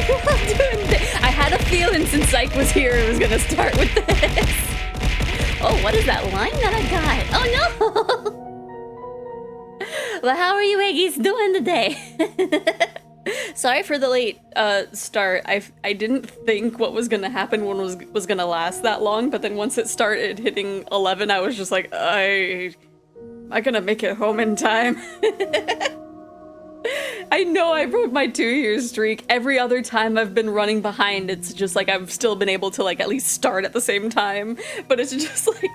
I had a feeling since Ike was here it was gonna start with this. Oh, what is that line that I got? Oh no! Well, how are you Aggies doing today? Sorry for the late start. I didn't think what was gonna happen when was gonna last that long, but then once it started hitting 11, I was just like, am I gonna make it home in time? I know I broke my 2-year streak. Every other time I've been running behind, it's just like I've still been able to like at least start at the same time, but it's just like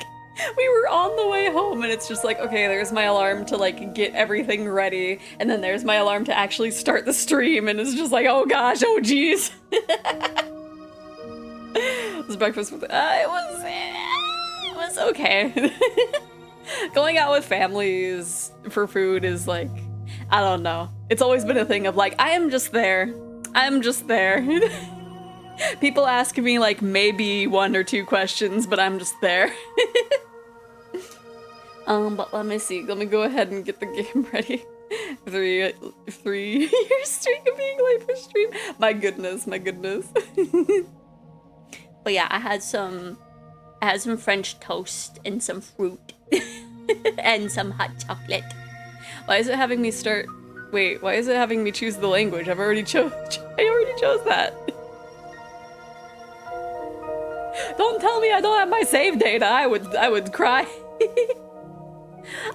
we were on the way home and it's just like, okay, there's my alarm to like get everything ready, and then there's my alarm to actually start the stream, and it's just like, oh gosh, oh geez. It was breakfast with it was okay. Going out with families for food is like, I don't know. It's always been a thing of like, I am just there. I'm just there. People ask me like maybe 1 or 2 questions, but I'm just there. But let me see. Let me go ahead and get the game ready. 3-year streak of being late for stream. My goodness, my goodness. But yeah, I had some French toast and some fruit and some hot chocolate. Why is it having me start? Wait, why is it having me choose the language? I already chose that. Don't tell me I don't have my save data. I would cry.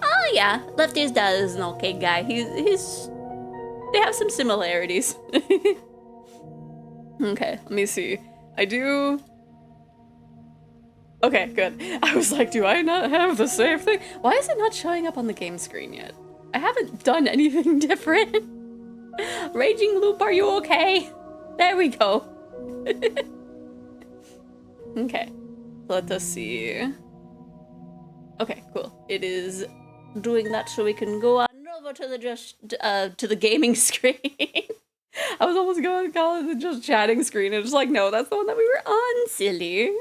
Oh yeah, Lefty's dad is an okay guy. They have some similarities. Okay, let me see. I do. Okay, good. I was like, do I not have the save thing? Why is it not showing up on the game screen yet? I haven't done anything different. Raging Loop, are you okay? There we go. Okay, let us see. Okay, cool. It is doing that so we can go on over to the gaming screen. I was almost going to call it the just chatting screen. It's like, no, that's the one that we were on, silly.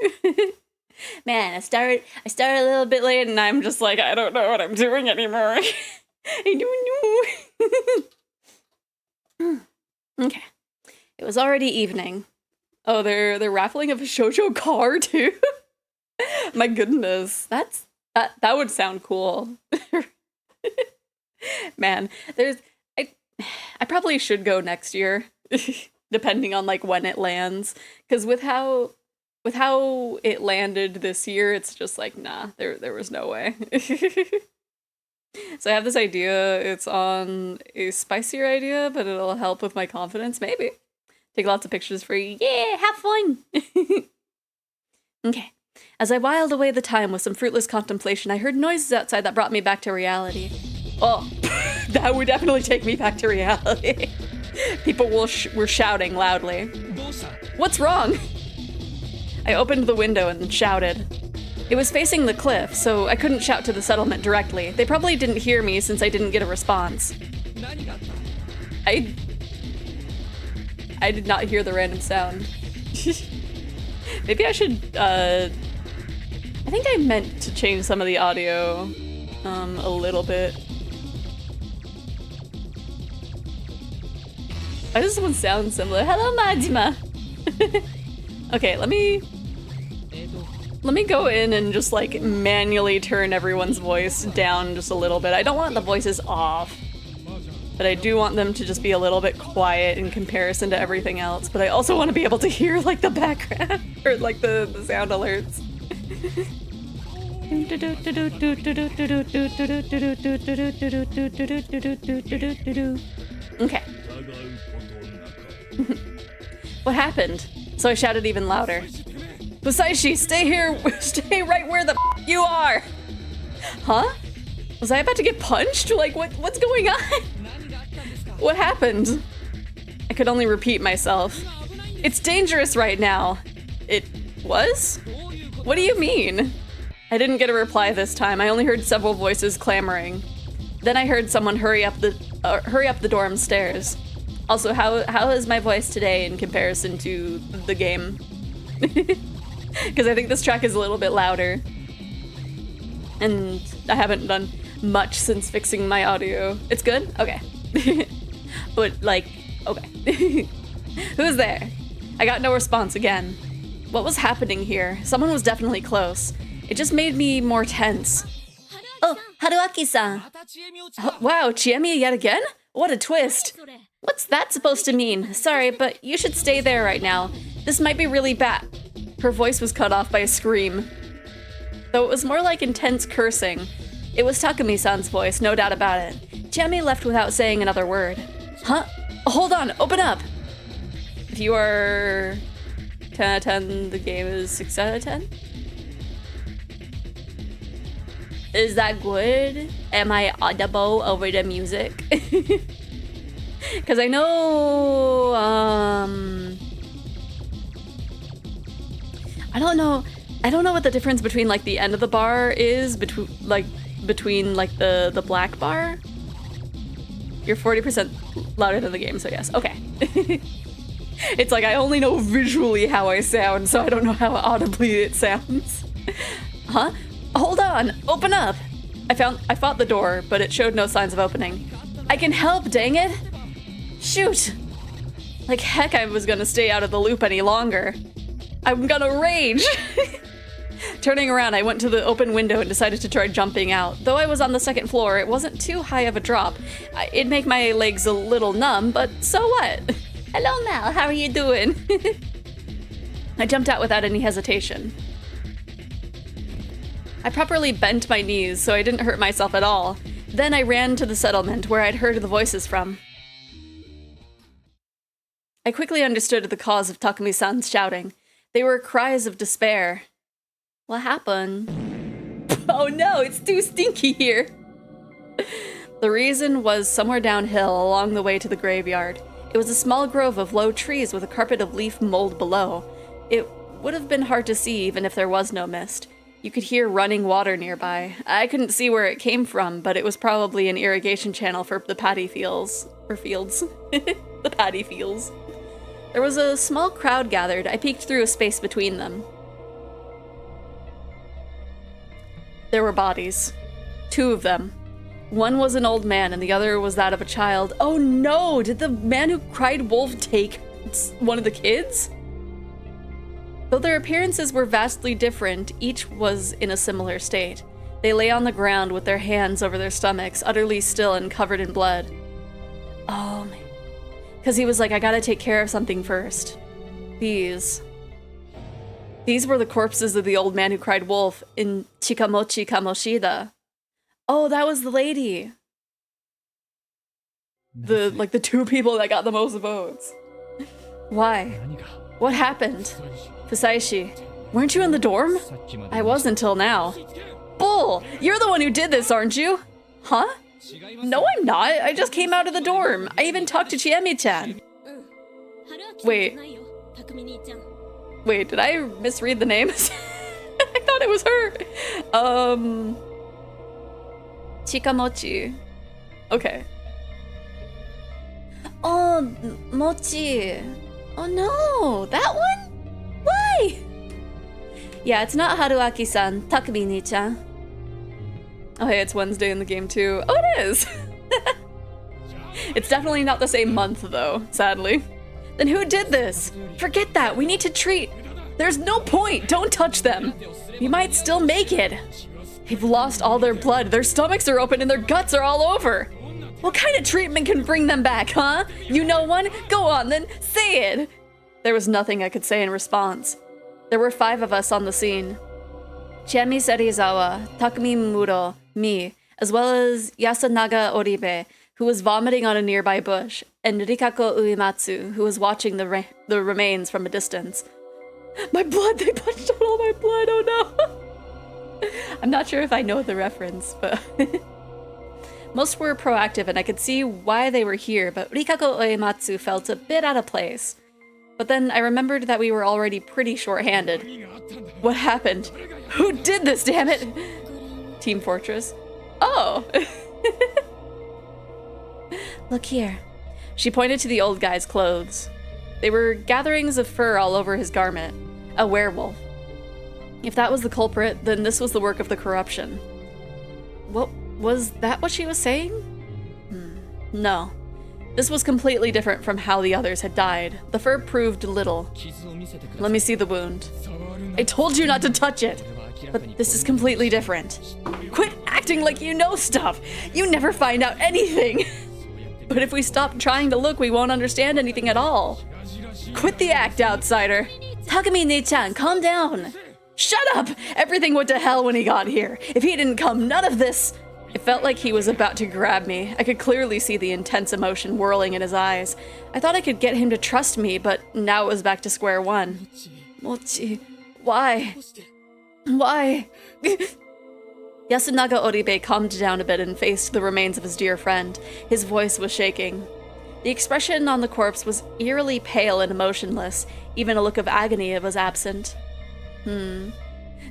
Man, I started a little bit late and I'm just like, I don't know what I'm doing anymore. I don't know. Okay. It was already evening. Oh, they're raffling a shoujo car too? My goodness. That would sound cool. Man, I probably should go next year, depending on like when it lands. Because with how it landed this year, it's just like, nah, there was no way. So I have this idea. It's on a spicier idea, but it'll help with my confidence, maybe. Take lots of pictures for you. Yeah, have fun! Okay. As I whiled away the time with some fruitless contemplation, I heard noises outside that brought me back to reality. Oh, that would definitely take me back to reality. People were shouting loudly. What's wrong? I opened the window and shouted. It was facing the cliff, so I couldn't shout to the settlement directly. They probably didn't hear me since I didn't get a response. I did not hear the random sound. Maybe I should, I think I meant to change some of the audio, a little bit. Why does this one sound similar? Hello, Majima! Okay, let me go in and just like manually turn everyone's voice down just a little bit. I don't want the voices off, but I do want them to just be a little bit quiet in comparison to everything else. But I also want to be able to hear like the background or like the sound alerts. Okay. What happened? So I shouted even louder. Busaishi, stay here, stay right where the you are! Huh? Was I about to get punched? Like, what's going on? What happened? I could only repeat myself. It's dangerous right now. It was? What do you mean? I didn't get a reply this time. I only heard several voices clamoring. Then I heard someone hurry up the dorm stairs. Also, how is my voice today in comparison to the game? Because I think this track is a little bit louder. And I haven't done much since fixing my audio. It's good? Okay. But, like, okay. Who's there? I got no response again. What was happening here? Someone was definitely close. It just made me more tense. Oh, Haruaki-san. Oh, wow, Chiemi yet again? What a twist. What's that supposed to mean? Sorry, but you should stay there right now. This might be really bad. Her voice was cut off by a scream. Though it was more like intense cursing. It was Takumi-san's voice, no doubt about it. Chiemi left without saying another word. Huh? Hold on, open up! If you are 10 out of 10, the game is 6 out of 10? Is that good? Am I audible over the music? Because I know, I don't know what the difference between like the end of the bar is between the black bar. You're 40% louder than the game, so yes. Okay. It's like I only know visually how I sound, so I don't know how audibly it sounds. Huh? Hold on! Open up! I fought the door, but it showed no signs of opening. I can help, dang it! Shoot! Like heck I was gonna stay out of the loop any longer. I'm gonna rage! Turning around, I went to the open window and decided to try jumping out. Though I was on the second floor, it wasn't too high of a drop. It'd make my legs a little numb, but so what? Hello, Mal. How are you doing? I jumped out without any hesitation. I properly bent my knees so I didn't hurt myself at all. Then I ran to the settlement where I'd heard the voices from. I quickly understood the cause of Takumi-san's shouting. They were cries of despair. What happened? Oh no, it's too stinky here! The reason was somewhere downhill along the way to the graveyard. It was a small grove of low trees with a carpet of leaf mold below. It would have been hard to see even if there was no mist. You could hear running water nearby. I couldn't see where it came from, but it was probably an irrigation channel for the paddy fields. Or fields. The paddy fields. There was a small crowd gathered. I peeked through a space between them. There were bodies. 2 of them. One was an old man and the other was that of a child. Oh no! Did the man who cried wolf take one of the kids? Though their appearances were vastly different, each was in a similar state. They lay on the ground with their hands over their stomachs, utterly still and covered in blood. Oh man. Because he was like, I gotta take care of something first. These were the corpses of the old man who cried wolf in Chikamochi Kamoshida. Oh, that was the lady. The 2 people that got the most votes. Why? What happened? Fusaishi, weren't you in the dorm? I was until now. Bull! You're the one who did this, aren't you? Huh? No, I'm not. I just came out of the dorm. I even talked to Chiemi-chan. Wait, did I misread the names? I thought it was her. Chikamochi. Okay. Oh, Mochi. Oh no, that one? Why? Yeah, it's not Haruaki-san, Takumi-ni-chan. Oh hey, it's Wednesday in the game too. Oh, it is! It's definitely not the same month though, sadly. Then who did this? Forget that, we need to treat. There's no point, don't touch them. We might still make it. They've lost all their blood, their stomachs are open and their guts are all over. What kind of treatment can bring them back, huh? You know one? Go on then, say it! There was nothing I could say in response. There were 5 of us on the scene. Chiemi Serizawa, Takumi Muro, me, as well as Yasunaga Oribe, who was vomiting on a nearby bush, and Rikako Uematsu, who was watching the remains from a distance. My blood! They punched out all my blood! Oh no! I'm not sure if I know the reference, but... Most were proactive and I could see why they were here, but Rikako Uematsu felt a bit out of place. But then I remembered that we were already pretty short-handed. What happened? Who did this, damn it? Team Fortress. Oh! Look here. She pointed to the old guy's clothes. They were gatherings of fur all over his garment. A werewolf. If that was the culprit, then this was the work of the corruption. What was that what she was saying? No. This was completely different from how the others had died. The fur proved little. Let me see the wound. I told you not to touch it! But this is completely different. Quit acting like you know stuff! You never find out anything! But if we stop trying to look, we won't understand anything at all. Quit the act, outsider. Takumi-ne-chan, calm down! Shut up! Everything went to hell when he got here. If he didn't come, none of this... It felt like he was about to grab me. I could clearly see the intense emotion whirling in his eyes. I thought I could get him to trust me, but now it was back to square one. Mochi, why? Why? Yasunaga Oribe calmed down a bit and faced the remains of his dear friend. His voice was shaking. The expression on the corpse was eerily pale and emotionless. Even a look of agony was absent.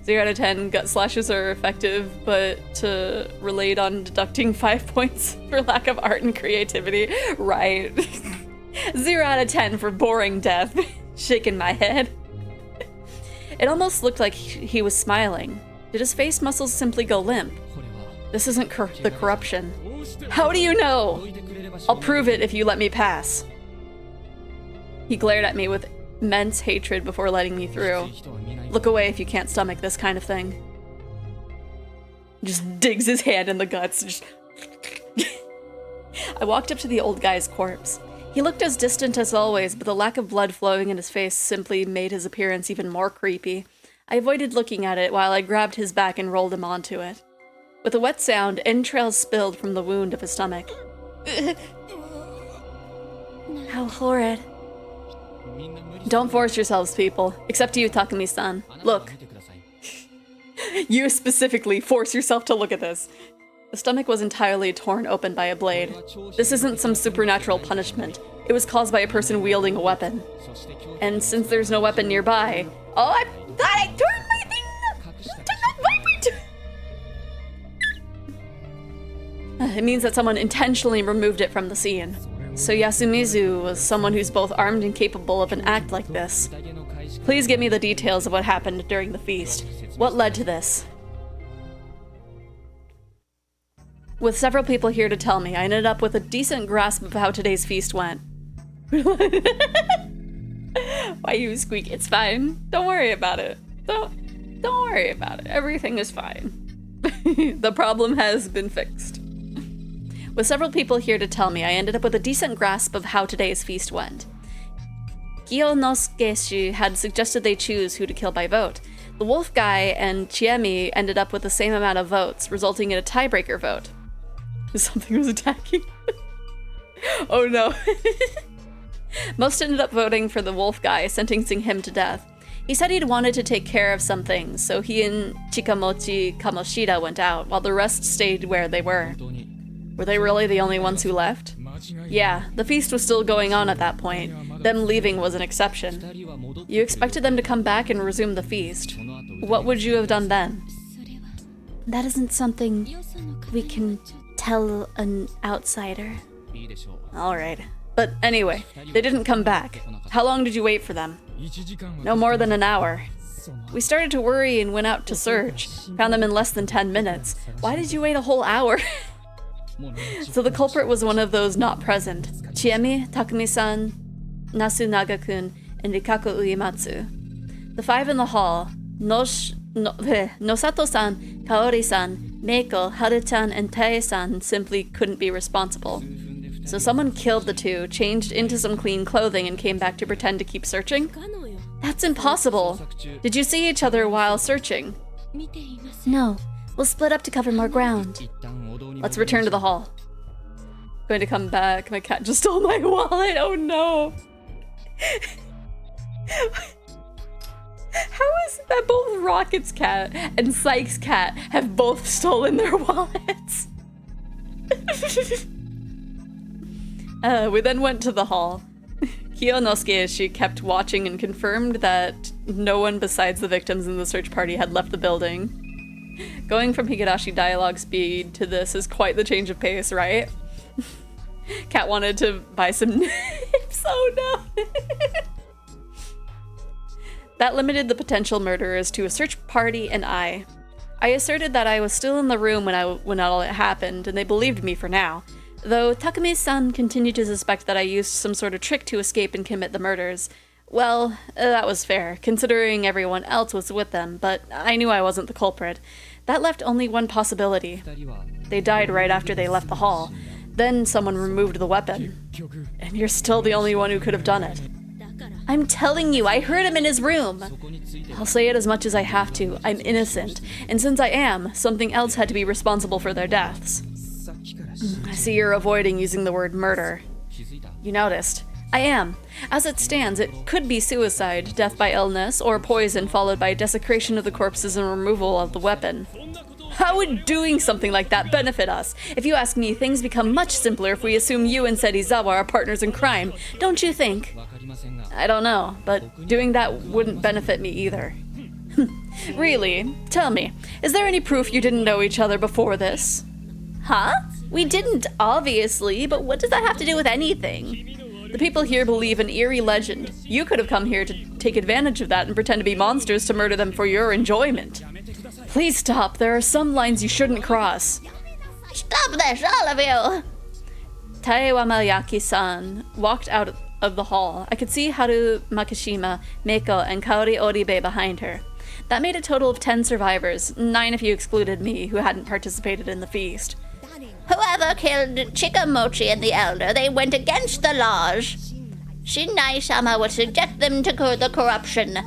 0 out of 10 gut slashes are effective, but to relate on deducting 5 points for lack of art and creativity. Right. 0 out of 10 for boring death. Shaking my head. It almost looked like he was smiling. Did his face muscles simply go limp? This isn't the corruption. How do you know? I'll prove it if you let me pass. He glared at me with immense hatred before letting me through. Look away if you can't stomach this kind of thing. Just digs his hand in the guts. Just I walked up to the old guy's corpse. He looked as distant as always, but the lack of blood flowing in his face simply made his appearance even more creepy. I avoided looking at it while I grabbed his back and rolled him onto it. With a wet sound, entrails spilled from the wound of his stomach. How horrid. Don't force yourselves, people. Except you, Takumi-san. Look. You specifically force yourself to look at this. The stomach was entirely torn open by a blade. This isn't some supernatural punishment. It was caused by a person wielding a weapon. And since there's no weapon nearby... Oh, I thought I turned my thing! Did not vibrate! It means that someone intentionally removed it from the scene. So Yasumizu was someone who's both armed and capable of an act like this. Please give me the details of what happened during the feast. What led to this? With several people here to tell me, I ended up with a decent grasp of how today's feast went. Why you squeak? It's fine. Don't worry about it. Don't worry about it. Everything is fine. The problem has been fixed. With several people here to tell me, I ended up with a decent grasp of how today's feast went. Kiyonosuke had suggested they choose who to kill by vote. The wolf guy and Chiemi ended up with the same amount of votes, resulting in a tiebreaker vote. Something was attacking. Oh no. Most ended up voting for the wolf guy, sentencing him to death. He said he'd wanted to take care of some things, so he and Chikamochi Kamoshida went out, while the rest stayed where they were. Were they really the only ones who left? Yeah, the feast was still going on at that point. Them leaving was an exception. You expected them to come back and resume the feast. What would you have done then? That isn't something we can tell an outsider. Alright. But anyway, they didn't come back. How long did you wait for them? No more than an hour. We started to worry and went out to search. Found them in less than 10 minutes. Why did you wait a whole hour? So the culprit was one of those not present. Chiemi, Takumi-san, Nasunaga-kun, and Rikaku Uematsu. The 5 in the hall, Nosato-san, Kaori-san, Meiko, Haru-chan, and Tae-san simply couldn't be responsible. So someone killed the 2, changed into some clean clothing, and came back to pretend to keep searching? That's impossible! Did you see each other while searching? No. We'll split up to cover more ground. Let's return to the hall. Going to come back. My cat just stole my wallet. Oh no. How is it that both Rocket's cat and Psyche's cat have both stolen their wallets? We then went to the hall. Kiyonosuke, she kept watching and confirmed that no one besides the victims in the search party had left the building. Going from Higurashi dialogue speed to this is quite the change of pace, right? Cat wanted to buy some nips. Oh no! That limited the potential murderers to a search party and I. I asserted that I was still in the room when all it happened, and they believed me for now. Though Takumi-san continued to suspect that I used some sort of trick to escape and commit the murders. Well, that was fair, considering everyone else was with them, but I knew I wasn't the culprit. That left only one possibility. They died right after they left the hall. Then someone removed the weapon. And you're still the only one who could have done it. I'm telling you, I heard him in his room. I'll say it as much as I have to. I'm innocent. And since I am, something else had to be responsible for their deaths. I see you're avoiding using the word murder. You noticed. I am. As it stands, it could be suicide, death by illness, or poison followed by desecration of the corpses and removal of the weapon. How would doing something like that benefit us? If you ask me, things become much simpler if we assume you and Serizawa are partners in crime, don't you think? I don't know, but doing that wouldn't benefit me either. Really? Tell me, is there any proof you didn't know each other before this? Huh? We didn't, obviously, but what does that have to do with anything? The people here believe an eerie legend. You could have come here to take advantage of that and pretend to be monsters to murder them for your enjoyment. Please stop. There are some lines you shouldn't cross. Stop this, all of you! Taewa Mayaki-san walked out of the hall. I could see Haru Makishima, Meiko, and Kaori Oribe behind her. That made a total of 10 survivors, 9 if you excluded me, who hadn't participated in the feast. Whoever killed Chikamochi and the Elder, they went against the laws. Shinai-sama would suggest them to cure the corruption.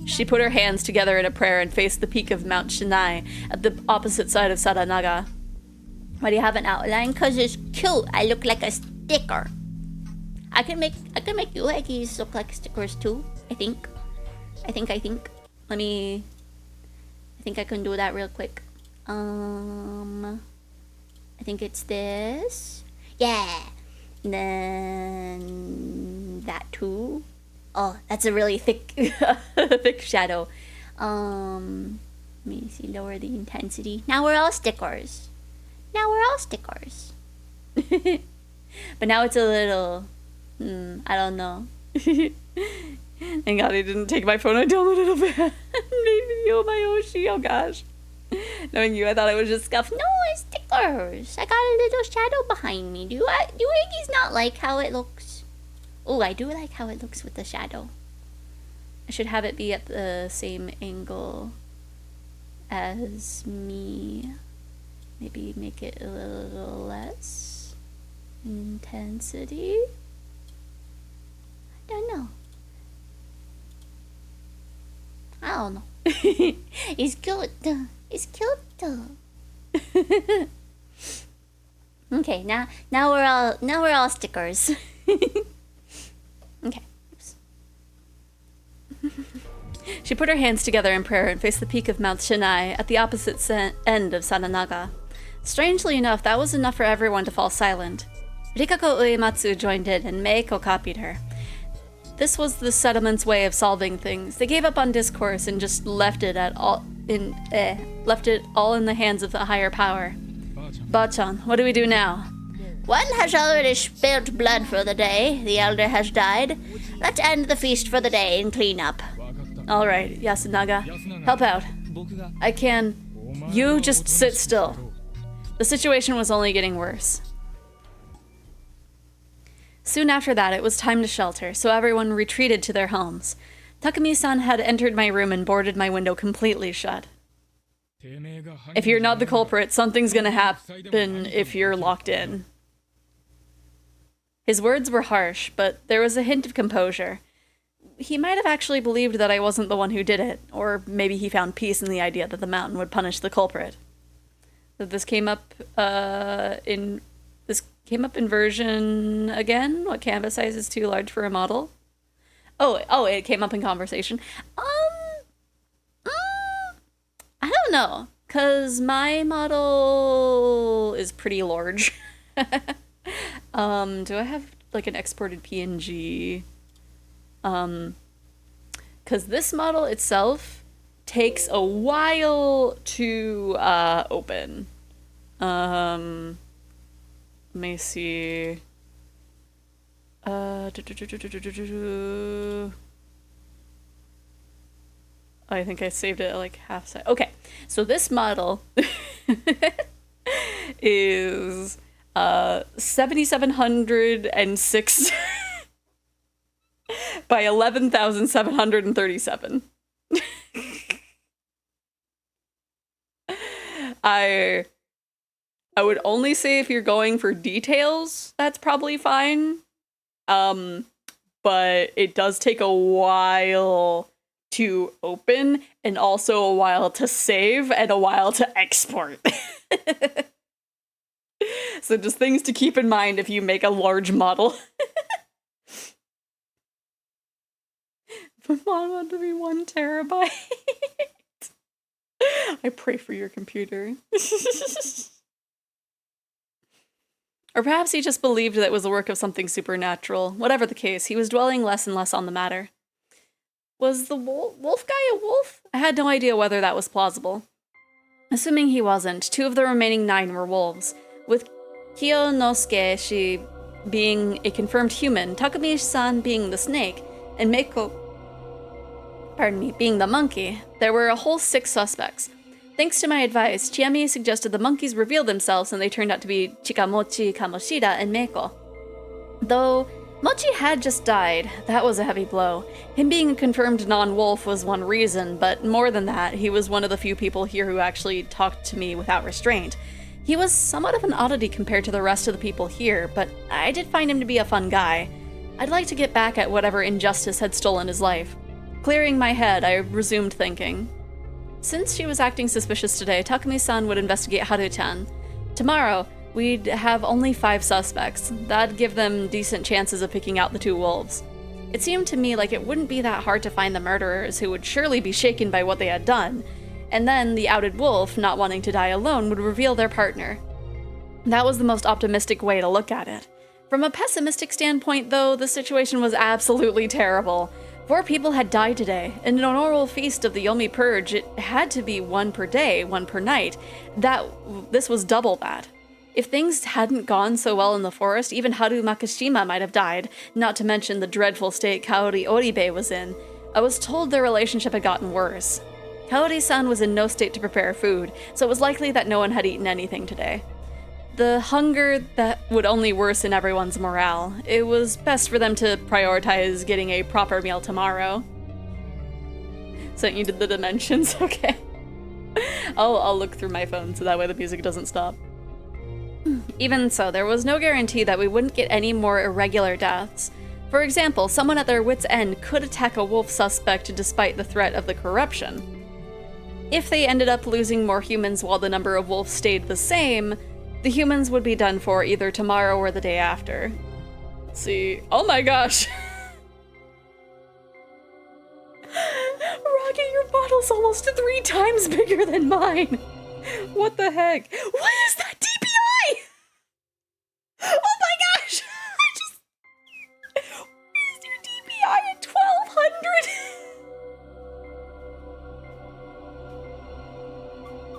She put her hands together in a prayer and faced the peak of Mount Shinai at the opposite side of Sadanaga. Why do you have an outline? 'Cause it's cute. I look like a sticker. I can make you eggies look like stickers too. I think. I think. I think I can do that real quick. I think it's this. Yeah. And then that too. Oh, that's a really thick, thick shadow. Let me see, lower the intensity. Now we're all stickers. But now it's a little, I don't know. Thank God I didn't take my phone and downloaded a bad video of my Yoshi, oh gosh. Knowing you, I thought I was just scuffed. No, it's stickers. I got a little shadow behind me. Do Iggy's not like how it looks? Oh, I do like how it looks with the shadow. I should have it be at the same angle as me. Maybe make it a little less intensity. I don't know. It's cute. It's cute though. Okay, now we're all stickers. Okay. Oops. She put her hands together in prayer and faced the peak of Mount Shinai at the opposite end of Sadanaga. Strangely enough, that was enough for everyone to fall silent. Rikako Uematsu joined in, and Meiko copied her. This was the settlement's way of solving things. They gave up on discourse and just left it all in the hands of the higher power. Bachan, what do we do now? One has already spilt blood for the day. The elder has died. Let's end the feast for the day and clean up. All right, Yasunaga, help out. I can. You just sit still. The situation was only getting worse. Soon after that, it was time to shelter, so everyone retreated to their homes. Takumi-san had entered my room and boarded my window completely shut. If you're not the culprit, something's gonna happen if you're locked in. His words were harsh, but there was a hint of composure. He might have actually believed that I wasn't the one who did it, or maybe he found peace in the idea that the mountain would punish the culprit. This came up in version again. What canvas size is too large for a model? Oh, it came up in conversation. I don't know, cause my model is pretty large. Do I have like an exported PNG? Cause this model itself takes a while to open. Let me see. I think I saved it at like half size. Okay, so this model is 7,706 by 11,737. I would only say if you're going for details, that's probably fine. But it does take a while to open and also a while to save and a while to export. So just things to keep in mind if you make a large model. My mom wanted to be 1 terabyte. I pray for your computer. Or perhaps he just believed that it was the work of something supernatural. Whatever the case, he was dwelling less and less on the matter. Was the wolf guy a wolf? I had no idea whether that was plausible. Assuming he wasn't, 2 of the remaining 9 were wolves, with Kiyonosuke, she being a confirmed human, Takumi-san being the snake, and Meiko, being the monkey. There were a whole 6 suspects. Thanks to my advice, Chiami suggested the monkeys reveal themselves, and they turned out to be Chikamochi, Kamoshida, and Meiko. Though Mochi had just died, that was a heavy blow. Him being a confirmed non-wolf was one reason, but more than that, he was one of the few people here who actually talked to me without restraint. He was somewhat of an oddity compared to the rest of the people here, but I did find him to be a fun guy. I'd like to get back at whatever injustice had stolen his life. Clearing my head, I resumed thinking. Since she was acting suspicious today, Takumi-san would investigate Haru-chan. Tomorrow, we'd have only 5 suspects. That'd give them decent chances of picking out the 2 wolves. It seemed to me like it wouldn't be that hard to find the murderers, who would surely be shaken by what they had done. And then the outed wolf, not wanting to die alone, would reveal their partner. That was the most optimistic way to look at it. From a pessimistic standpoint, though, the situation was absolutely terrible. 4 people had died today. In a normal feast of the Yomi Purge, it had to be 1 per day, 1 per night. This was double that. If things hadn't gone so well in the forest, even Haru Makishima might have died, not to mention the dreadful state Kaori Oribe was in. I was told their relationship had gotten worse. Kaori-san was in no state to prepare food, so it was likely that no one had eaten anything today. The hunger that would only worsen everyone's morale. It was best for them to prioritize getting a proper meal tomorrow. Sent you to the dimensions? Okay. I'll look through my phone so that way the music doesn't stop. Even so, there was no guarantee that we wouldn't get any more irregular deaths. For example, someone at their wits' end could attack a wolf suspect despite the threat of the corruption. If they ended up losing more humans while the number of wolves stayed the same, the humans would be done for either tomorrow or the day after. Let's see. Oh my gosh! Rocket, your bottle's almost 3 times bigger than mine! What the heck? What is that DPI?! Oh my gosh! What is your DPI at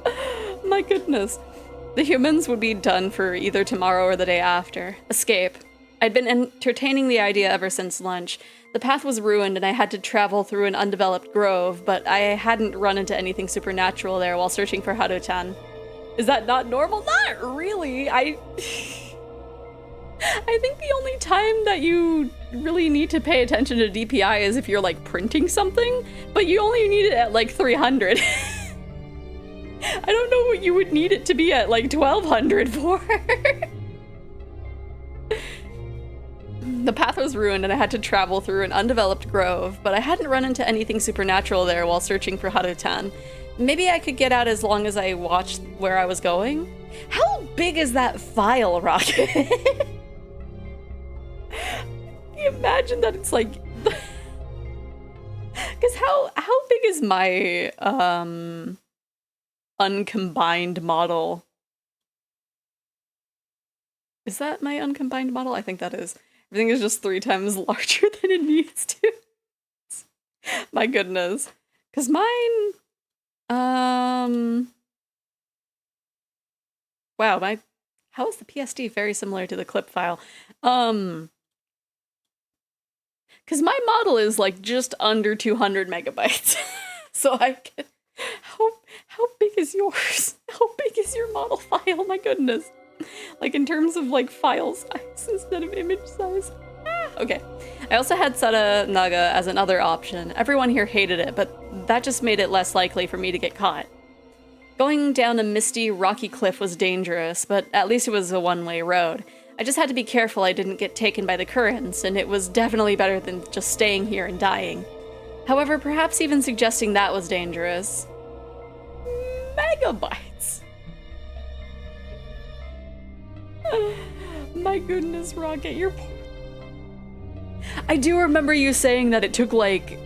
1200? My goodness. The humans would be done for either tomorrow or the day after. Escape. I'd been entertaining the idea ever since lunch. The path was ruined and I had to travel through an undeveloped grove, but I hadn't run into anything supernatural there while searching for Haru-chan. Is that not normal? Not really. I think the only time that you really need to pay attention to DPI is if you're like printing something, but you only need it at like 300. I don't know what you would need it to be at like 1200 for. The path was ruined and I had to travel through an undeveloped grove, but I hadn't run into anything supernatural there while searching for Haru-chan. Maybe I could get out as long as I watched where I was going? How big is that file, Rocket? Can you imagine that it's like... Because how big is my uncombined model? Is that my uncombined model? I think that is. Everything is just 3 times larger than it needs to. My goodness. Because mine... Wow, how is the PSD very similar to the clip file? Because my model is like just under 200 megabytes. So I can... How big is yours? How big is your model file? My goodness. Like in terms of like file size instead of image size. Okay. I also had Sara Naga as another option. Everyone here hated it, but that just made it less likely for me to get caught. Going down a misty, rocky cliff was dangerous, but at least it was a one-way road. I just had to be careful I didn't get taken by the currents, and it was definitely better than just staying here and dying. However, perhaps even suggesting that was dangerous. Megabytes! My goodness, Rocket, you're poor. I do remember you saying that it took like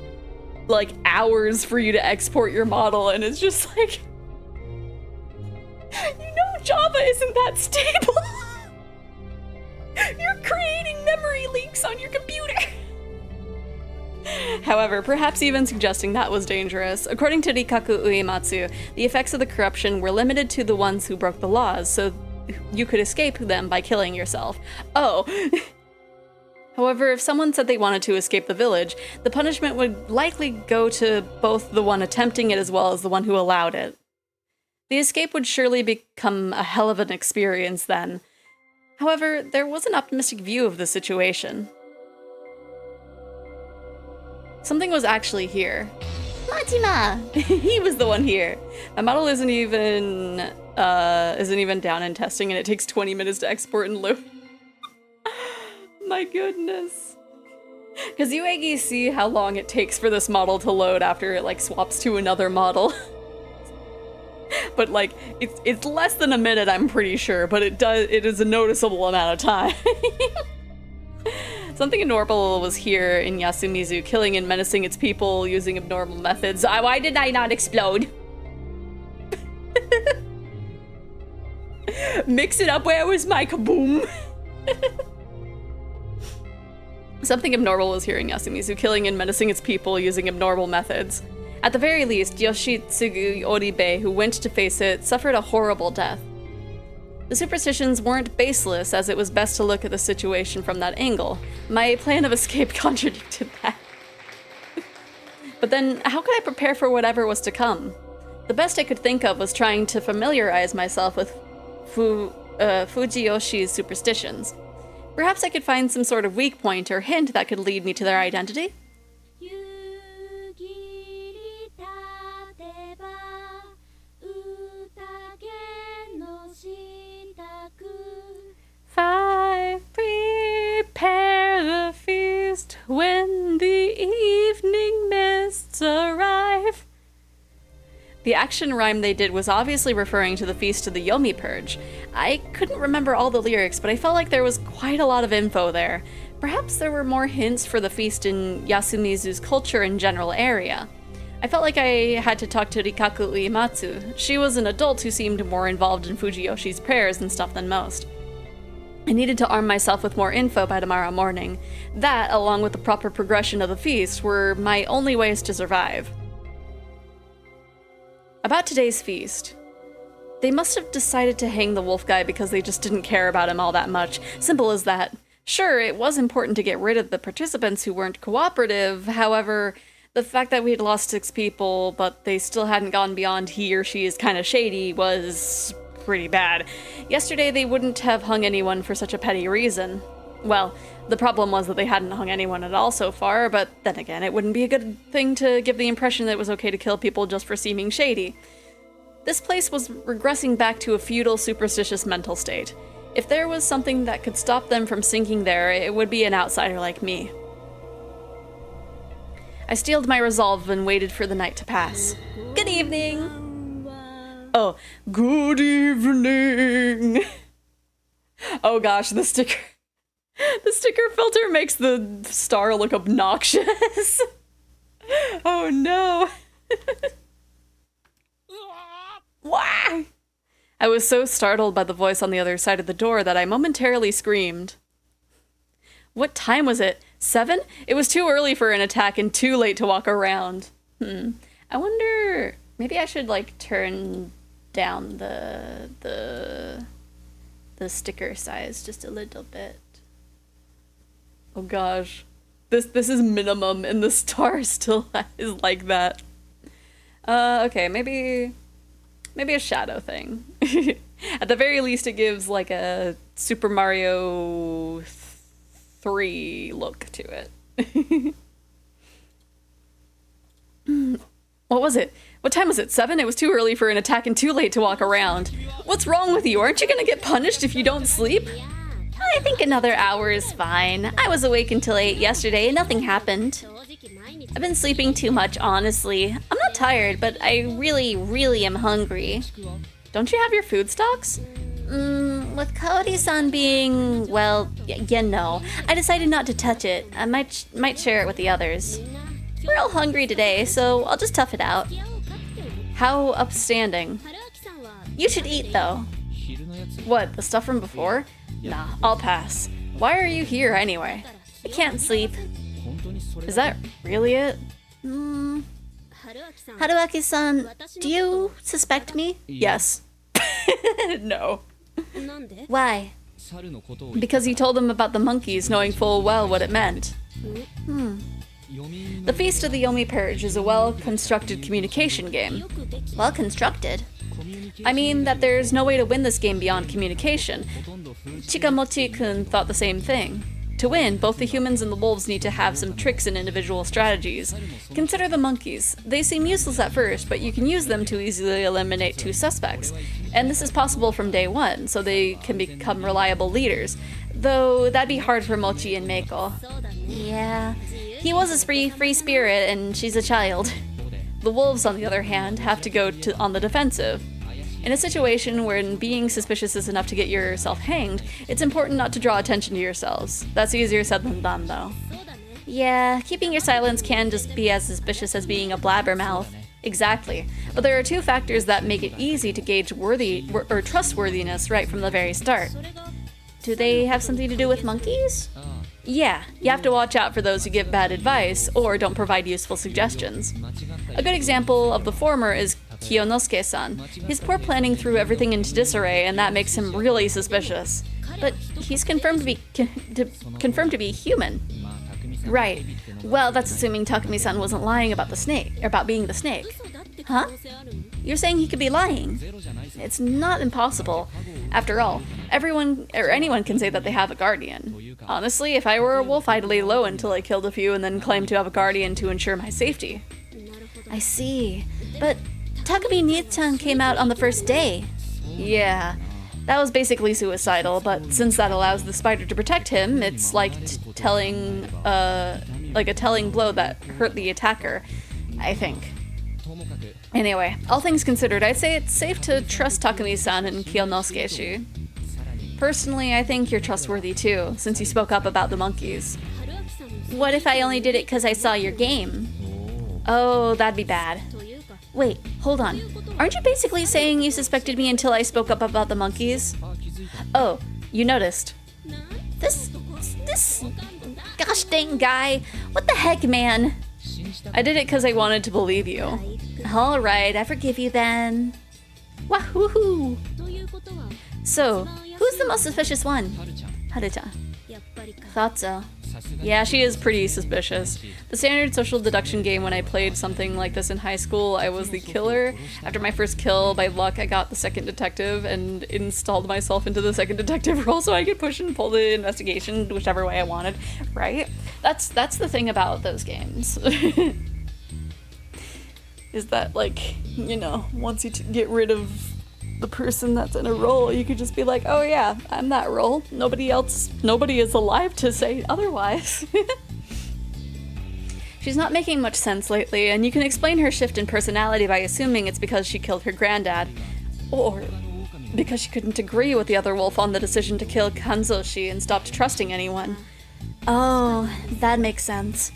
hours for you to export your model, and it's just like, you know Java isn't that stable. You're creating memory leaks on your computer. However, perhaps even suggesting that was dangerous. According to Rikaku Uematsu, the effects of the corruption were limited to the ones who broke the laws, so you could escape them by killing yourself. Oh. However, if someone said they wanted to escape the village, the punishment would likely go to both the one attempting it as well as the one who allowed it. The escape would surely become a hell of an experience then. However, there was an optimistic view of the situation. Something was actually here. Majima! He was the one here. My model isn't even down in testing, and it takes 20 minutes to export and load. My goodness. Because you Aggie see how long it takes for this model to load after it like swaps to another model. But like, it's less than a minute, I'm pretty sure, but it is a noticeable amount of time. Something abnormal was here in Yasumizu, killing and menacing its people using abnormal methods. Why did I not explode? Mix it up, where was my kaboom? Something abnormal was here in Yasumizu, killing and menacing its people using abnormal methods. At the very least, Yoshitsugu Oribe, who went to face it, suffered a horrible death. The superstitions weren't baseless, as it was best to look at the situation from that angle. My plan of escape contradicted that. But then, how could I prepare for whatever was to come? The best I could think of was trying to familiarize myself with Fujiyoshi's superstitions. Perhaps I could find some sort of weak point or hint that could lead me to their identity? Five, prepare the feast when the evening mists arrive. The action rhyme they did was obviously referring to the Feast of the Yomi Purge. I couldn't remember all the lyrics, but I felt like there was quite a lot of info there. Perhaps there were more hints for the feast in Yasumizu's culture and general area. I felt like I had to talk to Rikaku Uematsu. She was an adult who seemed more involved in Fujiyoshi's prayers and stuff than most. I needed to arm myself with more info by tomorrow morning. That, along with the proper progression of the feast, were my only ways to survive. About today's feast. They must have decided to hang the wolf guy because they just didn't care about him all that much. Simple as that. Sure, it was important to get rid of the participants who weren't cooperative, however, the fact that we had lost 6 people, but they still hadn't gone beyond he or she is kinda shady was pretty bad. Yesterday they wouldn't have hung anyone for such a petty reason. Well, the problem was that they hadn't hung anyone at all so far, but then again, it wouldn't be a good thing to give the impression that it was okay to kill people just for seeming shady. This place was regressing back to a feudal, superstitious mental state. If there was something that could stop them from sinking there, it would be an outsider like me. I steeled my resolve and waited for the night to pass. Good evening! Oh, good evening! Oh gosh, the sticker filter makes the star look obnoxious. Oh no. Why? I was so startled by the voice on the other side of the door that I momentarily screamed. What time was it? 7? It was too early for an attack and too late to walk around. I wonder, maybe I should like turn down the sticker size just a little bit. Oh gosh. This is minimum and the star still is like that. Okay, maybe a shadow thing. At the very least, it gives like a Super Mario 3 look to it. What was it? What time was it? 7? It was too early for an attack and too late to walk around. What's wrong with you? Aren't you gonna get punished if you don't sleep? I think another hour is fine. I was awake until 8 yesterday and nothing happened. I've been sleeping too much, honestly. I'm not tired, but I really am hungry. Don't you have your food stocks? With Kaori-san being, well, no. I decided not to touch it. I might share it with the others. We're all hungry today, so I'll just tough it out. How upstanding. You should eat, though. What, the stuff from before? Nah, I'll pass. Why are you here, anyway? I can't sleep. Is that really it? Haruaki-san, do you suspect me? Yes. No. Why? Because you told them about the monkeys, knowing full well what it meant. The Feast of the Yomi Purge is a well-constructed communication game. Well-constructed? I mean that there's no way to win this game beyond communication. Chikamochi-kun thought the same thing. To win, both the humans and the wolves need to have some tricks and individual strategies. Consider the monkeys. They seem useless at first, but you can use them to easily eliminate 2 suspects. And this is possible from day 1, so they can become reliable leaders. Though that'd be hard for Mochi and Meiko. Yeah, he was a free spirit and she's a child. The wolves, on the other hand, have to go on the defensive. In a situation where being suspicious is enough to get yourself hanged, it's important not to draw attention to yourselves. That's easier said than done, though. Yeah, keeping your silence can just be as suspicious as being a blabbermouth. Exactly. But there are 2 factors that make it easy to gauge trustworthiness right from the very start. Do they have something to do with monkeys? Yeah, you have to watch out for those who give bad advice or don't provide useful suggestions. A good example of the former is Kiyonosuke-san. His poor planning threw everything into disarray, and that makes him really suspicious. But he's confirmed to be human. Right. Well, that's assuming Takumi-san wasn't lying about being the snake. Huh? You're saying he could be lying? It's not impossible. After all, anyone can say that they have a guardian. Honestly, if I were a wolf, I'd lay low until I killed a few and then claim to have a guardian to ensure my safety. I see. But Takumi Nii-chan came out on the first day. Yeah, that was basically suicidal, but since that allows the spider to protect him, it's like a telling blow that hurt the attacker, I think. Anyway, all things considered, I'd say it's safe to trust Takumi-san and Kiyonosuke-shi. Personally, I think you're trustworthy too, since you spoke up about the monkeys. What if I only did it because I saw your game? Oh, that'd be bad. Wait, hold on. Aren't you basically saying you suspected me until I spoke up about the monkeys? Oh, you noticed. This gosh dang guy. What the heck, man? I did it because I wanted to believe you. Alright, I forgive you then. Wahoo! So, who's the most suspicious one? Haru-chan. Thought so. Yeah, she is pretty suspicious. The standard social deduction game when I played something like this in high school, I was the killer. After my first kill, by luck, I got the second detective and installed myself into the second detective role so I could push and pull the investigation whichever way I wanted, right? That's the thing about those games. Is that, like, you know, once you get rid of the person that's in a role, you could just be like, oh yeah, I'm that role. Nobody is alive to say otherwise. She's not making much sense lately, and you can explain her shift in personality by assuming it's because she killed her granddad. Or because she couldn't agree with the other wolf on the decision to kill Kanzoshi and stopped trusting anyone. Oh, that makes sense.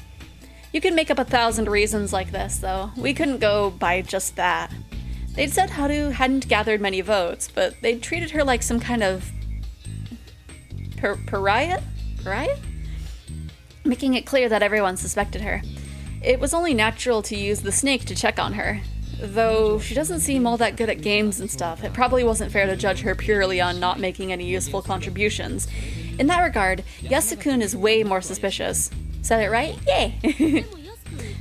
You can make up 1,000 reasons like this, though. We couldn't go by just that. They'd said Haru hadn't gathered many votes, but they'd treated her like some kind of pariah? Making it clear that everyone suspected her. It was only natural to use the snake to check on her. Though she doesn't seem all that good at games and stuff, it probably wasn't fair to judge her purely on not making any useful contributions. In that regard, Yasukun is way more suspicious. Said it right? Yay!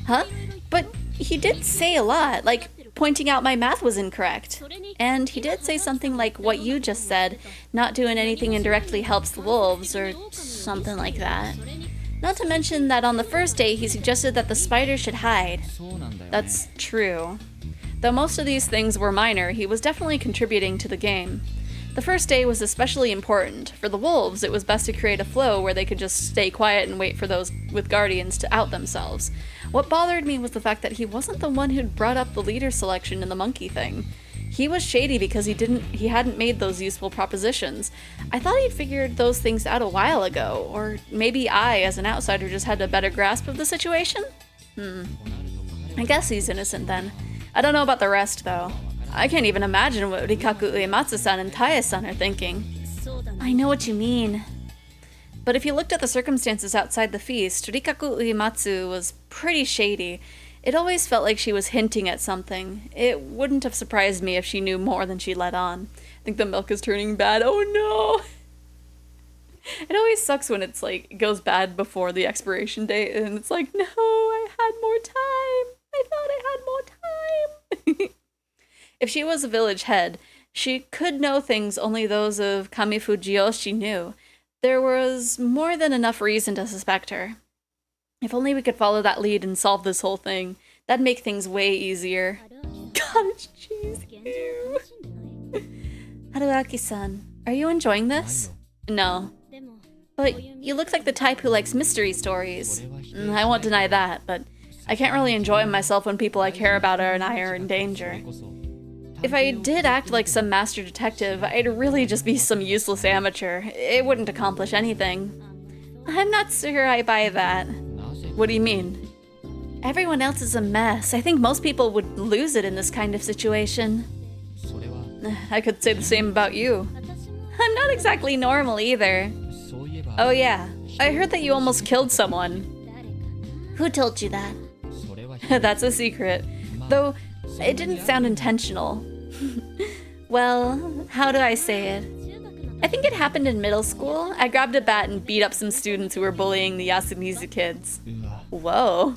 Huh? But he did say a lot, like, pointing out my math was incorrect. And he did say something like what you just said, not doing anything indirectly helps the wolves, or something like that. Not to mention that on the first day he suggested that the spider should hide. That's true. Though most of these things were minor, he was definitely contributing to the game. The first day was especially important. For the wolves, it was best to create a flow where they could just stay quiet and wait for those with guardians to out themselves. What bothered me was the fact that he wasn't the one who'd brought up the leader selection in the monkey thing. He was shady because he hadn't made those useful propositions. I thought he'd figured those things out a while ago, or maybe I, as an outsider, just had a better grasp of the situation? I guess he's innocent then. I don't know about the rest, though. I can't even imagine what Rikaku Uematsu-san and Taya-san are thinking. I know what you mean. But if you looked at the circumstances outside the feast, Rikaku Uematsu was pretty shady. It always felt like she was hinting at something. It wouldn't have surprised me if she knew more than she let on. I think the milk is turning bad. Oh no! It always sucks when it's like, it goes bad before the expiration date, and it's like, no, I had more time. I thought I had more time. If she was a village head, she could know things only those of Kami Fujiyoshi knew. There was more than enough reason to suspect her. If only we could follow that lead and solve this whole thing. That'd make things way easier. Cottage cheese, ew. Haruaki-san, are you enjoying this? No. But you look like the type who likes mystery stories. I won't deny that, but I can't really enjoy myself when people I care about and I are in danger. If I did act like some master detective, I'd really just be some useless amateur. It wouldn't accomplish anything. I'm not sure I buy that. What do you mean? Everyone else is a mess. I think most people would lose it in this kind of situation. I could say the same about you. I'm not exactly normal either. Oh yeah, I heard that you almost killed someone. Who told you that? That's a secret. Though, it didn't sound intentional. Well, how do I say it? I think it happened in middle school. I grabbed a bat and beat up some students who were bullying the Yasumizu kids. Whoa.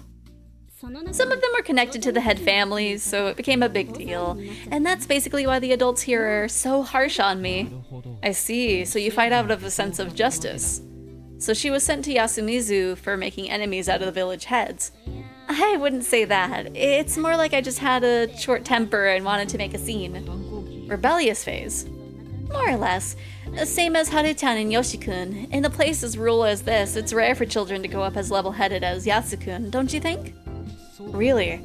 Some of them were connected to the head families, so it became a big deal. And that's basically why the adults here are so harsh on me. I see, so you fight out of a sense of justice. So she was sent to Yasumizu for making enemies out of the village heads. I wouldn't say that. It's more like I just had a short temper and wanted to make a scene. Rebellious phase. More or less. Same as Haru-chan and Yoshi-kun. In a place as rural as this, it's rare for children to grow up as level-headed as Yasu-kun, don't you think? Really?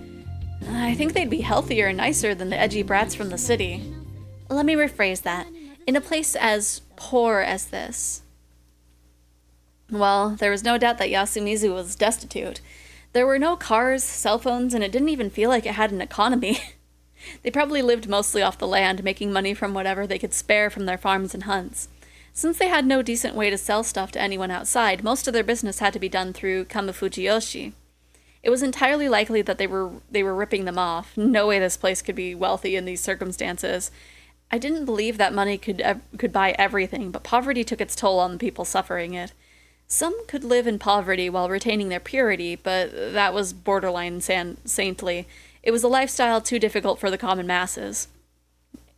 I think they'd be healthier and nicer than the edgy brats from the city. Let me rephrase that. In a place as poor as this. Well, there was no doubt that Yasumizu was destitute. There were no cars, cell phones, and it didn't even feel like it had an economy. They probably lived mostly off the land, making money from whatever they could spare from their farms and hunts. Since they had no decent way to sell stuff to anyone outside, most of their business had to be done through Kamufujiyoshi. It was entirely likely that they were ripping them off. No way this place could be wealthy in these circumstances. I didn't believe that money could buy everything, but poverty took its toll on the people suffering it. Some could live in poverty while retaining their purity, but that was borderline saintly. It was a lifestyle too difficult for the common masses.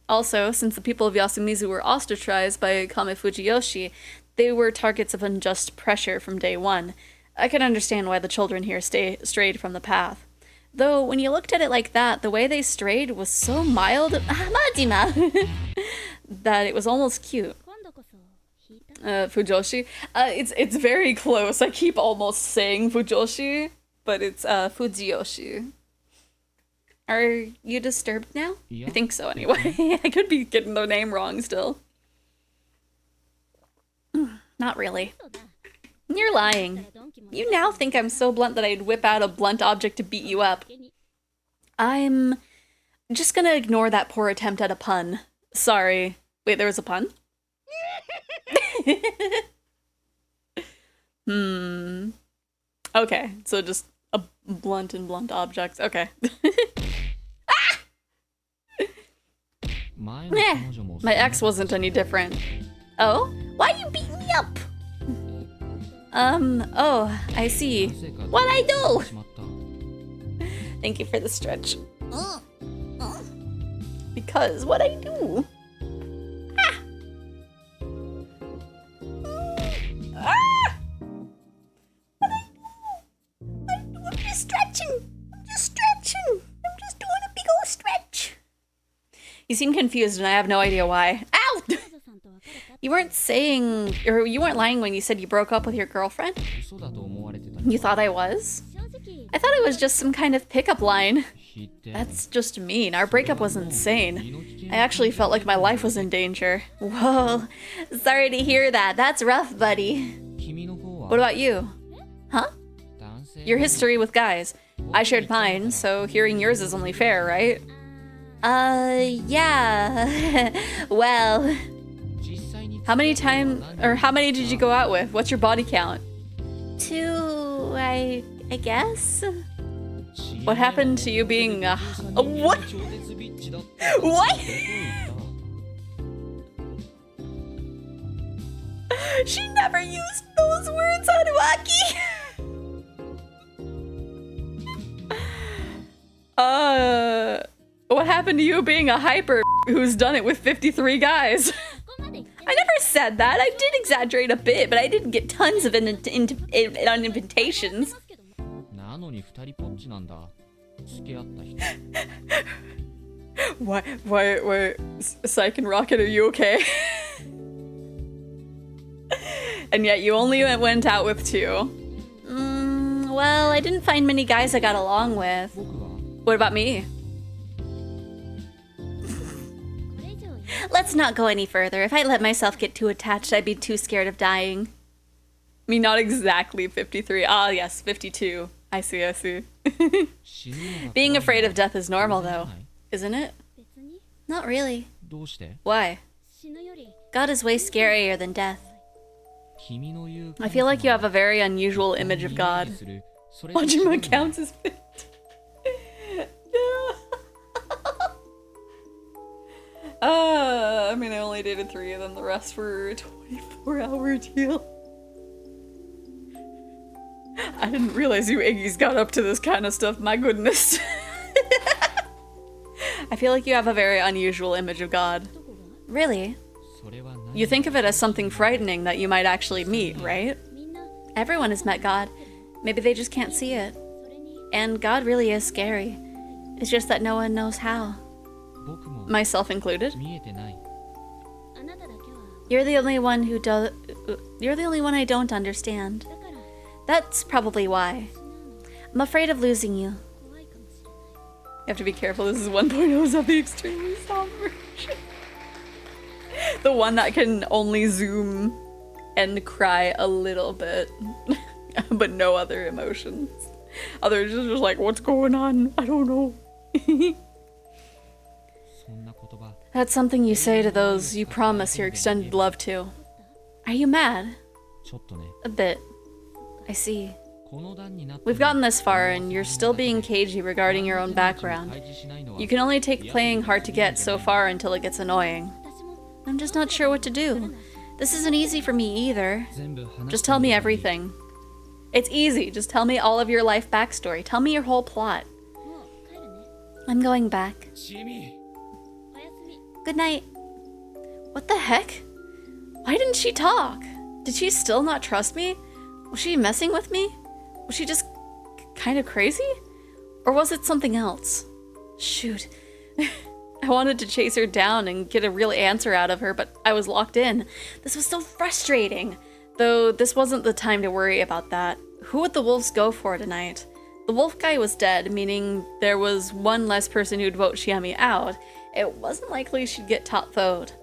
Also, since the people of Yasumizu were ostracized by Kame Fujiyoshi, they were targets of unjust pressure from day one. I can understand why the children here strayed from the path. Though, when you looked at it like that, the way they strayed was so mild, Majima, that it was almost cute. Fujoshi? It's very close. I keep almost saying Fujoshi, but it's Fujiyoshi. Are you disturbed now? Yeah. I think so anyway. I could be getting the name wrong still. Not really. You're lying. You now think I'm so blunt that I'd whip out a blunt object to beat you up. I'm just gonna ignore that poor attempt at a pun. Sorry. Wait, there was a pun? Okay, so just a blunt and blunt objects. Okay. My ex wasn't any different. Oh? Why you beat me up? Oh, I see. What'd I do? Thank you for the stretch. because what I do. Ah! Ah! What I do? I'm just stretching. I'm just stretching. I'm just doing a big old stretch. You seem confused and I have no idea why. Ow! You weren't saying, or you weren't lying when you said you broke up with your girlfriend? You thought I was? I thought it was just some kind of pickup line. That's just mean. Our breakup was insane. I actually felt like my life was in danger. Whoa, sorry to hear that. That's rough, buddy. What about you? Huh? Your history with guys. I shared mine, so hearing yours is only fair, right? Yeah. Well... How many did you go out with? What's your body count? 2, I guess? What happened to you being a what? What? She never used those words on Waki. What happened to you being a hyper who's done it with 53 guys? I never said that. I did exaggerate a bit, but I didn't get invitations. Why, Psych and Rocket, are you okay? And yet you only went out with 2. Well, I didn't find many guys I got along with. What about me? Let's not go any further. If I let myself get too attached, I'd be too scared of dying. I mean, not exactly 53. Ah, yes, 52. I see. Being afraid of death is normal, though, isn't it? Not really. Why? God is way scarier than death. I feel like you have a very unusual image of God. Majima counts as 50. I mean, I only dated 3 of them. The rest were a 24-hour deal. I didn't realize you Iggy's got up to this kind of stuff. My goodness. I feel like you have a very unusual image of God. Really? You think of it as something frightening that you might actually meet, right? Everyone has met God. Maybe they just can't see it. And God really is scary. It's just that no one knows how. Myself included. You're the only one who You're the only one I don't understand. That's probably why. I'm afraid of losing you. You have to be careful. This is 1.0's of the extremely soft version. The one that can only zoom and cry a little bit, but no other emotions. Others are just like, what's going on? I don't know. That's something you say to those you promise your extended love to. Are you mad? A bit. I see. We've gotten this far, and you're still being cagey regarding your own background. You can only take playing hard to get so far until it gets annoying. I'm just not sure what to do. This isn't easy for me either. Just tell me everything. It's easy. Just tell me all of your life backstory. Tell me your whole plot. I'm going back. Good night. What the heck? Why didn't she talk? Did she still not trust me? Was she messing with me? Was she just kind of crazy? Or was it something else? Shoot. I wanted to chase her down and get a real answer out of her, but I was locked in. This was so frustrating. Though this wasn't the time to worry about that. Who would the wolves go for tonight? The wolf guy was dead, meaning there was one less person who'd vote Shiami out. It wasn't likely she'd get top vote.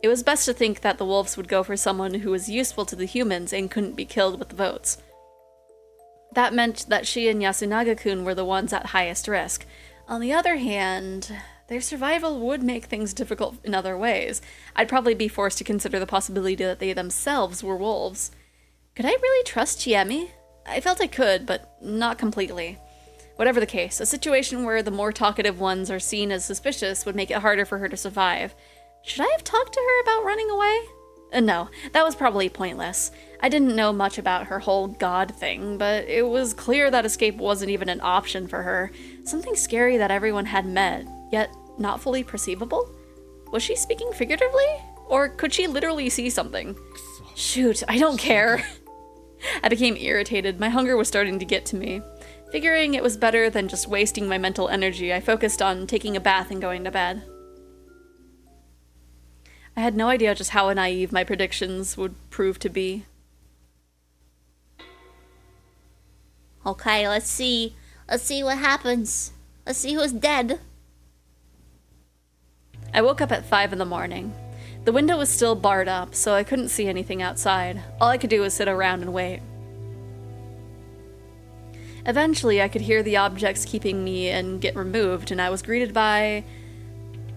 It was best to think that the wolves would go for someone who was useful to the humans and couldn't be killed with the votes. That meant that she and Yasunaga-kun were the ones at highest risk. On the other hand, their survival would make things difficult in other ways. I'd probably be forced to consider the possibility that they themselves were wolves. Could I really trust Chiemi? I felt I could, but not completely. Whatever the case, a situation where the more talkative ones are seen as suspicious would make it harder for her to survive. Should I have talked to her about running away? No, that was probably pointless. I didn't know much about her whole god thing, but it was clear that escape wasn't even an option for her. Something scary that everyone had met, yet not fully perceivable? Was she speaking figuratively? Or could she literally see something? Shoot, I don't care. I became irritated. My hunger was starting to get to me. Figuring it was better than just wasting my mental energy, I focused on taking a bath and going to bed. I had no idea just how naive my predictions would prove to be. Okay, let's see. Let's see what happens. Let's see who's dead. I woke up at 5 in the morning. The window was still barred up, so I couldn't see anything outside. All I could do was sit around and wait. Eventually, I could hear the objects keeping me in get removed, and I was greeted by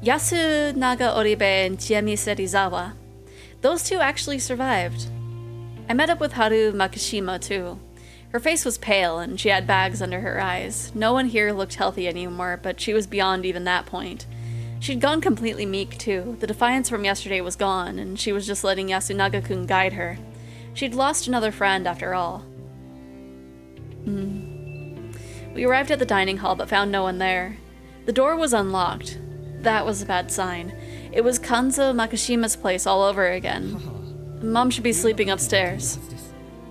Yasunaga Oribe and Chiemi Serizawa. Those two actually survived. I met up with Haru Makishima, too. Her face was pale, and she had bags under her eyes. No one here looked healthy anymore, but she was beyond even that point. She'd gone completely meek, too. The defiance from yesterday was gone, and she was just letting Yasunaga-kun guide her. She'd lost another friend, after all. We arrived at the dining hall, but found no one there. The door was unlocked. That was a bad sign. It was Kanzo Makishima's place all over again. Mom should be sleeping upstairs.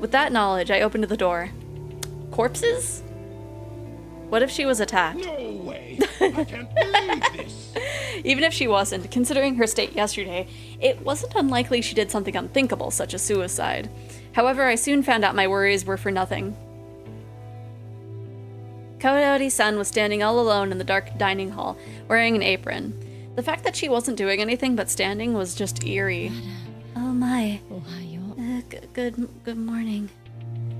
With that knowledge, I opened the door. Corpses? What if she was attacked? No way! I can't believe this! Even if she wasn't, considering her state yesterday, it wasn't unlikely she did something unthinkable, such as suicide. However, I soon found out my worries were for nothing. Kaori-san was standing all alone in the dark dining hall, wearing an apron. The fact that she wasn't doing anything but standing was just eerie. Oh my. Good morning.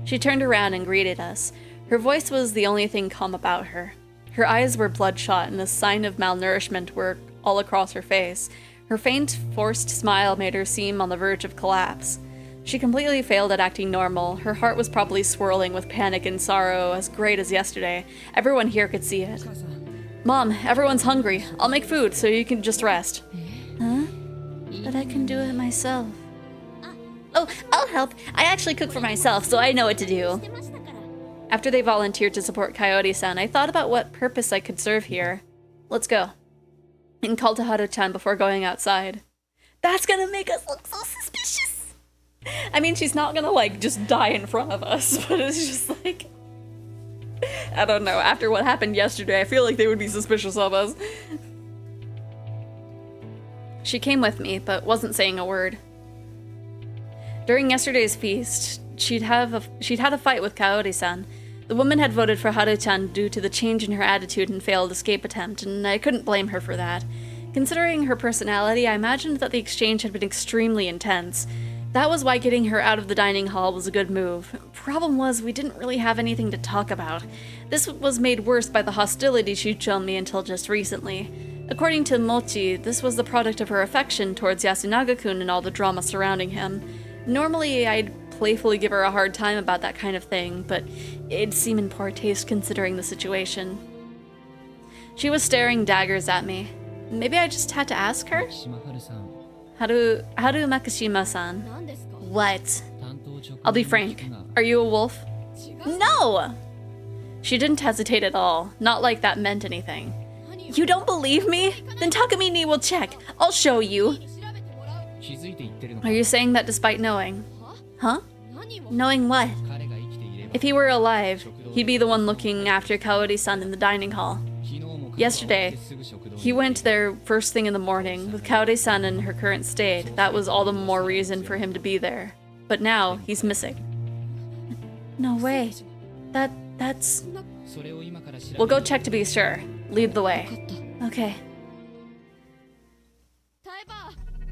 She turned around and greeted us. Her voice was the only thing calm about her. Her eyes were bloodshot and the sign of malnourishment were all across her face. Her faint, forced smile made her seem on the verge of collapse. She completely failed at acting normal. Her heart was probably swirling with panic and sorrow, as great as yesterday. Everyone here could see it. Mom, everyone's hungry. I'll make food so you can just rest. Huh? But I can do it myself. Oh, I'll help. I actually cook for myself, so I know what to do. After they volunteered to support Coyote-san, I thought about what purpose I could serve here. Let's go. And called to Haru-chan before going outside. That's gonna make us look so suspicious! I mean, she's not gonna, like, just die in front of us, but it's just like... I don't know, after what happened yesterday, I feel like they would be suspicious of us. She came with me, but wasn't saying a word. During yesterday's feast, she'd had a fight with Kaori-san. The woman had voted for Haru-chan due to the change in her attitude and failed escape attempt, and I couldn't blame her for that. Considering her personality, I imagined that the exchange had been extremely intense. That was why getting her out of the dining hall was a good move. Problem was, we didn't really have anything to talk about. This was made worse by the hostility she'd shown me until just recently. According to Mochi, this was the product of her affection towards Yasunaga-kun and all the drama surrounding him. Normally, I'd playfully give her a hard time about that kind of thing, but it'd seem in poor taste considering the situation. She was staring daggers at me. Maybe I just had to ask her? Haru Makishima-san. What? I'll be frank. Are you a wolf? No! She didn't hesitate at all. Not like that meant anything. You don't believe me? Then Takamine will check. I'll show you. Are you saying that despite knowing? Huh? Knowing what? If he were alive, he'd be the one looking after Kaori-san in the dining hall. Yesterday, he went there first thing in the morning. With Kaori-san in her current state, that was all the more reason for him to be there. But now, he's missing. No way. That's... We'll go check to be sure. Lead the way. Okay.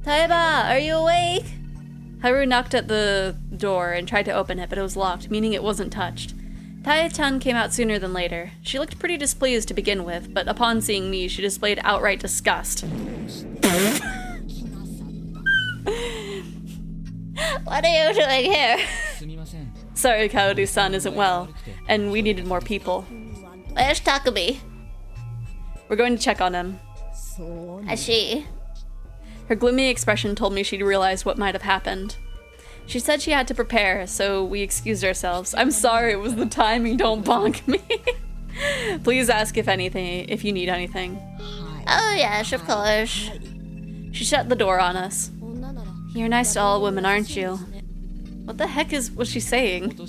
Taiba, are you awake? Haru knocked at the door and tried to open it, but it was locked, meaning it wasn't touched. Tai-chan came out sooner than later. She looked pretty displeased to begin with, but upon seeing me, she displayed outright disgust. What are you doing here? Sorry, Kaoru-san isn't well, and we needed more people. Where's Takumi? We're going to check on him. Has she? Her gloomy expression told me she'd realized what might have happened. She said she had to prepare, so we excused ourselves. I'm sorry, it was the timing, don't bonk me. Please ask if you need anything. Oh yes, of course. She shut the door on us. You're nice to all women, aren't you? What the heck was she saying?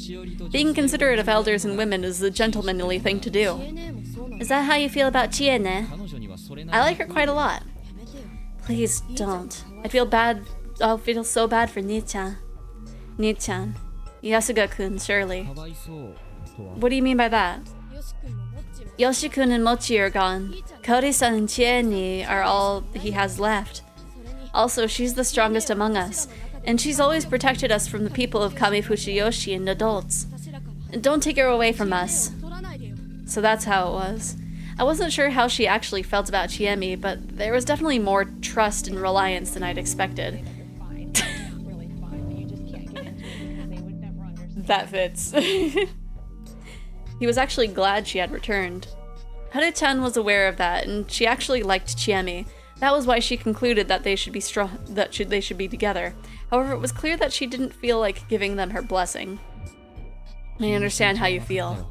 Being considerate of elders and women is the gentlemanly thing to do. Is that how you feel about Chiene? I like her quite a lot. Please don't. I'll feel so bad for Nichan. Nichan. Yasuga-kun, surely. What do you mean by that? Yoshi-kun and Mochi are gone. Kori-san and Chiene are all he has left. Also, she's the strongest among us, and she's always protected us from the people of Kamifushi-yoshi and adults. Don't take her away from us. So that's how it was. I wasn't sure how she actually felt about Chiemi, but there was definitely more trust and reliance than I'd expected. That fits. He was actually glad she had returned. Haru-chan was aware of that, and she actually liked Chiemi. That was why she concluded that they should be they should be together. However, it was clear that she didn't feel like giving them her blessing. I understand how you feel.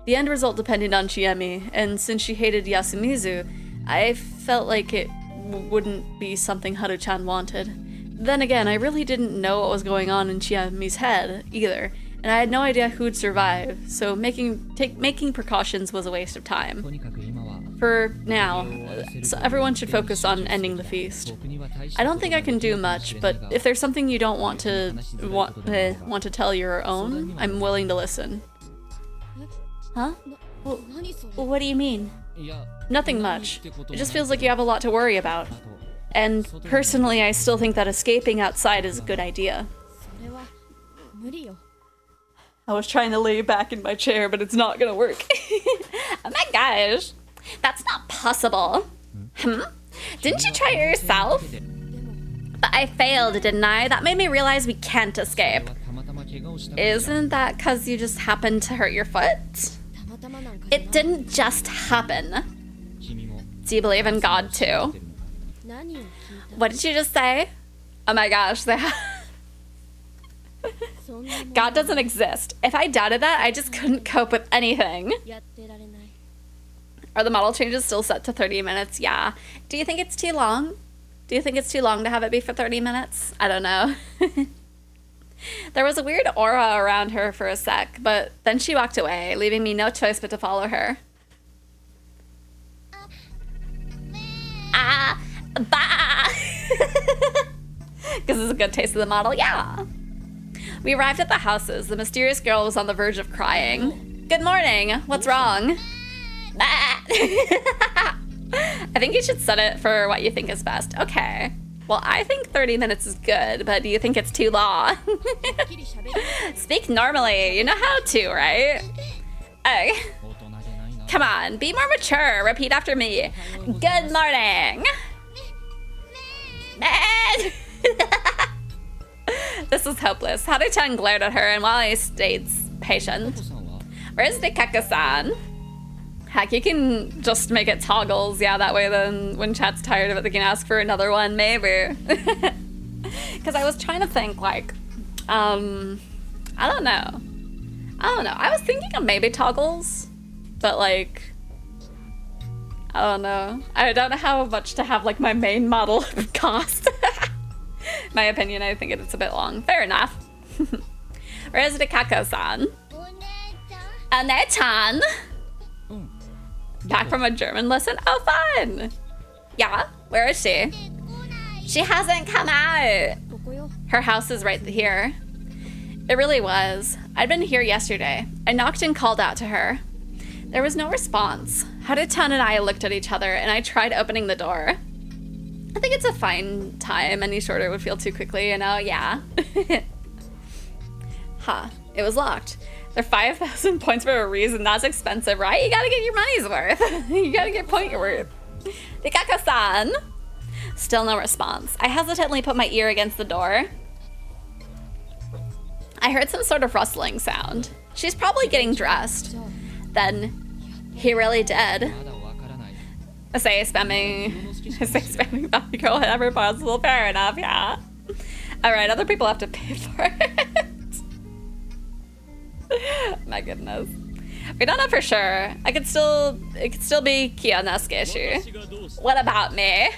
The end result depended on Chiemi, and since she hated Yasumizu, I felt like it wouldn't be something Haru-chan wanted. Then again, I really didn't know what was going on in Chiemi's head, either, and I had no idea who'd survive, so making precautions was a waste of time. For now, so everyone should focus on ending the feast. I don't think I can do much, but if there's something you don't want to tell your own, I'm willing to listen. Huh? What do you mean? Nothing much. It just feels like you have a lot to worry about. And personally, I still think that escaping outside is a good idea. I was trying to lay back in my chair, but it's not gonna work. Oh my gosh. That's not possible. Didn't you try it yourself? But I failed, didn't I? That made me realize we can't escape. Isn't that because you just happened to hurt your foot? It didn't just happen. Do you believe in God too? What did you just say? Oh my gosh, God doesn't exist. If I doubted that, I just couldn't cope with anything. Are the model changes still set to 30 minutes? Yeah. Do you think it's too long? Do you think it's too long to have it be for 30 minutes? I don't know. There was a weird aura around her for a sec, but then she walked away, leaving me no choice but to follow her. Bah! Because it's a good taste of the model, yeah. We arrived at the houses. The mysterious girl was on the verge of crying. Good morning. What's wrong? I think you should set it for what you think is best. Okay. Well, I think 30 minutes is good, but do you think it's too long? Speak normally. You know how to, right? Okay. Come on, be more mature. Repeat after me. Good morning. This is hopeless. Haru-chan glared at her, and while I stayed patient. Where's the Kaka-san? Heck, you can just make it toggles. Yeah, that way then when chat's tired of it, they can ask for another one, maybe. Because I was trying to think, like, I don't know. I was thinking of maybe toggles, but, like, I don't know. I don't know how much to have, like, my main model cost. My opinion, I think it's a bit long. Fair enough. Where's the Kako-san? Ane-chan? Back from a German lesson? Oh, fun! Yeah? Where is she? She hasn't come out! Her house is right here. It really was. I'd been here yesterday. I knocked and called out to her. There was no response. Haru-chan and I looked at each other, and I tried opening the door. I think it's a fine time. Any shorter would feel too quickly, you know? Yeah. Huh. It was locked. They're 5,000 points for a reason. That's expensive, right? You gotta get your money's worth. You gotta get point your worth. Rikako-san. Still no response. I hesitantly put my ear against the door. I heard some sort of rustling sound. She's probably getting dressed. Then he really did. I say spamming Bobby Girl whenever possible. Fair enough, yeah. Alright, other people have to pay for it. My goodness. We don't know for sure. It could still be Kiyonosuke. What about me?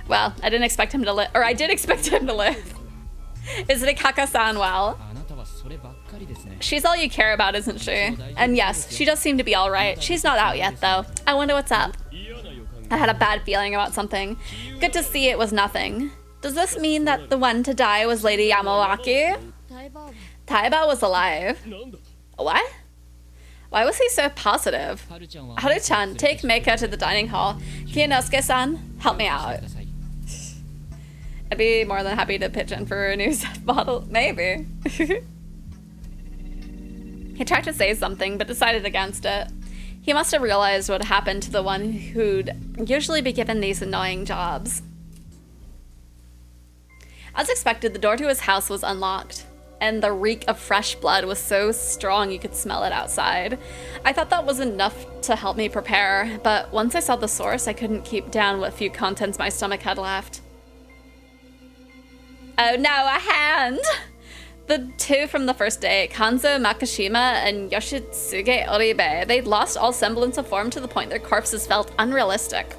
Well, I didn't expect him to live, or I did expect him to live. Is it a Kaka-san well? She's all you care about, isn't she? And yes, she does seem to be all right. She's not out yet, though. I wonder what's up. I had a bad feeling about something. Good to see it was nothing. Does this mean that the one to die was Lady Yamawaki? Taiba was alive. What? Why was he so positive? Haru-chan, take Meika to the dining hall. Kiyanosuke-san, help me out. I'd be more than happy to pitch in for a new set bottle. Maybe. He tried to say something, but decided against it. He must have realized what happened to the one who'd usually be given these annoying jobs. As expected, the door to his house was unlocked, and the reek of fresh blood was so strong you could smell it outside. I thought that was enough to help me prepare, but once I saw the source, I couldn't keep down what few contents my stomach had left. Oh no, a hand! The two from the first day, Kanzo Makashima and Yoshitsuge Oribe, they'd lost all semblance of form to the point their corpses felt unrealistic.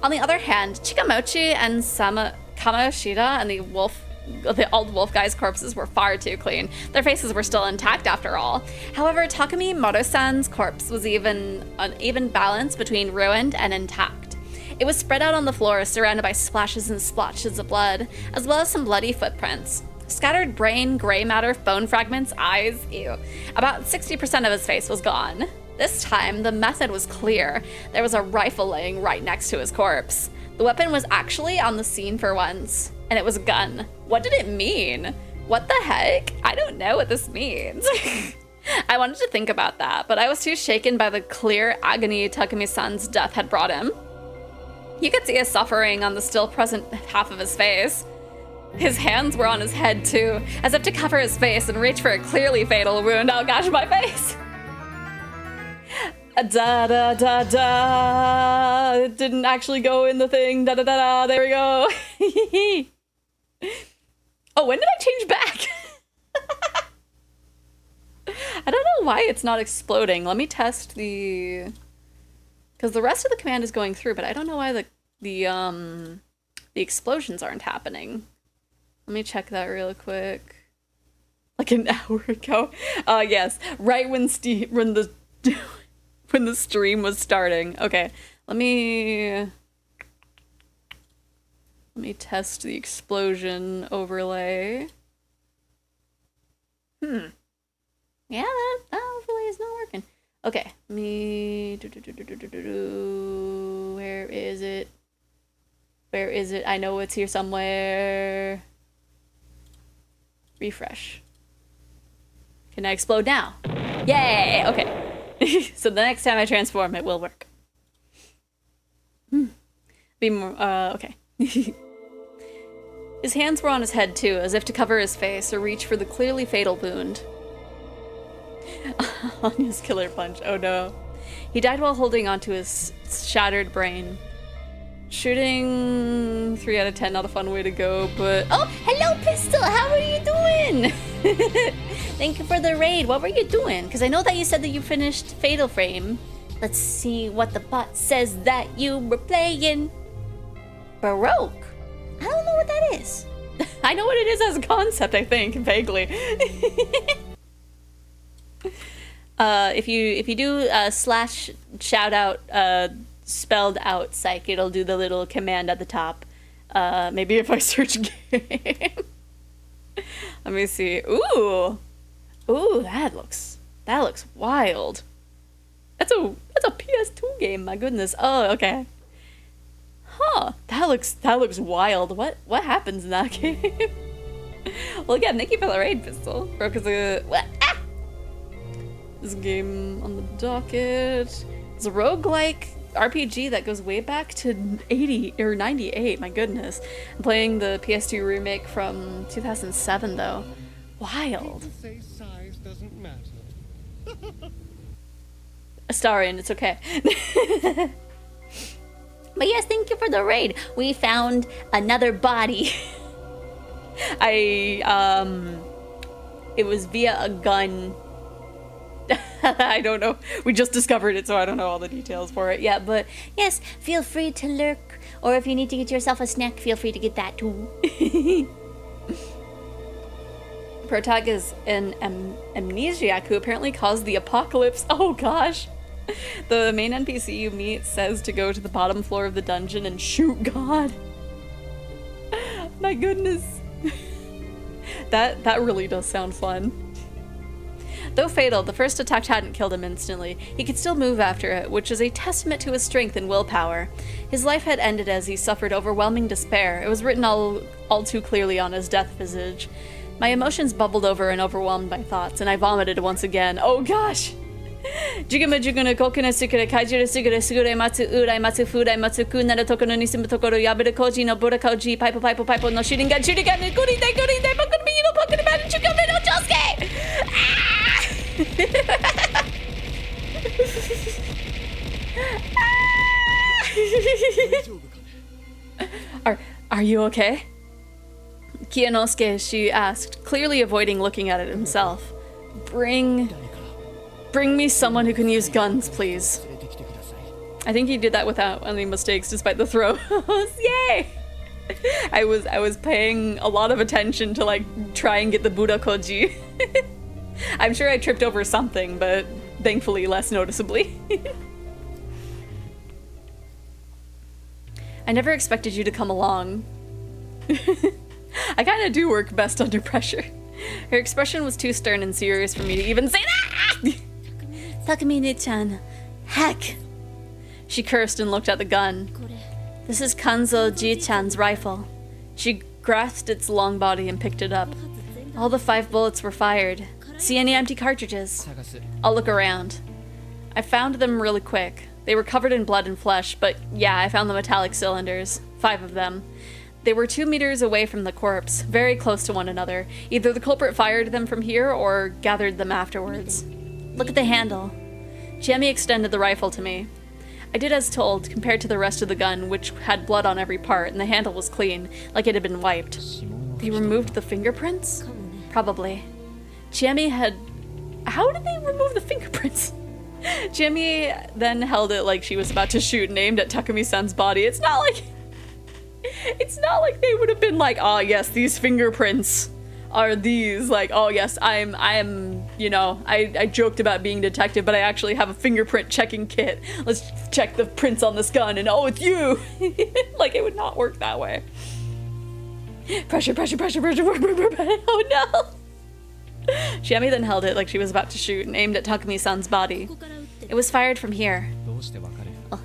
On the other hand, Chikamochi and Kamoshida and the old wolf guy's corpses were far too clean. Their faces were still intact after all. However, Takumi Moro-san's corpse was an even balance between ruined and intact. It was spread out on the floor, surrounded by splashes and splotches of blood, as well as some bloody footprints. Scattered brain, gray matter, bone fragments, eyes, ew. About 60% of his face was gone. This time, the method was clear. There was a rifle laying right next to his corpse. The weapon was actually on the scene for once, and it was a gun. What did it mean? What the heck? I don't know what this means. I wanted to think about that, but I was too shaken by the clear agony Takumi-san's death had brought him. You could see his suffering on the still present half of his face. His hands were on his head too, as if to cover his face and reach for a clearly fatal wound. Oh gosh, my face! Da da da da. It didn't actually go in the thing. Da da da da. There we go. Oh, when did I change back? I don't know why it's not exploding. Let me test the... Because the rest of the command is going through, but I don't know why the explosions aren't happening. Let me check that real quick. Like an hour ago. Yes, right when the stream was starting. Okay, let me test the explosion overlay. Yeah, that overlay is not working. Okay, where is it? Where is it? I know it's here somewhere. Refresh. Can I explode now? Yay! Okay. So the next time I transform, it will work. Be more, okay. His hands were on his head too, as if to cover his face or reach for the clearly fatal wound. Anya's killer punch, oh no. He died while holding onto his shattered brain. Shooting 3 out of 10, not a fun way to go, but... Oh, hello, Pistol! How are you doing? Thank you for the raid. What were you doing? Because I know that you said that you finished Fatal Frame. Let's see what the bot says that you were playing. Baroque? I don't know what that is. I know what it is as a concept, I think, vaguely. If you do slash shout out spelled out psych, it'll do the little command at the top. Maybe if I search game. Let me see. Ooh, that looks wild. That's a PS2 game. My goodness. Oh, okay. Huh. That looks wild. What happens in that game? Well, again, thank you for the raid, Pistol. What? Ah! This game on the docket. It's a roguelike RPG that goes way back to 80 or 98. My goodness. I'm playing the PS2 remake from 2007 though. Wild. Say size doesn't matter. Astarian, it's okay. But yes, thank you for the raid. We found another body. It was via a gun. I don't know. We just discovered it, so I don't know all the details for it yet, but Yes, feel free to lurk. Or if you need to get yourself a snack, feel free to get that too. Protag is an amnesiac who apparently caused the apocalypse. Oh gosh. The main NPC you meet says to go to the bottom floor of the dungeon and shoot God. My goodness. That really does sound fun. Though fatal, the first attack hadn't killed him instantly. He could still move after it, which is a testament to his strength and willpower. His life had ended as he suffered overwhelming despair. It was written all too clearly on his death visage. My emotions bubbled over and overwhelmed my thoughts, and I vomited once again. Oh gosh! Jigama juguna kokuna sukure kaijuru sugure sugure matsu urai matsu furai matsu ku naru toko no nisumu tokoro yaberu koji no bura koji paipo paipo paipo no shiringan shiringan no kurite kurite pokuru mi no pokuru manu chukame no josuke! Are you okay? Kiyonosuke, she asked, clearly avoiding looking at it himself. Bring me someone who can use guns, please. I think he did that without any mistakes, despite the throw. Yay! I was paying a lot of attention to like try and get the Buddha Koji. I'm sure I tripped over something, but thankfully less noticeably. I never expected you to come along. I kind of do work best under pressure. Her expression was too stern and serious for me to even say that! Takamine-chan, heck! She cursed and looked at the gun. This is Kanzo Ji-chan's rifle. She grasped its long body and picked it up. All the 5 bullets were fired. See any empty cartridges? I'll look around. I found them really quick. They were covered in blood and flesh, but yeah, I found the metallic cylinders. 5 of them. They were 2 meters away from the corpse, very close to one another. Either the culprit fired them from here or gathered them afterwards. Look at the handle. Chiemi extended the rifle to me. I did as told, compared to the rest of the gun, which had blood on every part, and the handle was clean, like it had been wiped. They removed the fingerprints? Probably. Chiemi had... How did they remove the fingerprints? Chiemi then held it like she was about to shoot and aimed at Takumi-san's body. It's not like they would have been like, oh yes, these fingerprints are these. Like, oh yes, I am, you know, I joked about being detective, but I actually have a fingerprint checking kit. Let's check the prints on this gun and oh, it's you. Like, it would not work that way. Pressure. Oh no. Chiemi then held it like she was about to shoot and aimed at Takumi-san's body. It was fired from here. Oh,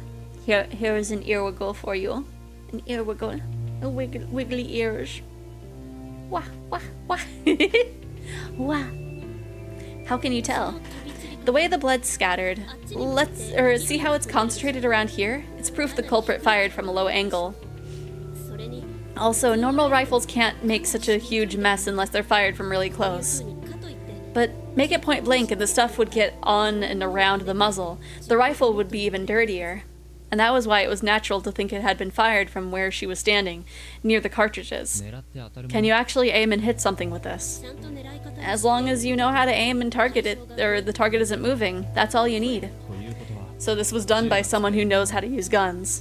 here is an ear wiggle for you. An ear wiggle. A wiggly ears. Wah, wah, wah. Wah. How can you tell? The way the blood scattered. See how it's concentrated around here? It's proof the culprit fired from a low angle. Also, normal rifles can't make such a huge mess unless they're fired from really close. But make it point blank and the stuff would get on and around the muzzle. The rifle would be even dirtier. And that was why it was natural to think it had been fired from where she was standing, near the cartridges. Can you actually aim and hit something with this? As long as you know how to aim and target it, or the target isn't moving, that's all you need. So this was done by someone who knows how to use guns.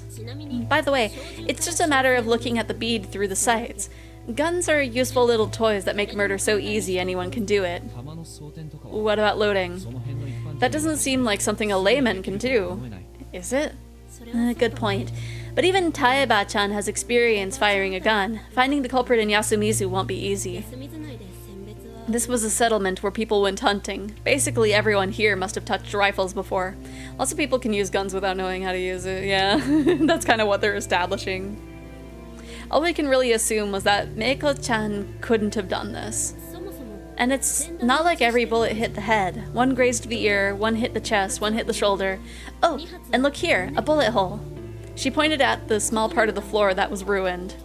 By the way, it's just a matter of looking at the bead through the sights. Guns are useful little toys that make murder so easy anyone can do it. What about loading? That doesn't seem like something a layman can do. Is it? Good point. But even Taeba-chan has experience firing a gun. Finding the culprit in Yasumizu won't be easy. This was a settlement where people went hunting. Basically everyone here must have touched rifles before. Lots of people can use guns without knowing how to use it, yeah. That's kind of what they're establishing. All we can really assume was that Meiko-chan couldn't have done this. And it's not like every bullet hit the head. One grazed the ear, one hit the chest, one hit the shoulder. Oh, and look here, a bullet hole. She pointed at the small part of the floor that was ruined.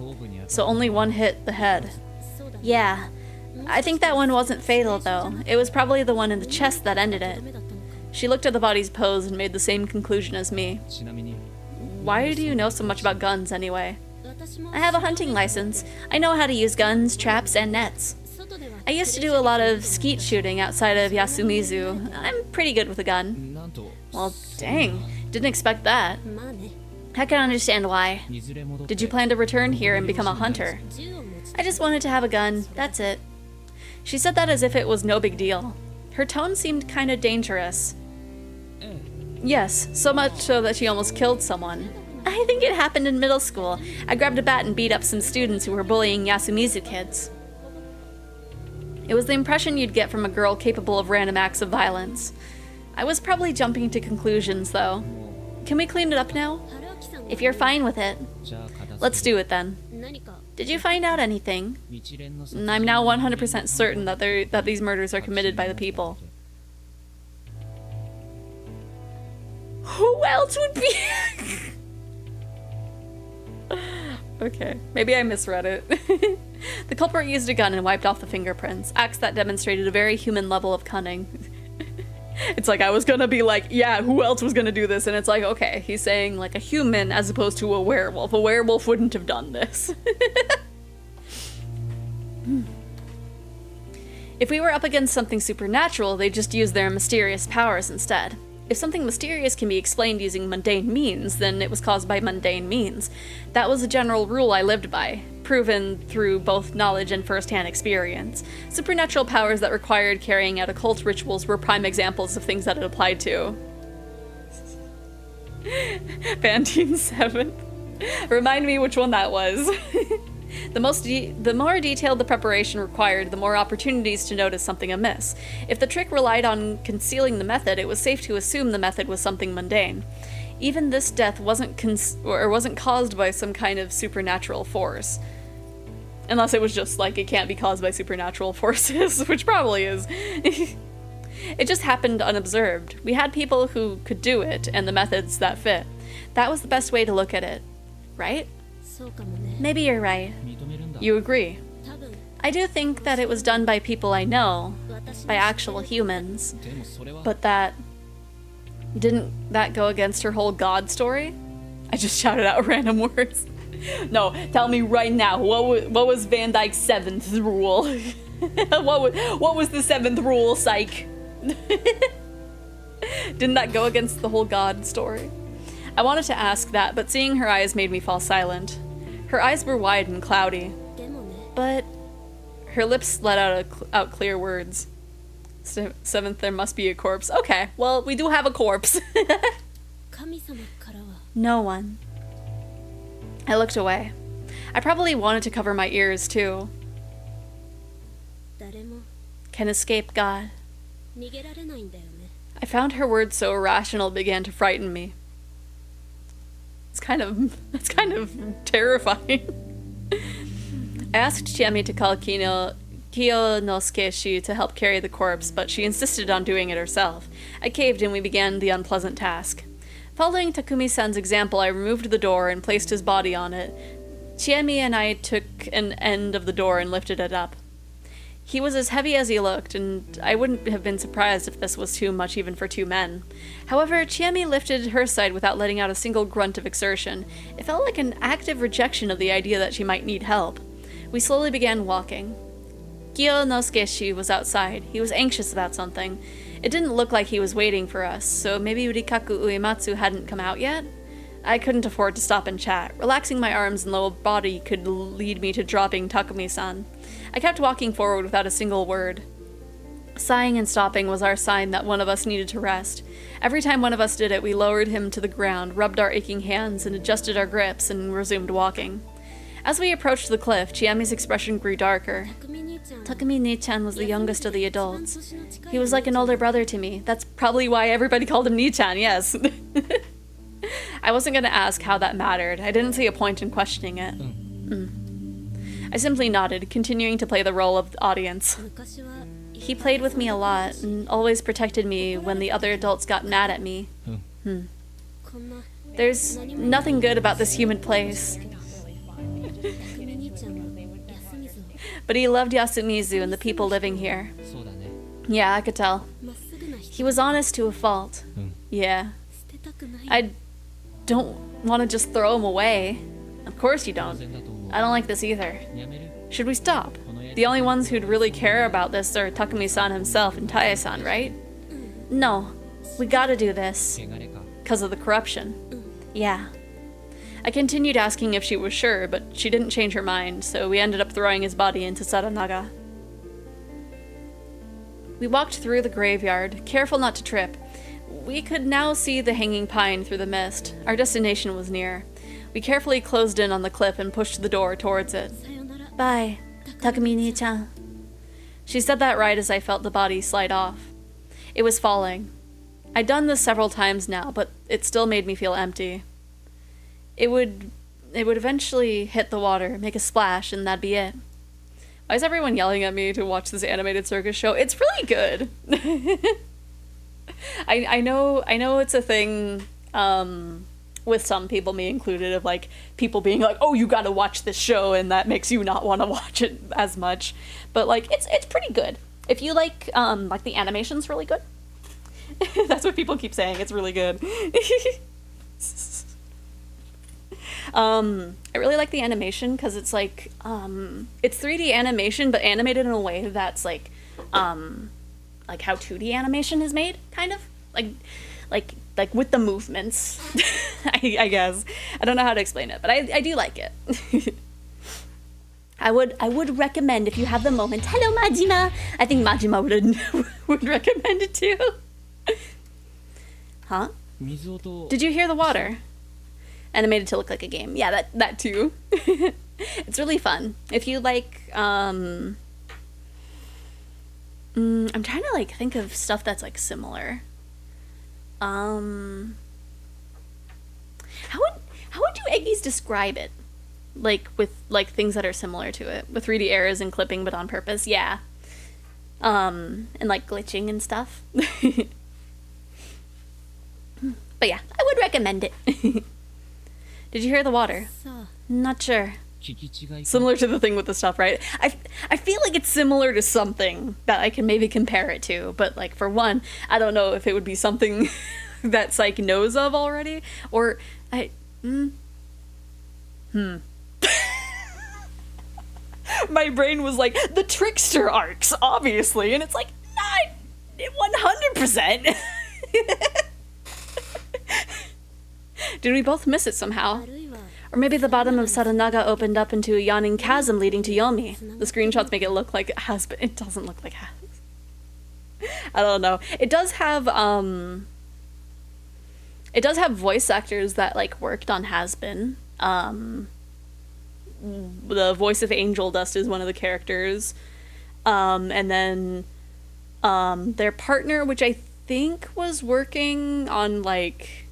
So only one hit the head. Yeah, I think that one wasn't fatal though. It was probably the one in the chest that ended it. She looked at the body's pose and made the same conclusion as me. Why do you know so much about guns anyway? I have a hunting license. I know how to use guns, traps, and nets. I used to do a lot of skeet shooting outside of Yasumizu. I'm pretty good with a gun. Well, dang. Didn't expect that. I can understand why. Did you plan to return here and become a hunter? I just wanted to have a gun, that's it. She said that as if it was no big deal. Her tone seemed kinda dangerous. Yes, so much so that she almost killed someone. I think it happened in middle school. I grabbed a bat and beat up some students who were bullying Yasumizu kids. It was the impression you'd get from a girl capable of random acts of violence. I was probably jumping to conclusions, though. Can we clean it up now? If you're fine with it. Let's do it then. Did you find out anything? I'm now 100% certain that these murders are committed by the people. Who else would be? Okay, maybe I misread it. The culprit used a gun and wiped off the fingerprints, acts that demonstrated a very human level of cunning. It's like I was gonna be like, yeah, who else was gonna do this? And it's like, okay, he's saying like a human as opposed to a werewolf. A werewolf wouldn't have done this. If we were up against something supernatural, they'd just use their mysterious powers instead. If something mysterious can be explained using mundane means, then it was caused by mundane means. That was a general rule I lived by, proven through both knowledge and first-hand experience. Supernatural powers that required carrying out occult rituals were prime examples of things that it applied to. Banteen 7. Remind me which one that was. The more detailed the preparation required, the more opportunities to notice something amiss. If the trick relied on concealing the method, it was safe to assume the method was something mundane. Even this death wasn't caused by some kind of supernatural force. Unless it was just like it can't be caused by supernatural forces, which probably is. It just happened unobserved. We had people who could do it, and the methods that fit. That was the best way to look at it, right? Maybe you're right. You agree? I do think that it was done by people I know, by actual humans, but didn't that go against her whole God story? I just shouted out random words. No, tell me right now, what was Van Dyke's 7th rule? what was the 7th rule, psych? Didn't that go against the whole God story? I wanted to ask that, but seeing her eyes made me fall silent. Her eyes were wide and cloudy, but her lips let out clear words. 7th, there must be a corpse. Okay, well, we do have a corpse. No one. I looked away. I probably wanted to cover my ears, too. Can escape God. I found her words so irrational it began to frighten me. It's kind of terrifying. I asked Chiemi to call Kiyonosuke to help carry the corpse, but she insisted on doing it herself. I caved and we began the unpleasant task. Following Takumi-san's example, I removed the door and placed his body on it. Chiemi and I took an end of the door and lifted it up. He was as heavy as he looked, and I wouldn't have been surprised if this was too much even for 2 men. However, Chiemi lifted her side without letting out a single grunt of exertion. It felt like an active rejection of the idea that she might need help. We slowly began walking. Kiyonosuke was outside. He was anxious about something. It didn't look like he was waiting for us, so maybe Rikaku Uematsu hadn't come out yet? I couldn't afford to stop and chat. Relaxing my arms and lower body could lead me to dropping Takumi-san. I kept walking forward without a single word. Sighing and stopping was our sign that one of us needed to rest. Every time one of us did it, we lowered him to the ground, rubbed our aching hands, and adjusted our grips, and resumed walking. As we approached the cliff, Chiemi's expression grew darker. Takumi-ni-chan was the youngest of the adults. He was like an older brother to me. That's probably why everybody called him Ni-chan, yes. I wasn't going to ask how that mattered. I didn't see a point in questioning it. I simply nodded, continuing to play the role of the audience. He played with me a lot, and always protected me when the other adults got mad at me. There's nothing good about this humid place. But he loved Yasumizu and the people living here. Yeah, I could tell. He was honest to a fault. Yeah. I don't want to just throw him away. Of course you don't. I don't like this either. Should we stop? The only ones who'd really care about this are Takumi-san himself and Tae-san, right? No, we gotta do this. Because of the corruption. Yeah. I continued asking if she was sure, but she didn't change her mind, so we ended up throwing his body into Saranaga. We walked through the graveyard, careful not to trip. We could now see the hanging pine through the mist. Our destination was near. We carefully closed in on the cliff and pushed the door towards it. Bye, Takumi-ni-chan. She said that right as I felt the body slide off. It was falling. I'd done this several times now, but it still made me feel empty. It would eventually hit the water, make a splash, and that'd be it. Why is everyone yelling at me to watch this animated circus show? It's really good. I know it's a thing with some people, me included, of like people being like, oh, you gotta watch this show, and that makes you not want to watch it as much. But like it's pretty good. If you like the animation's really good. That's what people keep saying, it's really good. I really like the animation because it's like it's 3D animation but animated in a way that's like how 2D animation is made, kind of like with the movements. I guess I don't know how to explain it, but I do like it. I would recommend if you have the moment. Hello, Majima. I think Majima would recommend it too. Huh? Did you hear the water? Animated to look like a game. Yeah, that too. It's really fun. If you like, I'm trying to like think of stuff that's like similar. How would you Eggies describe it? Like with like things that are similar to it, with 3D errors and clipping, but on purpose. Yeah. And like glitching and stuff. But yeah, I would recommend it. Did you hear the water? Not sure. Similar to the thing with the stuff, right? I feel like it's similar to something that I can maybe compare it to, but like for one, I don't know if it would be something that Psyche knows of already, or My brain was like, the Trickster arcs, obviously, and it's like, not 100%. Did we both miss it somehow? Or maybe the bottom of Saranaga opened up into a yawning chasm leading to Yomi. The screenshots make it look like it has, but it doesn't look like it has. I don't know. It does have voice actors that like worked on Has Been. The voice of Angel Dust is one of the characters. And then their partner, which I think was working on like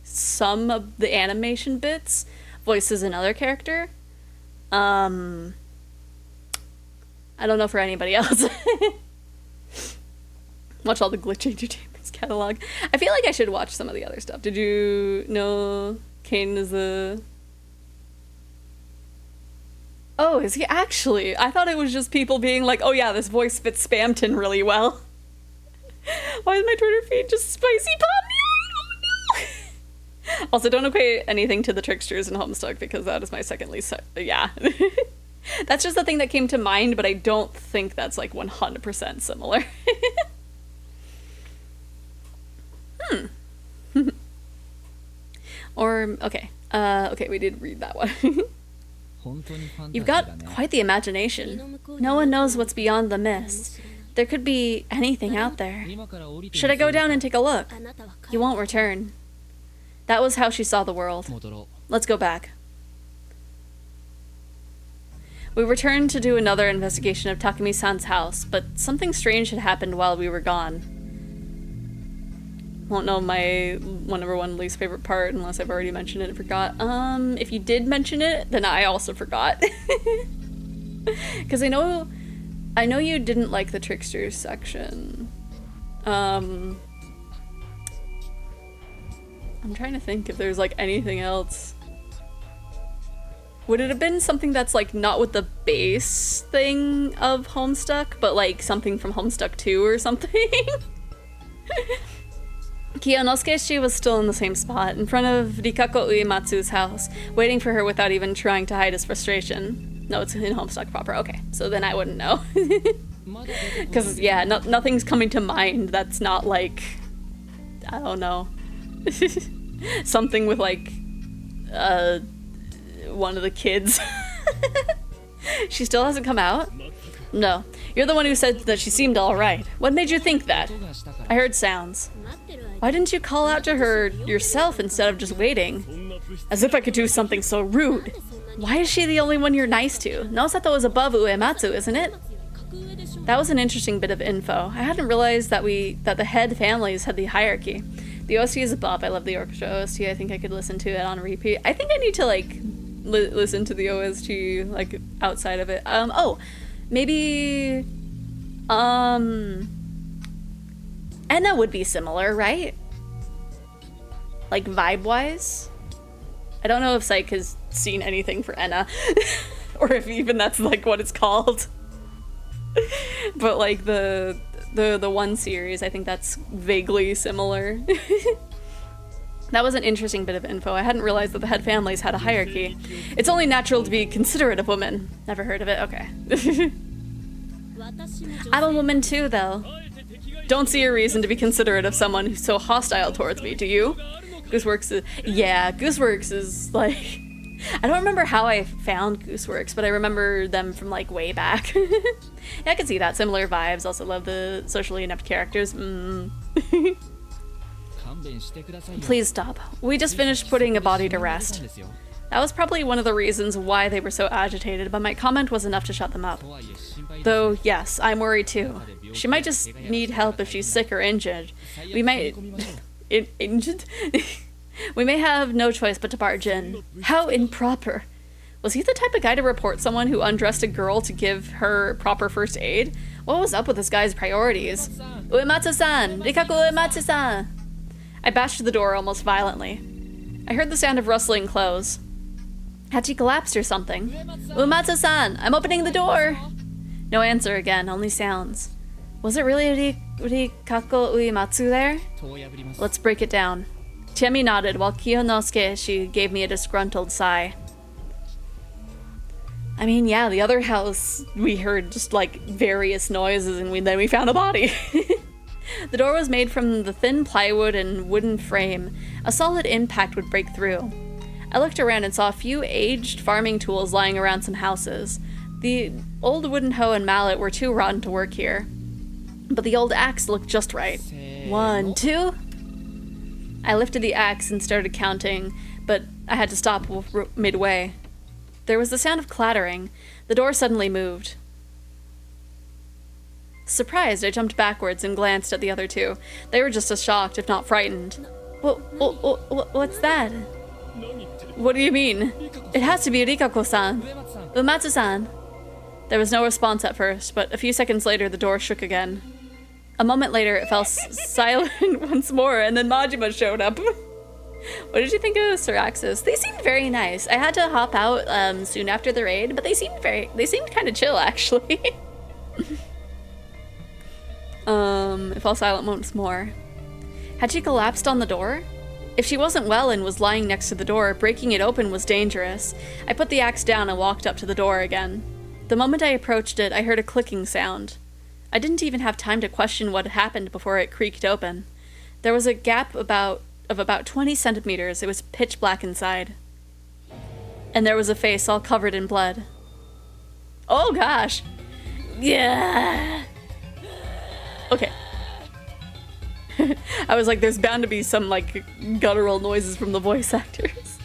some of the animation bits, voices another character. I don't know for anybody else. Watch all the Glitch Entertainment's catalog. I feel like I should watch some of the other stuff. Did you know Kane is the... Oh, is he actually? I thought it was just people being like, oh yeah, this voice fits Spamton really well. Why is my Twitter feed just spicy pop music? Oh no! Also, don't equate anything to the Tricksters and Homestuck because that is my second least... Yeah. That's just the thing that came to mind, but I don't think that's like 100% similar. Or, okay. Okay, we did read that one. You've got quite the imagination. No one knows what's beyond the mist. There could be anything out there. Should I go down and take a look? You won't return. That was how she saw the world. Let's go back. We returned to do another investigation of Takumi-san's house, but something strange had happened while we were gone. Won't know my number one least favorite part unless I've already mentioned it and forgot. If you did mention it, then I also forgot. Because I know you didn't like the Tricksters section. I'm trying to think if there's like anything else. Would it have been something that's like not with the base thing of Homestuck, but like something from Homestuck 2 or something? Kiyonosuke was still in the same spot, in front of Rikako Uematsu's house, waiting for her without even trying to hide his frustration. No, it's in Homestuck proper. Okay, so then I wouldn't know. Because, yeah, nothing's coming to mind that's not like, I don't know, something with like, one of the kids. She still hasn't come out? No. You're the one who said that she seemed alright. What made you think that? I heard sounds. Why didn't you call out to her yourself instead of just waiting? As if I could do something so rude. Why is she the only one you're nice to? Naosato was above Uematsu, isn't it? That was an interesting bit of info. I hadn't realized that the head families had the hierarchy. The OST is above. I love the orchestra OST. I think I could listen to it on repeat. I think I need to like listen to the OST like outside of it. Oh, maybe Enna would be similar, right? Like vibe-wise? I don't know if Psyche has seen anything for Enna, or if even that's like what it's called. But like the one series, I think that's vaguely similar. That was an interesting bit of info. I hadn't realized that the head families had a hierarchy. It's only natural to be considerate of women. Never heard of it? Okay. I'm a woman too, though. Don't see a reason to be considerate of someone who's so hostile towards me, do you? Gooseworks is... Yeah, Gooseworks is like... I don't remember how I found Gooseworks, but I remember them from like way back. Yeah, I can see that. Similar vibes. Also love the socially inept characters. Please stop. We just finished putting a body to rest. That was probably one of the reasons why they were so agitated, but my comment was enough to shut them up. Though, yes, I'm worried too. She might just need help if she's sick or injured. We might... injured? We may have no choice but to barge in. How improper. Was he the type of guy to report someone who undressed a girl to give her proper first aid? What was up with this guy's priorities? Uematsu-san! Rikaku Uematsu-san! I bashed the door almost violently. I heard the sound of rustling clothes. Had she collapsed or something? Uematsu-san! I'm opening the door! No answer again, only sounds. Was it really Rikaku Uematsu there? Let's break it down. Chiemi nodded while she gave me a disgruntled sigh. I mean, yeah, the other house, we heard just like various noises and then we found a body. The door was made from the thin plywood and wooden frame. A solid impact would break through. I looked around and saw a few aged farming tools lying around some houses. The old wooden hoe and mallet were too rotten to work here. But the old axe looked just right. 1, 2... I lifted the axe and started counting, but I had to stop midway. There was the sound of clattering. The door suddenly moved. Surprised, I jumped backwards and glanced at the other two. They were just as shocked, if not frightened. What's that? What do you mean? It has to be Rikako-san. Uematsu-san. There was no response at first, but a few seconds later the door shook again. A moment later, it fell silent once more, and then Majima showed up. What did you think of Syraxis? They seemed very nice. I had to hop out soon after the raid, but they seemed kind of chill, actually. It fell silent once more. Had she collapsed on the door? If she wasn't well and was lying next to the door, breaking it open was dangerous. I put the axe down and walked up to the door again. The moment I approached it, I heard a clicking sound. I didn't even have time to question what had happened before it creaked open. There was a gap of about 20 centimeters. It was pitch black inside. And there was a face all covered in blood. Oh gosh! Yeah! Okay. I was like, there's bound to be some like guttural noises from the voice actors.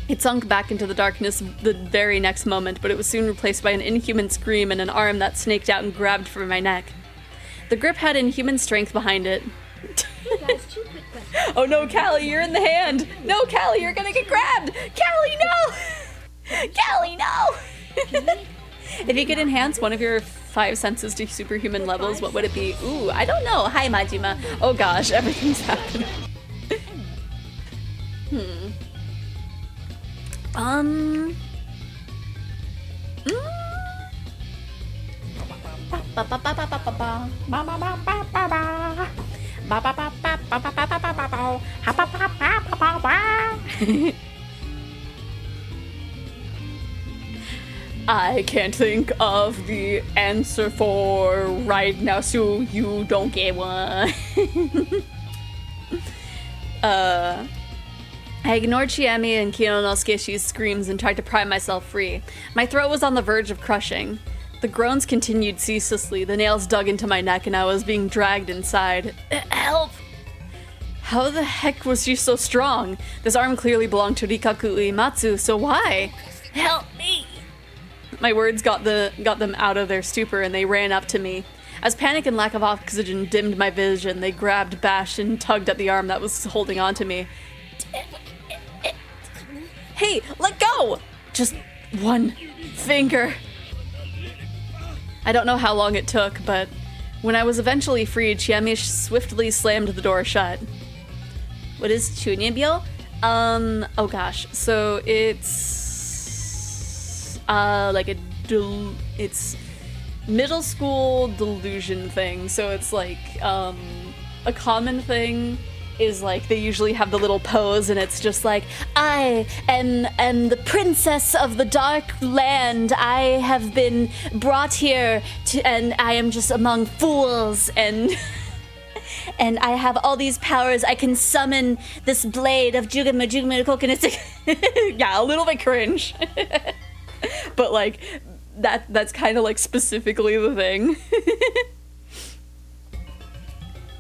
It sunk back into the darkness the very next moment, but it was soon replaced by an inhuman scream and an arm that snaked out and grabbed for my neck. The grip had inhuman strength behind it. Oh no, Callie, you're in the hand! No, Callie, you're gonna get grabbed! Callie, no! Callie, no! If you could enhance one of your 5 senses to superhuman levels, what would it be? Ooh, I don't know. Hi, Majima. Oh gosh, everything's happening. I can't think of the answer for right now, so you don't get one. I ignored Chiemi and Kinonosukeshi's screams and tried to pry myself free. My throat was on the verge of crushing. The groans continued ceaselessly, the nails dug into my neck, and I was being dragged inside. Help! How the heck was she so strong? This arm clearly belonged to Rikaku Uematsu, so why? Help me! My words got them out of their stupor, and they ran up to me. As panic and lack of oxygen dimmed my vision, they grabbed, bashed, and tugged at the arm that was holding on to me. Hey, let go! Just one finger. I don't know how long it took, but when I was eventually freed, Chiemi swiftly slammed the door shut. What is Chunibyo? Oh gosh. So it's like it's middle school delusion thing. So it's like a common thing is like they usually have the little pose, and it's just like, I am the princess of the dark land. I have been brought here to, and I am just among fools, and and I have all these powers. I can summon this blade of Jugamu coconut. Yeah, a little bit cringe. But like that's kind of like specifically the thing.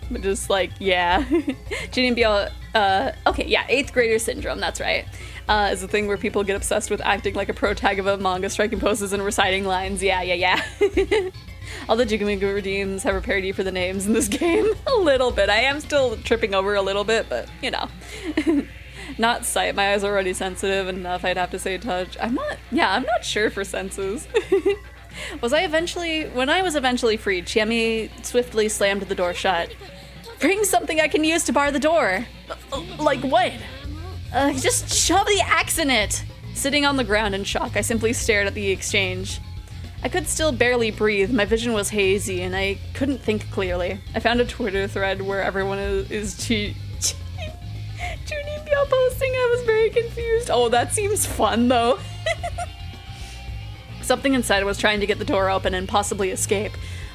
But just like, yeah. Jinbyo, okay, yeah, 8th grader syndrome, that's right. Is a thing where people get obsessed with acting like a protag of a manga, striking poses and reciting lines. Yeah. All the Jigamigo redeems have a parody for the names in this game. A little bit. I am still tripping over a little bit, but, you know. Not sight. My eyes are already sensitive enough, I'd have to say touch. I'm not sure for senses. When I was eventually freed, Chiemi swiftly slammed the door shut. Bring something I can use to bar the door. Like what? Just shove the axe in it. Sitting on the ground in shock, I simply stared at the exchange. I could still barely breathe, my vision was hazy, and I couldn't think clearly. I found a Twitter thread where everyone is Junibyo posting. I was very confused. Oh, that seems fun though. Something inside was trying to get the door open and possibly escape.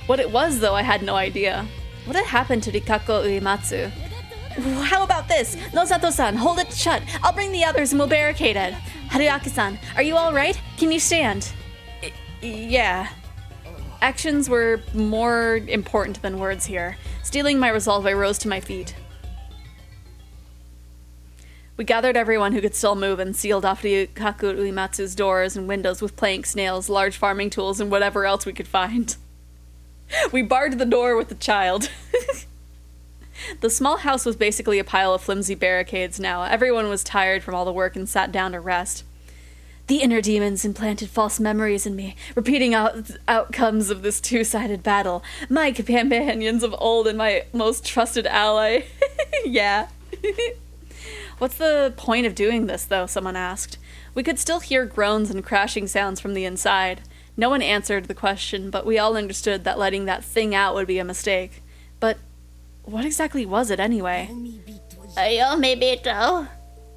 What it was, though, I had no idea. What had happened to Rikako Uematsu? How about this? Nosato-san, hold it shut. I'll bring the others and we'll barricade it. Haruaki-san, are you all right? Can you stand? Yeah. Actions were more important than words here. Stealing my resolve, I rose to my feet. We gathered everyone who could still move and sealed off Rikaku Uematsu's doors and windows with planks, nails, large farming tools, and whatever else we could find. We barred the door with the child. The small house was basically a pile of flimsy barricades now. Everyone was tired from all the work and sat down to rest. The inner demons implanted false memories in me, repeating outcomes of this two-sided battle. My companions of old and my most trusted ally. Yeah. What's the point of doing this, though? Someone asked. We could still hear groans and crashing sounds from the inside. No one answered the question, but we all understood that letting that thing out would be a mistake. But what exactly was it anyway? Yomibito.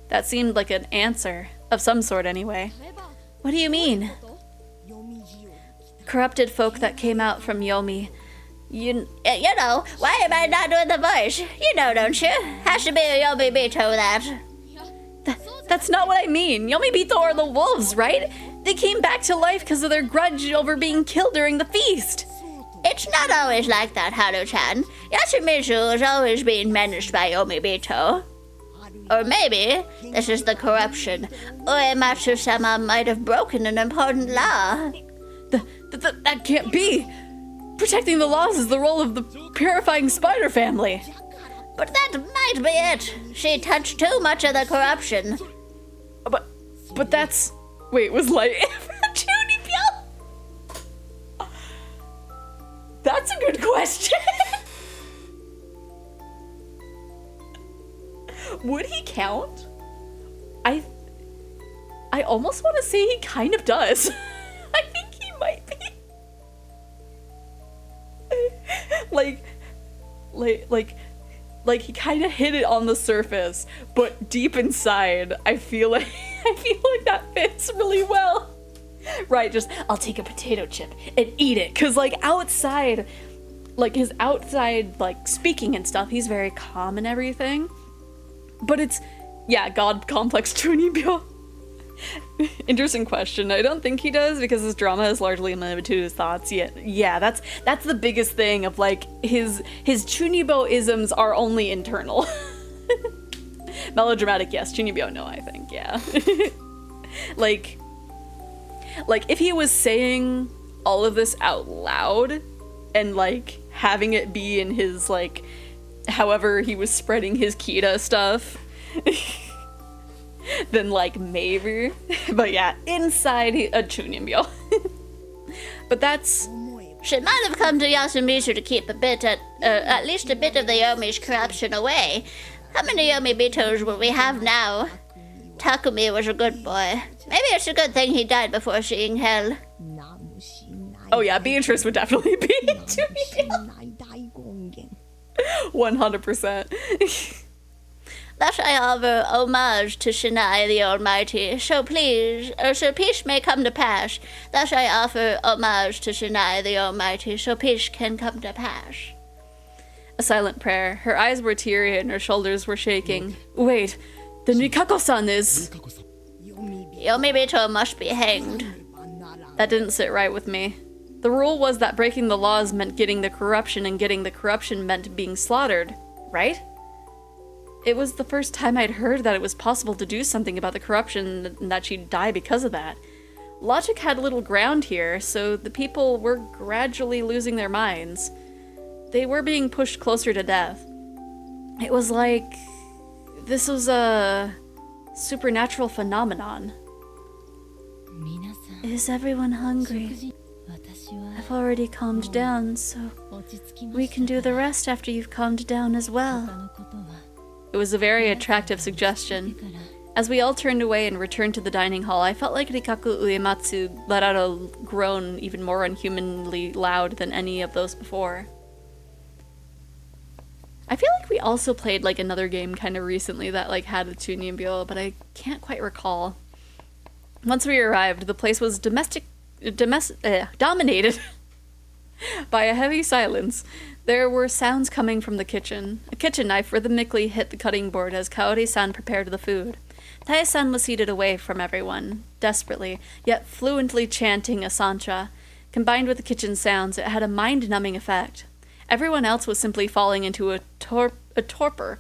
That seemed like an answer, of some sort anyway. What do you mean? Corrupted folk that came out from Yomi. You know, why am I not doing the voice? You know, don't you? Has to be a Yomibito, that. That's not what I mean. Yomibito are the wolves, right? They came back to life because of their grudge over being killed during the feast. It's not always like that, Haru-chan. Yasumitsu is always being menaced by Yomibito. Or maybe this is the corruption. Uematsu-sama might have broken an important law. That can't be. Protecting the laws is the role of the purifying spider family. But that might be it. She touched too much of the corruption. But that's... Wait, was light Junibyo? That's a good question. Would he count? I almost want to say he kind of does. I think he might be. Like he kind of hit it on the surface, but deep inside, I feel like that fits really well. Right, just, I'll take a potato chip and eat it. Because, like, outside, like, his outside, like, speaking and stuff, he's very calm and everything. But it's, yeah, God complex Chunibyo. Interesting question. I don't think he does, because his drama is largely limited to his thoughts. Yeah, that's the biggest thing of, like, his Chunibyo-isms are only internal. Melodramatic, yes. Chunibyo, no, I think, yeah. Like, if he was saying all of this out loud and, like, having it be in his, like, however he was spreading his Kita stuff, then, like, maybe. But yeah, inside a Chunibyo. But that's... She might have come to Yasumishu to keep at least a bit of the Yomi's corruption away. How many Yomibitos will we have now? Takumi was a good boy. Maybe it's a good thing he died before seeing hell. Oh yeah, Beatrice would definitely be 100%. That I offer homage to Shinai the Almighty, so peace may come to pass. That I offer homage to Shinai the Almighty, so peace can come to pass. A silent prayer. Her eyes were teary and her shoulders were shaking. Wait, then Rikako-san is... Yomibito must be hanged. That didn't sit right with me. The rule was that breaking the laws meant getting the corruption, and getting the corruption meant being slaughtered, right? It was the first time I'd heard that it was possible to do something about the corruption and that she'd die because of that. Logic had little ground here, so the people were gradually losing their minds. They were being pushed closer to death. It was like this was a supernatural phenomenon. Is everyone hungry? I've already calmed down, so we can do the rest after you've calmed down as well. It was a very attractive suggestion. As we all turned away and returned to the dining hall, I felt like Rikaku Uematsu let out a groan even more unhumanly loud than any of those before. I feel like we also played like another game kind of recently that like had a Chunibyo, but I can't quite recall. Once we arrived, the place was dominated by a heavy silence. There were sounds coming from the kitchen. A kitchen knife rhythmically hit the cutting board as Kaori-san prepared the food. Tae-san was seated away from everyone, desperately, yet fluently chanting a sancha. Combined with the kitchen sounds, it had a mind-numbing effect. Everyone else was simply falling into a torpor,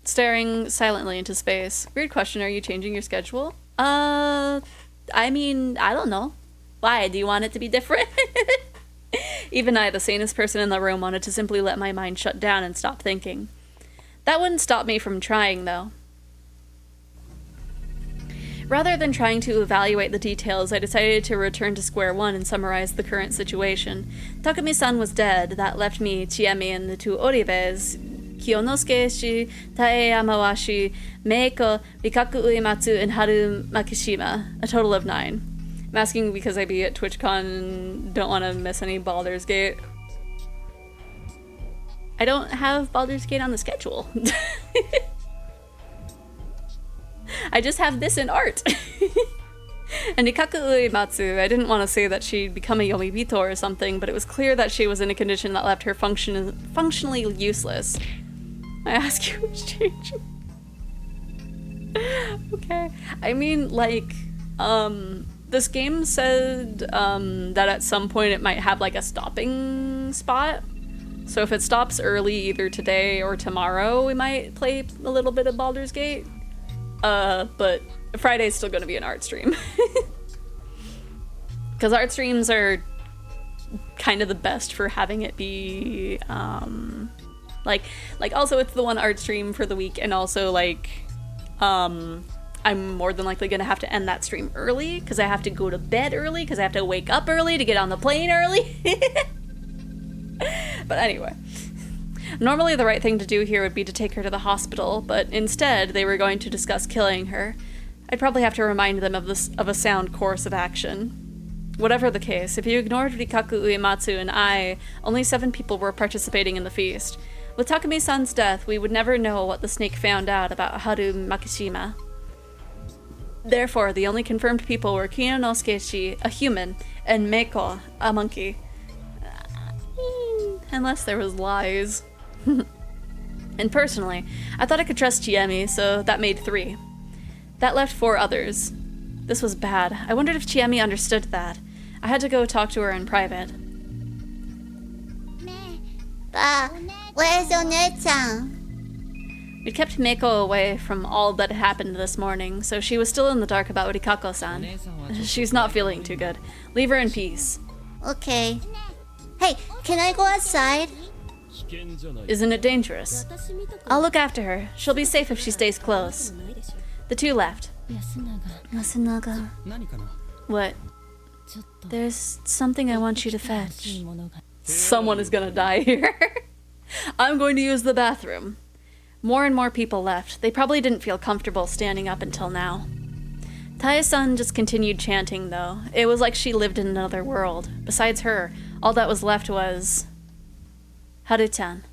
staring silently into space. Weird question, are you changing your schedule? I mean, I don't know. Why? Do you want it to be different? Even I, the sanest person in the room, wanted to simply let my mind shut down and stop thinking. That wouldn't stop me from trying, though. Rather than trying to evaluate the details, I decided to return to square one and summarize the current situation. Takumi-san was dead. That left me, Chiemi, and the two Oribes, Kiyonosuke-shi, Tae-yamawashi, Meiko, Rikaku Uematsu, and Haru Makishima. A total of 9. I'm asking because I be at TwitchCon and don't want to miss any Baldur's Gate. I don't have Baldur's Gate on the schedule. I just have this in art. And Rikaku Uematsu, I didn't want to say that she'd become a Yomibito or something, but it was clear that she was in a condition that left her functionally useless. I ask you what's changing. Okay. I mean, like, this game said that at some point it might have like a stopping spot. So if it stops early either today or tomorrow, we might play a little bit of Baldur's Gate. But Friday's still gonna be an art stream. Because art streams are kind of the best for having it be, like also it's the one art stream for the week, and also like, I'm more than likely gonna have to end that stream early because I have to go to bed early because I have to wake up early to get on the plane early. But anyway, normally the right thing to do here would be to take her to the hospital, but instead they were going to discuss killing her. I'd probably have to remind them of a sound course of action. Whatever the case, if you ignored Rikaku Uematsu and I, only 7 people were participating in the feast. With Takumi-san's death, we would never know what the snake found out about Haru Makishima. Therefore, the only confirmed people were Kinonosuke, a human, and Meiko, a monkey. Unless there was lies. And personally, I thought I could trust Chiemi, so that made 3. That left 4 others. This was bad. I wondered if Chiemi understood that. I had to go talk to her in private. Where's your 姉ちゃん? We'd kept Meiko away from all that happened this morning, so she was still in the dark about Rikako-san. She's not feeling too good. Leave her in peace. Okay. Hey, can I go outside? Isn't it dangerous? I'll look after her. She'll be safe if she stays close. The 2 left. Yasunaga. What? There's something I want you to fetch. Someone is gonna die here. I'm going to use the bathroom. More and more people left. They probably didn't feel comfortable standing up until now. Tae-san just continued chanting, though. It was like she lived in another world. Besides her, all that was left was... Haru-chan.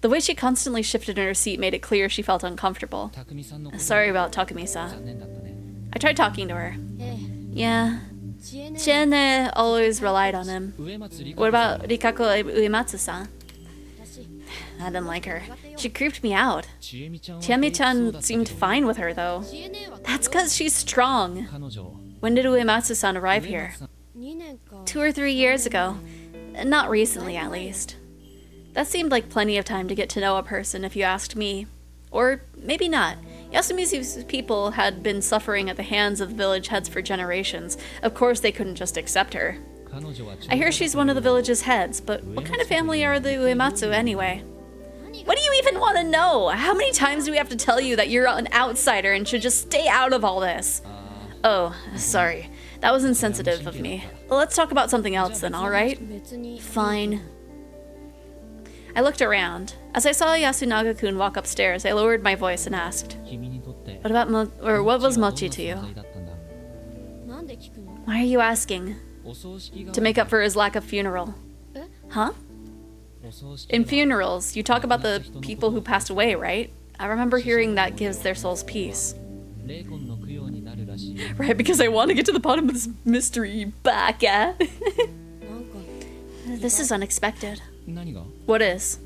The way she constantly shifted in her seat made it clear she felt uncomfortable. Sorry about Takumi-san. I tried talking to her. Yeah. Chiene always relied on him. What about Rikako Uematsu-san? I didn't like her. She creeped me out. Chiemi-chan seemed fine with her, though. That's because she's strong. When did Uematsu-san arrive here? 2 or 3 years ago. Not recently, at least. That seemed like plenty of time to get to know a person, if you asked me. Or maybe not. Yasumizu's people had been suffering at the hands of the village heads for generations. Of course they couldn't just accept her. I hear she's one of the village's heads, but what kind of family are the Uematsu anyway? What do you even want to know? How many times do we have to tell you that you're an outsider and should just stay out of all this? Oh, sorry. That was insensitive of me. Well, let's talk about something else then, alright? Fine. I looked around. As I saw Yasunaga-kun walk upstairs, I lowered my voice and asked, what was Mochi to you? Why are you asking? To make up for his lack of funeral. Huh? In funerals, you talk about the people who passed away, right? I remember hearing that gives their souls peace. Right, because I want to get to the bottom of this mystery back, eh? This is unexpected. What is?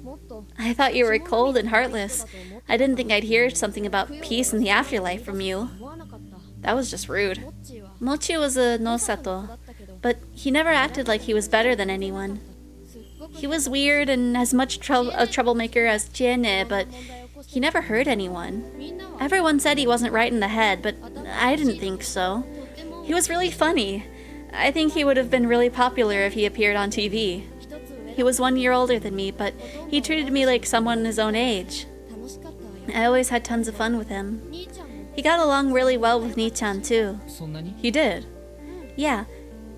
I thought you were cold and heartless. I didn't think I'd hear something about peace in the afterlife from you. That was just rude. Mochi was a Nosato, but he never acted like he was better than anyone. He was weird and as much a troublemaker as Chiene, but he never hurt anyone. Everyone said he wasn't right in the head, but I didn't think so. He was really funny. I think he would have been really popular if he appeared on TV. He was 1 year older than me, but he treated me like someone his own age. I always had tons of fun with him. He got along really well with Nii-chan, too. He did? Yeah.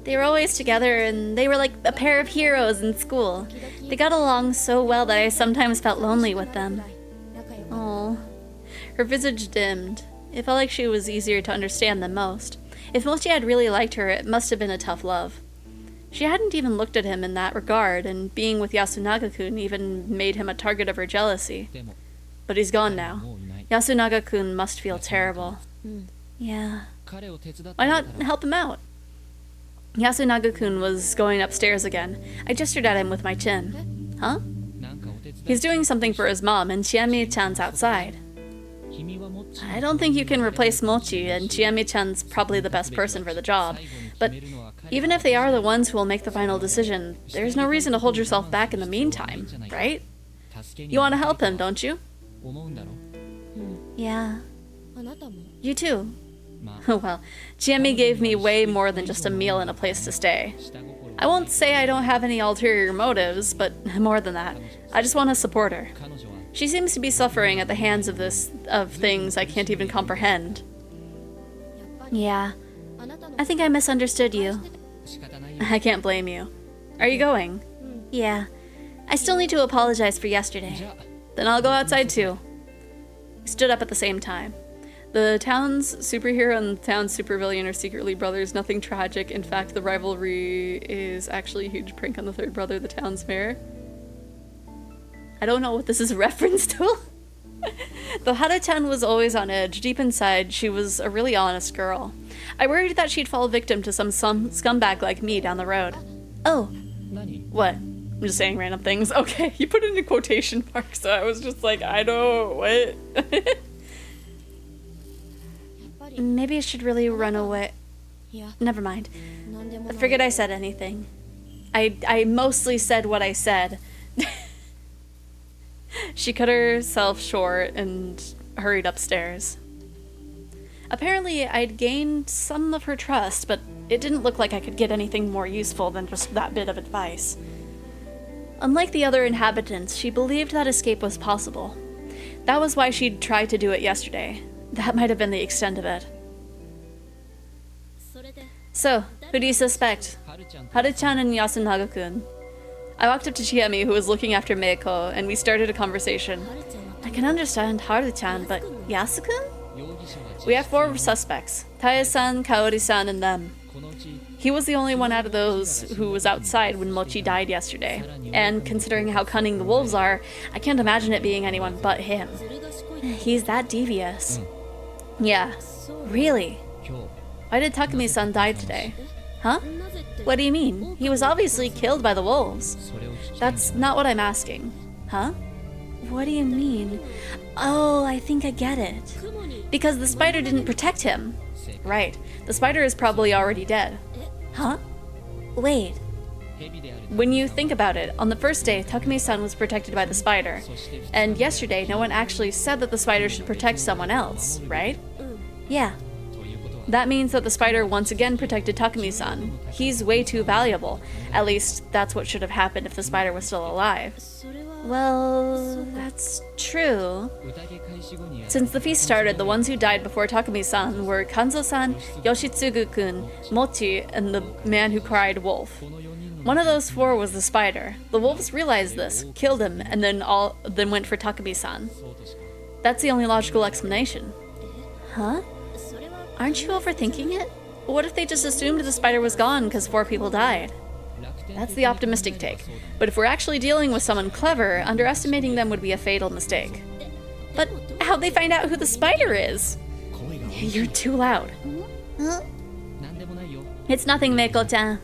They were always together, and they were like a pair of heroes in school. They got along so well that I sometimes felt lonely with them. Oh. Her visage dimmed. It felt like she was easier to understand than most. If Mochi had really liked her, it must have been a tough love. She hadn't even looked at him in that regard, and being with Yasunaga-kun even made him a target of her jealousy. But he's gone now. Yasunaga-kun must feel terrible. Yeah. Why not help him out? Yasunaga-kun was going upstairs again. I gestured at him with my chin. Huh? He's doing something for his mom, and Chiemi-chan's outside. I don't think you can replace Mochi, and Chiemi-chan's probably the best person for the job. But even if they are the ones who will make the final decision, there's no reason to hold yourself back in the meantime, right? You want to help him, don't you? Yeah. You too. Well, Chiemi gave me way more than just a meal and a place to stay. I won't say I don't have any ulterior motives, but more than that. I just want to support her. She seems to be suffering at the hands of things I can't even comprehend. Yeah. I think I misunderstood you. I can't blame you. Are you going? Yeah. I still need to apologize for yesterday. Then I'll go outside too. We stood up at the same time. The town's superhero and the town's supervillain are secretly brothers, nothing tragic. In fact, the rivalry is actually a huge prank on the third brother, the town's mayor. I don't know what this is a reference to. Though Hada-chan was always on edge, deep inside, she was a really honest girl. I worried that she'd fall victim to some scumbag like me down the road. Oh. What? I'm just saying random things. Okay, you put it in quotation marks, so I was just like, I don't, what? Maybe I should really run away. Never mind. I figured I said anything. I mostly said what I said. She cut herself short and hurried upstairs. Apparently, I'd gained some of her trust, but it didn't look like I could get anything more useful than just that bit of advice. Unlike the other inhabitants, she believed that escape was possible. That was why she'd tried to do it yesterday. That might have been the extent of it. So, who do you suspect? Haru-chan and Yasunaga-kun. I walked up to Chiemi, who was looking after Meiko, and we started a conversation. I can understand Haru-chan, but Yasu-kun? We have 4 suspects. Taya-san, Kaori-san, and them. He was the only one out of those who was outside when Mochi died yesterday. And considering how cunning the wolves are, I can't imagine it being anyone but him. He's that devious. Yeah. Really? Why did Takumi-san die today? Huh? What do you mean? He was obviously killed by the wolves. That's not what I'm asking. Huh? What do you mean? Oh, I think I get it. Because the spider didn't protect him. Right. The spider is probably already dead. Huh? Wait. When you think about it, on the first day, Takumi-san was protected by the spider. And yesterday, no one actually said that the spider should protect someone else, right? Yeah. That means that the spider once again protected Takumi-san. He's way too valuable. At least, that's what should have happened if the spider was still alive. Well, that's true. Since the feast started, the ones who died before Takumi-san were Kanzo-san, Yoshitsugu-kun, Mochi, and the man who cried wolf. One of those 4 was the spider. The wolves realized this, killed him, and then went for Takumi-san. That's the only logical explanation. Huh? Aren't you overthinking it? What if they just assumed the spider was gone because 4 people died? That's the optimistic take. But if we're actually dealing with someone clever, underestimating them would be a fatal mistake. But how'd they find out who the spider is? You're too loud. It's nothing, Meiko-chan.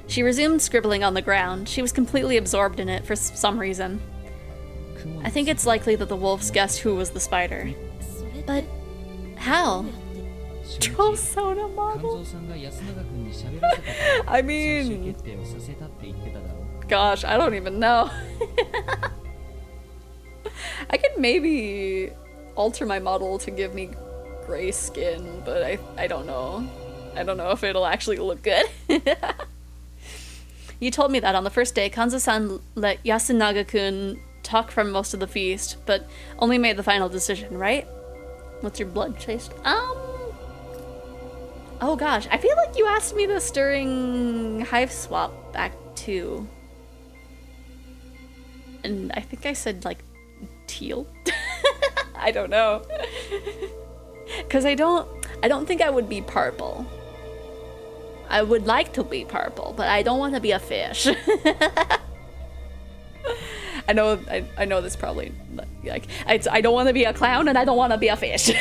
She resumed scribbling on the ground. She was completely absorbed in it for some reason. I think it's likely that the wolves guessed who was the spider. But how? Troll soda model? I mean... Gosh, I don't even know. I could maybe alter my model to give me gray skin, but I don't know. I don't know if it'll actually look good. You told me that on the first day, Kanzo-san let Yasunaga-kun talk from most of the feast, but only made the final decision, right? What's your blood taste? Oh gosh, I feel like you asked me this during Hive Swap Act 2. And I think I said, like, teal? I don't know. Because I don't think I would be purple. I would like to be purple, but I don't want to be a fish. I know this probably, like, I don't want to be a clown and I don't want to be a fish.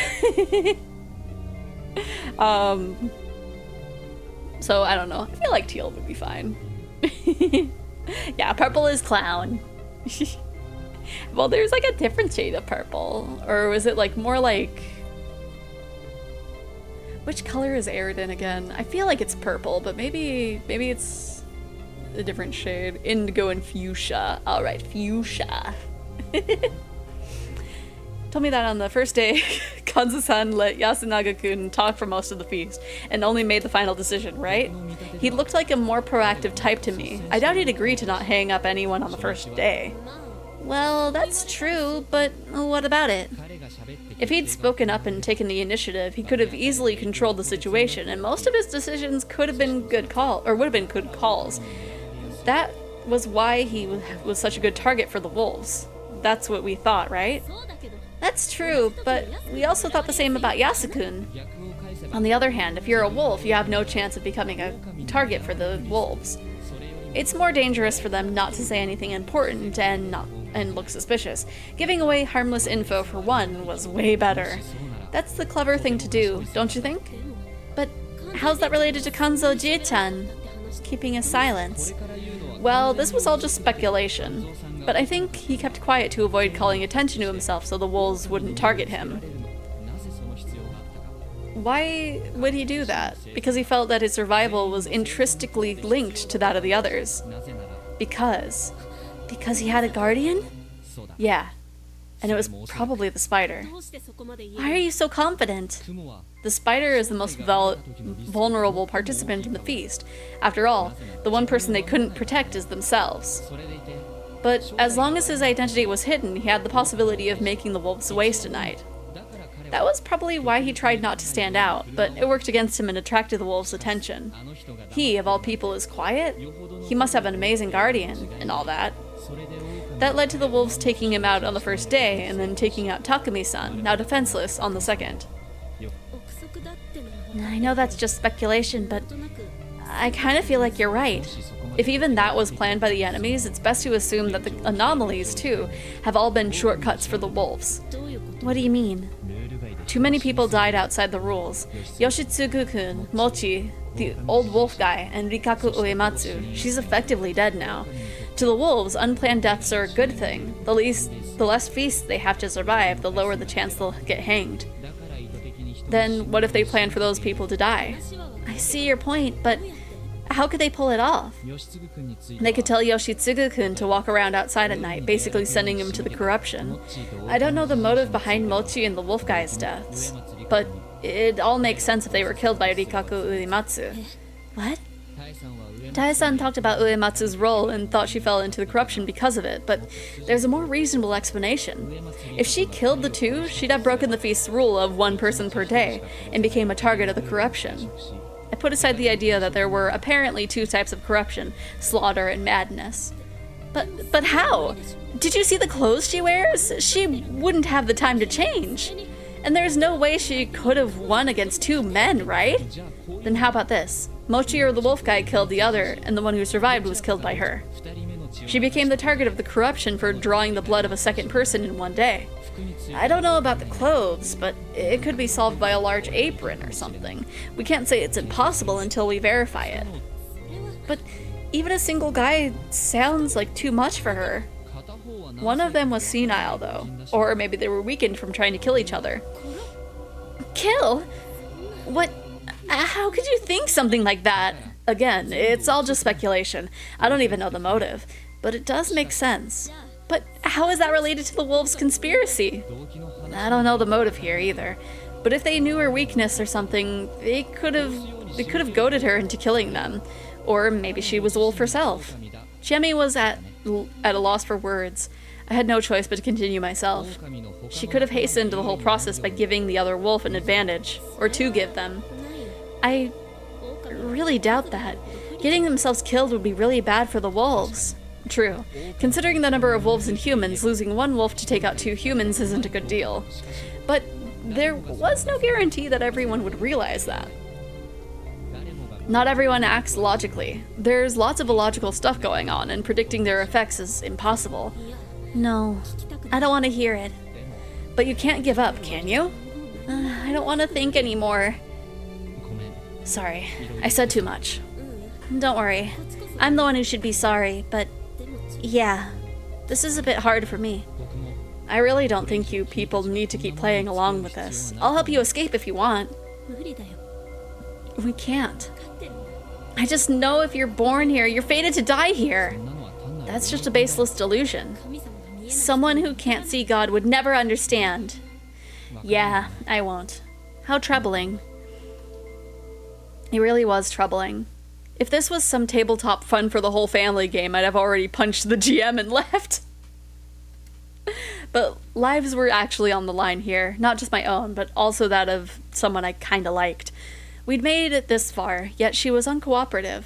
So I don't know. I feel like teal would be fine. Yeah, purple is clown. Well, there's like a different shade of purple. Or was it like more like... Which color is Aridin again? I feel like it's purple, but maybe it's a different shade. Indigo and fuchsia. Alright, fuchsia. Told me that on the first day, Kanzo-san let Yasunaga-kun talk for most of the feast, and only made the final decision, right? He looked like a more proactive type to me. I doubt he'd agree to not hang up anyone on the first day. Well, that's true, but what about it? If he'd spoken up and taken the initiative, he could have easily controlled the situation, and most of his decisions could have been good would have been good calls. That was why he was such a good target for the wolves. That's what we thought, right? That's true, but we also thought the same about Yasukun. On the other hand, if you're a wolf, you have no chance of becoming a target for the wolves. It's more dangerous for them not to say anything important and not and look suspicious. Giving away harmless info for one was way better. That's the clever thing to do, don't you think? But how's that related to Kanzo Jie-chan keeping his silence? Well, this was all just speculation, but I think he kept quiet to avoid calling attention to himself so the wolves wouldn't target him. Why would he do that? Because he felt that his survival was intrinsically linked to that of the others. Because he had a guardian? Yeah, and it was probably the spider. Why are you so confident? The spider is the most vulnerable participant in the feast. After all, the one person they couldn't protect is themselves. But as long as his identity was hidden, he had the possibility of making the wolves waste a night. That was probably why he tried not to stand out, but it worked against him and attracted the wolves' attention. He, of all people, is quiet? He must have an amazing guardian, and all that. That led to the wolves taking him out on the first day, and then taking out Takumi-san, now defenseless, on the second. I know that's just speculation, but I kind of feel like you're right. If even that was planned by the enemies, it's best to assume that the anomalies, too, have all been shortcuts for the wolves. What do you mean? Too many people died outside the rules. Yoshitsugu-kun, Mochi, the old wolf guy, and Rikaku Uematsu. She's effectively dead now. To the wolves, unplanned deaths are a good thing. The less feasts they have to survive, the lower the chance they'll get hanged. Then what if they plan for those people to die? I see your point, but how could they pull it off? They could tell Yoshitsugu-kun to walk around outside at night, basically sending him to the corruption. I don't know the motive behind Mochi and the wolf guy's deaths, but it all makes sense if they were killed by Rikaku Uematsu. What? Tae-san talked about Uematsu's role and thought she fell into the corruption because of it, but there's a more reasonable explanation. If she killed the two, she'd have broken the feast's rule of one person per day, and became a target of the corruption. I put aside the idea that there were apparently two types of corruption, slaughter and madness. But how? Did you see the clothes she wears? She wouldn't have the time to change. And there's no way she could have won against two men, right? Then how about this? Mochi or the wolf guy killed the other, and the one who survived was killed by her. She became the target of the corruption for drawing the blood of a second person in one day. I don't know about the clothes, but it could be solved by a large apron or something. We can't say it's impossible until we verify it. But even a single guy sounds like too much for her. One of them was senile, though. Or maybe they were weakened from trying to kill each other. Kill? What? How could you think something like that? Again, it's all just speculation. I don't even know the motive. But it does make sense. But how is that related to the wolves' conspiracy? I don't know the motive here either. But if they knew her weakness or something, they could have goaded her into killing them. Or maybe she was a wolf herself. Chemi was at a loss for words. I had no choice but to continue myself. She could have hastened the whole process by giving the other wolf an advantage, or to give them. I really doubt that. Getting themselves killed would be really bad for the wolves. True. Considering the number of wolves and humans, losing one wolf to take out two humans isn't a good deal. But there was no guarantee that everyone would realize that. Not everyone acts logically. There's lots of illogical stuff going on, and predicting their effects is impossible. No, I don't want to hear it. But you can't give up, can you? I don't want to think anymore. Sorry, I said too much. Don't worry. I'm the one who should be sorry, but yeah, this is a bit hard for me. I really don't think you people need to keep playing along with this. I'll help you escape if you want. We can't. I just know if you're born here, you're fated to die here. That's just a baseless delusion. Someone who can't see God would never understand. Yeah, I won't. How troubling. It really was troubling. If this was some tabletop fun for the whole family game, I'd have already punched the GM and left. But lives were actually on the line here, not just my own, but also that of someone I kinda liked. We'd made it this far, yet she was uncooperative.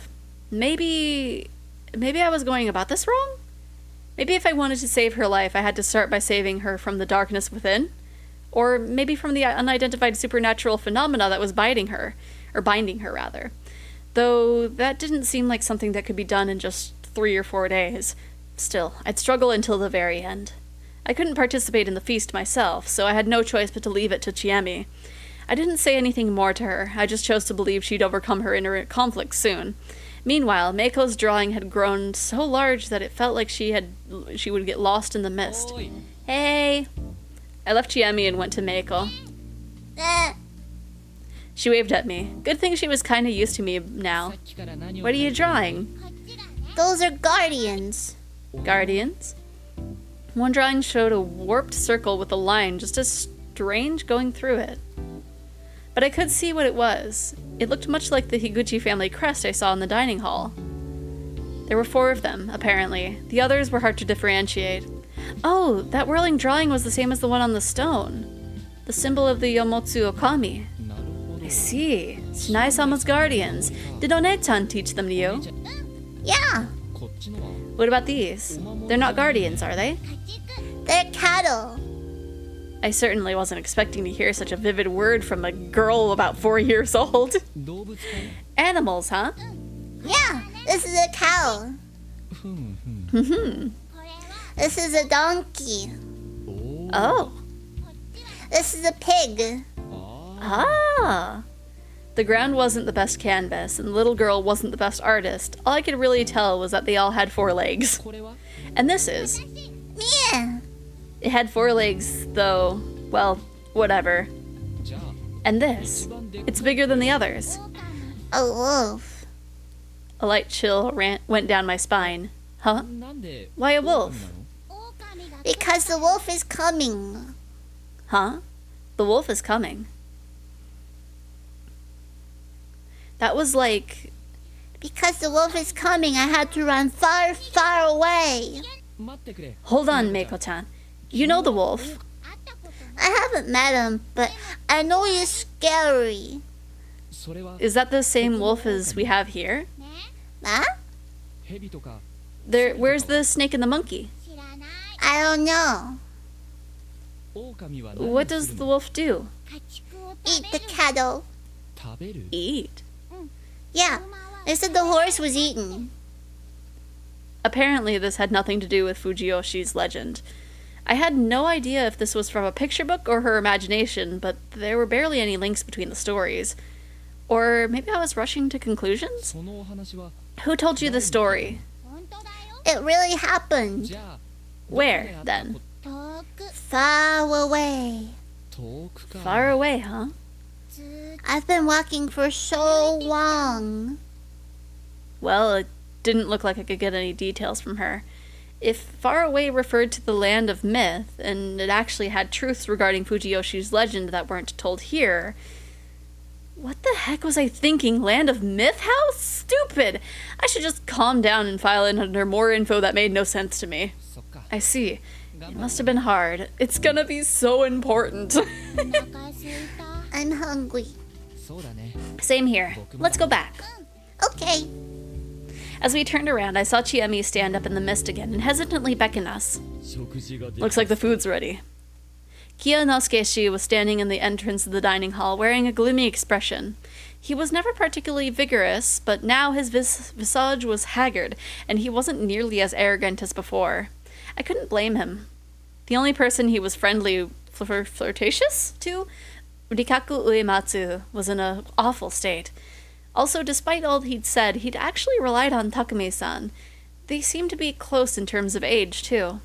Maybe I was going about this wrong? Maybe if I wanted to save her life, I had to start by saving her from the darkness within? Or maybe from the unidentified supernatural phenomena that was binding her rather. Though that didn't seem like something that could be done in just 3 or 4 days. Still, I'd struggle until the very end. I couldn't participate in the feast myself, so I had no choice but to leave it to Chiemi. I didn't say anything more to her, I just chose to believe she'd overcome her inner conflict soon. Meanwhile, Meiko's drawing had grown so large that it felt like she would get lost in the mist. Hey! I left Chiemi and went to Meiko. She waved at me. Good thing she was kinda used to me now. What are you drawing? Those are guardians. Guardians? One drawing showed a warped circle with a line just as strange going through it. But I could see what it was. It looked much like the Higuchi family crest I saw in the dining hall. There were 4 of them, apparently. The others were hard to differentiate. Oh, that whirling drawing was the same as the one on the stone. The symbol of the Yomotsu Okami. I see. Tsunai-sama's guardians. Did One-chan teach them to you? Yeah, What about these? They're not guardians, are they? they're cattle. I certainly wasn't expecting to hear such a vivid word from a girl about 4 years old. Animals, huh? Yeah, this is a cow. This is a donkey. Oh. This is a pig. Ah. The ground wasn't the best canvas, and the little girl wasn't the best artist. All I could really tell was that they all had 4 legs. And this is. Yeah. It had 4 legs, though, well, whatever. And this. It's bigger than the others. A wolf. A light chill went down my spine. Huh? Why a wolf? Because the wolf is coming. Huh? The wolf is coming. That was like... Because the wolf is coming, I had to run far, far away. Hold on, Meiko-chan. You know the wolf. I haven't met him, but I know he's scary. Is that the same wolf as we have here? Huh? Where's the snake and the monkey? I don't know. What does the wolf do? Eat the cattle. Eat? Yeah, they said the horse was eaten. Apparently this had nothing to do with Fujiyoshi's legend. I had no idea if this was from a picture book or her imagination, but there were barely any links between the stories. Or maybe I was rushing to conclusions? Who told you the story? It really happened. Where, then? Far away. Far away, huh? I've been walking for so long. Well, it didn't look like I could get any details from her. If far away referred to the land of myth, and it actually had truths regarding Fujiyoshi's legend that weren't told here, what the heck was I thinking? Land of myth? How stupid! I should just calm down and file in under more info that made no sense to me. I see. It must have been hard. It's gonna be so important. I'm hungry. Same here. Let's go back. Okay. As we turned around, I saw Chiemi stand up in the mist again and hesitantly beckon us. Looks like the food's ready. Kiyonosuke was standing in the entrance of the dining hall, wearing a gloomy expression. He was never particularly vigorous, but now his visage was haggard, and he wasn't nearly as arrogant as before. I couldn't blame him. The only person he was friendly, flirtatious to, Rikaku Uematsu, was in an awful state. Also, despite all he'd said, he'd actually relied on Takumi-san. They seemed to be close in terms of age, too.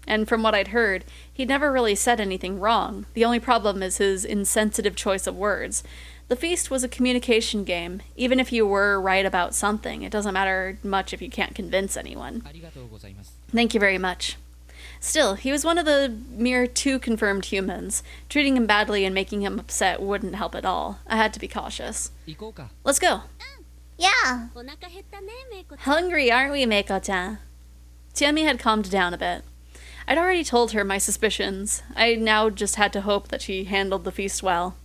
And from what I'd heard, he'd never really said anything wrong. The only problem is his insensitive choice of words. The feast was a communication game. Even if you were right about something, it doesn't matter much if you can't convince anyone. Thank you very much. Still, he was one of the mere 2 confirmed humans. Treating him badly and making him upset wouldn't help at all. I had to be cautious. Let's go. Yeah. Hungry, aren't we, Meiko-chan? Chiemi had calmed down a bit. I'd already told her my suspicions. I now just had to hope that she handled the feast well.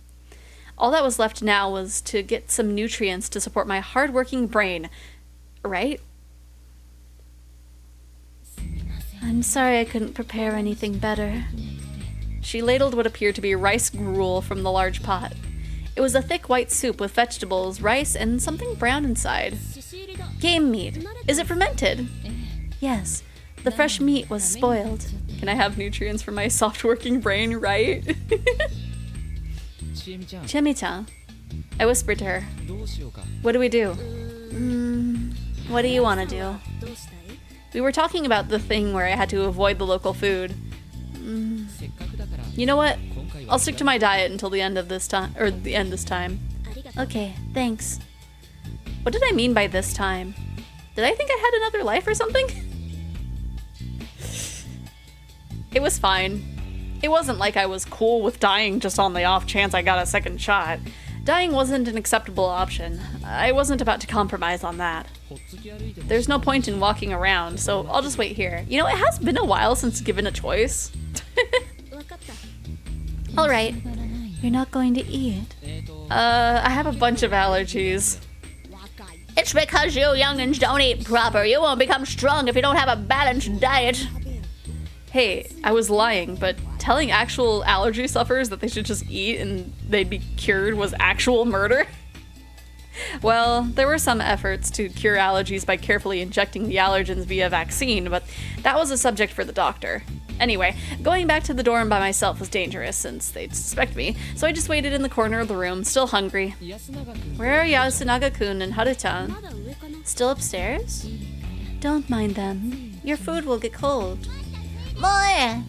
All that was left now was to get some nutrients to support my hard-working brain. Right? I'm sorry I couldn't prepare anything better. She ladled what appeared to be rice gruel from the large pot. It was a thick white soup with vegetables, rice, and something brown inside. Game meat. Is it fermented? Yes. The fresh meat was spoiled. Can I have nutrients for my soft-working brain, right? Chiemi-chan. I whispered to her. What do we do? What do you want to do? We were talking about the thing where I had to avoid the local food. You know what? I'll stick to my diet until the end of this time, or the end this time. Okay, thanks. What did I mean by this time? Did I think I had another life or something? It was fine. It wasn't like I was cool with dying just on the off chance I got a second shot. Dying wasn't an acceptable option. I wasn't about to compromise on that. There's no point in walking around, so I'll just wait here. You know, it has been a while since given a choice. Alright. You're not going to eat? I have a bunch of allergies. It's because you youngins don't eat proper. You won't become strong if you don't have a balanced diet. Hey, I was lying, but telling actual allergy sufferers that they should just eat and they'd be cured was actual murder? Well, there were some efforts to cure allergies by carefully injecting the allergens via vaccine, but that was a subject for the doctor. Anyway, going back to the dorm by myself was dangerous since they'd suspect me, so I just waited in the corner of the room, still hungry. Where are Yasunaga-kun and Haru-chan? Still upstairs? Don't mind them. Your food will get cold. More!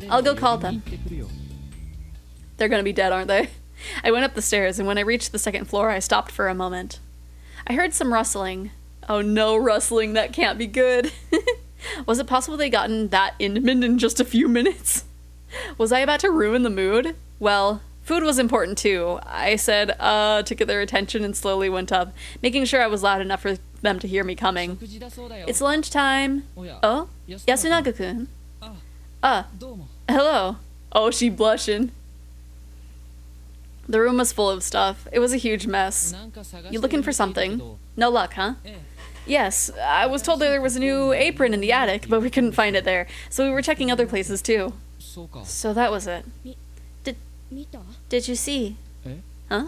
I'll go call them. They're gonna be dead, aren't they? I went up the stairs, and when I reached the second floor, I stopped for a moment. I heard some rustling. Oh no, rustling, that can't be good. Was it possible they'd gotten that intimate in just a few minutes? Was I about to ruin the mood? Well, food was important too. I said, to get their attention and slowly went up, making sure I was loud enough for them to hear me coming. It's lunchtime. Oh? Yasunaga-kun. Hello. Oh, she blushing. The room was full of stuff. It was a huge mess. You looking for something? No luck, huh? Yes, I was told there was a new apron in the attic, but we couldn't find it there, so we were checking other places too. So that was it. Did you see? Huh?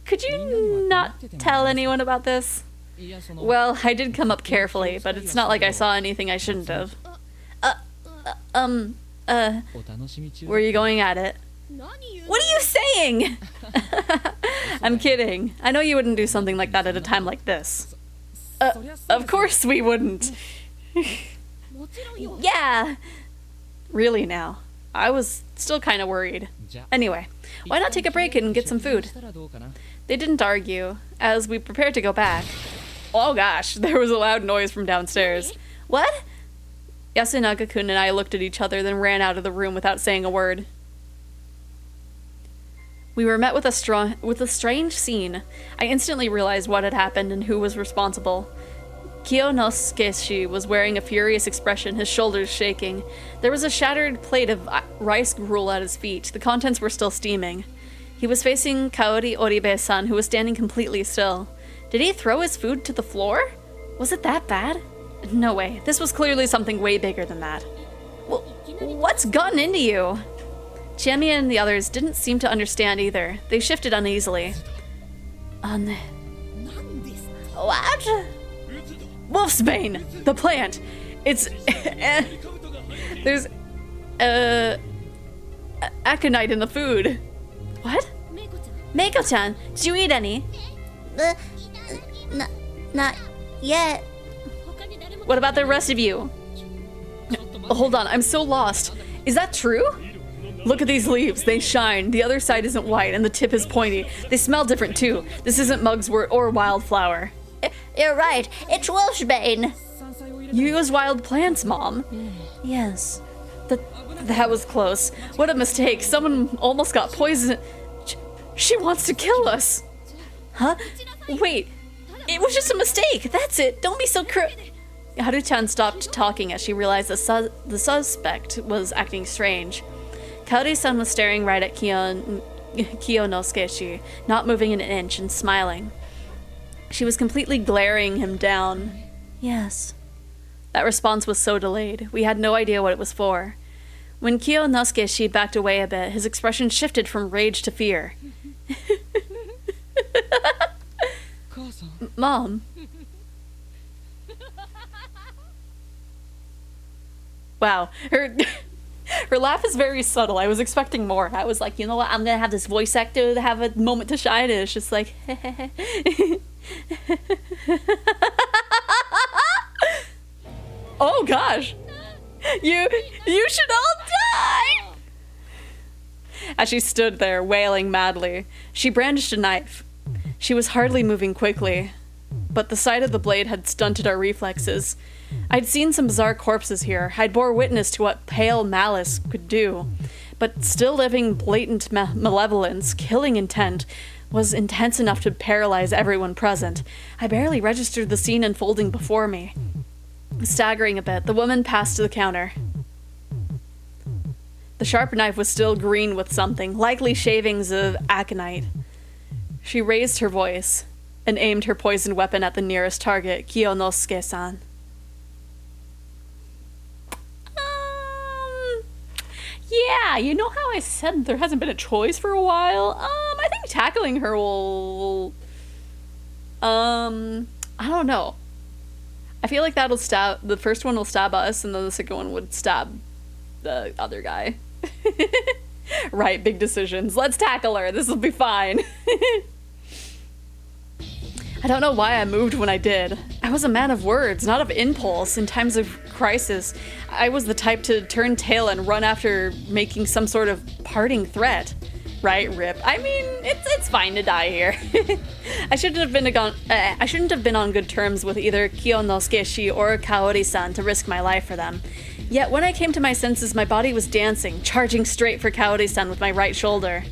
Could you not tell anyone about this? Well, I did come up carefully, but it's not like I saw anything I shouldn't have. Were you going at it? What are you saying? I'm kidding. I know you wouldn't do something like that at a time like this. Of course we wouldn't. Yeah. Really now. I was still kind of worried. Anyway, why not take a break and get some food? They didn't argue. As we prepared to go back. Oh gosh, there was a loud noise from downstairs. What? Yasunaga-kun and I looked at each other, then ran out of the room without saying a word. We were met with a strange scene. I instantly realized what had happened and who was responsible. Kiyonosuke was wearing a furious expression, his shoulders shaking. There was a shattered plate of rice gruel at his feet. The contents were still steaming. He was facing Kaori Oribe-san, who was standing completely still. Did he throw his food to the floor? Was it that bad? No way. This was clearly something way bigger than that. Well, what's gotten into you? Chiemi and the others didn't seem to understand either. They shifted uneasily. What? Wolfsbane! The plant! It's... there's... aconite in the food. What? Meiko-chan, did you eat any? Not yet. What about the rest of you? Hold on, I'm so lost. Is that true? Look at these leaves. They shine. The other side isn't white, and the tip is pointy. They smell different, too. This isn't mugwort or wildflower. You're right. It's wolfsbane. You use wild plants, Mom. Yes. That was close. What a mistake. Someone almost got poisoned. She wants to kill us. Huh? Wait. It was just a mistake. That's it. Don't be so Haru-chan stopped talking as she realized the suspect was acting strange. Kaori-san was staring right at Kiyonosuke, not moving an inch and smiling. She was completely glaring him down. Yes. That response was so delayed. We had no idea what it was for. When Kiyonosuke backed away a bit, his expression shifted from rage to fear. Mom. Wow. Her laugh is very subtle. I was expecting more. I was like, you know what? I'm gonna have this voice actor to have a moment to shine, and it's just like, oh gosh, you should all die! As she stood there, wailing madly, she brandished a knife. She was hardly moving quickly, but the sight of the blade had stunted our reflexes. I'd seen some bizarre corpses here. I'd bore witness to what pale malice could do. But still living blatant malevolence, killing intent, was intense enough to paralyze everyone present. I barely registered the scene unfolding before me. Staggering a bit, the woman passed to the counter. The sharp knife was still green with something, likely shavings of aconite. She raised her voice and aimed her poisoned weapon at the nearest target, Kiyonosuke-san. Yeah, you know how I said there hasn't been a choice for a while? I think tackling her will... I don't know. I feel like that'll stab... The first one will stab us, and then the second one would stab the other guy. Right, big decisions. Let's tackle her. This will be fine. I don't know why I moved when I did. I was a man of words, not of impulse. In times of crisis, I was the type to turn tail and run after making some sort of parting threat. Right, Rip? I mean, it's fine to die here. I shouldn't have been on good terms with either Kiyonosuke-shi or Kaori-san to risk my life for them. Yet when I came to my senses, my body was dancing, charging straight for Kaori-san with my right shoulder.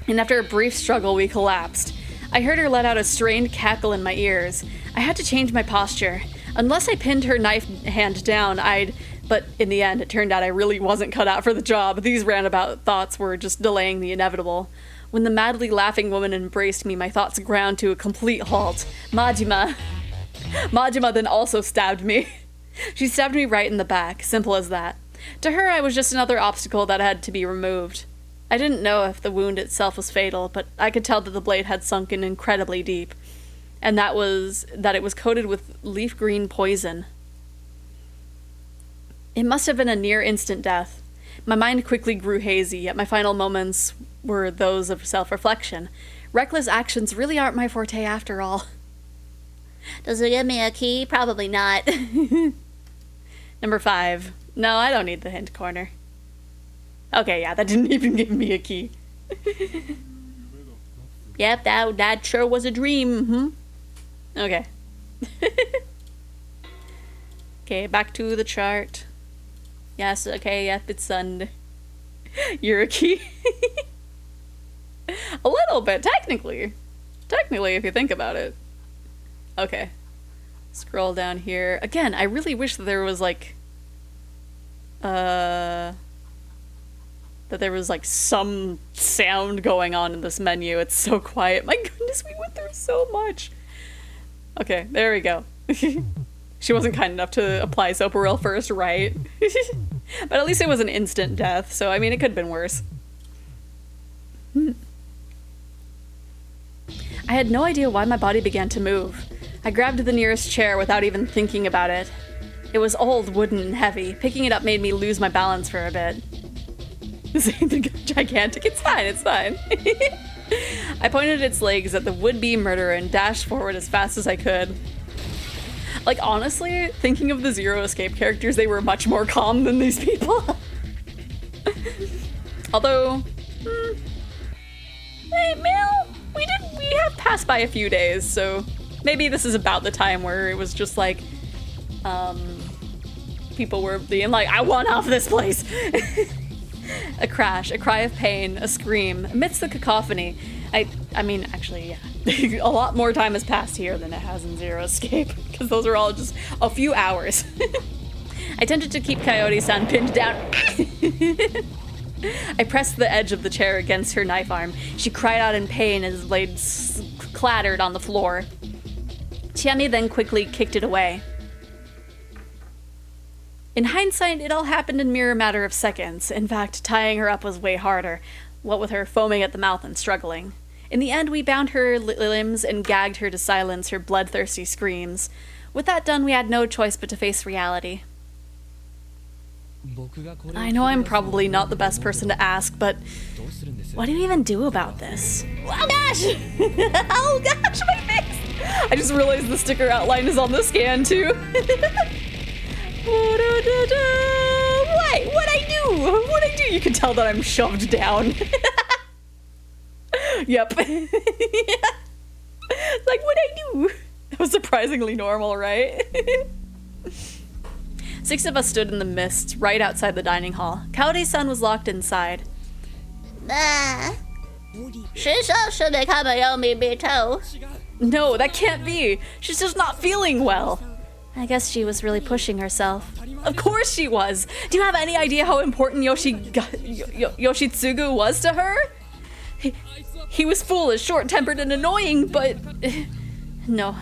And after a brief struggle, we collapsed. I heard her let out a strained cackle in my ears. I had to change my posture. Unless I pinned her knife hand down, but in the end, it turned out I really wasn't cut out for the job. These roundabout thoughts were just delaying the inevitable. When the madly laughing woman embraced me, my thoughts ground to a complete halt. Majima then also stabbed me. She stabbed me right in the back, simple as that. To her, I was just another obstacle that had to be removed. I didn't know if the wound itself was fatal, but I could tell that the blade had sunken incredibly deep, and that it was coated with leaf green poison. It must have been a near instant death. My mind quickly grew hazy, yet my final moments were those of self-reflection. Reckless actions really aren't my forte after all. Does it give me a key? Probably not. Number 5. No, I don't need the hint corner. Okay, yeah, that didn't even give me a key. Yep, that sure was a dream. Okay. Okay, back to the chart. Yes, okay, yep, it's Sunday. You're a key. A little bit, technically. Technically, if you think about it. Okay. Scroll down here. Again, I really wish that there was like... that there was like some sound going on in this menu. It's so quiet. My goodness, we went through so much. Okay, there we go. She wasn't kind enough to apply Soparil first, right? But at least it was an instant death, so I mean, it could have been worse. I had no idea why my body began to move. I grabbed the nearest chair without even thinking about it. It was old, wooden, and heavy. Picking it up made me lose my balance for a bit. This ain't gigantic. It's fine, it's fine. I pointed its legs at the would-be murderer and dashed forward as fast as I could. Like, honestly, thinking of the Zero Escape characters, they were much more calm than these people. Although, hey, Mel, we have passed by a few days, so maybe this is about the time where it was just like, people were being like, I want off this place. A crash, a cry of pain, a scream. Amidst the cacophony, I mean, actually, yeah. A lot more time has passed here than it has in Zero Escape, because those are all just a few hours. I tended to keep Coyote-san pinned down. I pressed the edge of the chair against her knife arm. She cried out in pain as the blade clattered on the floor. Chiami then quickly kicked it away. In hindsight, it all happened in mere matter of seconds. In fact, tying her up was way harder, what with her foaming at the mouth and struggling. In the end, we bound her limbs and gagged her to silence her bloodthirsty screams. With that done, we had no choice but to face reality. I know I'm probably not the best person to ask, but what do you even do about this? Oh gosh! Oh gosh, my face! I just realized the sticker outline is on the scan too. Wait, what'd I do? What'd I do? You can tell that I'm shoved down. Yep. Like, what'd I do? That was surprisingly normal, right? 6 of us stood in the mist right outside the dining hall. Kaori-san was locked inside. She's also become a Yomi Bito. No, that can't be. She's just not feeling well. I guess she was really pushing herself. Of course she was. Do you have any idea how important Yoshitsugu was to her? He was foolish, short-tempered, and annoying, but... No,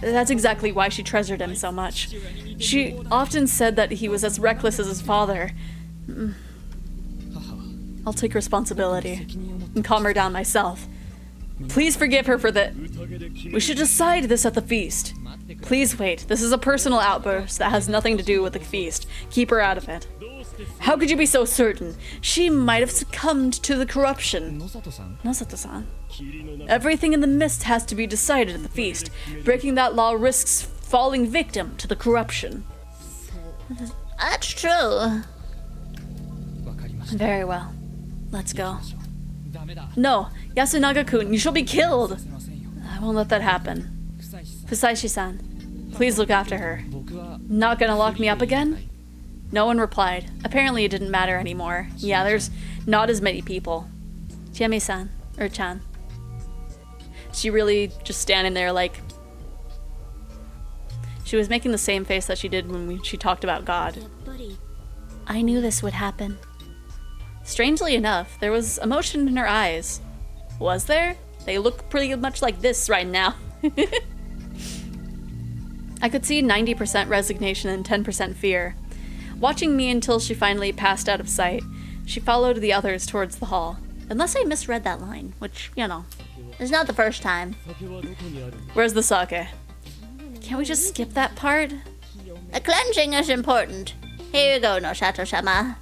that's exactly why she treasured him so much. She often said that he was as reckless as his father. I'll take responsibility and calm her down myself. Please forgive her for the... We should decide this at the feast. Please wait. This is a personal outburst that has nothing to do with the feast. Keep her out of it. How could you be so certain? She might have succumbed to the corruption. Nosato-san. Everything in the mist has to be decided at the feast. Breaking that law risks falling victim to the corruption. That's true. Very well. Let's go. No, Yasunaga-kun, you shall be killed. I won't let that happen. Fusaishi-san, please look after her. Not gonna lock me up again? No one replied. Apparently it didn't matter anymore. Yeah, there's not as many people. Chiemi-san, or Chan. She really just standing there like... She was making the same face that she did when she talked about God. I knew this would happen. Strangely enough, there was emotion in her eyes. Was there? They look pretty much like this right now. I could see 90% resignation and 10% fear. Watching me until she finally passed out of sight, she followed the others towards the hall. Unless I misread that line, which, you know, It's not the first time. where's the sake? Can't we just skip that part? The cleansing is important. Here you go, Nosato-sama.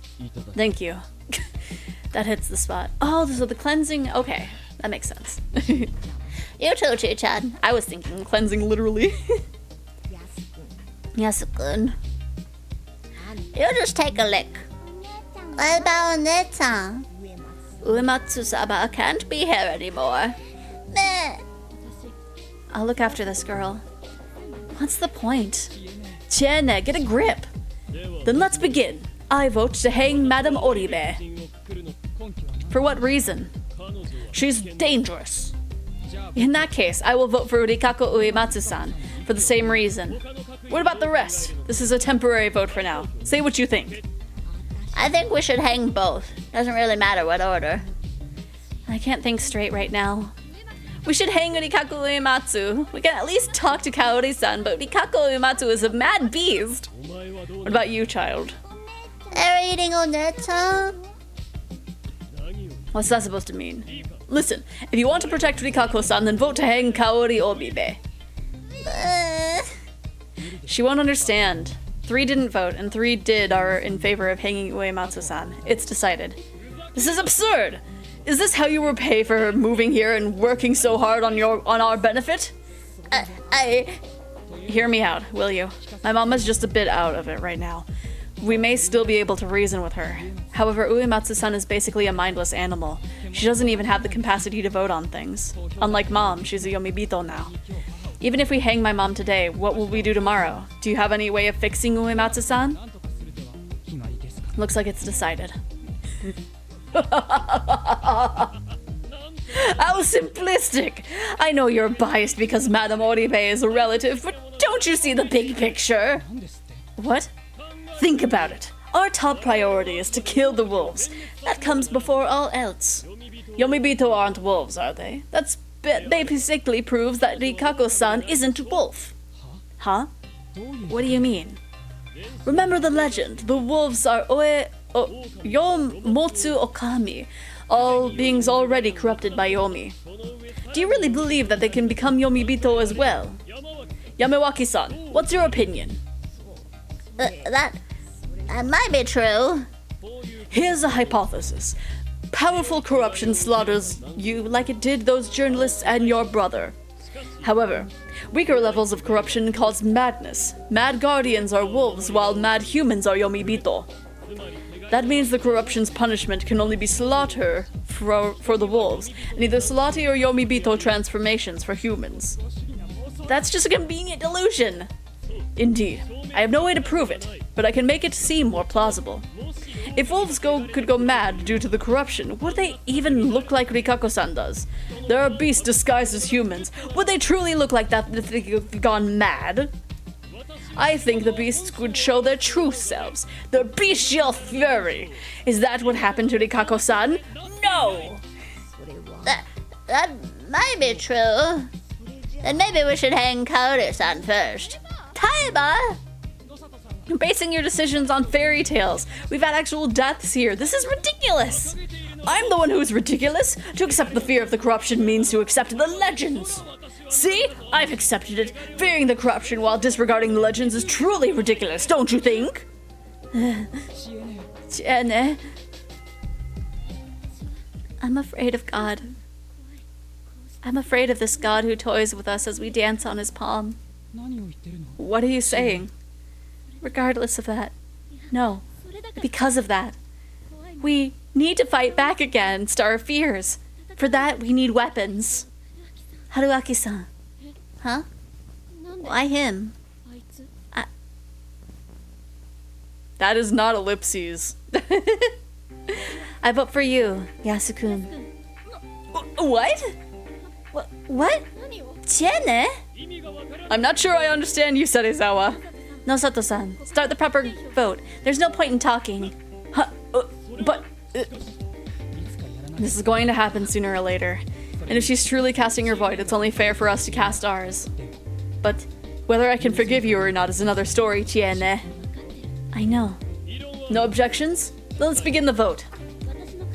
Thank you. That hits the spot. Oh, so the cleansing, okay. That makes sense. You too, Chi-chan. I was thinking cleansing literally. Yasukun. You just take a lick. What about Onetsan? Uematsu-sama can't be here anymore. Meh. I'll look after this girl. What's the point? Chiene, get a grip. Then let's begin. I vote to hang Madame Oribe. For what reason? She's dangerous. In that case, I will vote for Rikako Uematsu-san for the same reason. What about the rest? This is a temporary vote for now. Say what you think. I think we should hang both. Doesn't really matter what order. I can't think straight right now. We should hang Rikako Uematsu. We can at least talk to Kaori-san, but Rikako Uematsu is a mad beast. What about you, child? They're eating Onetsan? What's that supposed to mean? Listen, if you want to protect Rikako-san, then vote to hang Kaori Obibe. She won't understand. 3 didn't vote, and 3 are in favor of hanging Uematsu-san. It's decided. This is absurd! Is this how you repay for moving here and working so hard on our benefit? Hear me out, will you? My mama's just a bit out of it right now. We may still be able to reason with her. However, Uematsu-san is basically a mindless animal. She doesn't even have the capacity to vote on things. Unlike Mom, she's a Yomibito now. Even if we hang my mom today, what will we do tomorrow? Do you have any way of fixing Uematsu-san? Looks like it's decided. How simplistic! I know you're biased because Madame Oribe is a relative, but don't you see the big picture? What? Think about it. Our top priority is to kill the wolves. That comes before all else. Yomibito aren't wolves, are they? That basically proves that Rikako-san isn't a wolf. Huh? What do you mean? Remember the legend. The wolves are Yomotsu Okami, all beings already corrupted by Yomi. Do you really believe that they can become Yomibito as well? Yamewaki-san, what's your opinion? That That might be true. Here's a hypothesis. Powerful corruption slaughters you like it did those journalists and your brother. However, weaker levels of corruption cause madness. Mad guardians are wolves, while mad humans are yomibito. That means the corruption's punishment can only be slaughter for the wolves, and either slaughter or yomibito transformations for humans. That's just a convenient delusion! Indeed, I have no way to prove it, but I can make it seem more plausible. If wolves could go mad due to the corruption, would they even look like Rikako-san does? There are beasts disguised as humans. Would they truly look like that if they've gone mad? I think the beasts would show their true selves, their bestial fury. Is that what happened to Rikako-san? No! That might be true. Then maybe we should hang Kaoru-san first. Taiba! You're basing your decisions on fairy tales. We've had actual deaths here. This is ridiculous. I'm the one who's ridiculous. To accept the fear of the corruption means to accept the legends. See? I've accepted it. Fearing the corruption while disregarding the legends is truly ridiculous, don't you think? Tiene. I'm afraid of God. I'm afraid of this God who toys with us as we dance on his palm. What are you saying? Regardless of that. No. Because of that. We need to fight back against our fears. For that, we need weapons. Haruaki-san. Huh? Why him? That is not ellipses. I vote for you, Yasukun. What? What? Tiene? I'm not sure I understand you, Serizawa. Nosato-san, start the proper vote. There's no point in talking. But this is going to happen sooner or later. And if she's truly casting her vote, it's only fair for us to cast ours. But whether I can forgive you or not is another story, Tiene. I know. No objections? Then let's begin the vote.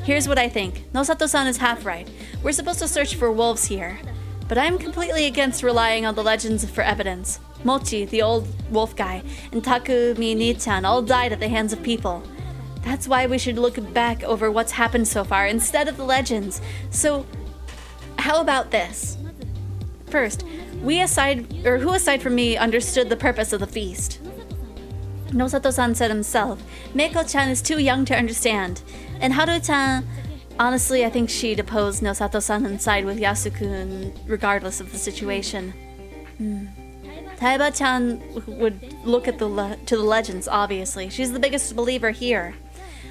Here's what I think. Nosato-san is half right. We're supposed to search for wolves here. But I'm completely against relying on the legends for evidence. Mochi, the old wolf guy, and Takumi Ni-chan all died at the hands of people. That's why we should look back over what's happened so far instead of the legends. So, how about this? First, who aside from me understood the purpose of the feast? Nosato-san said himself, Meiko-chan is too young to understand. And Haru-chan, honestly, I think she'd oppose Nosato-san and side with Yasukun regardless of the situation. Taiba-chan would look at to the legends, obviously. She's the biggest believer here.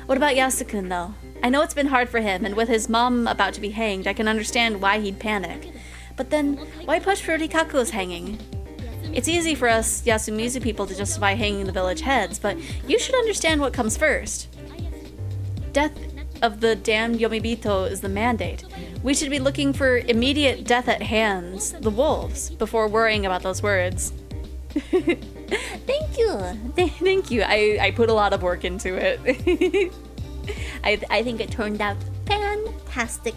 What about Yasukun, though? I know it's been hard for him, and with his mom about to be hanged, I can understand why he'd panic. But then, why push for Rikaku's hanging? It's easy for us Yasumizu people to justify hanging the village heads, but you should understand what comes first. Death of the damned Yomibito is the mandate. We should be looking for immediate death at hands, the wolves, before worrying about those words. Thank you. Thank you. I put a lot of work into it. I think it turned out fantastic.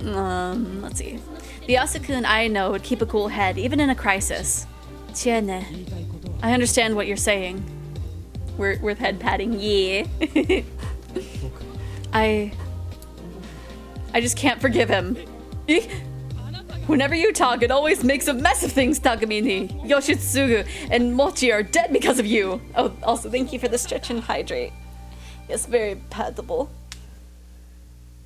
Let's see. The Yasukun I know would keep a cool head, even in a crisis. Tiene. I understand what you're saying. With head patting, yeah. I just can't forgive him. Whenever you talk, it always makes a mess of things, Takamini. Yoshitsugu and Mochi are dead because of you. Oh, also, thank you for the stretch and hydrate. It's very patable.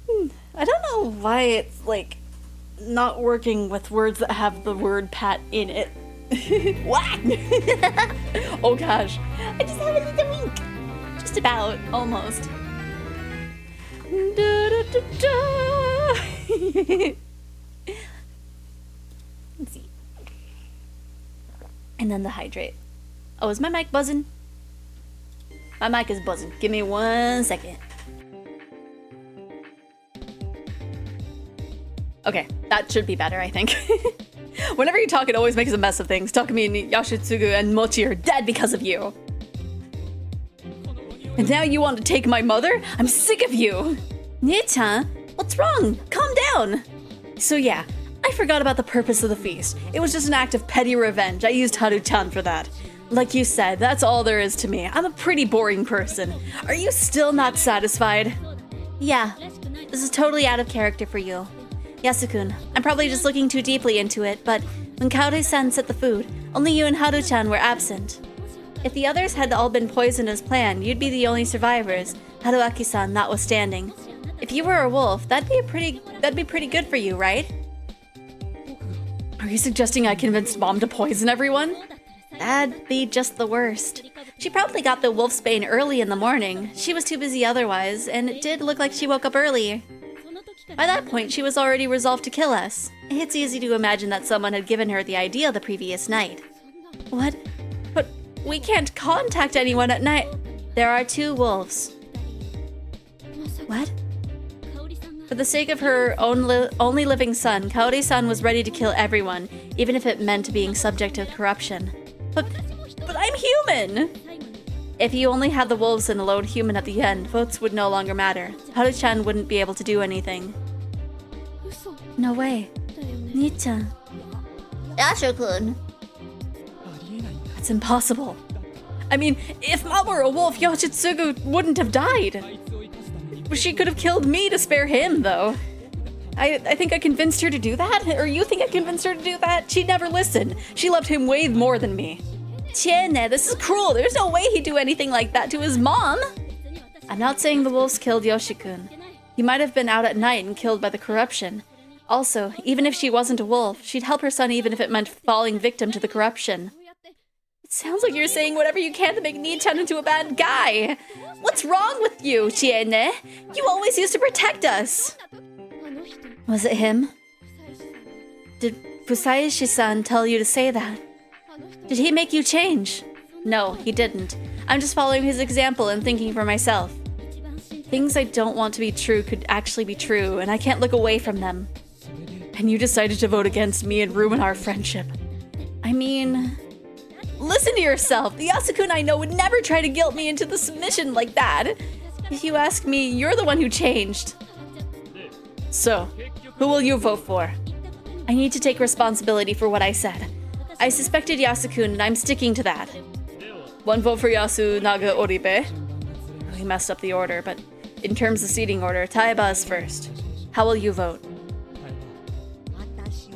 I don't know why it's, like, not working with words that have the word pat in it. What? Oh gosh. I just have a little wink. Just about. Almost. Let's see. And then the hydrate. Oh, is my mic buzzing? My mic is buzzing. Give me 1 second. Okay, that should be better, I think. Whenever you talk, it always makes a mess of things. Takumi, Yoshitsugu, and Mochi are dead because of you. And now you want to take my mother? I'm sick of you! Nia-chan, what's wrong? Calm down! So yeah, I forgot about the purpose of the feast. It was just an act of petty revenge. I used Haru-chan for that. Like you said, that's all there is to me. I'm a pretty boring person. Are you still not satisfied? Yeah, this is totally out of character for you. Yasukun, I'm probably just looking too deeply into it, but when Kaori-san set the food, only you and Haru-chan were absent. If the others had all been poisoned as planned, you'd be the only survivors, Haruaki-san notwithstanding. If you were a wolf, that'd be pretty good for you, right? Are you suggesting I convinced Mom to poison everyone? That'd be just the worst. She probably got the wolfsbane early in the morning. She was too busy otherwise, and it did look like she woke up early. By that point, she was already resolved to kill us. It's easy to imagine that someone had given her the idea the previous night. What? But we can't contact anyone at night. There are 2 wolves. What? For the sake of her only living son, Kaori-san was ready to kill everyone, even if it meant being subject to corruption. But I'm human! If you only had the wolves and a lone human at the end, votes would no longer matter. Haru-chan wouldn't be able to do anything. No way. Nii-chan. Yasukun. That's impossible. I mean, if Mom were a wolf, Yoshitsugu wouldn't have died. She could have killed me to spare him, though. I think I convinced her to do that? Or you think I convinced her to do that? She never listened. She loved him way more than me. Tiene, this is cruel. There's no way he'd do anything like that to his mom. I'm not saying the wolves killed Yoshikun. He might have been out at night and killed by the corruption. Also, even if she wasn't a wolf, she'd help her son even if it meant falling victim to the corruption. It sounds like you're saying whatever you can to make Nii-chan into a bad guy. What's wrong with you, Tiene? You always used to protect us. Was it him? Did Fusayoshi-san tell you to say that? Did he make you change? No, he didn't. I'm just following his example and thinking for myself. Things I don't want to be true could actually be true, and I can't look away from them. And you decided to vote against me and ruin our friendship. I mean... Listen to yourself! The Yasukun I know would never try to guilt me into the submission like that! If you ask me, you're the one who changed. So, who will you vote for? I need to take responsibility for what I said. I suspected Yasukun and I'm sticking to that. 1 vote for Yasunaga Oribe. We messed up the order, but in terms of seating order, Taiba is first. How will you vote?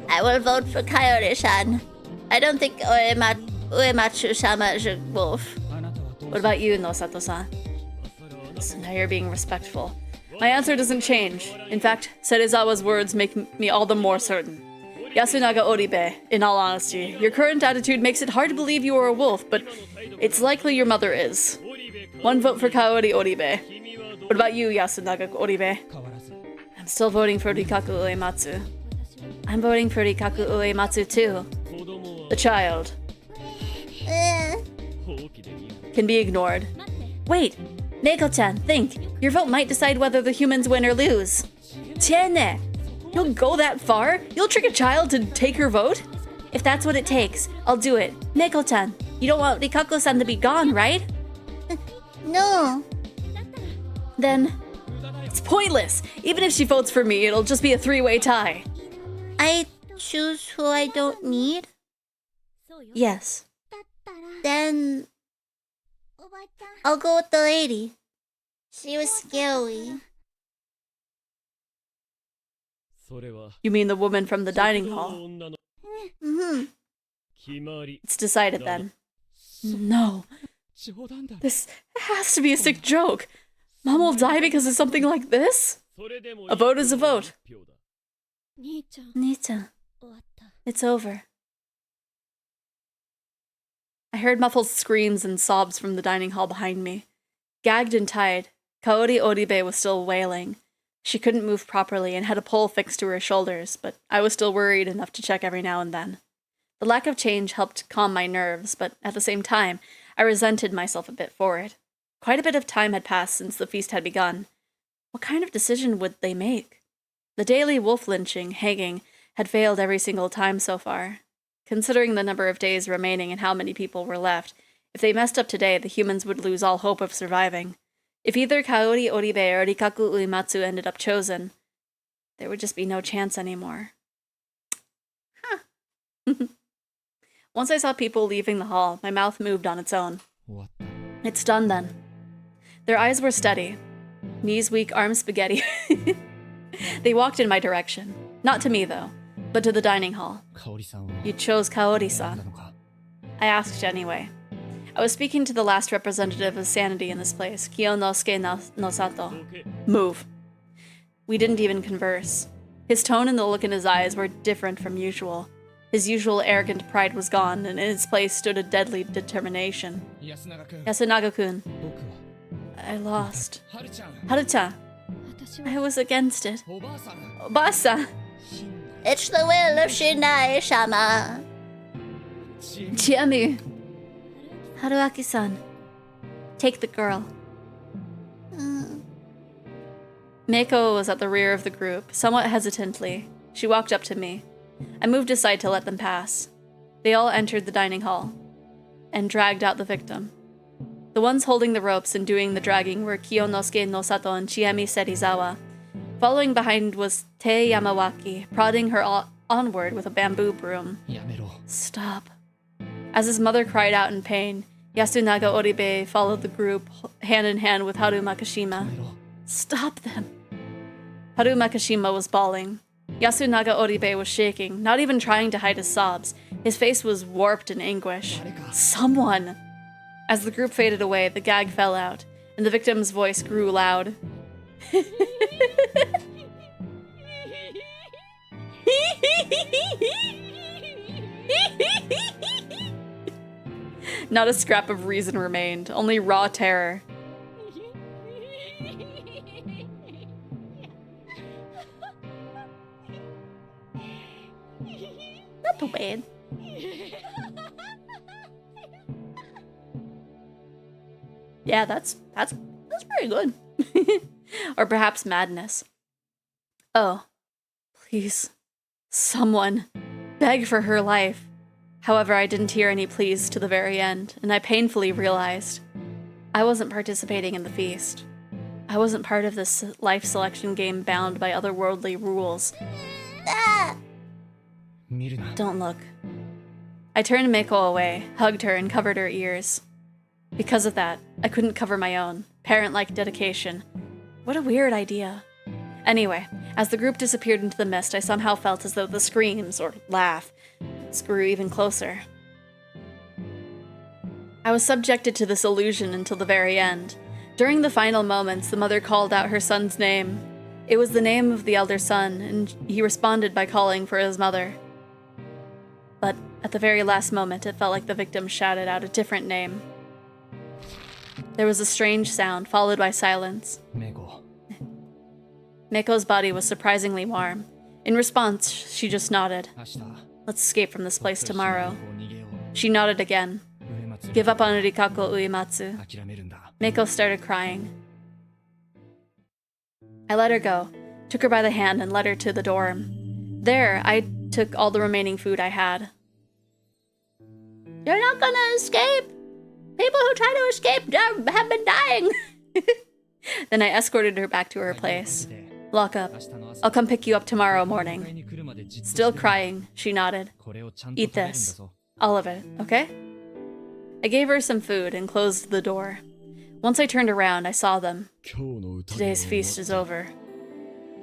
I will vote for Kaori-san. I don't think Uematsu-sama is a wolf. What about you, Nosato-san? So now you're being respectful. My answer doesn't change. In fact, Serizawa's words make me all the more certain. Yasunaga Oribe, in all honesty, your current attitude makes it hard to believe you are a wolf, but it's likely your mother is. 1 vote for Kaori Oribe. What about you, Yasunaga Oribe? I'm still voting for Rikaku Uematsu. I'm voting for Rikaku Uematsu too. The child. Can be ignored. Wait! Neko-chan, think! Your vote might decide whether the humans win or lose. Tiene! You'll go that far? You'll trick a child to take her vote? If that's what it takes, I'll do it. Neko-chan, you don't want Rikaku-san to be gone, right? No. Then, it's pointless. Even if she votes for me, it'll just be a 3-way tie. I choose who I don't need? Yes. Then I'll go with the lady. She was scary. You mean the woman from the dining hall? Mm-hmm. It's decided then. No. This has to be a sick joke. Mom will die because of something like this? A vote is a vote. Nii-chan, It's over. I heard muffled screams and sobs from the dining hall behind me. Gagged and tied, Kaori Oribe was still wailing. She couldn't move properly and had a pole fixed to her shoulders, but I was still worried enough to check every now and then. The lack of change helped calm my nerves, but at the same time, I resented myself a bit for it. Quite a bit of time had passed since the feast had begun. What kind of decision would they make? The daily wolf lynching, hanging, had failed every single time so far. Considering the number of days remaining and how many people were left, if they messed up today, the humans would lose all hope of surviving. If either Kaori Oribe or Rikaku Uematsu ended up chosen, there would just be no chance anymore. Huh. Once I saw people leaving the hall, my mouth moved on its own. 終わった It's done then. Their eyes were steady. Knees weak, arms spaghetti. They walked in my direction. Not to me, though, but to the dining hall. 香織さんを You chose Kaori 選ん san. だのか I asked anyway. I was speaking to the last representative of sanity in this place, Kiyonosuke no Sato. Move. We didn't even converse. His tone and the look in his eyes were different from usual. His usual arrogant pride was gone, and in its place stood a deadly determination. 安永君 Yasunaga-kun, 僕は I lost. はるちゃん Haruchan, 私は I was against it. おばあさん Basa, It's the will of Shinai-sama. ちえみ Chiemi, Haruaki-san, take the girl. Meiko was at the rear of the group, somewhat hesitantly. She walked up to me. I moved aside to let them pass. They all entered the dining hall and dragged out the victim. The ones holding the ropes and doing the dragging were Kiyonosuke no Sato and Chiemi Serizawa. Following behind was Tei Yamawaki, prodding her onward with a bamboo broom. やめろ Stop. As his mother cried out in pain, Yasunaga Oribe followed the group, hand in hand with Haru Makashima. やめろ Stop them. Haru Makashima was bawling. Yasunaga Oribe was shaking, not even trying to hide his sobs. His face was warped in anguish. Someone! As the group faded away, the gag fell out, and the victim's voice grew loud. Not a scrap of reason remained, only raw terror. Not too bad. Yeah, that's pretty good. Or perhaps madness. Oh, please, someone, beg for her life. However, I didn't hear any pleas to the very end, and I painfully realized I wasn't participating in the feast. I wasn't part of this life selection game bound by otherworldly rules. Ah! 見るな Don't look. I turned Meiko away, hugged her, and covered her ears. Because of that, I couldn't cover my own, parent-like dedication. What a weird idea. Anyway, as the group disappeared into the mist, I somehow felt as though the screams, or laugh, grew even closer. I was subjected to this illusion until the very end. During the final moments, the mother called out her son's name. It was the name of the elder son, and he responded by calling for his mother. But at the very last moment, it felt like the victim shouted out a different name. There was a strange sound, followed by silence. メゴ Meiko's body was surprisingly warm. In response, she just nodded. 明日 Let's escape from this place tomorrow. 逃げよう She nodded again. 上松 Give up on Rikako Uematsu. 諦めるんだ Meiko started crying. I let her go, took her by the hand, and led her to the dorm. There, I took all the remaining food I had. You're not gonna escape. People who try to escape have been dying. Then I escorted her back to her place. Lock up. 明日の朝 I'll come pick you up tomorrow 迎え morning. に来るまでじっと Still して crying, she nodded. これをちゃんと Eat 食べるんだ this. ぞ All of it, okay? I gave her some food and closed the door. Once I turned around, I saw them. 今日の宴 Today's feast is over.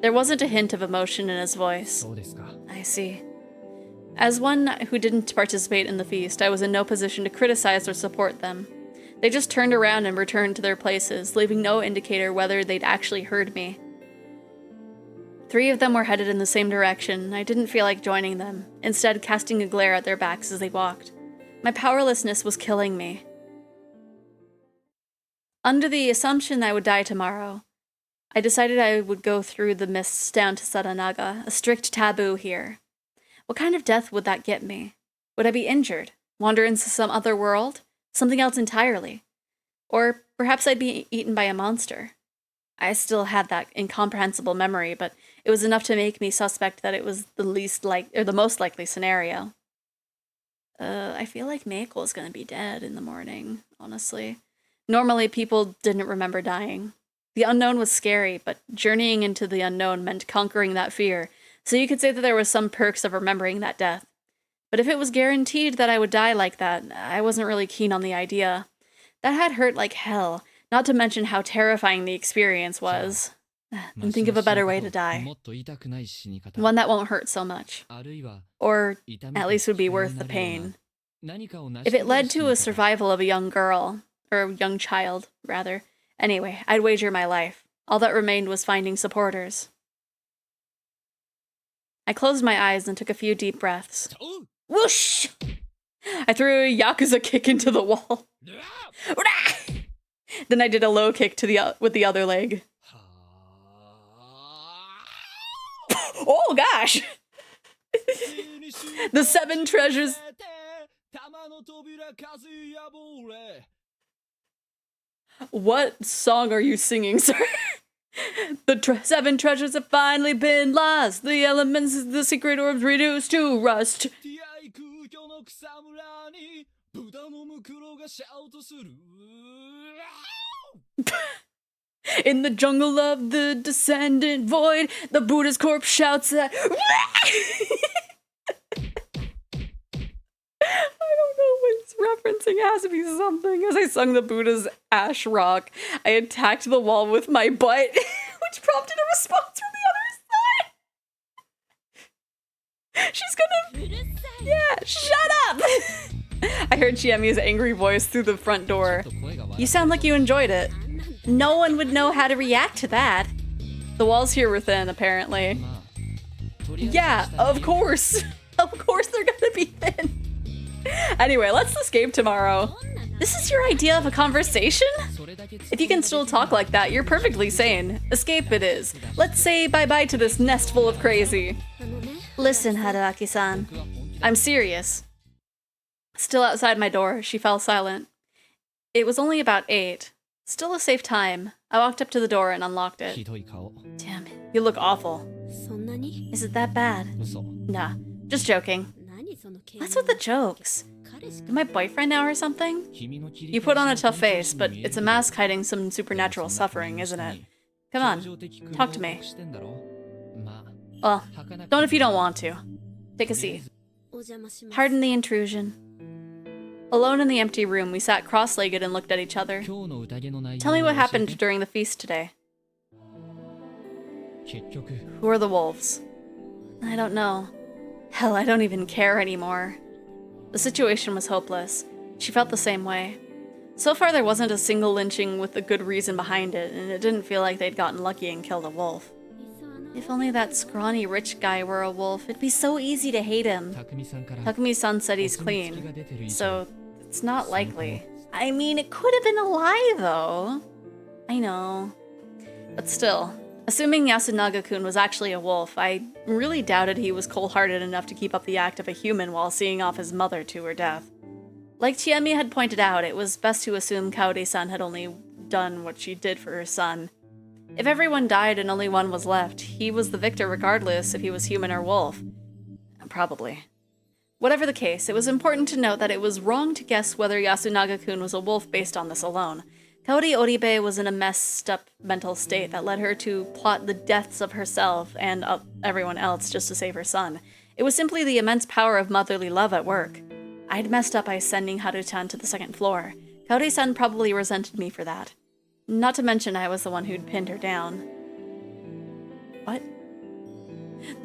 There wasn't a hint of emotion in his voice. そうですか I see. As one who didn't participate in the feast, I was in no position to criticize or support them. They just turned around and returned to their places, leaving no indicator whether they'd actually heard me. 3 of them were headed in the same direction, and I didn't feel like joining them, instead casting a glare at their backs as they walked. My powerlessness was killing me. Under the assumption I would die tomorrow, I decided I would go through the mists down to Sadanaga, a strict taboo here. What kind of death would that get me? Would I be injured? Wander into some other world? Something else entirely? Or perhaps I'd be eaten by a monster. I still had that incomprehensible memory, but it was enough to make me suspect that it was the most likely scenario. I feel like Meiko is gonna be dead in the morning, honestly. Normally, people didn't remember dying. The unknown was scary, but journeying into the unknown meant conquering that fear, so you could say that there was some perks of remembering that death. But if it was guaranteed that I would die like that, I wasn't really keen on the idea. That had hurt like hell, not to mention how terrifying the experience was. And think of a better way to die. One that won't hurt so much. Or at least would be worth the pain. If it led to a survival of a young girl, or a young child, rather. Anyway, I'd wager my life. All that remained was finding supporters. I closed my eyes and took a few deep breaths. Whoosh! I threw a Yakuza kick into the wall. Then I did a low kick to with the other leg. Oh gosh! The 7 treasures... What song are you singing, sir? The 7 treasures have finally been lost. The elements, the secret orbs reduced to rust. In the jungle of the descendant void, the Buddha's corpse shouts that... I don't know what it's referencing. It has to be something. As I sung the Buddha's ash rock, I attacked the wall with my butt, which prompted a response from the other side. She's gonna... Yeah, shut up! I heard Chiemi's angry voice through the front door. You sound like you enjoyed it. No one would know how to react to that. The walls here were thin, apparently. Yeah, of course. Of course they're gonna be thin. Anyway, let's escape tomorrow. This is your idea of a conversation? If you can still talk like that, you're perfectly sane. Escape it is. Let's say bye-bye to this nest full of crazy. Listen, Haruaki-san. I'm serious. Still outside my door, she fell silent. It was only about 8. Still a safe time. I walked up to the door and unlocked it. Damn, you look awful. Is it that bad? Nah, just joking. What's with the jokes? Am I boyfriend now or something? You put on a tough face, but it's a mask hiding some supernatural suffering, isn't it? Come on, talk to me. Well, don't if you don't want to. Take a seat. Pardon the intrusion. Alone in the empty room, we sat cross-legged and looked at each other. Tell me what happened during the feast today. Who are the wolves? I don't know. Hell, I don't even care anymore. The situation was hopeless. She felt the same way. So far, there wasn't a single lynching with a good reason behind it, and it didn't feel like they'd gotten lucky and killed a wolf. If only that scrawny rich guy were a wolf, it'd be so easy to hate him. Takumi-san said he's clean, so it's not likely. I mean, it could have been a lie, though. I know. But still, assuming Yasunaga-kun was actually a wolf, I really doubted he was cold-hearted enough to keep up the act of a human while seeing off his mother to her death. Like Chiemi had pointed out, it was best to assume Kaori-san had only done what she did for her son. If everyone died and only one was left, he was the victor regardless if he was human or wolf. Probably. Whatever the case, it was important to note that it was wrong to guess whether Yasunaga-kun was a wolf based on this alone. Kaori Oribe was in a messed up mental state that led her to plot the deaths of herself and everyone else just to save her son. It was simply the immense power of motherly love at work. I'd messed up by sending Haru-chan to the second floor. Kaori-san probably resented me for that. Not to mention I was the one who'd pinned her down. What?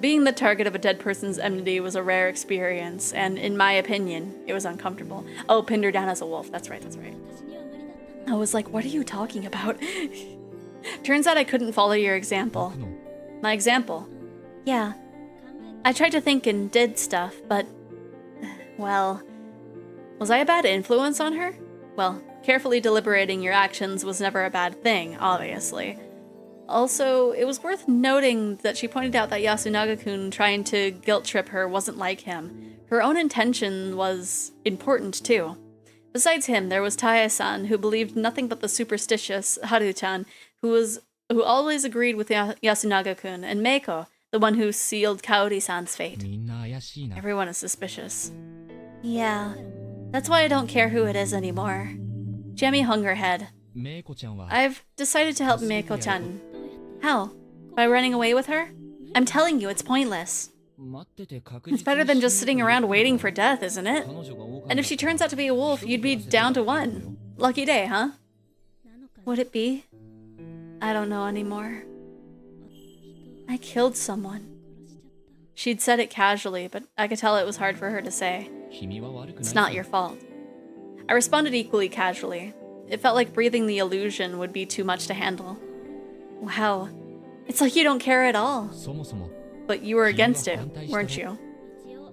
Being the target of a dead person's enmity was a rare experience, and in my opinion, it was uncomfortable. Oh, pinned her down as a wolf. That's right, that's right. I was like, what are you talking about? Turns out I couldn't follow your example. My example? Yeah. I tried to think and did stuff, but... well... was I a bad influence on her? Well, carefully deliberating your actions was never a bad thing, obviously. Also, it was worth noting that she pointed out that Yasunaga-kun trying to guilt-trip her wasn't like him. Her own intention was important, too. Besides him, there was Taya-san, who believed nothing but the superstitious Haru-chan, who always agreed with Yasunaga-kun, and Meiko, the one who sealed Kaori-san's fate. Everyone is suspicious. Yeah, that's why I don't care who it is anymore. Jamie hung her head. I've decided to help Meiko-chan. How? By running away with her? I'm telling you, it's pointless. It's better than just sitting around waiting for death, isn't it? And if she turns out to be a wolf, you'd be down to 1. Lucky day, huh? Would it be? I don't know anymore. I killed someone. She'd said it casually, but I could tell it was hard for her to say. It's not your fault. I responded equally casually. It felt like breathing the illusion would be too much to handle. Wow. It's like you don't care at all. But you were against it, weren't you?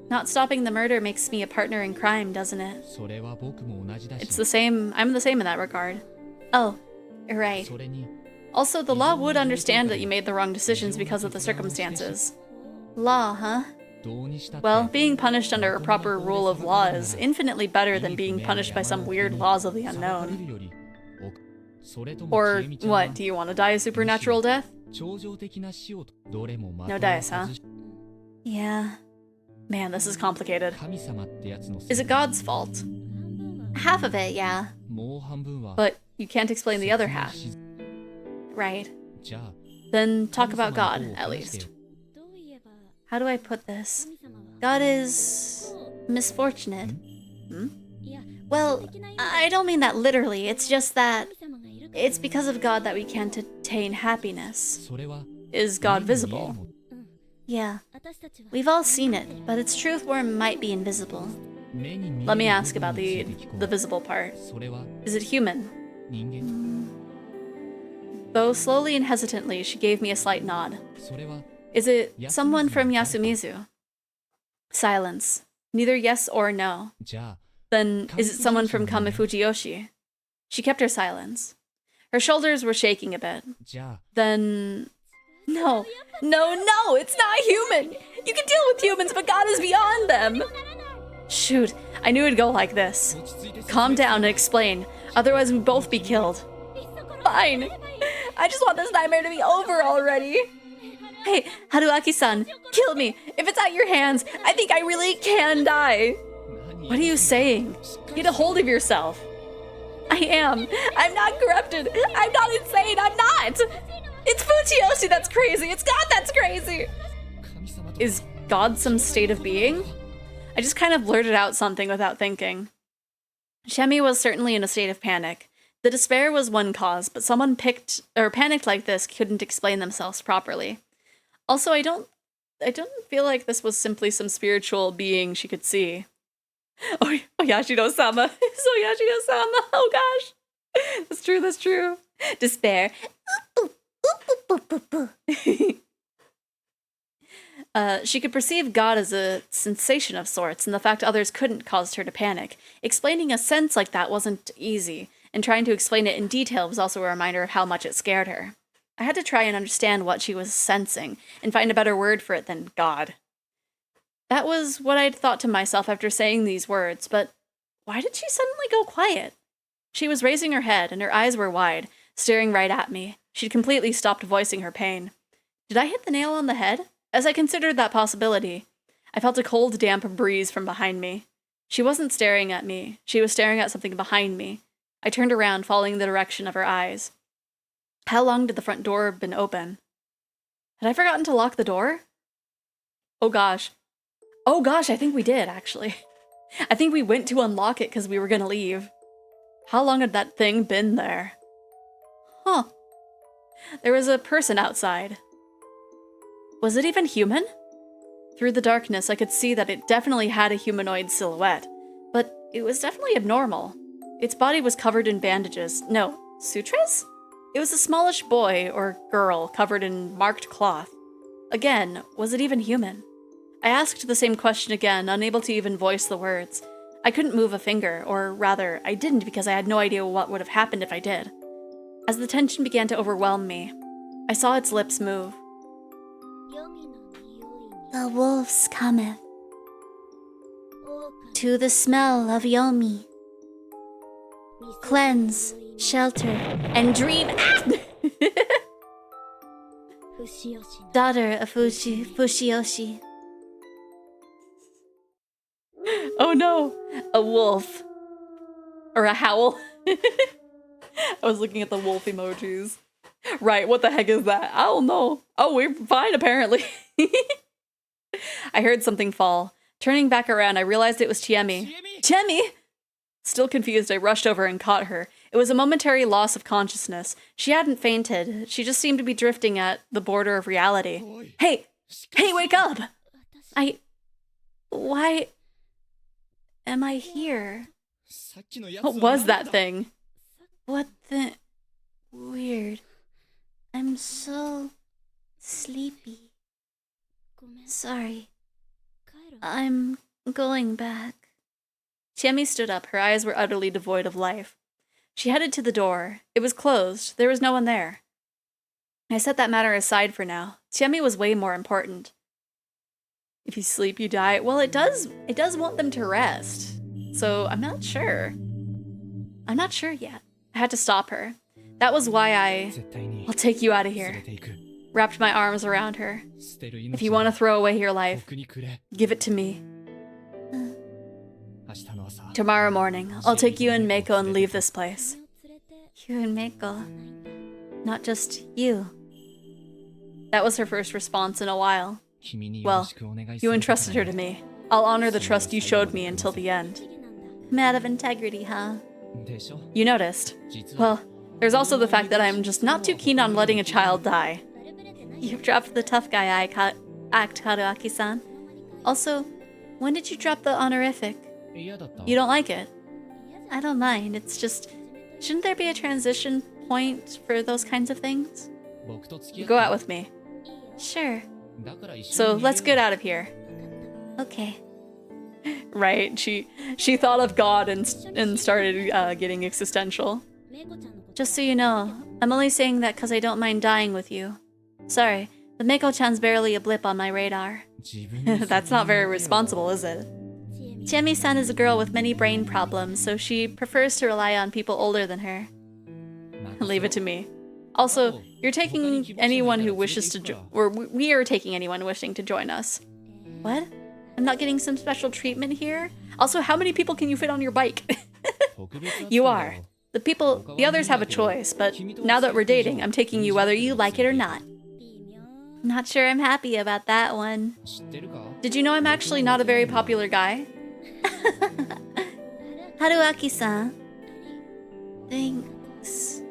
Not stopping the murder makes me a partner in crime, doesn't it? It's the same. I'm the same in that regard. Oh, right. Also, the law would understand that you made the wrong decisions because of the circumstances. Law, huh? Well, being punished under a proper rule of law is infinitely better than being punished by some weird laws of the unknown. Or what, do you want to die a supernatural death? No dice, huh? Yeah. Man, this is complicated. Is it God's fault? Half of it, yeah. But you can't explain the other half. Right. Then talk about God, at least. How do I put this? God is misfortunate. Well, I don't mean that literally. It's just that it's because of God that we can't attain happiness. Is God visible? Yeah. We've all seen it, but its truth form might be invisible. Let me ask about the visible part. Is it human? Though slowly and hesitantly, she gave me a slight nod. Is it someone from Yasumizu? Silence. Neither yes or no. Then, is it someone from Kame Fujiyoshi? She kept her silence. Her shoulders were shaking a bit. Then... No, it's not human! You can deal with humans, but God is beyond them! Shoot, I knew it'd go like this. Calm down and explain, otherwise we'd both be killed. Fine. I just want this nightmare to be over already. Hey, Haruaki-san, kill me. If it's at your hands, I think I really can die. What are you saying? Get a hold of yourself. I am. I'm not corrupted. I'm not insane. I'm not. It's Fujiyoshi that's crazy. It's God that's crazy. Is God some state of being? I just kind of blurted out something without thinking. Shemi was certainly in a state of panic. The despair was one cause, but someone panicked like this couldn't explain themselves properly. Also, I don't feel like this was simply some spiritual being she could see. Oh, Yashiro-sama. So Yashiro-sama. Oh gosh. That's true. Despair. She could perceive God as a sensation of sorts, and the fact others couldn't caused her to panic. Explaining a sense like that wasn't easy, and trying to explain it in detail was also a reminder of how much it scared her. I had to try and understand what she was sensing, and find a better word for it than God. That was what I'd thought to myself after saying these words, but why did she suddenly go quiet? She was raising her head, and her eyes were wide, staring right at me. She'd completely stopped voicing her pain. Did I hit the nail on the head? As I considered that possibility, I felt a cold, damp breeze from behind me. She wasn't staring at me. She was staring at something behind me. I turned around, following the direction of her eyes. How long did the front door have been open? Had I forgotten to lock the door? Oh gosh, I think we did, actually. I think we went to unlock it because we were gonna leave. How long had that thing been there? Huh. There was a person outside. Was it even human? Through the darkness, I could see that it definitely had a humanoid silhouette, but it was definitely abnormal. Its body was covered in bandages. No, sutras? It was a smallish boy or girl covered in marked cloth. Again, was it even human? I asked the same question again, unable to even voice the words. I couldn't move a finger, or rather, I didn't because I had no idea what would have happened if I did. As the tension began to overwhelm me, I saw its lips move. The wolves cometh. To the smell of Yomi. Cleanse, shelter, and dream. Daughter of Fujiyoshi. Oh no, a wolf. Or a howl. I was looking at the wolf emojis. Right, what the heck is that? I don't know. Oh, we're fine apparently. I heard something fall. Turning back around, I realized it was Chiemi. Chiemi! Still confused, I rushed over and caught her. It was a momentary loss of consciousness. She hadn't fainted. She just seemed to be drifting at the border of reality. Hey! Hey, wake up! Why am I here? What was that thing? What the... Weird. I'm so... sleepy. Sorry. I'm going back. Chiemi stood up. Her eyes were utterly devoid of life. She headed to the door. It was closed. There was no one there. I set that matter aside for now. Chiemi was way more important. If you sleep, you die. Well, it does want them to rest. So I'm not sure. I'm not sure yet. I had to stop her. That was why I'll take you out of here. Wrapped my arms around her. If you want to throw away your life, give it to me. Tomorrow morning, I'll take you and Meiko and leave this place. You and Meiko. Not just you. That was her first response in a while. Well, you entrusted her to me. I'll honor the trust you showed me until the end. Man of integrity, huh? You noticed. Well, there's also the fact that I'm just not too keen on letting a child die. You've dropped the tough guy act, Haruaki-san. Also, when did you drop the honorific? You don't like it? I don't mind, it's just... Shouldn't there be a transition point for those kinds of things? Go out with me. Sure. So, let's get out of here. Okay. Right, she thought of God and started getting existential. Just so you know, I'm only saying that because I don't mind dying with you. Sorry, but Meiko-chan's barely a blip on my radar. That's not very responsible, is it? Chiemi-san is a girl with many brain problems, so she prefers to rely on people older than her. Leave it to me. Also, you're taking anyone who wishes to we are taking anyone wishing to join us. What? I'm not getting some special treatment here? Also, how many people can you fit on your bike? You are. The others have a choice, but now that we're dating, I'm taking you whether you like it or not. Not sure I'm happy about that one. Did you know I'm actually not a very popular guy? Haruaki-san. Thanks.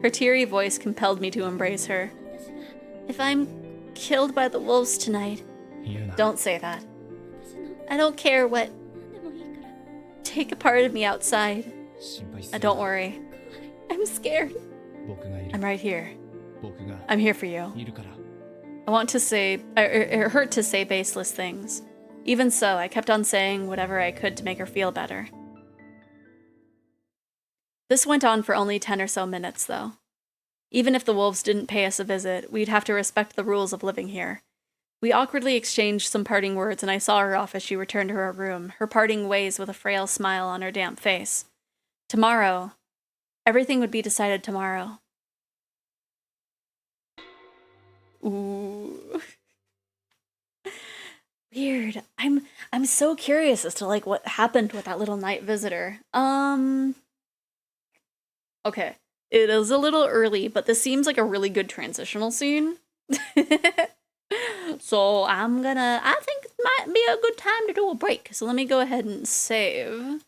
Her teary voice compelled me to embrace her. If I'm killed by the wolves tonight... Don't say that. I don't care what... Take a part of me outside. Don't worry. I'm scared. I'm right here. I'm here for you. I want to say... It hurt to say baseless things. Even so, I kept on saying whatever I could to make her feel better. This went on for only 10 or so minutes, though. Even if the wolves didn't pay us a visit, we'd have to respect the rules of living here. We awkwardly exchanged some parting words, and I saw her off as she returned to her room, her parting ways with a frail smile on her damp face. Tomorrow. Everything would be decided tomorrow. Ooh. Weird. I'm so curious as to like what happened with that little night visitor. Okay. It is a little early, but this seems like a really good transitional scene. So I think it might be a good time to do a break. So let me go ahead and save.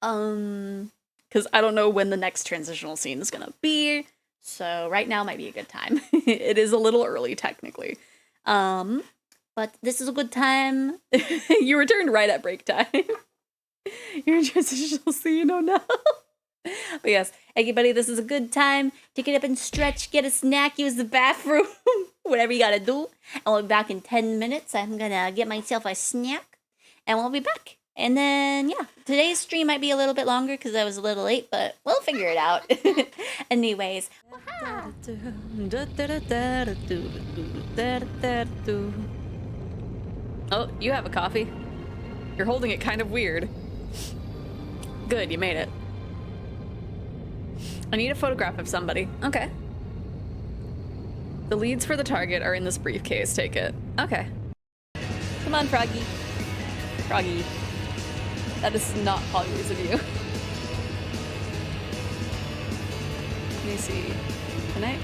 Because I don't know when the next transitional scene is gonna be. So right now might be a good time. It is a little early technically. But this is a good time. You returned right at break time. You're in transitional scene, oh no. But yes, everybody, this is a good time to get up and stretch, get a snack, use the bathroom, whatever you gotta do. And we'll be back in 10 minutes. I'm gonna get myself a snack, and we'll be back. And then, yeah, today's stream might be a little bit longer because I was a little late, but we'll figure it out. Anyways. Oh, you have a coffee. You're holding it kind of weird. Good, you made it. I need a photograph of somebody. Okay. The leads for the target are in this briefcase. Take it. Okay. Come on, Froggy. Froggy. That is not Hogwarts of you. Let me see. Can I?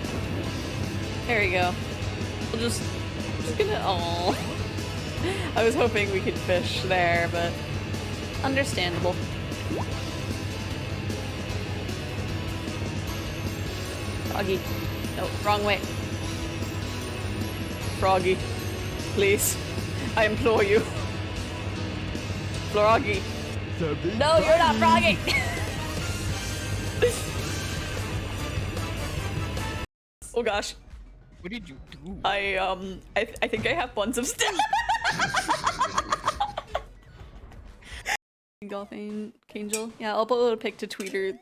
There we go. We'll just just gonna. Oh. I was hoping we could fish there, but understandable. Froggy. No, wrong way. Froggy. Please. I implore you. Froggy. No, you're not Froggy! Oh gosh. What did you do? I think I have buns of stuff. Golfing Angel. Yeah, I'll upload a pic to Twitter. Where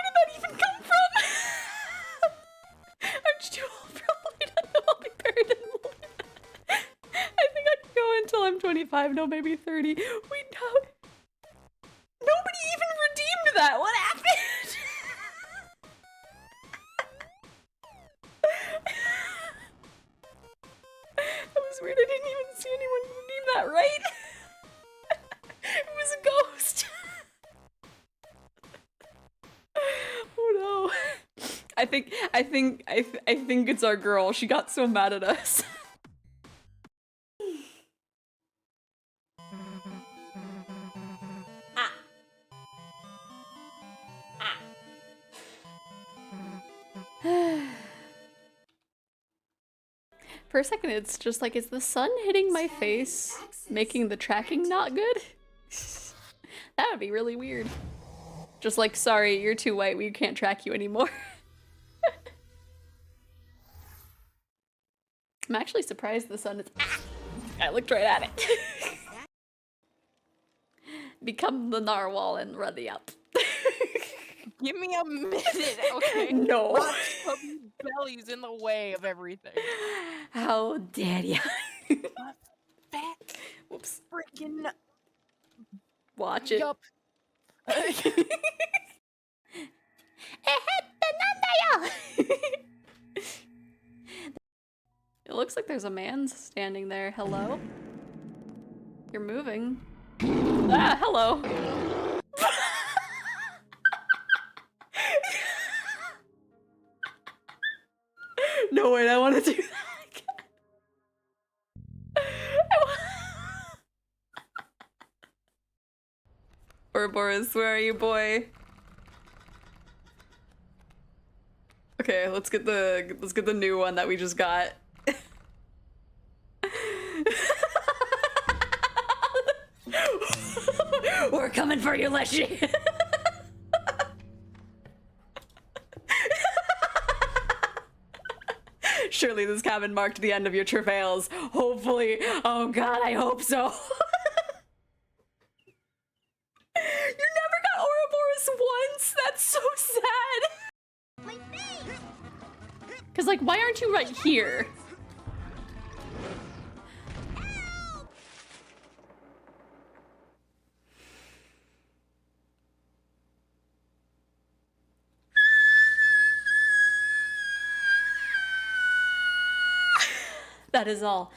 did that even come from? I'm too old probably to know I'll be buried in Luna. I think I can go until I'm 25, no maybe 30. We know. Nobody even redeemed that. What happened? That was weird. I didn't even see anyone redeem that, right? It was a ghost. Oh no. I think it's our girl. She got so mad at us. For a second, it's just like, is the sun hitting my face, making the tracking not good? That would be really weird. Just like, sorry, you're too white, we can't track you anymore. I'm actually surprised the sun is— I looked right at it. Become the narwhal and run the up. Give me a minute, okay? No. Puppy belly's in the way of everything. How dare you? Fat Whoops. freaking Watch it. yup. It looks like there's a man standing there. Hello? You're moving. Ah, hello. No, wait, I want to do that again. Ouroboros, where are you, boy? Okay, let's get the new one that we just got. We're coming for you, Leshy. Surely this cabin marked the end of your travails. Hopefully. Oh god, I hope so. You never got Ouroboros once? That's so sad. Cause like, why aren't you right here? That is all.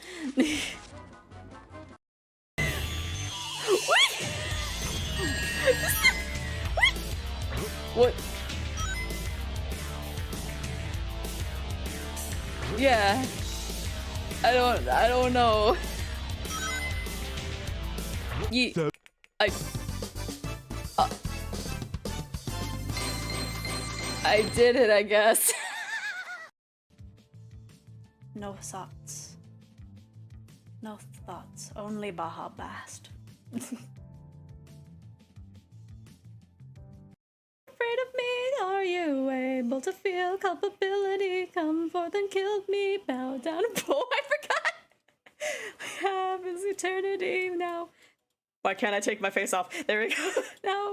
What? Yeah. I don't know. I did it, I guess. No thoughts. No thoughts. Only Baja Blast. Afraid of me? Are you able to feel culpability? Come forth and kill me. Bow down and pull. I forgot. I have is eternity now. Why can't I take my face off? There we go. Now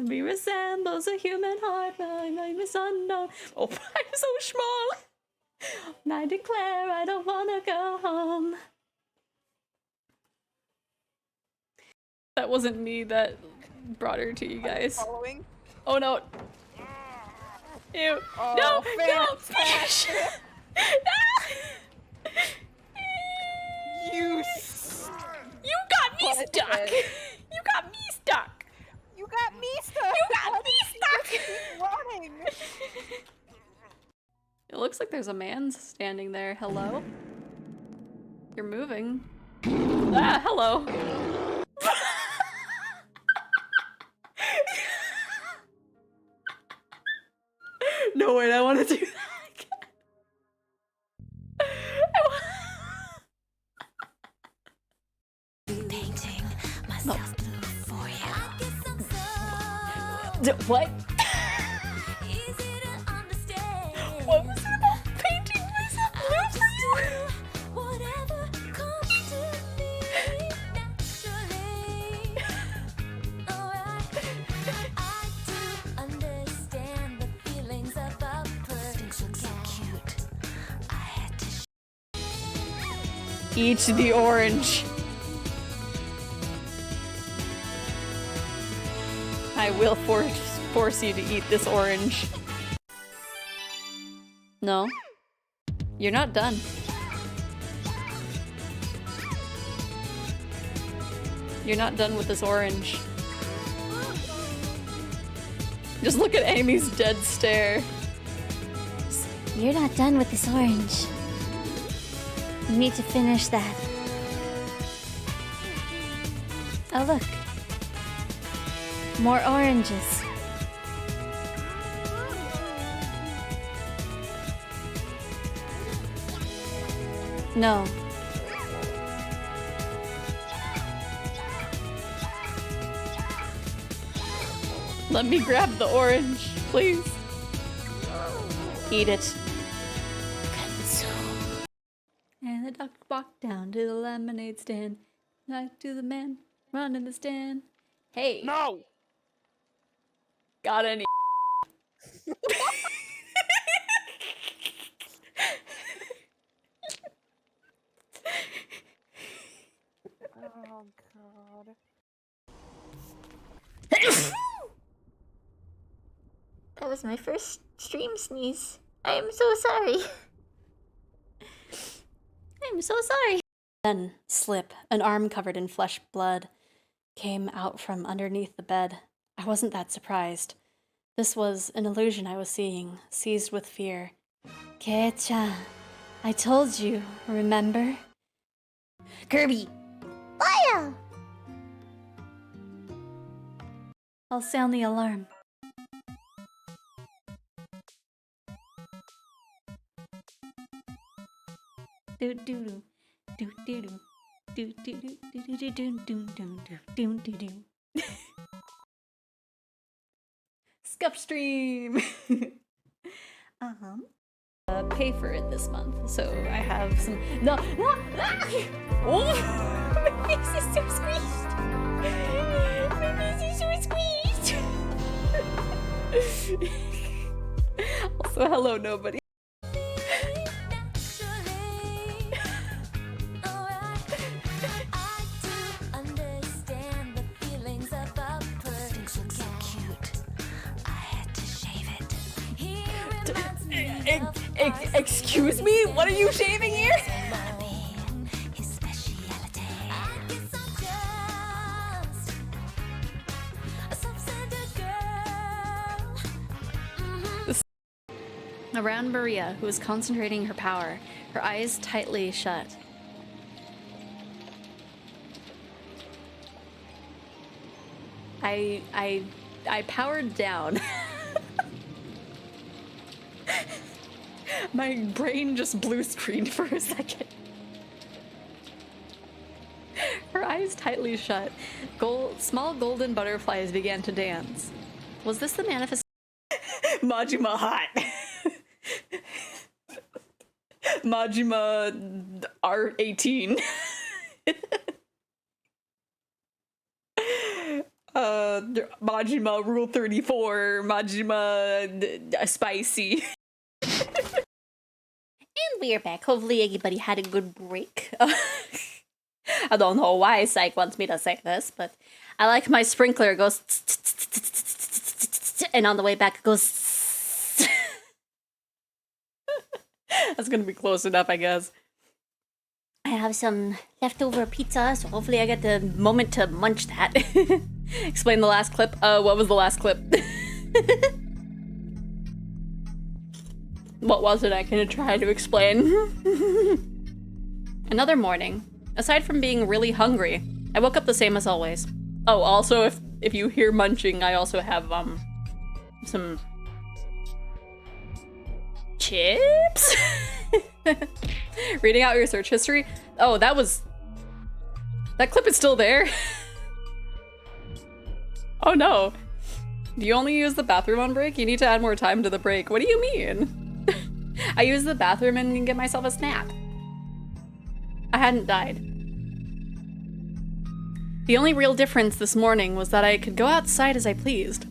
we resembles a human heart. My name is unknown. Oh, I'm so small. And I declare I don't wanna go home. That wasn't me that brought her to you guys. Following? Oh no. Ew. Oh, No! No! fantastic. No! You You got me stuck! butthead. You got me stuck! You got me stuck. You got me looks like there's a man standing there. Hello? You're moving. Ah, hello. No, wait, I want to do that again. Painting myself blue for you. What? What was it about painting myself blue for you? Whatever comes to me naturally. Alright, I do understand the feelings of a person. So cute. I had to Eat the orange. I will force you to eat this orange. No. You're not done. You're not done with this orange. Just look at Amy's dead stare. You're not done with this orange. You need to finish that. Oh, look. More oranges. No. Let me grab the orange, please. Eat it. And the duck walked down to the lemonade stand. Back to the man running the stand. Hey. No! Got any? Oh god. That was my first stream sneeze. I am so sorry. I'm so sorry. Then, slip, an arm covered in flesh blood, came out from underneath the bed. I wasn't that surprised. This was an illusion I was seeing, seized with fear. Kei-chan, I told you, remember? Kirby! Fire! I'll sound the alarm. Do do do do do do do do do do do do do do do. Scuff stream. Pay for it this month, so I have some. No, no, oh, my face is so squeezed. My face is so squeezed. Also, hello, nobody. Excuse me? What are you shaving here? Around Maria, who was concentrating her power, her eyes tightly shut. I powered down. My brain just blue screened for a second. Her eyes tightly shut. Small golden butterflies began to dance. Was this the manifestation? Majima hot. Majima R18. Majima Rule 34. Majima spicy. And we're back. Hopefully everybody had a good break. I don't know why Psych wants me to say this, but I like my sprinkler goes and on the way back it goes. That's gonna be close enough, I guess. I have some leftover pizza, so hopefully I get the moment to munch that. Explain the last clip. What was the last clip? What was it? I can try to explain. Another morning. Aside from being really hungry, I woke up the same as always. Oh, also, if you hear munching, I also have, some chips? Reading out your search history? Oh, that clip is still there? Oh no. Do you only use the bathroom on break? You need to add more time to the break. What do you mean? I use the bathroom and can get myself a snack. I hadn't died. The only real difference this morning was that I could go outside as I pleased.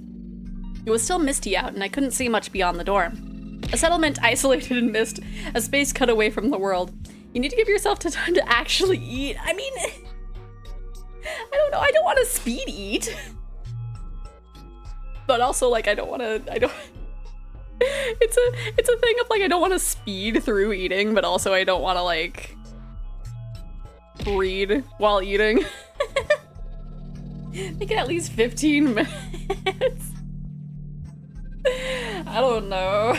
It was still misty out and I couldn't see much beyond the dorm. A settlement isolated in mist, a space cut away from the world. You need to give yourself time to actually eat. I mean, I don't know, I don't want to speed eat. But also, like, I don't, it's a thing of, like, I don't want to speed through eating, but also I don't want to, like, read while eating. Make it at least 15 minutes. I don't know.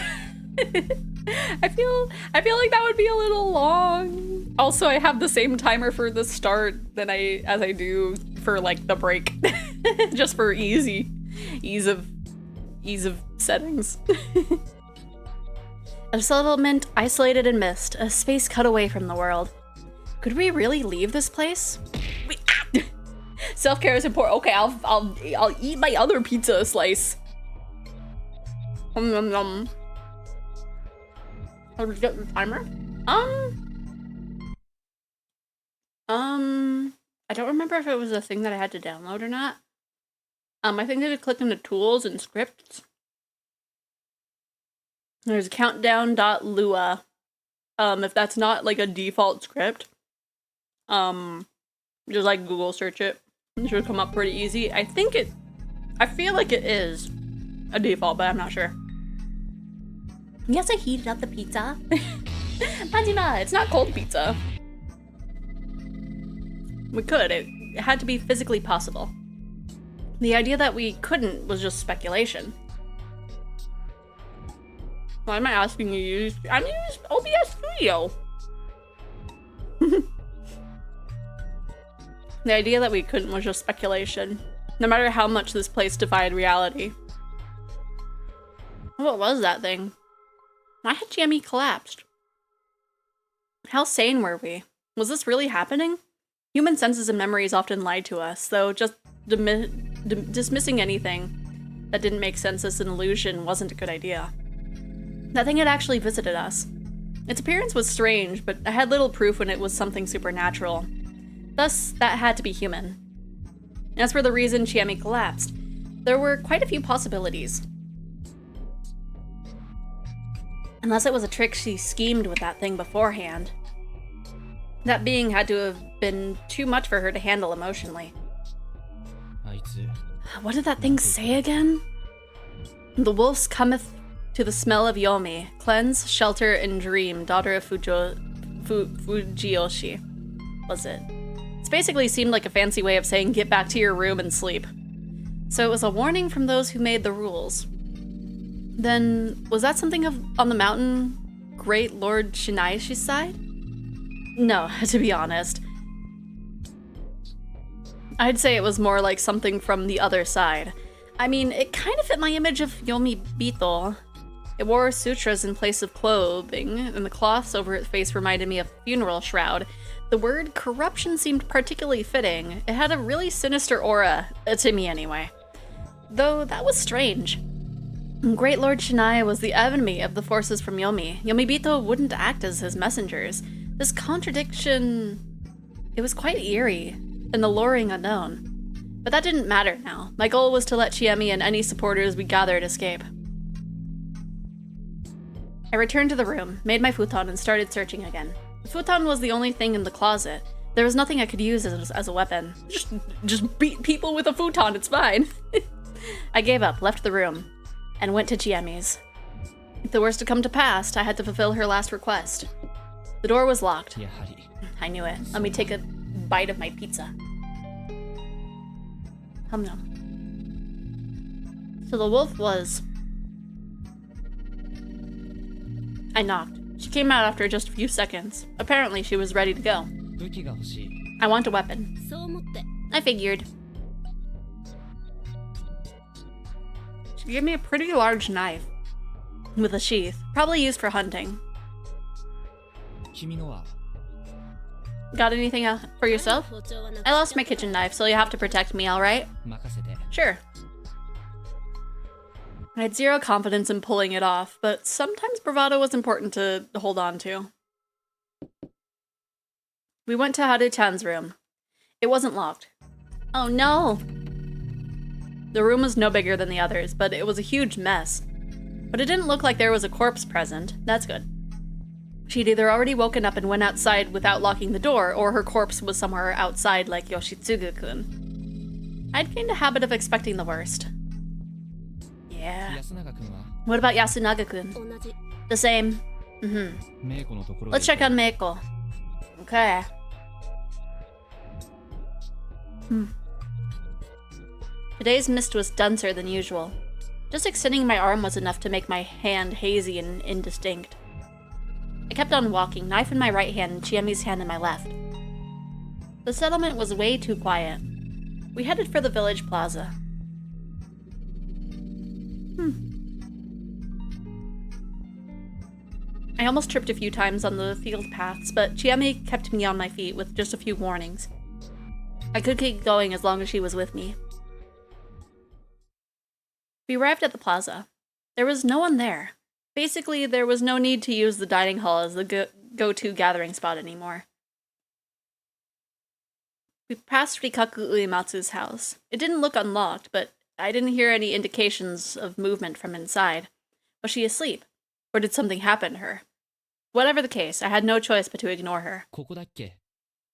I feel like that would be a little long. Also, I have the same timer for the start as I do for, like, the break. Just for ease of settings. A settlement isolated in mist, a space cut away from the world. Could we really leave this place? Self-care is important. Okay, I'll eat my other pizza slice. How do we get the timer? I don't remember if it was a thing that I had to download or not. I think I had to click into tools and scripts. There's countdown.lua. If that's not like a default script, just like Google search it. It should come up pretty easy. I feel like it is a default, but I'm not sure. Yes, I heated up the pizza. Majima, it's not cold pizza. We could. It had to be physically possible. The idea that we couldn't was just speculation. Why am I asking you to use? I'm using OBS Studio. The idea that we couldn't was just speculation. No matter how much this place defied reality. What was that thing? Why had Jamie collapsed? How sane were we? Was this really happening? Human senses and memories often lied to us, though just dismissing anything that didn't make sense as an illusion wasn't a good idea. That thing had actually visited us. Its appearance was strange, but I had little proof when it was something supernatural. Thus, that had to be human. As for the reason Chiemi collapsed, there were quite a few possibilities. Unless it was a trick she schemed with that thing beforehand. That being had to have been too much for her to handle emotionally. What did that thing say again? The wolves cometh to the smell of Yomi, cleanse, shelter, and dream, daughter of Fujiyoshi. Was it? It basically seemed like a fancy way of saying get back to your room and sleep. So it was a warning from those who made the rules. Then, was that something on the mountain Great Lord Shinai's side? No, to be honest. I'd say it was more like something from the other side. I mean, it kind of fit my image of Yomi Bito. It wore sutras in place of clothing, and the cloths over its face reminded me of a funeral shroud. The word corruption seemed particularly fitting. It had a really sinister aura, to me anyway. Though that was strange. Great Lord Shinai was the enemy of the forces from Yomi. Yomibito wouldn't act as his messengers. This contradiction... it was quite eerie, and alluring unknown. But that didn't matter now. My goal was to let Chiemi and any supporters we gathered escape. I returned to the room, made my futon, and started searching again. The futon was the only thing in the closet. There was nothing I could use as a weapon. Just beat people with a futon, it's fine. I gave up, left the room, and went to Chiemi's. If the worst had come to pass, I had to fulfill her last request. The door was locked. I knew it. Let me take a bite of my pizza. Hum nom. So the wolf was I knocked. She came out after just a few seconds. Apparently, she was ready to go. 武器が欲しい。 I want a weapon. そう思って。 I figured. She gave me a pretty large knife. With a sheath. Probably used for hunting. 君のは Got anything for yourself? I lost my kitchen knife, so you have to protect me, alright? 任せて。 Sure. I had zero confidence in pulling it off, but sometimes bravado was important to hold on to. We went to Haru-chan's room. It wasn't locked. Oh no! The room was no bigger than the others, but it was a huge mess. But it didn't look like there was a corpse present. That's good. She'd either already woken up and went outside without locking the door, or her corpse was somewhere outside like Yoshitsugu-kun. I'd gained a habit of expecting the worst. Yeah. 安永君は What about Yasunaga-kun? 同じ。 The same. Mm-hmm. メイコのところへ Let's check on Meiko. Okay. Today's mist was denser than usual. Just extending my arm was enough to make my hand hazy and indistinct. I kept on walking, knife in my right hand and Chiemi's hand in my left. The settlement was way too quiet. We headed for the village plaza. I almost tripped a few times on the field paths, but Chiemi kept me on my feet with just a few warnings. I could keep going as long as she was with me. We arrived at the plaza. There was no one there. Basically, there was no need to use the dining hall as the go-to gathering spot anymore. We passed Rikaku Uematsu's house. It didn't look unlocked, but I didn't hear any indications of movement from inside. Was she asleep? Or did something happen to her? Whatever the case, I had no choice but to ignore her. ここだっけ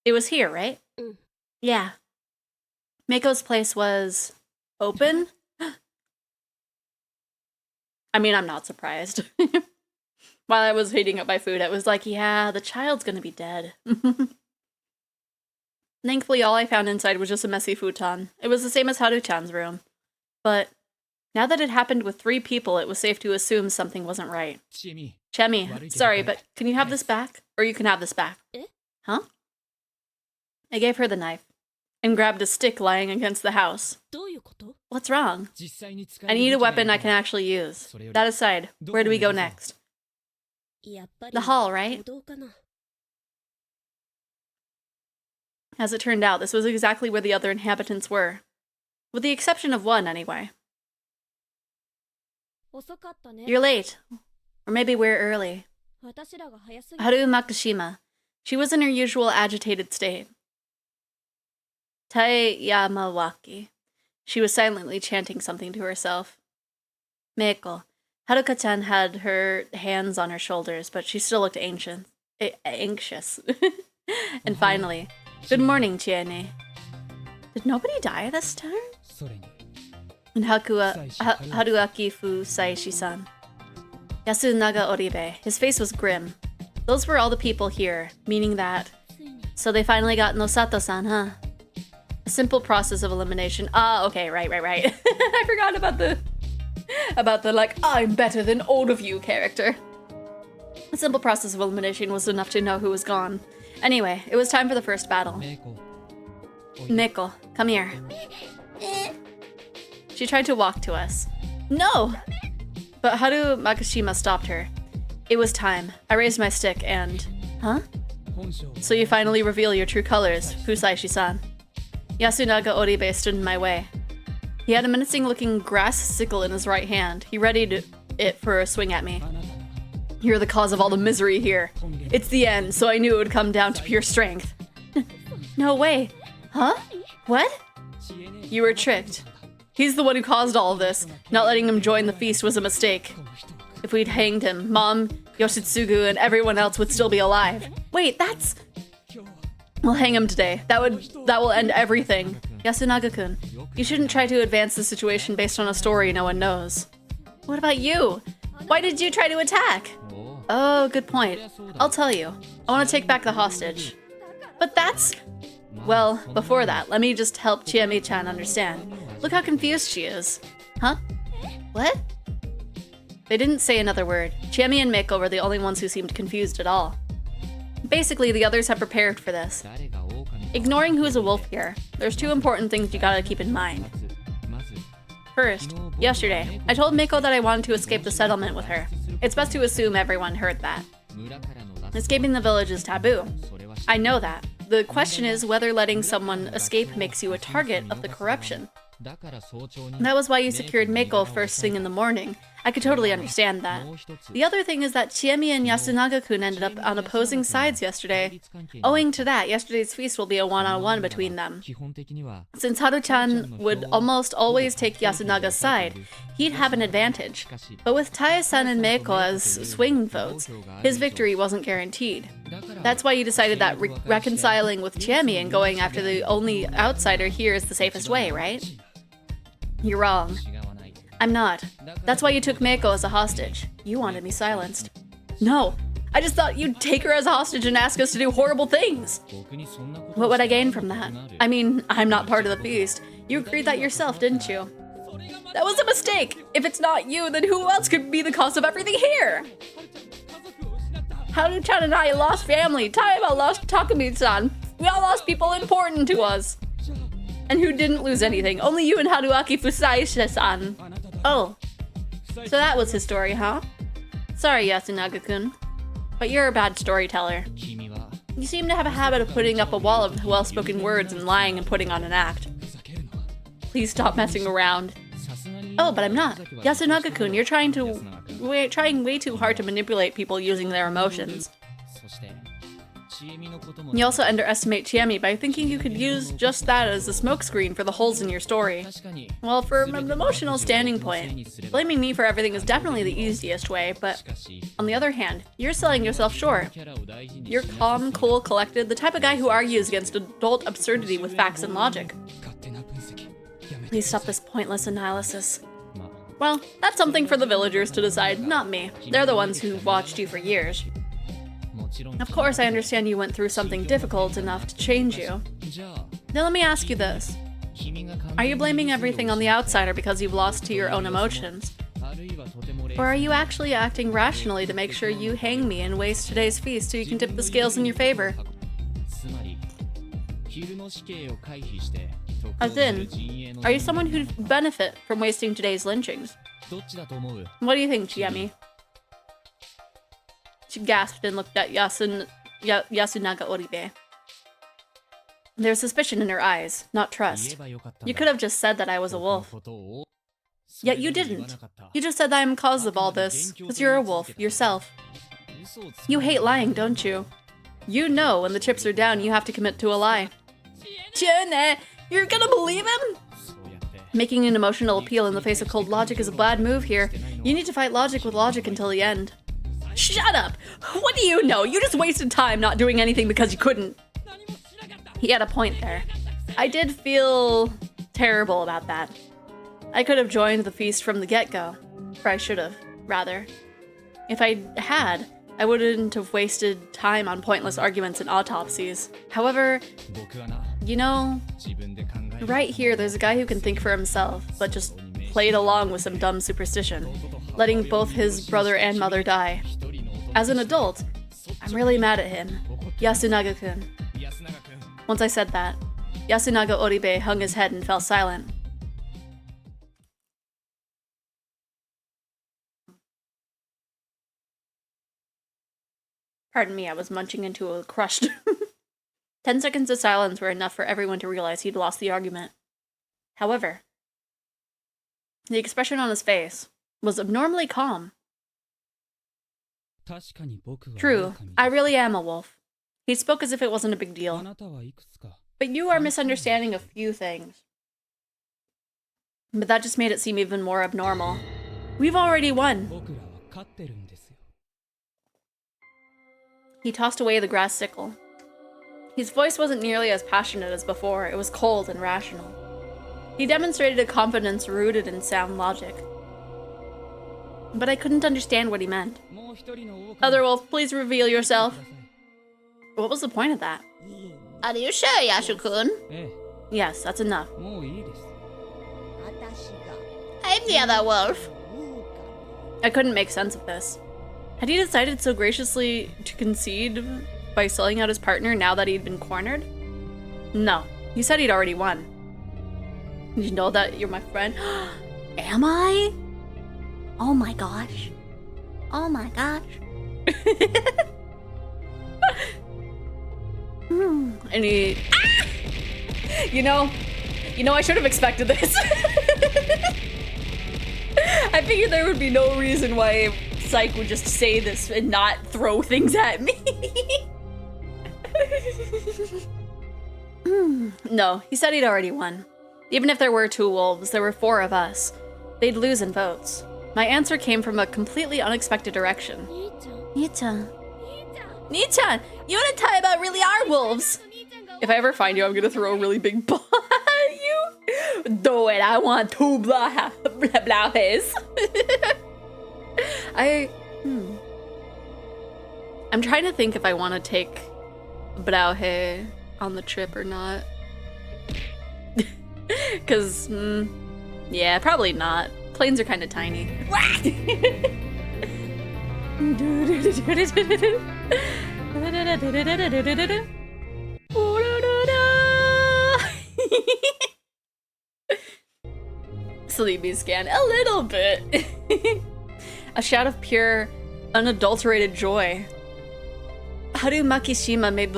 It was here, right? Yeah. Meiko's place was... open? I mean, I'm not surprised. While I was heating up my food, I was like, yeah, the child's gonna be dead. Thankfully, all I found inside was just a messy futon. It was the same as Haru-chan's room. But now that it happened with 3 people, it was safe to assume something wasn't right. チエミ Chemi, sorry, but can you have this back? Or you can have this back. Eh? Huh? I gave her the knife and grabbed a stick lying against the house. どういうこと？ What's wrong? 実際に使え I る need a 武器が weapon い I る can actually use. それより That aside, where do we go next? やっぱり The hall, right? 歩道かな。 As it turned out, this was exactly where the other inhabitants were. With the exception of one, anyway. 遅かったね。 You're late. Or maybe we're early. 私らが早すぎ。 Haru Makushima. She was in her usual agitated state. Tai Yamawaki. She was silently chanting something to herself. Meiko. Haruka-chan had her hands on her shoulders, but she still looked anxious. And finally, good morning, Chiene. Did nobody die this time? それに And Haruaki Fu Saishi-san. Yasunaga Oribe. His face was grim. Those were all the people here, meaning that... So they finally got Nosato-san, huh? A simple process of elimination. Ah, okay, right. I forgot about the like, I'm better than all of you character. A simple process of elimination was enough to know who was gone. Anyway, it was time for the first battle. メイコ Meiko, come here. She tried to walk to us. No! But Haru Makushima stopped her. It was time. I raised my stick and... Huh? 本性 So you finally reveal your true colors, Fusaishi-san. Yasunaga Oribe stood in my way. He had a menacing-looking grass sickle in his right hand. He readied it for a swing at me. あなたが You're the cause of all the misery here. 本源 It's the end, so I knew it would come down to pure strength. No way. Huh? What? チエネ You were tricked. He's the one who caused all of this. Not letting him join the feast was a mistake. この人が If we'd hanged him, Mom, Yoshitsugu, and everyone else would still be alive. Wait, that's... 今日は We'll hang him today. That will end everything. Yasunaga-kun, you shouldn't try to advance the situation based on a story no one knows. What about you? Why did you try to attack? おお Oh, good point. I'll tell you. I want to take back the hostage. But that's... Well, before that, let me just help Chiemi-chan understand. Look how confused she is. Huh? What? They didn't say another word. Chiemi and Mako were the only ones who seemed confused at all. Basically, the others had prepared for this. Ignoring who's a wolf here, there's two important things you gotta keep in mind. First, yesterday, I told Mako that I wanted to escape the settlement with her. It's best to assume everyone heard that. Escaping the village is taboo. I know that. The question is whether letting someone escape makes you a target of the corruption. That was why you secured Mako first thing in the morning. I could totally understand that. The other thing is that Chiemi and Yasunaga-kun ended up on opposing sides yesterday. Owing to that, yesterday's feast will be a one-on-one between them. Since Haru-chan would almost always take Yasunaga's side, he'd have an advantage. But with Tae-san and Meiko as swing votes, his victory wasn't guaranteed. That's why you decided that reconciling with Chiemi and going after the only outsider here is the safest way, right? You're wrong. I'm not. That's why you took Meiko as a hostage. You wanted me silenced. No! I just thought you'd take her as a hostage and ask us to do horrible things! What would I gain from that? I mean, I'm not part of the feast. You agreed that yourself, didn't you? That was a mistake! If it's not you, then who else could be the cause of everything here? Haru-chan and I lost family. Taiba lost Takumi-san. We all lost people important to us. And who didn't lose anything? Only you and Haruaki Fusaisha-san. Oh. So that was his story, huh? Sorry, Yasunaga-kun. But you're a bad storyteller. You seem to have a habit of putting up a wall of well-spoken words and lying and putting on an act. Please stop messing around. Oh, but I'm not. Yasunaga-kun, you're trying way too hard to manipulate people using their emotions. You also underestimate Chiemi by thinking you could use just that as a smokescreen for the holes in your story. Well, from an emotional standing point, blaming me for everything is definitely the easiest way, but on the other hand, you're selling yourself short. You're calm, cool, collected, the type of guy who argues against adult absurdity with facts and logic. Please stop this pointless analysis. Well, that's something for the villagers to decide, not me. They're the ones who watched you for years. Of course, I understand you went through something difficult enough to change you. Now let me ask you this. Are you blaming everything on the outsider because you've lost to your own emotions? Or are you actually acting rationally to make sure you hang me and waste today's feast so you can tip the scales in your favor? As in, are you someone who'd benefit from wasting today's lynchings? What do you think, Chiemi? She gasped and looked at Yasunaga Oribe. There's suspicion in her eyes, not trust. You could have just said that I was a wolf. Yet you didn't. You just said that I'm cause of all this, because you're a wolf, yourself. You hate lying, don't you? You know when the chips are down, you have to commit to a lie. Chune, you're gonna believe him? Making an emotional appeal in the face of cold logic is a bad move here. You need to fight logic with logic until the end. Shut up! What do you know? You just wasted time not doing anything because you couldn't. He had a point there. I did feel terrible about that. I could have joined the feast from the get-go. Or I should have, rather. If I had, I wouldn't have wasted time on pointless arguments and autopsies. However, you know, right here there's a guy who can think for himself, but just played along with some dumb superstition, letting both his brother and mother die. As an adult, I'm really mad at him. Yasunaga-kun. Once I said that, Yasunaga Oribe hung his head and fell silent. Pardon me, I was munching into a crust. 10 seconds of silence were enough for everyone to realize he'd lost the argument. However, the expression on his face was abnormally calm. True, I really am a wolf. He spoke as if it wasn't a big deal. But you are misunderstanding a few things. But that just made it seem even more abnormal. We've already won. He tossed away the grass sickle. His voice wasn't nearly as passionate as before, it was cold and rational. He demonstrated a confidence rooted in sound logic. But I couldn't understand what he meant. Other wolf, please reveal yourself. What was the point of that? Are you sure, Yashu-kun? Yes, that's enough. I'm the other wolf. I couldn't make sense of this. Had he decided so graciously to concede by selling out his partner now that he'd been cornered? No, he said he'd already won. You know that you're my friend? Am I? Oh my gosh. Oh my gosh. And he... Ah! You know, I should have expected this. I figured there would be no reason why Psyche would just say this and not throw things at me. No, he said he'd already won. Even if there were 2 wolves, there were 4 of us. They'd lose in votes. My answer came from a completely unexpected direction. Nita. Nichan, you and Taiba really are wolves. If I ever find you, I'm gonna throw a really big ball at you. Do it, I want 2 blauhes. I'm trying to think if I want to take Blauhe on the trip or not. Because, yeah, probably not. Planes are kind of tiny. Sleepy scan a little bit. A shout of pure, unadulterated joy. Haru Makishima became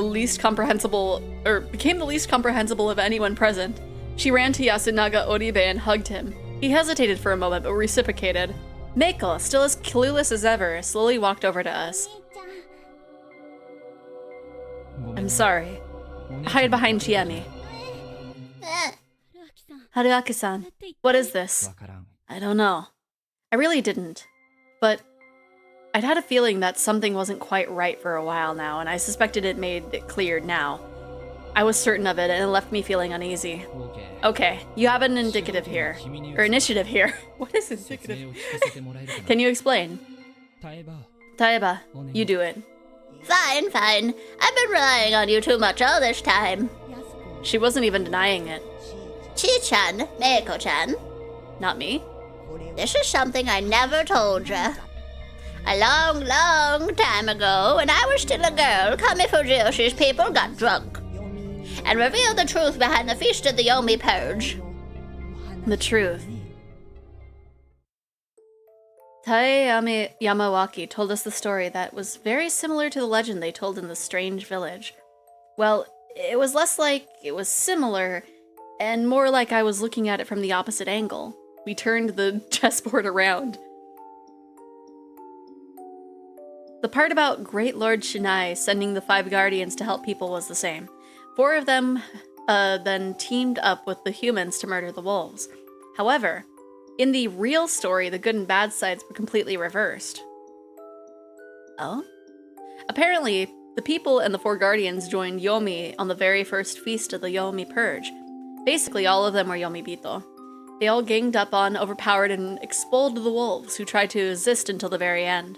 the least comprehensible of anyone present. She ran to Yasunaga Oribe and hugged him. He hesitated for a moment, but reciprocated. Meiko, still as clueless as ever, slowly walked over to us. I'm sorry. Hide behind Chiemi. Haruaki-san, what is this? I don't know. I really didn't. But I'd had a feeling that something wasn't quite right for a while now, and I suspected it made it clear now. I was certain of it, and it left me feeling uneasy. Okay, you have an indicative here. Or initiative here. What is indicative? Can you explain? Taiba, you do it. Fine, fine. I've been relying on you too much all this time. She wasn't even denying it. Chi-chan, Meiko-chan. Not me. This is something I never told ya. A long, long time ago, when I was still a girl, Kami Fujiyoshi's people got drunk and revealed the truth behind the Feast of the Yomi Purge. The truth. Taeyami Yamawaki told us the story that was very similar to the legend they told in the strange village. Well, it was less like it was similar, and more like I was looking at it from the opposite angle. We turned the chessboard around. The part about Great Lord Shinai sending the 5 guardians to help people was the same. 4 of them then teamed up with the humans to murder the wolves. However, in the real story, the good and bad sides were completely reversed. Oh? Apparently, the people and the 4 guardians joined Yomi on the very first feast of the Yomi Purge. Basically, all of them were Yomibito. They all ganged up on, overpowered, and expelled the wolves, who tried to resist until the very end.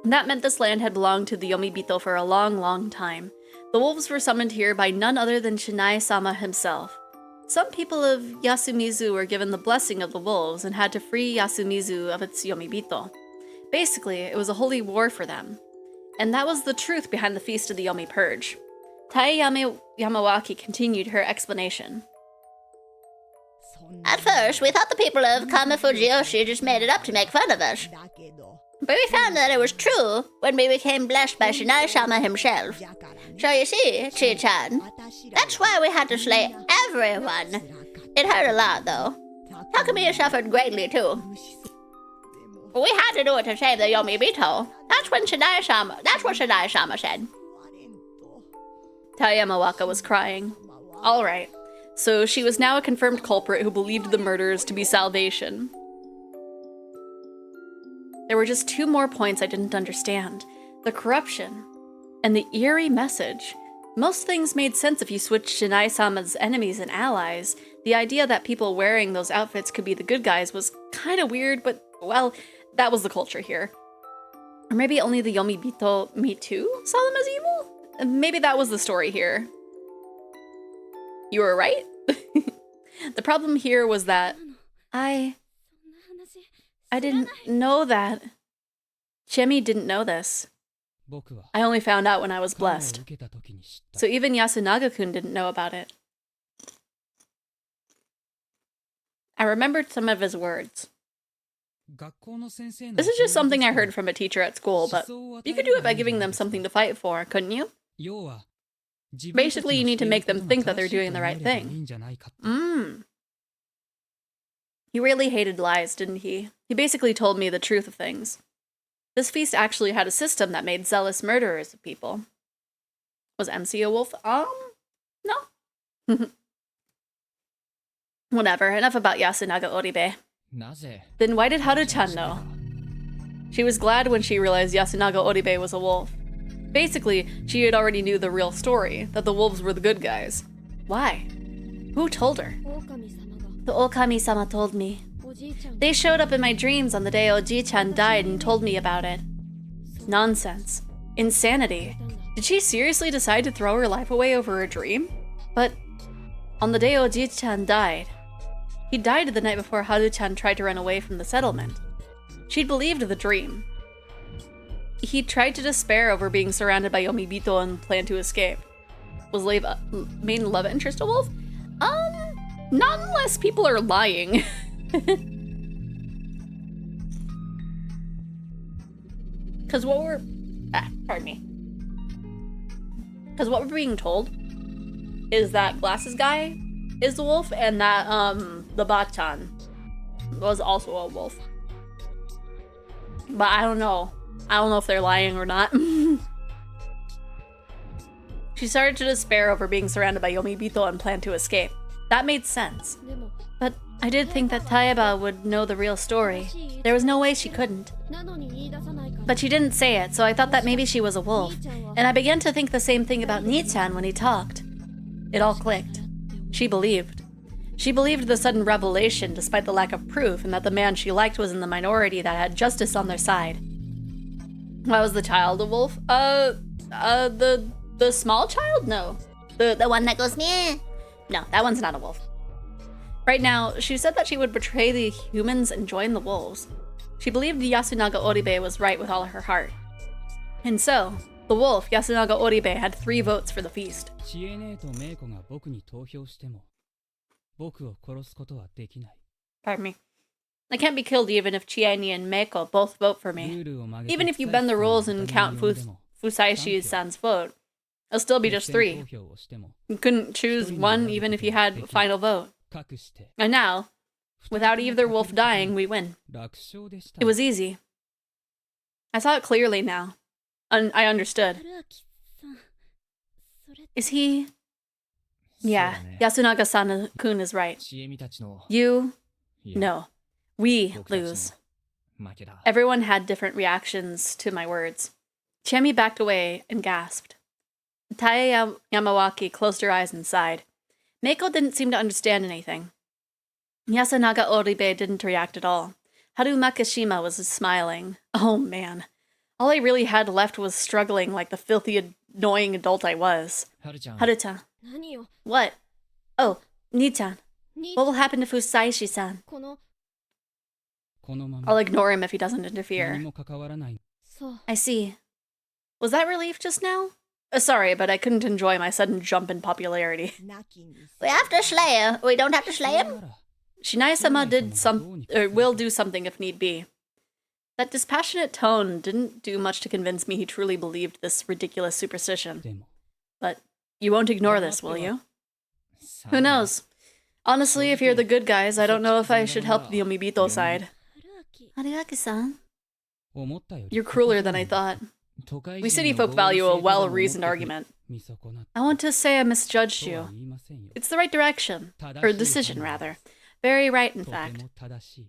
And that meant this land had belonged to the Yomibito for a long, long time. The wolves were summoned here by none other than Shinai-sama himself. Some people of Yasumizu were given the blessing of the wolves and had to free Yasumizu of its Yomibito. Basically, it was a holy war for them. And that was the truth behind the Feast of the Yomi Purge. Taeyami Yamawaki continued her explanation. At first, we thought the people of Kami Fujiyoshi just made it up to make fun of us. But we found that it was true when we became blessed by Shinai-sama himself. So you see, Chi-chan, that's why we had to slay everyone. It hurt a lot, though. Takumi suffered greatly, too. But we had to do it to save the Yomibito. That's what Shinai-sama said. Taeyamawaka was crying. Alright, so she was now a confirmed culprit who believed the murders to be salvation. There were just 2 more points I didn't understand. The corruption, and the eerie message. Most things made sense if you switched Shinai-sama's enemies and allies. The idea that people wearing those outfits could be the good guys was kinda weird, but, well, that was the culture here. Or maybe only the Yomibito Me Too saw them as evil? Maybe that was the story here. You were right. The problem here was that I I didn't know that. Chemi didn't know this. 僕は I only found out when I was 彼を blessed. 受けた時に知った So even Yasunaga-kun didn't know about it. I remembered some of his words. 学校の先生の This is just something I heard from a teacher at school, but 思想を与 you え could れ do it ばい by いんじゃ giving ない them ですか something to fight for, couldn't you? 要は自分たちの Basically, you need to している make them こと think が that they're 正しい doing と the 思え right ればいい thing. んじゃないかって He really hated lies, didn't he? He basically told me the truth of things. This feast actually had a system that made zealous murderers of people. Was MC a wolf? No. Whatever, enough about Yasunaga Oribe. なぜ Then why did Haru-chan know? She was glad when she realized Yasunaga Oribe was a wolf. Basically, she had already knew the real story, that the wolves were the good guys. Why? Who told her? The Okami-sama told me. They showed up in my dreams on the day Oji-chan died and told me about it. Nonsense. Insanity. Did she seriously decide to throw her life away over a dream? But on the day Oji-chan died, he died the night before Haru-chan tried to run away from the settlement. She'd believed the dream. He tried to despair over being surrounded by Yomibito and planned to escape. Was Leva main love interest a wolf? Not unless people are lying. Cause what we're pardon me. Cause what we're being told is that glasses guy is the wolf and that the Bachan was also a wolf. But I don't know. I don't know if they're lying or not. She started to despair over being surrounded by Yomibito and planned to escape. That made sense. But I did think that Taiba would know the real story. There was no way she couldn't. But she didn't say it, so I thought that maybe she was a wolf. And I began to think the same thing about Nii-chan when he talked. It all clicked. She believed. She believed the sudden revelation despite the lack of proof and that the man she liked was in the minority that had justice on their side. Why was the child a wolf? The small child? No. The one that goes, meh. No, that one's not a wolf. Right now, she said that she would betray the humans and join the wolves. She believed Yasunaga Oribe was right with all her heart. And so, the wolf, Yasunaga Oribe, had 3 votes for the feast. 知恵姉とメイコが僕に投票しても僕を殺すことはできない Pardon me. I can't be killed even if Chieni and Meiko both vote for me. ルールを曲げて Even if you bend the rules and count 二人に呼んでも Fusaishi-san's vote, it'll still be just 3. 決選投票をしても You couldn't choose one even if you had a final vote. 隠して And now, without either wolf dying, we win. 楽勝でした It was easy. I saw it clearly now. I understood. Is he? Yeah, Yasunaga-san-kun is right. 知恵美たちの You? いや No. We 僕たちの lose. 負けだ Everyone had different reactions to my words. Chemi backed away and gasped. Taya Yamawaki closed her eyes and sighed. Meiko didn't seem to understand anything. Yasunaga Oribe didn't react at all. Haru Makishima was smiling. Oh man. All I really had left was struggling like the filthy, annoying adult I was. はるちゃん Haru-chan. 何よ What? Oh, Nii-chan. に What will happen to Fusaishi-san? このこのま I'll ま ignore him if he doesn't 何 interfere. も関わらない そう I see. Was that relief just now? Sorry, but I couldn't enjoy my sudden jump in popularity. We have to slay her. We don't have to slay him. なら Shinai-sama will do something if need be. That dispassionate tone didn't do much to convince me he truly believed this ridiculous superstition. でも But you won't ignore this, will you? Who knows? Honestly, if you're the good guys, I don't know if I should help the Yomibito side. 春秋 Haruaki-san? 思ったより You're crueler than I thought. 都会 We 人 city の folk 合理 value a 性とでも思って well-reasoned て argument. 見損なっ I want to say I misjudged たと you. は言いませんよ It's the right direction. Or decision, rather. Very right, in とて fact. も正しい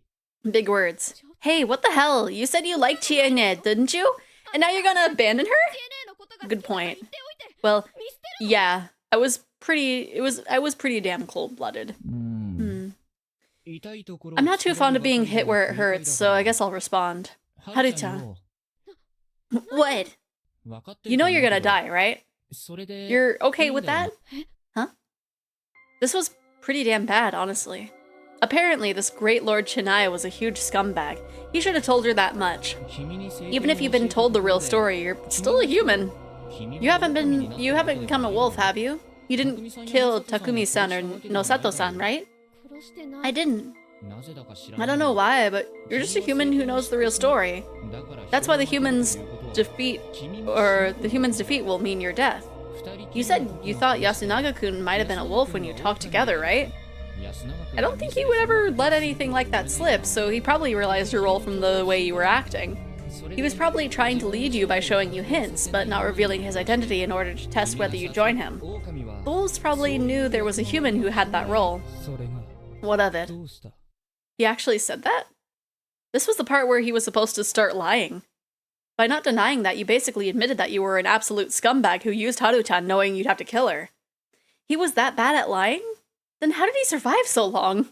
Big words. Hey, what the hell? You said you liked Chiene, didn't you? And now you're gonna abandon her? 知恵姉のことが Good 好きなら point. 言っておいて Well, 見捨てる yeah. I was pretty damn cold-blooded. 痛いところ I'm not too fond of being hit where it hurts, so I guess I'll respond. はるちゃん Haru-chan. よ What? 分かって You る know と you're 思う gonna けど die, right? それで You're okay いいん with だよ that? Huh? This was pretty damn bad, honestly. Apparently, this great Lord Chinaya was a huge scumbag. He should have told her that much. Even if you've been told the real story, you're still a human. You haven't become a wolf, have you? You didn't kill Takumi-san or Nosato-san, right? I didn't. I don't know why, but you're just a human who knows the real story. That's why the human's defeat will mean your death. You said you thought Yasunaga-kun might have been a wolf when you talked together, right? I don't think he would ever let anything like that slip, so he probably realized your role from the way you were acting. He was probably trying to lead you by showing you hints, but not revealing his identity in order to test whether you'd join him. The wolves probably knew there was a human who had that role. What of it? He actually said that? This was the part where he was supposed to start lying. By not denying that, you basically admitted that you were an absolute scumbag who used Haru-chan knowing you'd have to kill her. He was that bad at lying? Then how did he survive so long?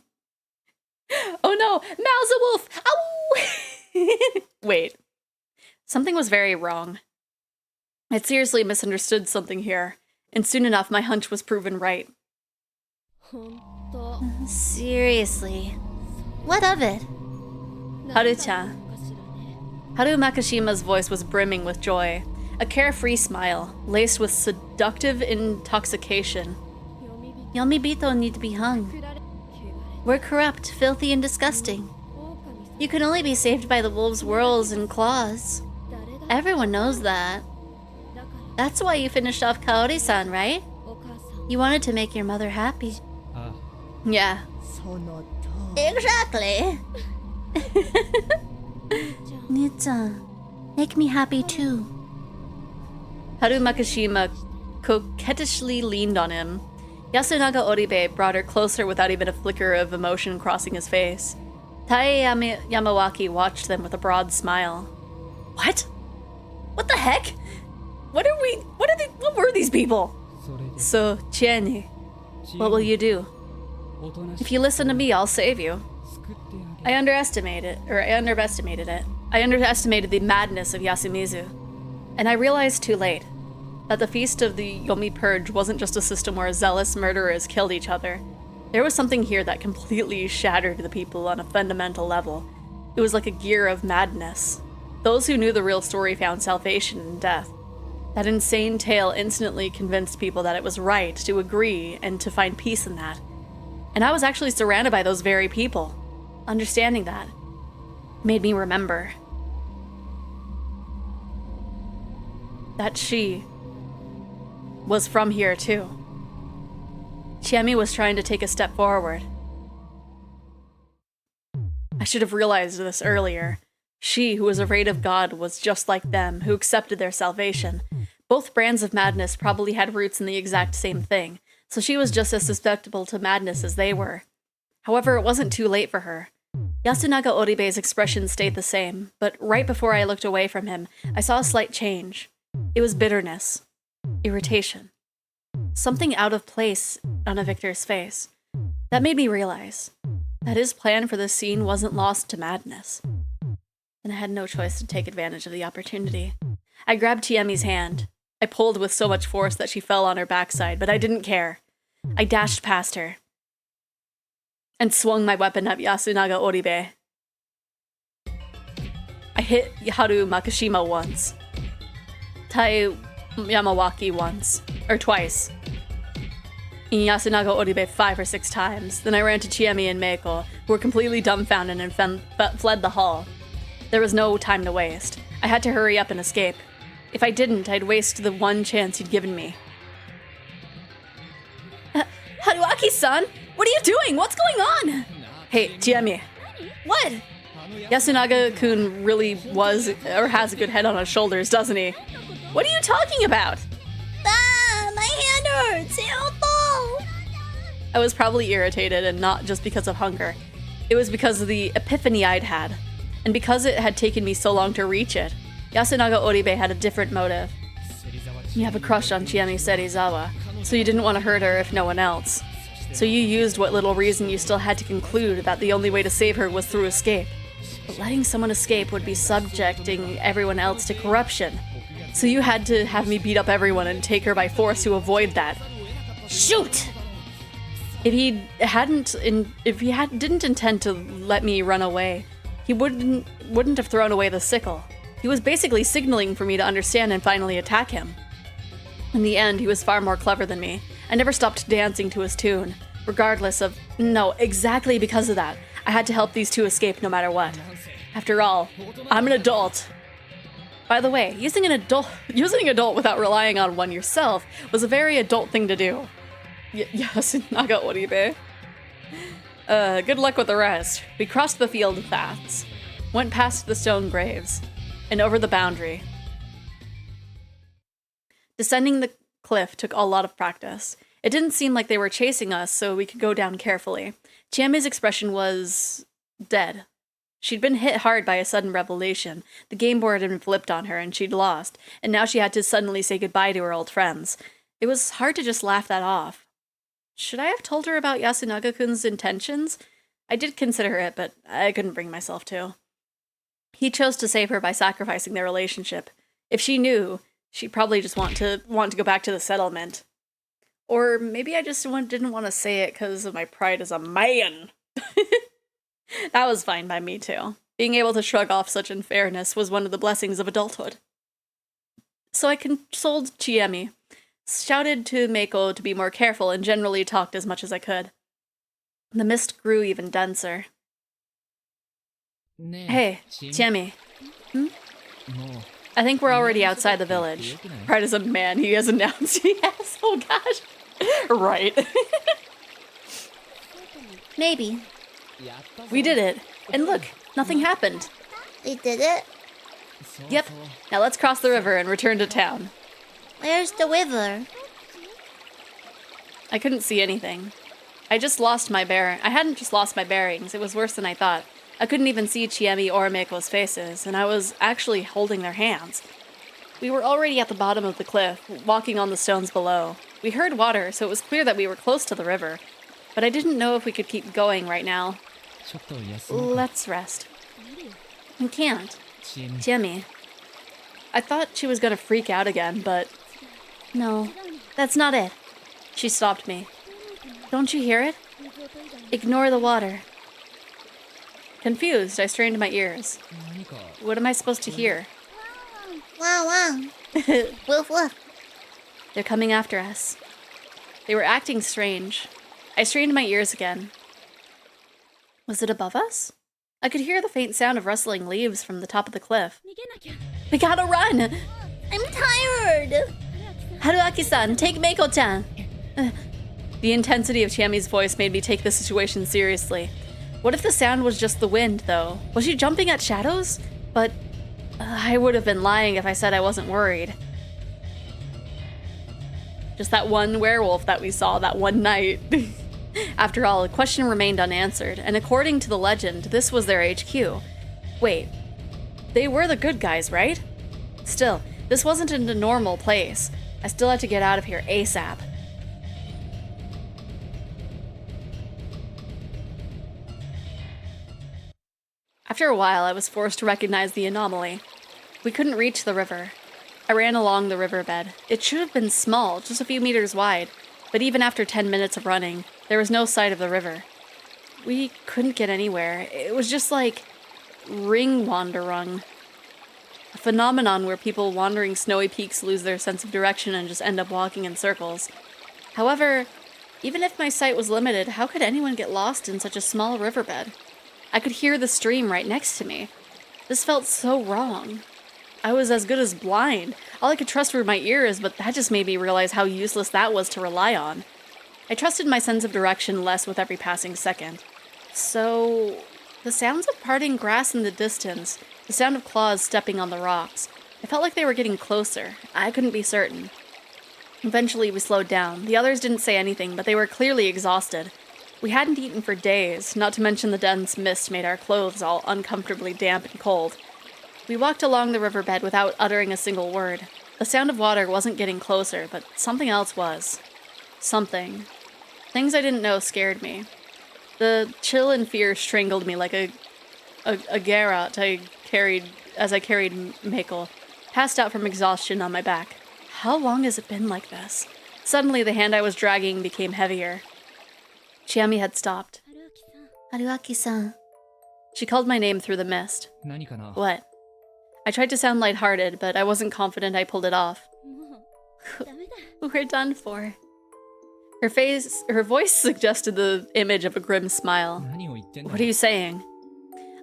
Oh no, Mal's a wolf! Ow! Wait. Something was very wrong. I'd seriously misunderstood something here, and soon enough my hunch was proven right. Seriously. What of it? Haru-chan. Haru Makishima's voice was brimming with joy, a carefree smile, laced with seductive intoxication. Yomibito need to be hung. We're corrupt, filthy, and disgusting. You can only be saved by the wolves' whirls and claws. Everyone knows that. That's why you finished off Kaori-san, right? You wanted to make your mother happy. Yeah. Exactly. Nica, make me happy too. Haru Makishima coquettishly leaned on him. Yasunaga Oribe brought her closer without even a flicker of emotion crossing his face. Tae Yamawaki watched them with a broad smile. What? What the heck? What were these people? So, Chieni, what will you do? If you listen to me, I'll save you. I underestimated it. I underestimated the madness of Yasumizu. And I realized too late that the Feast of the Yomi Purge wasn't just a system where zealous murderers killed each other. There was something here that completely shattered the people on a fundamental level. It was like a gear of madness. Those who knew the real story found salvation in death. That insane tale instantly convinced people that it was right to agree and to find peace in that. And I was actually surrounded by those very people. Understanding that made me remember that she was from here too. Chiemi was trying to take a step forward. I should have realized this earlier. She, who was afraid of God, was just like them, who accepted their salvation. Both brands of madness probably had roots in the exact same thing, so she was just as susceptible to madness as they were. However, it wasn't too late for her. Yasunaga Oribe's expression stayed the same, but right before I looked away from him, I saw a slight change. It was bitterness. Irritation. Something out of place on a Victor's face. That made me realize that his plan for this scene wasn't lost to madness. And I had no choice to take advantage of the opportunity. I grabbed Chiemi's hand. I pulled with so much force that she fell on her backside, but I didn't care. I dashed past her and swung my weapon at Yasunaga Oribe. I hit Haru Makishima once. Tai Yamawaki once. Or twice. And Yasunaga Oribe 5 or 6 times. Then I ran to Chiemi and Meiko, who were completely dumbfounded and fled the hall. There was no time to waste. I had to hurry up and escape. If I didn't, I'd waste the one chance he'd given me. Haruaki-san! What are you doing? What's going on? Hey, Chiemi. What? Yasunaga-kun really was, or has a good head on his shoulders, doesn't he? What are you talking about? Ah, my hand hurts. Help! I was probably irritated, and not just because of hunger. It was because of the epiphany I'd had. And because it had taken me so long to reach it, Yasunaga Oribe had a different motive. You have a crush on Chiemi Serizawa, so you didn't want to hurt her if no one else. So you used what little reason you still had to conclude that the only way to save her was through escape. But letting someone escape would be subjecting everyone else to corruption. So you had to have me beat up everyone and take her by force to avoid that. Shoot! Didn't intend to let me run away, he wouldn't have thrown away the sickle. He was basically signaling for me to understand and finally attack him. In the end, he was far more clever than me. I never stopped dancing to his tune, regardless of... No, exactly because of that. I had to help these two escape no matter what. After all, I'm an adult. By the way, using an adult without relying on one yourself was a very adult thing to do. Yes, naga oribe. Good luck with the rest. We crossed the field of paths, went past the stone graves, and over the boundary. Descending the cliff took a lot of practice. It didn't seem like they were chasing us, so we could go down carefully. Chiami's expression was... dead. She'd been hit hard by a sudden revelation. The game board had been flipped on her, and she'd lost, and now she had to suddenly say goodbye to her old friends. It was hard to just laugh that off. Should I have told her about Yasunaga-kun's intentions? I did consider it, but I couldn't bring myself to. He chose to save her by sacrificing their relationship. If she knew, she'd probably just want to go back to the settlement. Or maybe I just didn't want to say it because of my pride as a man. That was fine by me, too. Being able to shrug off such unfairness was one of the blessings of adulthood. So I consoled Chiemi, shouted to Meiko to be more careful, and generally talked as much as I could. The mist grew even denser. Hey, Chiemi. I think we're already outside the village. Right as a man, he has announced. Yes, oh gosh. Right. Maybe. We did it. And look, nothing happened. We did it? Yep. Now let's cross the river and return to town. Where's the river? I couldn't see anything. I hadn't just lost my bearings. It was worse than I thought. I couldn't even see Chiemi or Meiko's faces, and I was actually holding their hands. We were already at the bottom of the cliff, walking on the stones below. We heard water, so it was clear that we were close to the river. But I didn't know if we could keep going right now. Let's rest. We can't. Chiemi. I thought she was gonna freak out again, but... No, that's not it. She stopped me. Don't you hear it? Ignore the water. Confused, I strained my ears. What am I supposed to hear? Wow, wow. Woof, woof. They're coming after us. They were acting strange. I strained my ears again. Was it above us? I could hear the faint sound of rustling leaves from the top of the cliff. We gotta run! I'm tired. Haruaki-san, take Meiko-chan! The intensity of Chiami's voice made me take the situation seriously. What if the sound was just the wind, though? Was she jumping at shadows? But I would have been lying if I said I wasn't worried. Just that one werewolf that we saw that one night. After all, the question remained unanswered, and according to the legend, this was their HQ. Wait, they were the good guys, right? Still, this wasn't in a normal place. I still had to get out of here ASAP. After a while, I was forced to recognize the anomaly. We couldn't reach the river. I ran along the riverbed. It should have been small, just a few meters wide, but even after 10 minutes of running, there was no sight of the river. We couldn't get anywhere. It was just like ringwanderung, a phenomenon where people wandering snowy peaks lose their sense of direction and just end up walking in circles. However, even if my sight was limited, how could anyone get lost in such a small riverbed? I could hear the stream right next to me. This felt so wrong. I was as good as blind. All I could trust were my ears, but that just made me realize how useless that was to rely on. I trusted my sense of direction less with every passing second. So, the sounds of parting grass in the distance, the sound of claws stepping on the rocks. I felt like they were getting closer. I couldn't be certain. Eventually, we slowed down. The others didn't say anything, but they were clearly exhausted. We hadn't eaten for days, not to mention the dense mist made our clothes all uncomfortably damp and cold. We walked along the riverbed without uttering a single word. The sound of water wasn't getting closer, but something else was. Something. Things I didn't know scared me. The chill and fear strangled me like a garrote I carried Meiko, passed out from exhaustion on my back. How long has it been like this? Suddenly, the hand I was dragging became heavier. Chiami had stopped. Haruaki-san. She called my name through the mist. 何かな What? I tried to sound lighthearted, but I wasn't confident I pulled it off. もうダメだ。 We're done for. Her voice suggested the image of a grim smile. 何を言ってんだ What are you saying?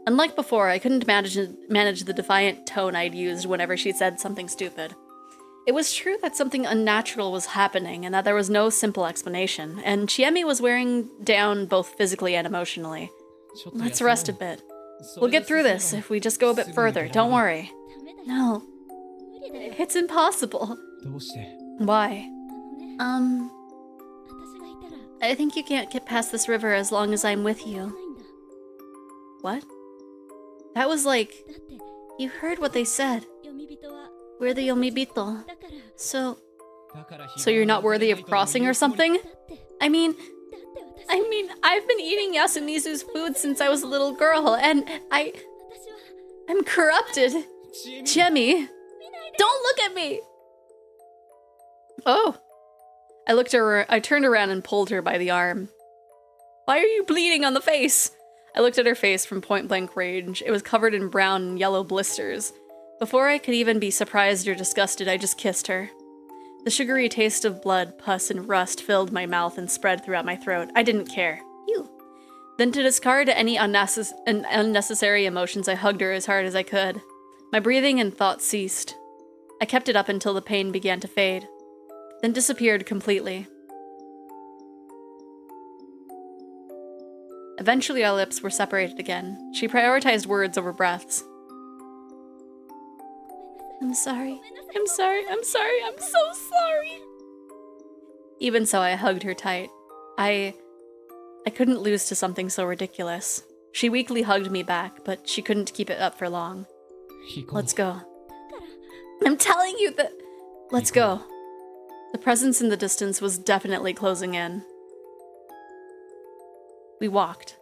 Unlike before, I couldn't manage the defiant tone I'd used whenever she said something stupid. It was true that something unnatural was happening and that there was no simple explanation, and Chiemi was wearing down both physically and emotionally. ちょっと Let's 休もう rest a bit. それ We'll で get through 進めば this if we just go a bit further. Don't worry. ダメだよ。 No, 無理だよ。 it's impossible. どうして Why? あのね、 Um, 私がいたら I think you can't get past this river as long as I'm with ない you. んだ。 What? That was like, だって you heard what they said. 読み人は We're the Yomibito. だから So, だから so you're not worthy of crossing or something? だって I mean, だって私 I mean, I've been eating Yasumizu's food since I was a little girl, and私は I'm corrupted. Jemmy, don't look at me. Oh. I turned around and pulled her by the arm. Why are you bleeding on the face? I looked at her face from point-blank range. It was covered in brown and yellow blisters. Before I could even be surprised or disgusted, I just kissed her. The sugary taste of blood, pus, and rust filled my mouth and spread throughout my throat. I didn't care. Ew. Then to discard any unnecessary emotions, I hugged her as hard as I could. My breathing and thoughts ceased. I kept it up until the pain began to fade, then disappeared completely. Eventually, our lips were separated again. She prioritized words over breaths. I'm sorry. I'm sorry. I'm sorry. I'm so sorry. Even so, I hugged her tight. I couldn't lose to something so ridiculous. She weakly hugged me back, but she couldn't keep it up for long. 行こう Let's go. I'm telling you that... Let's go. The presence in the distance was definitely closing in. We walked.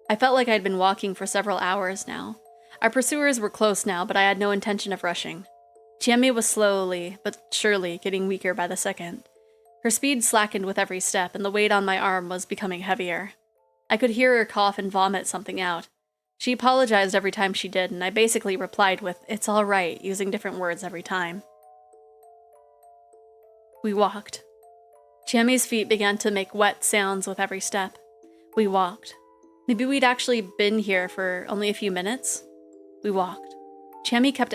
I felt like I'd been walking for several hours now. Our pursuers were close now, but I had no intention of rushing. Chiemi was slowly, but surely, getting weaker by the second. Her speed slackened with every step, and the weight on my arm was becoming heavier. I could hear her cough and vomit something out. She apologized every time she did, and I basically replied with, "It's all right," using different words every time. We walked. Chiemi's feet began to make wet sounds with every step. We walked. Maybe we'd actually been here for only a few minutes? We walked. Chiemi kept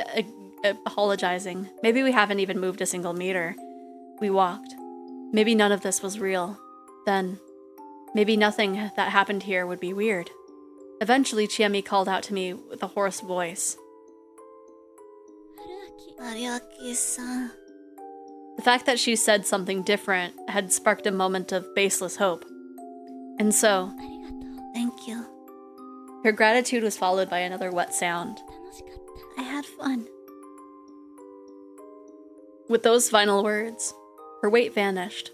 apologizing. Maybe we haven't even moved a single meter. We walked. Maybe none of this was real. Then, maybe nothing that happened here would be weird. Eventually, Chiemi called out to me with a hoarse voice. Haruaki-san. The fact that she said something different had sparked a moment of baseless hope. And so, ありがとう。 Thank you. her gratitude was followed by another wet sound. 楽しかった。 I had fun. With those final words, her weight vanished.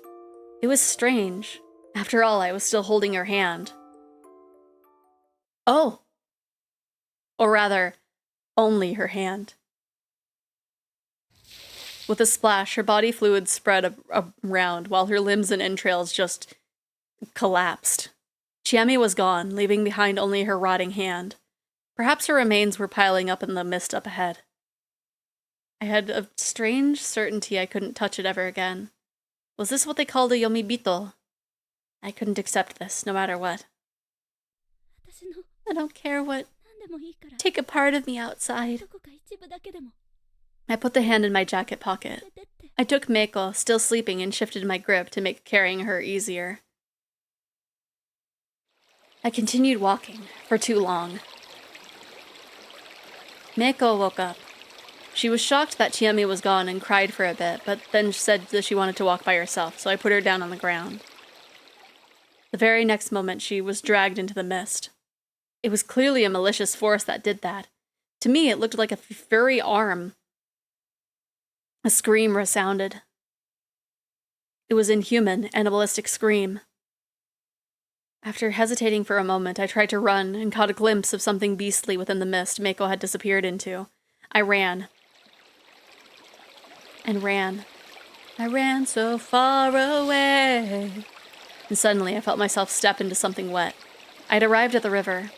It was strange. After all, I was still holding her hand. Oh! Or rather, only her hand. With a splash, her body fluids spread around, while her limbs and entrails just collapsed. Chiemi was gone, leaving behind only her rotting hand. Perhaps her remains were piling up in the mist up ahead. I had a strange certainty I couldn't touch it ever again. Was this what they called a yomibito? I couldn't accept this, no matter what. 私の I don't care what. 何でもいいから。 Take a part of me outside. どこか一部だけでも I put the hand in my jacket pocket. 出てって。 I took Meiko, still sleeping, and shifted my grip to make carrying her easier. I continued walking, for too long. Meiko woke up. She was shocked that Chiemi was gone and cried for a bit, but then said that she wanted to walk by herself, so I put her down on the ground. The very next moment, she was dragged into the mist. It was clearly a malicious force that did that. To me, it looked like a furry arm. A scream resounded. It was inhuman, animalistic scream. After hesitating for a moment, I tried to run and caught a glimpse of something beastly within the mist Meiko had disappeared into. I ran. And ran. I ran so far away. and suddenly I felt myself step into something wet. I'd arrived at the river.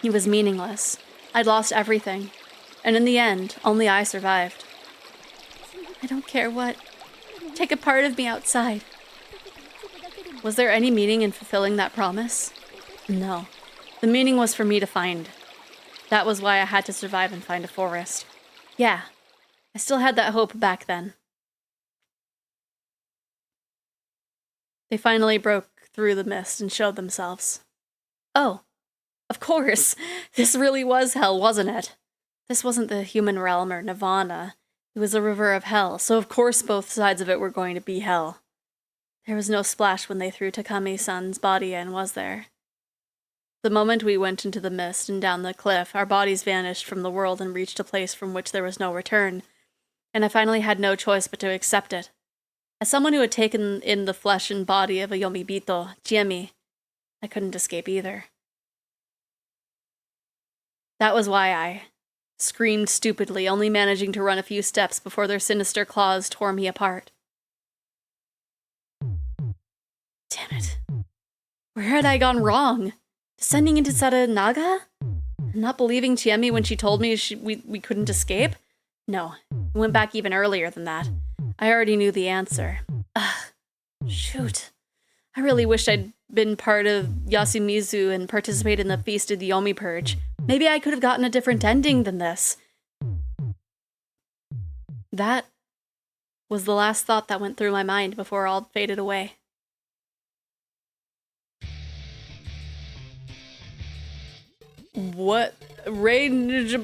It was meaningless. I'd lost everything. And in the end, only I survived. I don't care what. Take a part of me outside. Was there any meaning in fulfilling that promise? No. The meaning was for me to find. That was why I had to survive and find a forest. Yeah, I still had that hope back then. They finally broke through the mist and showed themselves. Oh, of course. This really was hell, wasn't it? This wasn't the human realm or nirvana. It was a river of hell, so of course both sides of it were going to be hell. There was no splash when they threw Takami-san's body in, was there? The moment we went into the mist and down the cliff, our bodies vanished from the world and reached a place from which there was no return, and I finally had no choice but to accept it. As someone who had taken in the flesh and body of a Yomibito, Jiemi, I couldn't escape either. That was why I screamed stupidly, only managing to run a few steps before their sinister claws tore me apart. Damn it. Where had I gone wrong? Descending into Saranaga? Not believing Chiemi when she told me we couldn't escape? No, it went back even earlier than that. I already knew the answer. Ugh, shoot. I really wished I'd been part of Yasumizu and participated in the Feast of the Yomi Purge. Maybe I could have gotten a different ending than this. That was the last thought that went through my mind before all faded away. What? Range.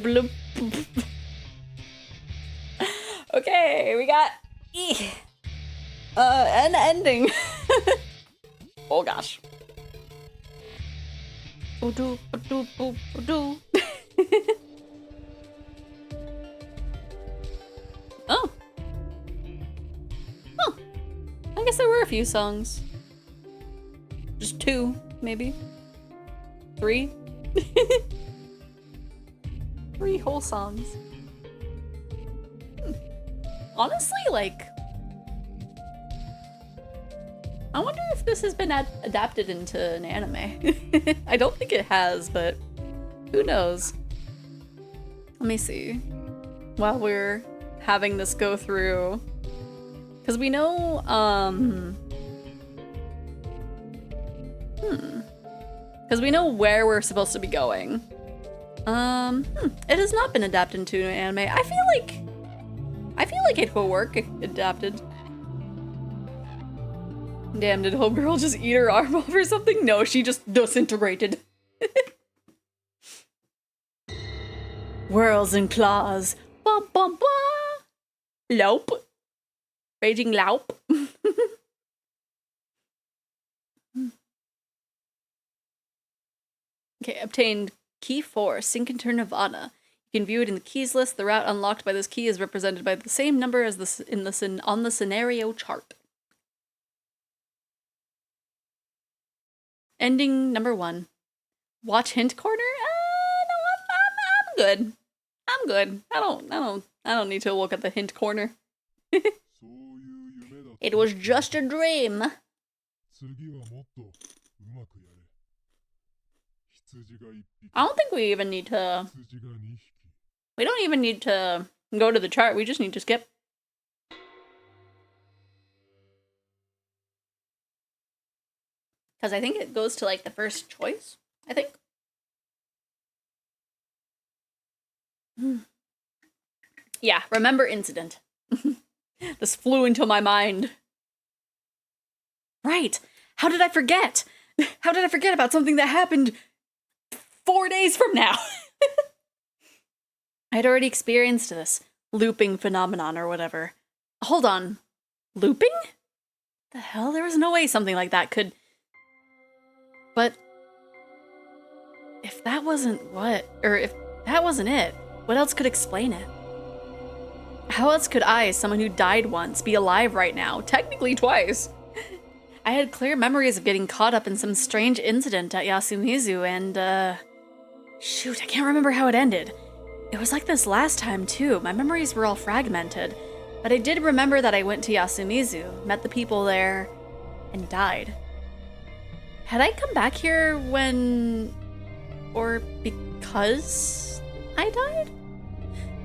Okay, we got an ending. Oh gosh. Oh. Oh. I guess there were a few songs. Just 2, maybe. 3. 3 whole songs. Honestly, like, I wonder if this has been adapted into an anime. I don't think it has, but who knows? Let me see. While we're having this go through, because we know, because we know where we're supposed to be going. It has not been adapted into an anime. I feel like it will work if adapted. Damn, did homegirl just eat her arm off or something? No, she just disintegrated. Whirls and claws. Bum bum bum. Lope. Raging loup. Okay, obtained key 4, Sink into Nirvana. You can view it in the keys list. The route unlocked by this key is represented by the same number as on the scenario chart. Ending number 1. Watch hint corner? No, I'm good. I'm good. I don't need to look at the hint corner. It was just a dream. I don't think we even need to... We don't even need to go to the chart. We just need to skip. Because I think it goes to, like, the first choice, I think. Yeah, remember incident. This flew into my mind. Right. How did I forget? How did I forget about something that happened 4 days from now? I'd already experienced this looping phenomenon or whatever. Hold on. Looping? The hell? There was no way something like that could... But... if that wasn't what... or if that wasn't it, what else could explain it? How else could I, someone who died once, be alive right now? Technically twice. I had clear memories of getting caught up in some strange incident at Yasumizu and, shoot, I can't remember how it ended. It was like this last time, too. My memories were all fragmented. But I did remember that I went to Yasumizu, met the people there, and died. Had I come back here when... or because I died?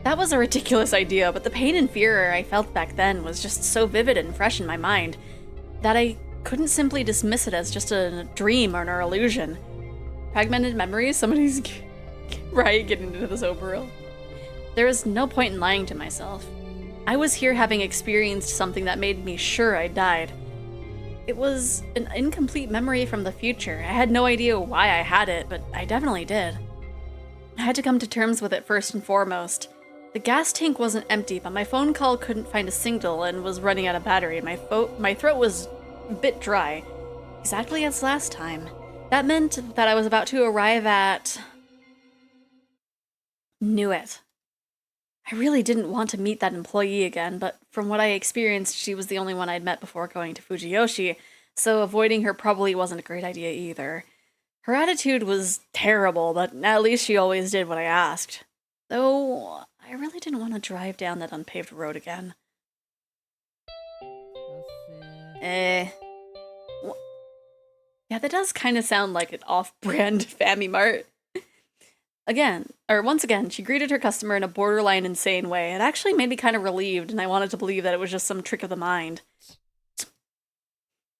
That was a ridiculous idea, but the pain and fear I felt back then was just so vivid and fresh in my mind that I couldn't simply dismiss it as just a dream or an illusion. Fragmented memories? Somebody's right getting into this overall. There was no point in lying to myself. I was here having experienced something that made me sure I died. It was an incomplete memory from the future. I had no idea why I had it, but I definitely did. I had to come to terms with it first and foremost. The gas tank wasn't empty, but my phone call couldn't find a signal and was running out of battery. My throat was a bit dry, exactly as last time. That meant that I was about to arrive at... Knew it. I really didn't want to meet that employee again, but from what I experienced, she was the only one I'd met before going to Fujiyoshi, so avoiding her probably wasn't a great idea either. Her attitude was terrible, but at least she always did what I asked. Though, I really didn't want to drive down that unpaved road again. Yeah, that does kind of sound like an off-brand Family Mart. Once again, she greeted her customer in a borderline insane way. It actually made me kind of relieved, and I wanted to believe that it was just some trick of the mind.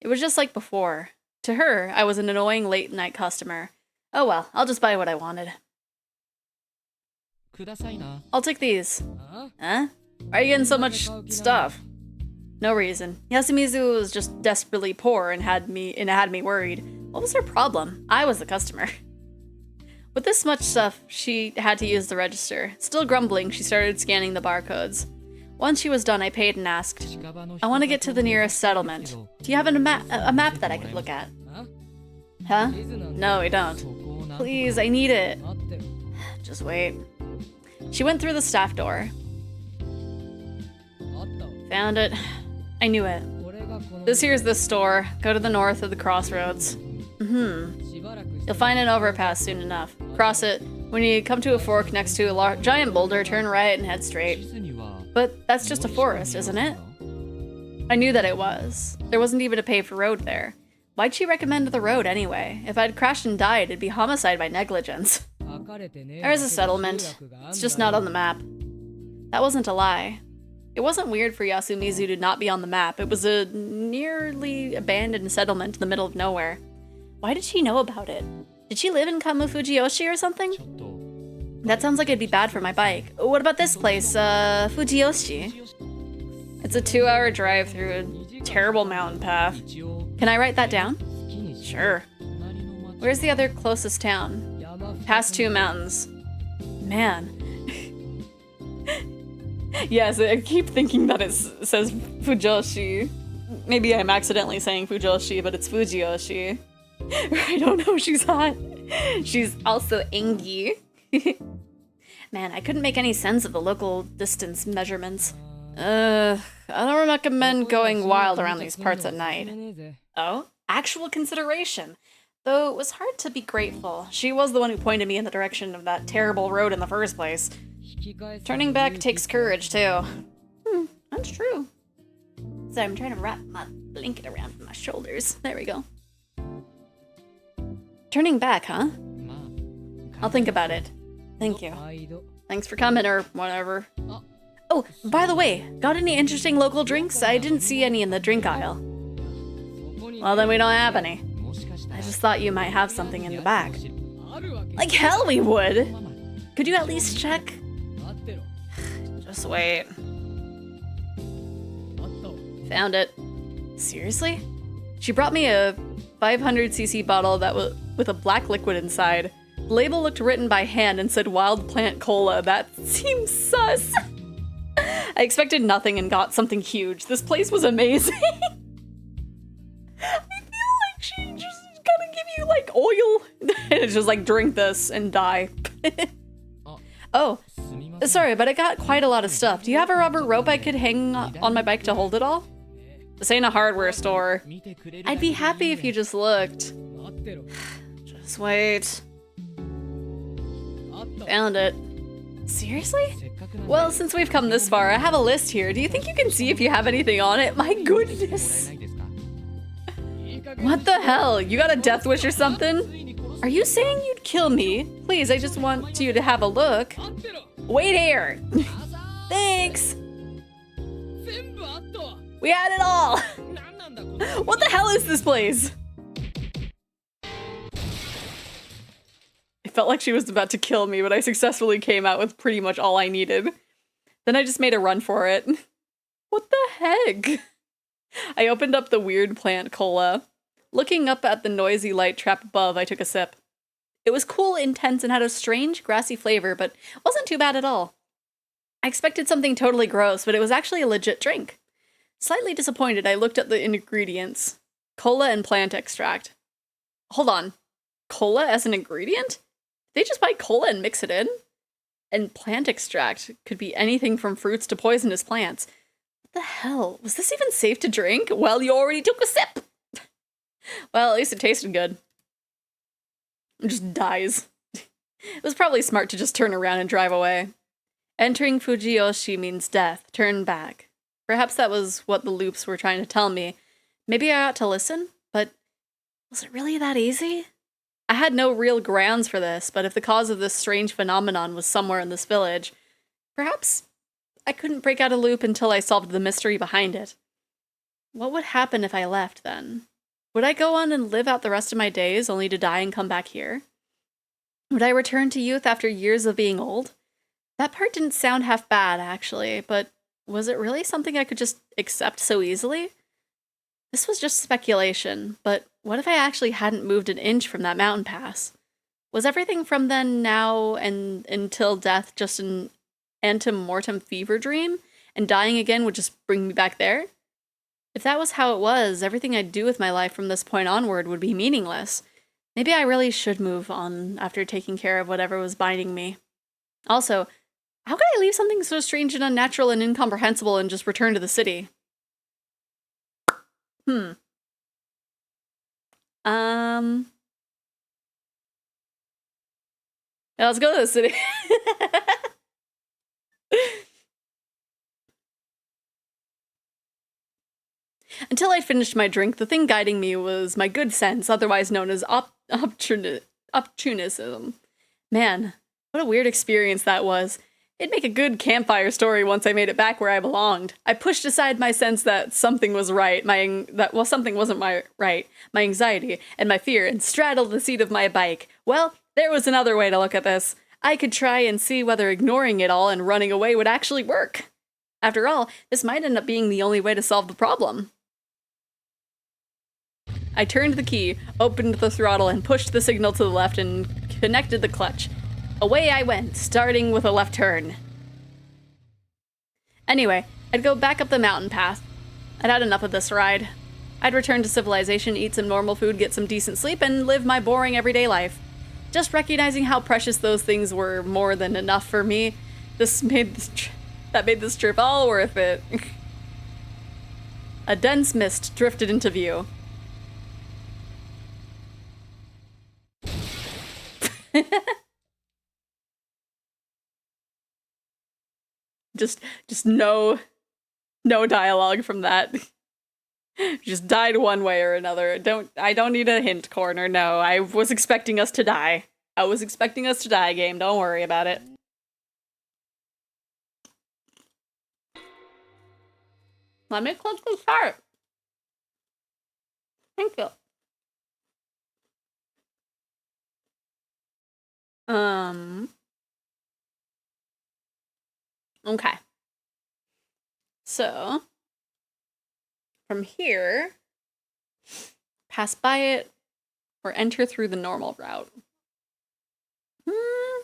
It was just like before. To her, I was an annoying late-night customer. Oh well, I'll just buy what I wanted. I'll take these. Huh? Why are you getting so much stuff? No reason. Yasumizu was just desperately poor and had me worried. What was her problem? I was the customer. With this much stuff, she had to use the register. Still grumbling, she started scanning the barcodes. Once she was done, I paid and asked, I want to get to the nearest settlement. Do you have a map that I could look at? Huh? No, we don't. Please, I need it. Just wait. She went through the staff door. Found it. I knew it. This here's the store. Go to the north of the crossroads. You'll find an overpass soon enough. Cross it. When you come to a fork next to a giant boulder, turn right and head straight. But that's just a forest, isn't it? I knew that it was. There wasn't even a paved road there. Why'd she recommend the road anyway? If I'd crashed and died, it'd be homicide by negligence. There's a settlement. It's just not on the map. That wasn't a lie. It wasn't weird for Yasumizu to not be on the map. It was a nearly abandoned settlement in the middle of nowhere. Why did she know about it? Did she live in Kamu Fujiyoshi or something? That sounds like it'd be bad for my bike. What about this place, Fujiyoshi? It's a 2-hour drive through a terrible mountain path. Can I write that down? Sure. Where's the other closest town? Past 2 mountains. Man. Yes, I keep thinking that it says Fujoshi. Maybe I'm accidentally saying Fujoshi, but it's Fujiyoshi. I don't know, she's hot. She's also Engi. Man, I couldn't make any sense of the local distance measurements. I don't recommend going wild around these parts at night. Oh? Actual consideration. Though it was hard to be grateful. She was the one who pointed me in the direction of that terrible road in the first place. Turning back takes courage, too. That's true. So I'm trying to wrap my blanket around my shoulders. There we go. Turning back, huh? I'll think about it. Thank you. Thanks for coming, or whatever. Oh, by the way, got any interesting local drinks? I didn't see any in the drink aisle. Well, then we don't have any. I just thought you might have something in the back. Like hell we would! Could you at least check? Just wait. Found it. Seriously? She brought me a 500cc bottle that was with a black liquid inside. The label looked written by hand and said Wild Plant Cola. That seems sus. I expected nothing and got something huge. This place was amazing. I feel like she just gonna give you like oil. And it's just like, drink this and die. Oh, sorry, but I got quite a lot of stuff. Do you have a rubber rope I could hang on my bike to hold it all? This ain't a hardware store. I'd be happy if you just looked. Just wait. Found it. Seriously? Well, since we've come this far, I have a list here. Do you think you can see if you have anything on it? My goodness. What the hell? You got a death wish or something? Are you saying you'd kill me? Please, I just want you to have a look. Wait here. Thanks. We had it all. What the hell is this place? It felt like she was about to kill me, but I successfully came out with pretty much all I needed. Then I just made a run for it. What the heck? I opened up the weird plant cola. Looking up at the noisy light trap above, I took a sip. It was cool, intense, and had a strange, grassy flavor, but wasn't too bad at all. I expected something totally gross, but it was actually a legit drink. Slightly disappointed, I looked at the ingredients. Cola and plant extract. Hold on. Cola as an ingredient? They just buy cola and mix it in? And plant extract could be anything from fruits to poisonous plants. What the hell? Was this even safe to drink? Well, you already took a sip! Well, at least it tasted good. It just dies. It was probably smart to just turn around and drive away. Entering Fujiyoshi means death. Turn back. Perhaps that was what the loops were trying to tell me. Maybe I ought to listen? But was it really that easy? I had no real grounds for this, but if the cause of this strange phenomenon was somewhere in this village, perhaps I couldn't break out a loop until I solved the mystery behind it. What would happen if I left, then? Would I go on and live out the rest of my days only to die and come back here? Would I return to youth after years of being old? That part didn't sound half bad, actually, but was it really something I could just accept so easily? This was just speculation, but what if I actually hadn't moved an inch from that mountain pass? Was everything from then, now, and until death just an antemortem fever dream, and dying again would just bring me back there? If that was how it was, everything I'd do with my life from this point onward would be meaningless. Maybe I really should move on after taking care of whatever was binding me. Also, how could I leave something so strange and unnatural and incomprehensible and just return to the city? Yeah, let's go to the city. Until I'd finished my drink, the thing guiding me was my good sense, otherwise known as opportunism. Man, what a weird experience that was. It'd make a good campfire story once I made it back where I belonged. I pushed aside my sense that something was right, something wasn't right, my anxiety and my fear, and straddled the seat of my bike. Well, there was another way to look at this. I could try and see whether ignoring it all and running away would actually work. After all, this might end up being the only way to solve the problem. I turned the key, opened the throttle, and pushed the signal to the left and connected the clutch. Away I went, starting with a left turn. Anyway, I'd go back up the mountain path. I'd had enough of this ride. I'd return to civilization, eat some normal food, get some decent sleep, and live my boring everyday life. Just recognizing how precious those things were more than enough for me, made this trip all worth it. A dense mist drifted into view. Just no dialogue from that. Just died one way or another. I don't need a hint corner. No, I was expecting us to die. I was expecting us to die, game. Don't worry about it. Let me click the chart. Thank you. Okay. So, from here, pass by it, or enter through the normal route. You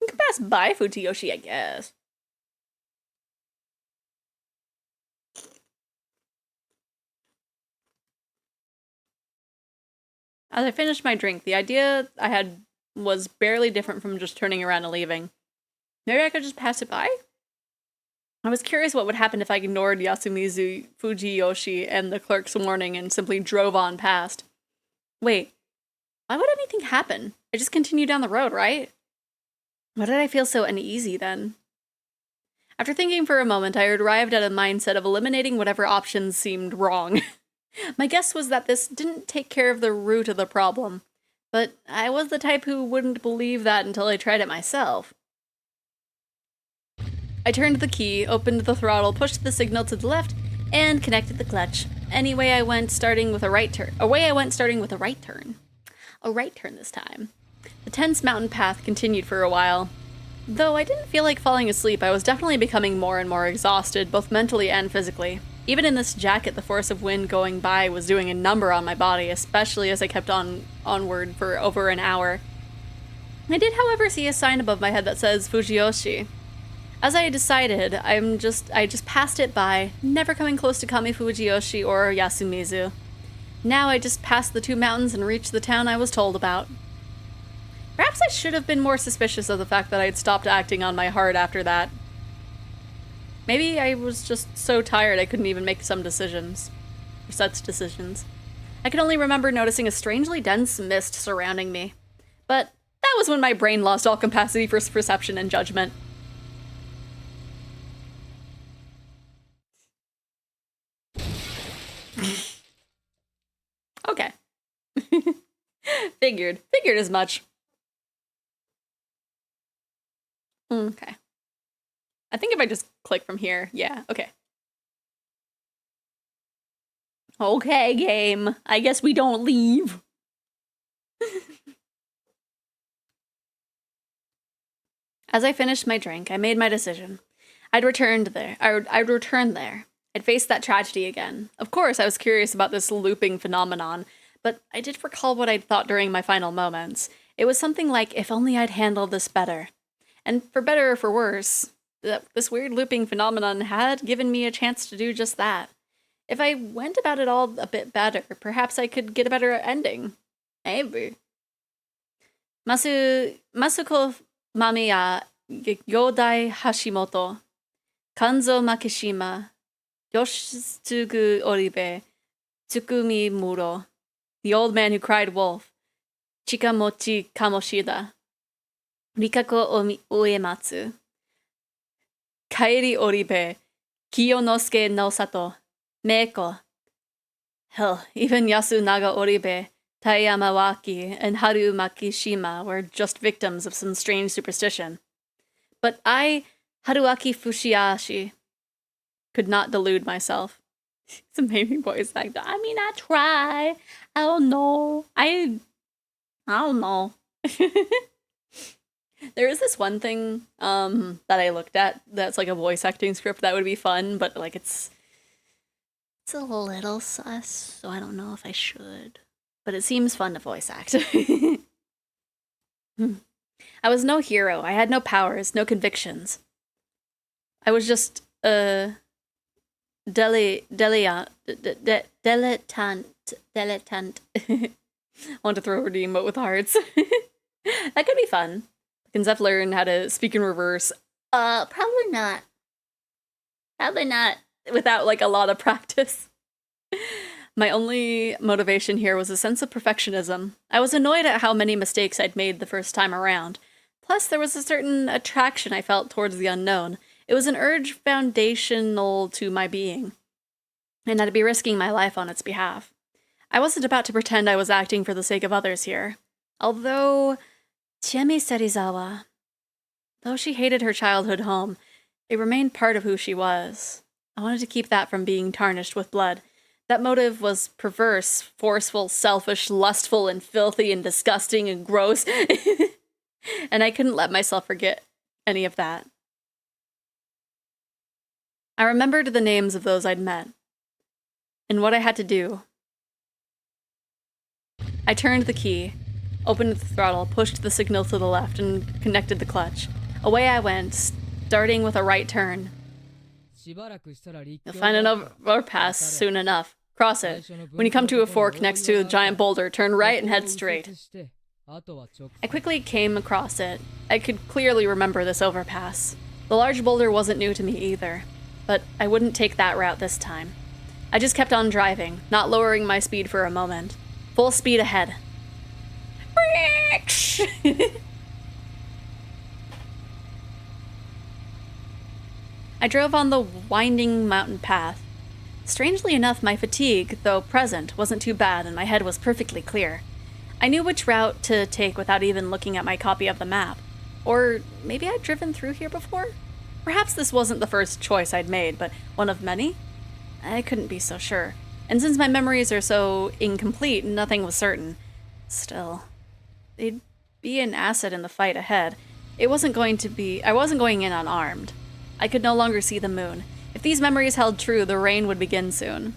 can pass by Fujiyoshi, I guess. As I finished my drink, the idea I had was barely different from just turning around and leaving. Maybe I could just pass it by? I was curious what would happen if I ignored Yasumizu Fujiyoshi and the clerk's warning and simply drove on past. Wait, why would anything happen? I just continue down the road, right? Why did I feel so uneasy then? After thinking for a moment, I arrived at a mindset of eliminating whatever options seemed wrong. My guess was that this didn't take care of the root of the problem, but I was the type who wouldn't believe that until I tried it myself. I turned the key, opened the throttle, pushed the signal to the left, and connected the clutch. Away I went, starting with a right turn. A right turn this time. The tense mountain path continued for a while. Though I didn't feel like falling asleep, I was definitely becoming more and more exhausted, both mentally and physically. Even in this jacket, the force of wind going by was doing a number on my body, especially as I kept onward for over an hour. I did, however, see a sign above my head that says Fujiyoshi. As I had decided, I just passed it by, never coming close to Kami Fujiyoshi or Yasumizu. Now I just passed the two mountains and reached the town I was told about. Perhaps I should have been more suspicious of the fact that I'd stopped acting on my heart after that. Maybe I was just so tired I couldn't even make some decisions. Or such decisions. I could only remember noticing a strangely dense mist surrounding me. But that was when my brain lost all capacity for perception and judgment. Okay. Figured as much. Okay. I think if I just click from here, yeah, okay. Okay, game. I guess we don't leave. As I finished my drink, I made my decision. I'd return there. I'd face that tragedy again. Of course, I was curious about this looping phenomenon, but I did recall what I'd thought during my final moments. It was something like, if only I'd handled this better. And for better or for worse, this weird looping phenomenon had given me a chance to do just that. If I went about it all a bit better, perhaps I could get a better ending. Maybe. Masuko Mamiya Yodai Hashimoto, Kanzo Makishima, Yoshitsugu Oribe, Tsukumi Muro, the old man who cried wolf, Chikamochi Kamoshida, Rikako Uematsu, Kairi Oribe, Kiyonosuke no Sato, Meiko. Hell, even Yasunaga Oribe, Taiyama Waki, and Haru Makishima were just victims of some strange superstition. But I, Haruaki Fushiashi, could not delude myself. It's a amazing voice actor. I mean, I try. I don't know. I don't know. There is this one thing that I looked at that's like a voice acting script that would be fun, but like it's a little sus, so I don't know if I should. But it seems fun to voice act. I was no hero. I had no powers, no convictions. I was just dilettante. I want to throw a redeem, but with hearts. That could be fun. Can Zeph learn how to speak in reverse? Probably not. Probably not. Without like a lot of practice. My only motivation here was a sense of perfectionism. I was annoyed at how many mistakes I'd made the first time around. Plus, there was a certain attraction I felt towards the unknown. It was an urge foundational to my being, and I'd be risking my life on its behalf. I wasn't about to pretend I was acting for the sake of others here. Although Chiemi Serizawa, though she hated her childhood home, it remained part of who she was. I wanted to keep that from being tarnished with blood. That motive was perverse, forceful, selfish, lustful, and filthy, and disgusting, and gross. And I couldn't let myself forget any of that. I remembered the names of those I'd met, and what I had to do. I turned the key, opened the throttle, pushed the signal to the left, and connected the clutch. Away I went, starting with a right turn. You'll find an overpass soon enough. Cross it. When you come to a fork next to a giant boulder, turn right and head straight. I quickly came across it. I could clearly remember this overpass. The large boulder wasn't new to me either, but I wouldn't take that route this time. I just kept on driving, not lowering my speed for a moment. Full speed ahead. I drove on the winding mountain path. Strangely enough, my fatigue, though present, wasn't too bad and my head was perfectly clear. I knew which route to take without even looking at my copy of the map. Or maybe I'd driven through here before? Perhaps this wasn't the first choice I'd made, but one of many? I couldn't be so sure. And since my memories are so incomplete, nothing was certain. Still, they'd be an asset in the fight ahead. I wasn't going in unarmed. I could no longer see the moon. If these memories held true, the rain would begin soon.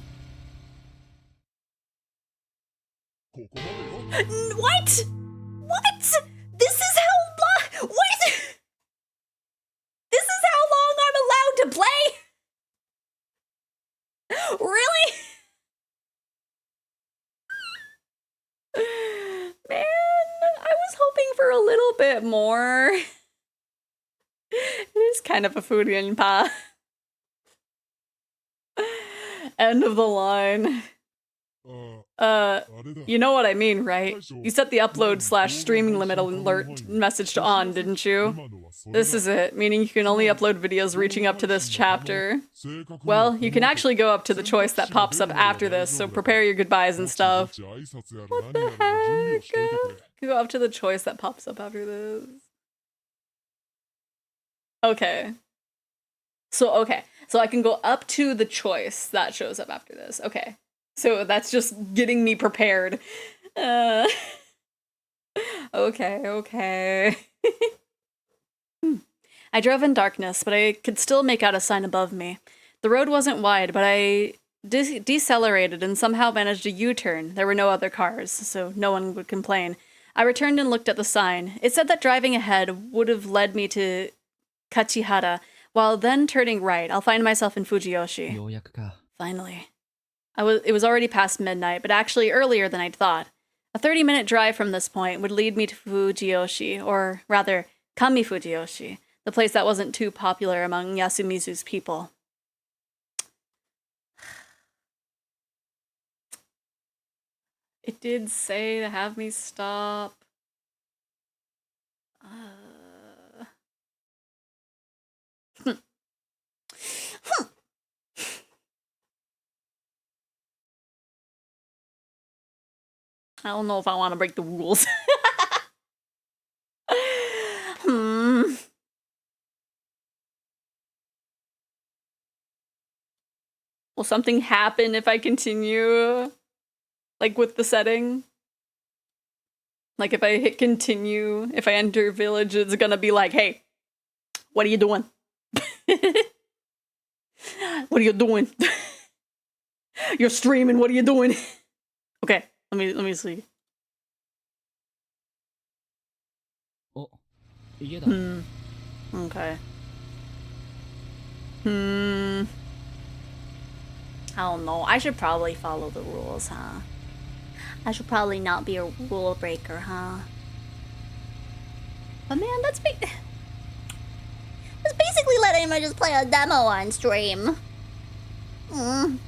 What? What? This is how long? What? This is how long I'm allowed to play? Really? Man, I was hoping for a little bit more. It is kind of a foodie pa. End of the line. You know what I mean, right? You set the upload/streaming limit alert message to on, didn't you? This is it, meaning you can only upload videos reaching up to this chapter. Well, you can actually go up to the choice that pops up after this, so prepare your goodbyes and stuff. What the heck? Go up to the choice that pops up after this. Okay. So I can go up to the choice that shows up after this. Okay. So that's just getting me prepared. Okay. I drove in darkness, but I could still make out a sign above me. The road wasn't wide, but I decelerated and somehow managed a U-turn. There were no other cars, so no one would complain. I returned and looked at the sign. It said that driving ahead would have led me to Kachihara, while then turning right, I'll find myself in Fujiyoshi. Finally. It was already past midnight, but actually earlier than I'd thought. A 30-minute drive from this point would lead me to Fujiyoshi, or rather, Kami Fujiyoshi, the place that wasn't too popular among Yasumizu's people. It did say to have me stop. I don't know if I want to break the rules. Will something happen if I continue? Like with the setting? Like if I hit continue, if I enter village, it's gonna be like, hey, what are you doing? What are you doing? You're streaming, what are you doing? Okay, let me see. Okay. I don't know. I should probably follow the rules, huh? I should probably not be a rule breaker, huh? But man, that's basically letting me just play a demo on stream. It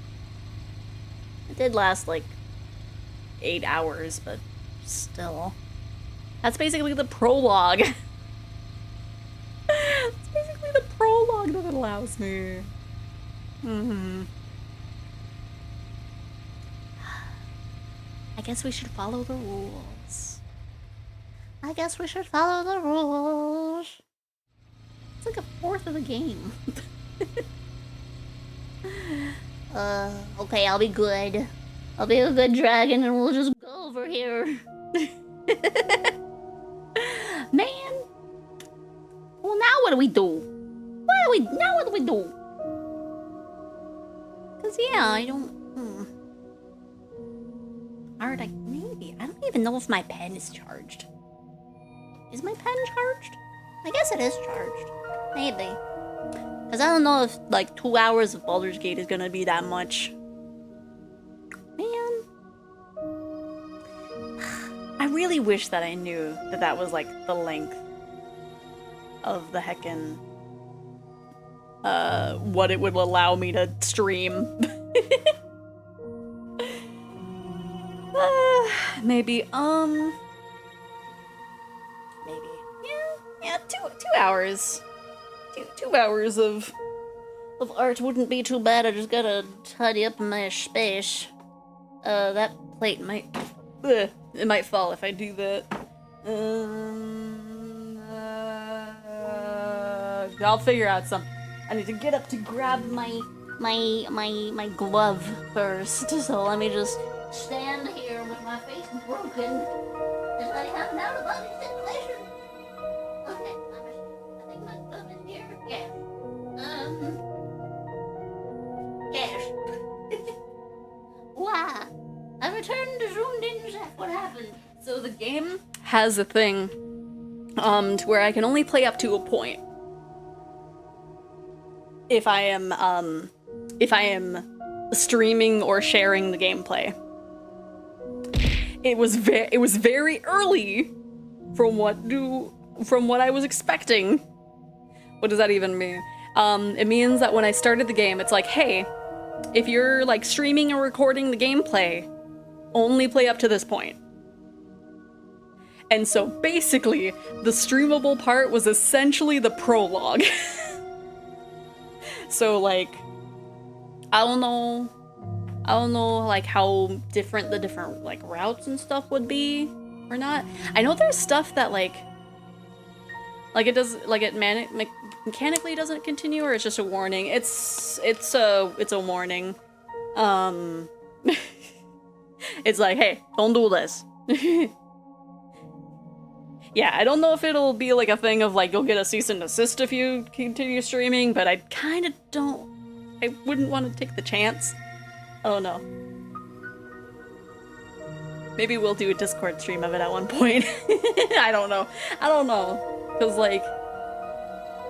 did last like 8 hours, but still. That's basically the prologue. That's basically the prologue that it allows me. I guess we should follow the rules. It's like a fourth of the game. Okay, I'll be good. I'll be a good dragon and we'll just go over here. Man. Well, now what do we do? What do we do? Cause yeah, I don't... Alright, maybe. I don't even know if my pen is charged. Is my pen charged? I guess it is charged. Maybe. Because I don't know if, like, 2 hours of Baldur's Gate is gonna be that much. Man. I really wish that I knew that that was, like, the length of the heckin'... what it would allow me to stream. Maybe, maybe, yeah, 2 hours. 2 hours of of art wouldn't be too bad. I just gotta tidy up my space. That plate might... Ugh, it might fall if I do that. I'll figure out something. I need to get up to grab my glove first. So let me just Stand here with my face broken as I have an out-of-body situation. Okay, I think my glove is here. Yes. Yes. Wow. I returned to zoomed in. What happened? So the game has a thing to where I can only play up to a point. If I am streaming or sharing the gameplay. It was very early from what I was expecting. What does that even mean? It means that when I started the game, it's like, hey, if you're like streaming or recording the gameplay, only play up to this point. And so basically, the streamable part was essentially the prologue. So like, I don't know like how different the different like routes and stuff would be or not. I know there's stuff that like it does like it mechanically doesn't continue, or it's just a warning. It's a warning. It's like, hey, don't do this. Yeah, I don't know if it'll be like a thing of like you'll get a cease and desist if you continue streaming, but I kind of I wouldn't want to take the chance. I don't know. Maybe we'll do a Discord stream of it at one point. I don't know. Because like,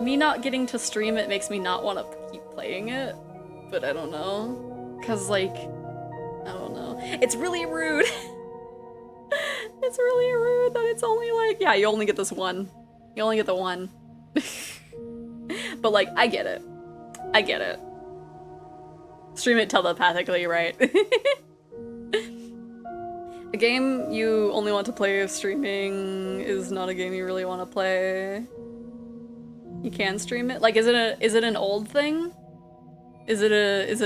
me not getting to stream it makes me not want to keep playing it, but I don't know. Because like, I don't know. It's really rude. It's really rude that it's only like, yeah, you only get this one. You only get the one. But like, I get it. Stream it telepathically, right? A game you only want to play if streaming is not a game you really want to play. You can stream it? Like, is it an old thing? Is it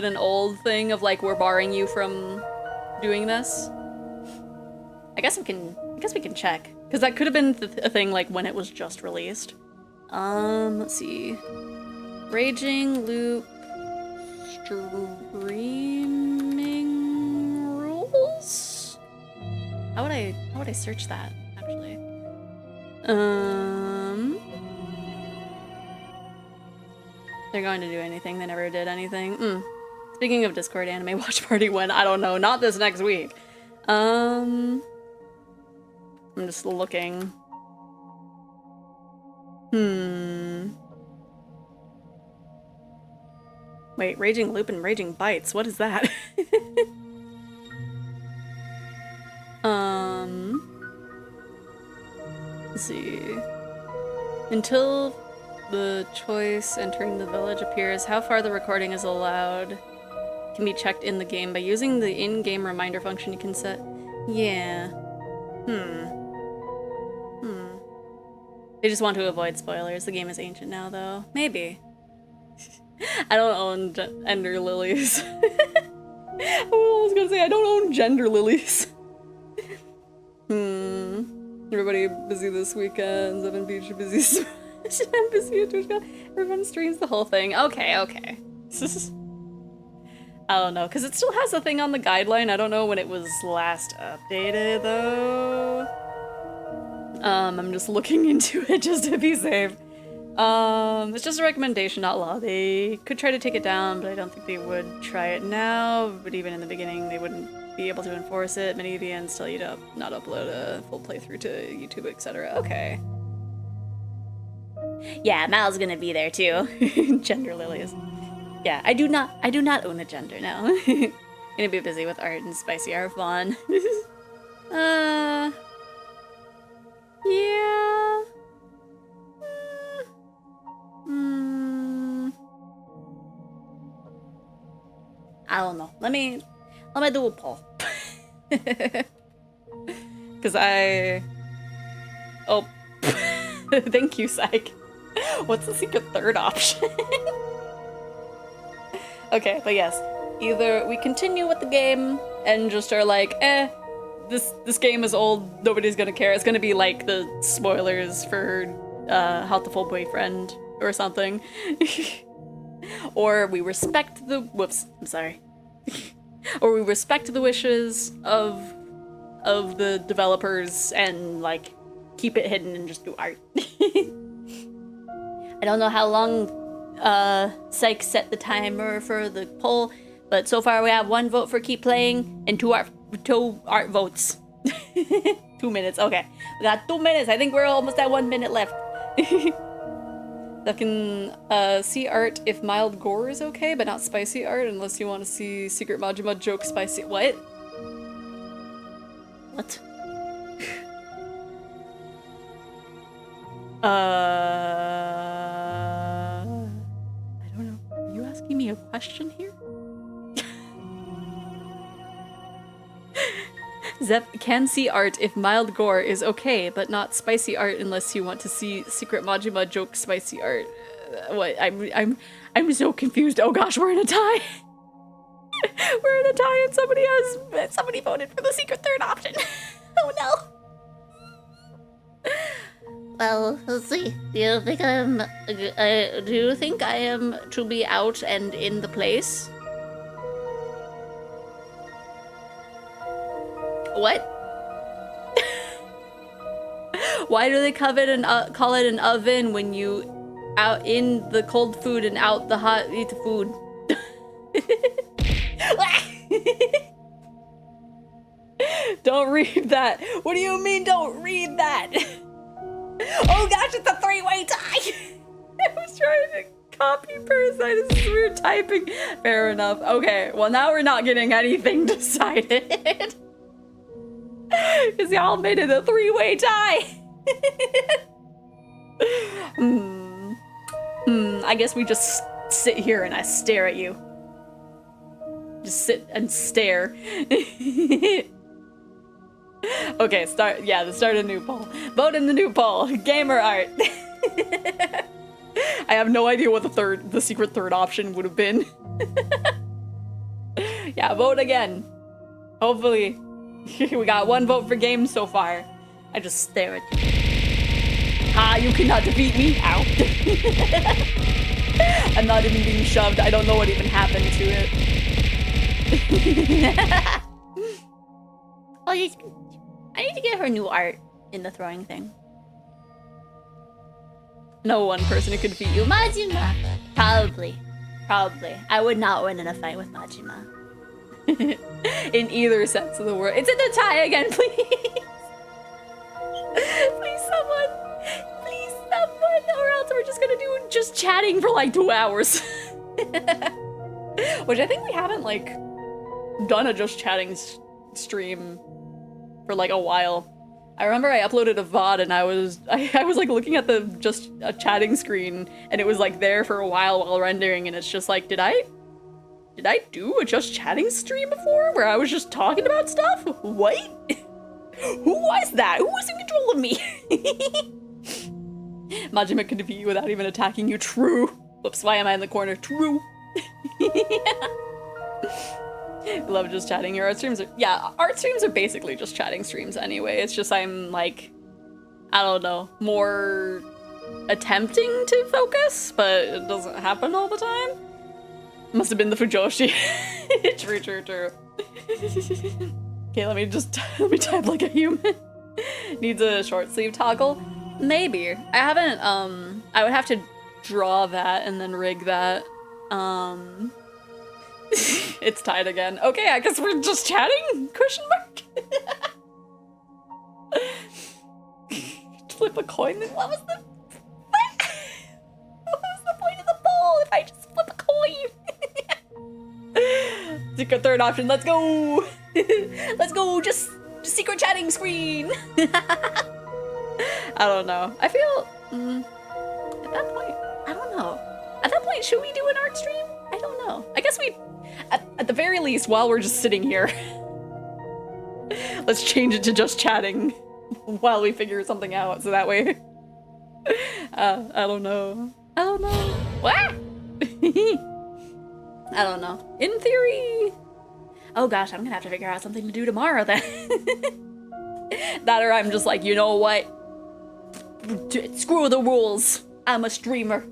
an old thing of like, we're barring you from doing this? I guess we can check, because that could have been a thing like when it was just released. Let's see. Raging Loop streaming rules? How would I search that actually? They're going to do anything. They never did anything. Speaking of Discord anime watch party, when I don't know, not this next week. I'm just looking. Wait, Raging Loop and Raging Bites, what is that? Let's see. Until the choice entering the village appears, how far the recording is allowed can be checked in the game by using the in-game reminder function you can set. Yeah. They just want to avoid spoilers. The game is ancient now, though. Maybe. I don't own gender lilies. I was gonna say, I don't own gender lilies. Everybody busy this weekend. Seven Beach busy. I'm busy at Twitch. Everyone streams the whole thing. Okay. I don't know, because it still has a thing on the guideline. I don't know when it was last updated, though. I'm just looking into it just to be safe. It's just a recommendation, not law. They could try to take it down, but I don't think they would try it now. But even in the beginning, they wouldn't be able to enforce it. Many VNs tell you to not upload a full playthrough to YouTube, etc. Okay. Yeah, Mal's gonna be there too. Gender lilies. Yeah, I do not own a gender now. Gonna be busy with art and spicy art fun. Yeah. I don't know. Let me do a poll. Cause oh, thank you, Psych. What's the secret third option? Okay, but yes. Either we continue with the game and just are like, this game is old, nobody's gonna care. It's gonna be like the spoilers for Healthful Boyfriend or something. Or we respect the I'm sorry. Or we respect the wishes of the developers and like keep it hidden and just do art. I don't know how long Psych set the timer for the poll, but so far we have 1 vote for keep playing and 2 art votes. 2 minutes. Okay, we got 2 minutes. I think we're almost at 1 minute left. That can see art if mild gore is okay, but not spicy art unless you want to see Secret Majima joke spicy. What? What? I don't know. Are you asking me a question here? Zep can see art if mild gore is okay, but not spicy art unless you want to see Secret Majima joke spicy art. What? I'm so confused. Oh gosh, we're in a tie. We're in a tie, and somebody voted for the secret third option. Oh no. Well, let's see. Do you think I am to be out and in the place? What? Why do they call it an oven when you out in the cold food and out the hot eat the food? Don't read that. What do you mean don't read that? Oh gosh, it's a 3-way tie. I was trying to copy Parasite as we were typing. Fair enough. Okay, well now we're not getting anything decided. Because y'all made it a 3-way tie. I guess we just sit here and I stare at you. Just sit and stare. Okay, start a new poll. Vote in the new poll. Gamer art. I have no idea what the secret third option would have been. Yeah, vote again. Hopefully. We got 1 vote for games so far. I just stare at you. Ha, you cannot defeat me. Ow. I'm not even being shoved. I don't know what even happened to it. Oh, I need to get her new art in the throwing thing. No one person who could defeat you. Majima. Probably. I would not win in a fight with Majima. In either sense of the word. It's in the tie again, please. Please someone. Or else we're just gonna do just chatting for like 2 hours. Which I think we haven't like done a just chatting stream for like a while. I remember I uploaded a VOD and I was like looking at the just a chatting screen and it was like there for a while rendering, and it's just like, did I do a just chatting stream before where I was just talking about stuff? What? Who was that? Who was in control of me? Majima can defeat you without even attacking you. True. Whoops, why am I in the corner? True. Love just chatting. Your art streams art streams are basically just chatting streams anyway. It's just I'm like, I don't know, more attempting to focus, but it doesn't happen all the time. Must have been the Fujoshi. True. Okay, let me type like a human. Needs a short sleeve toggle? Maybe. I haven't, I would have to draw that and then rig that. It's tied again. Okay, I guess we're just chatting? Question mark? Flip a coin? What was the point of the poll if I just flip a coin? Secret third option, let's go! Let's go, just secret chatting screen! I don't know. I feel, at that point, I don't know. At that point, should we do an art stream? I don't know. I guess we, at the very least, while we're just sitting here, let's change it to just chatting while we figure something out, so that way, I don't know. What? I don't know. In theory. Oh gosh, I'm gonna have to figure out something to do tomorrow then. That or I'm just like, you know what? Screw the rules. I'm a streamer.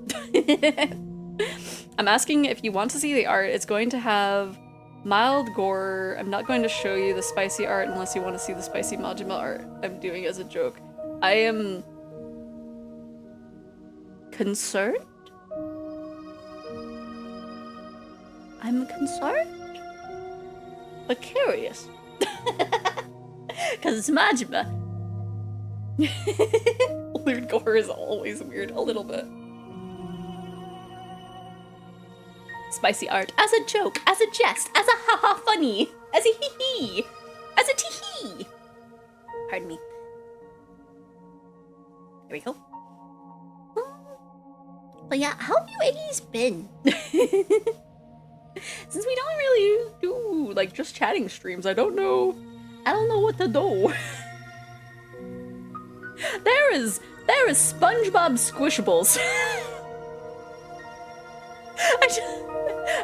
I'm asking if you want to see the art. It's going to have mild gore. I'm not going to show you the spicy art unless you want to see the spicy Majima art. I'm doing it as a joke. I am concerned? I'm concerned? But curious. Because it's Majima. Lewd gore is always weird, a little bit. Spicy art as a joke, as a jest, as a haha funny, as a hee hee, as a tee hee. Pardon me. There we go. But yeah, how have you ladies been? Since we don't really do like just chatting streams, I don't know what to do. There is SpongeBob Squishables.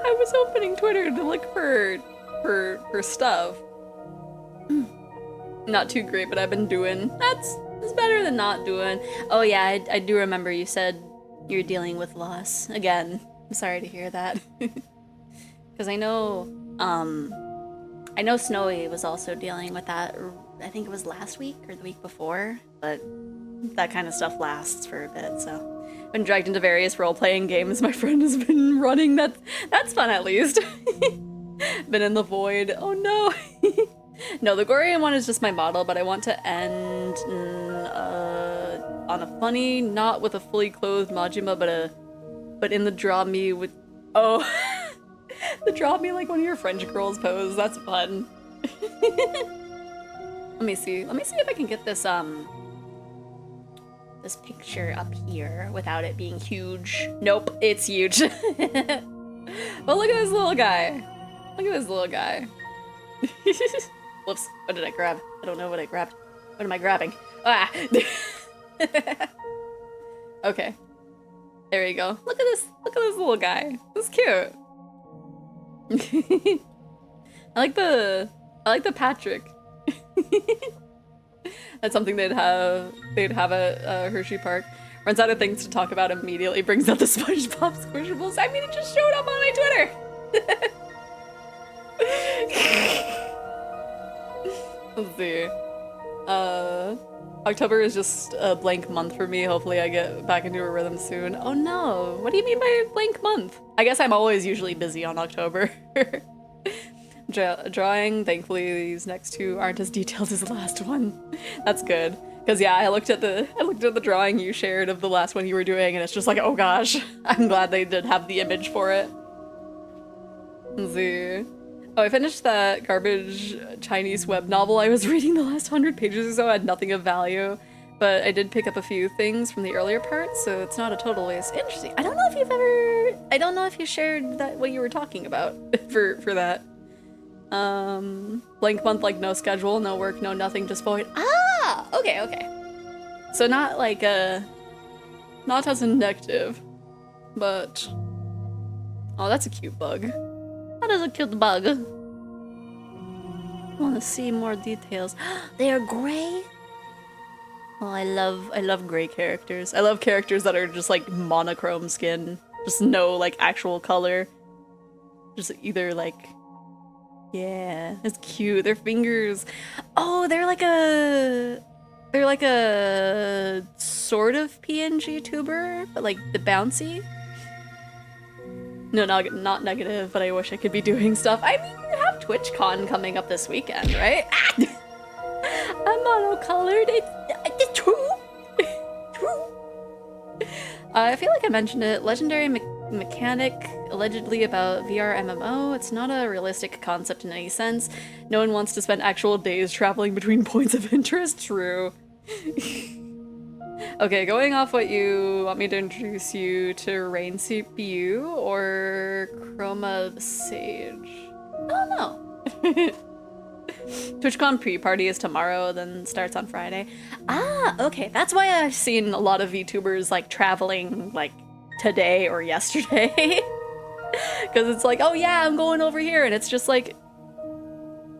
I was opening Twitter to look for stuff. Not too great, but I've been doing. It's better than not doing. Oh yeah, I do remember you said you're dealing with loss again. I'm sorry to hear that. Because I know Snowy was also dealing with that. I think it was last week or the week before, but that kind of stuff lasts for a bit. So I've been dragged into various role-playing games my friend has been running. That's fun at least. Been in the void. Oh no. No, the Gorian one is just my model, but I want to end on a funny, not with a fully clothed Majima, but in the draw me with the draw me like one of your French girls pose. That's fun. Let me see if I can get this this picture up here without it being huge. Nope, it's huge. But look at this little guy. Look at this little guy. Whoops, what did I grab? I don't know what I grabbed. What am I grabbing? Ah! Okay. There you go. Look at this little guy. This is cute. I like the Patrick. That's something they'd have at Hershey Park. Runs out of things to talk about immediately, brings out the SpongeBob Squishables. I mean, it just showed up on my Twitter. Let's see. October is just a blank month for me. Hopefully I get back into a rhythm soon. Oh no, what do you mean by blank month? I guess I'm always usually busy on October. Drawing, thankfully these next two aren't as detailed as the last one. That's good. Cause yeah, I looked at the drawing you shared of the last one you were doing and it's just like, oh gosh, I'm glad they did have the image for it. Let's see. Oh, I finished that garbage Chinese web novel I was reading the last 100 pages or so. Had nothing of value, but I did pick up a few things from the earlier parts, so it's not a total waste. Interesting. I don't know if you shared that what you were talking about for that. Blank month, like no schedule, no work, no nothing, just void. Ah, okay. So not like not as indicative, but oh, that's a cute bug. That is a cute bug. I want to see more details. They are gray. Oh, I love gray characters. I love characters that are just like monochrome skin, just no like actual color. Just either like, yeah, it's cute. Their fingers. Oh, they're like a sort of PNG tuber, but like the bouncy. No, not negative, but I wish I could be doing stuff. I mean, you have TwitchCon coming up this weekend, right? I'm monocolored. It's true. True. I feel like I mentioned it. Legendary mechanic, allegedly about VR MMO. It's not a realistic concept in any sense. No one wants to spend actual days traveling between points of interest. True. Okay, going off what you want me to introduce you to Rain CPU or Chroma Sage? I don't know. TwitchCon pre-party is tomorrow, then starts on Friday. Ah, okay. That's why I've seen a lot of VTubers like traveling like today or yesterday. Because it's like, oh yeah, I'm going over here. And it's just like,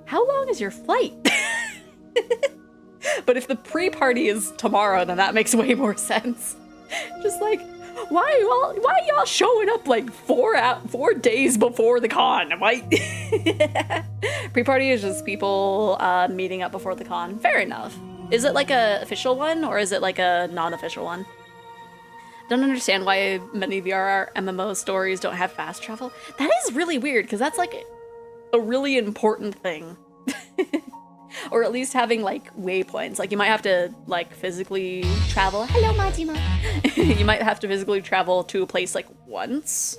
how long is your flight? But if the pre-party is tomorrow, then that makes way more sense. Just like, why y'all showing up like 4 days before the con? Why? Pre-party is just people meeting up before the con. Fair enough. Is it like a official one or is it like a non-official one? Don't understand why many VR MMO stories don't have fast travel. That is really weird because that's like a really important thing. Or at least having like waypoints. Like you might have to like physically travel. Hello, Majima. You might have to physically travel to a place like once,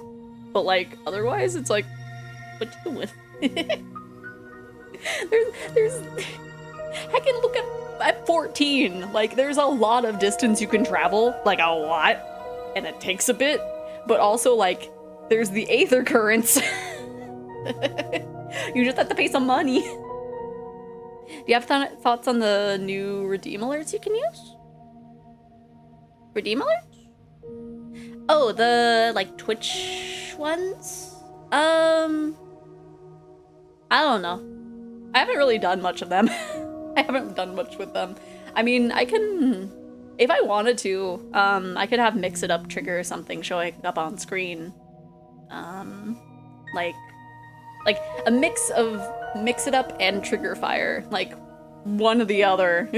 but like otherwise it's like, what you doing? there's heck, and look at 14. Like there's a lot of distance you can travel, like a lot, and it takes a bit. But also like there's the aether currents. You just have to pay some money. Do you have thoughts on the new redeem alerts you can use? Redeem alerts? Oh, the like Twitch ones? I don't know. I haven't really done much of them. I haven't done much with them. I mean, I can, if I wanted to, I could have Mix It Up trigger something showing up on screen. Like a mix of Mix It Up and Trigger Fire, like one or the other.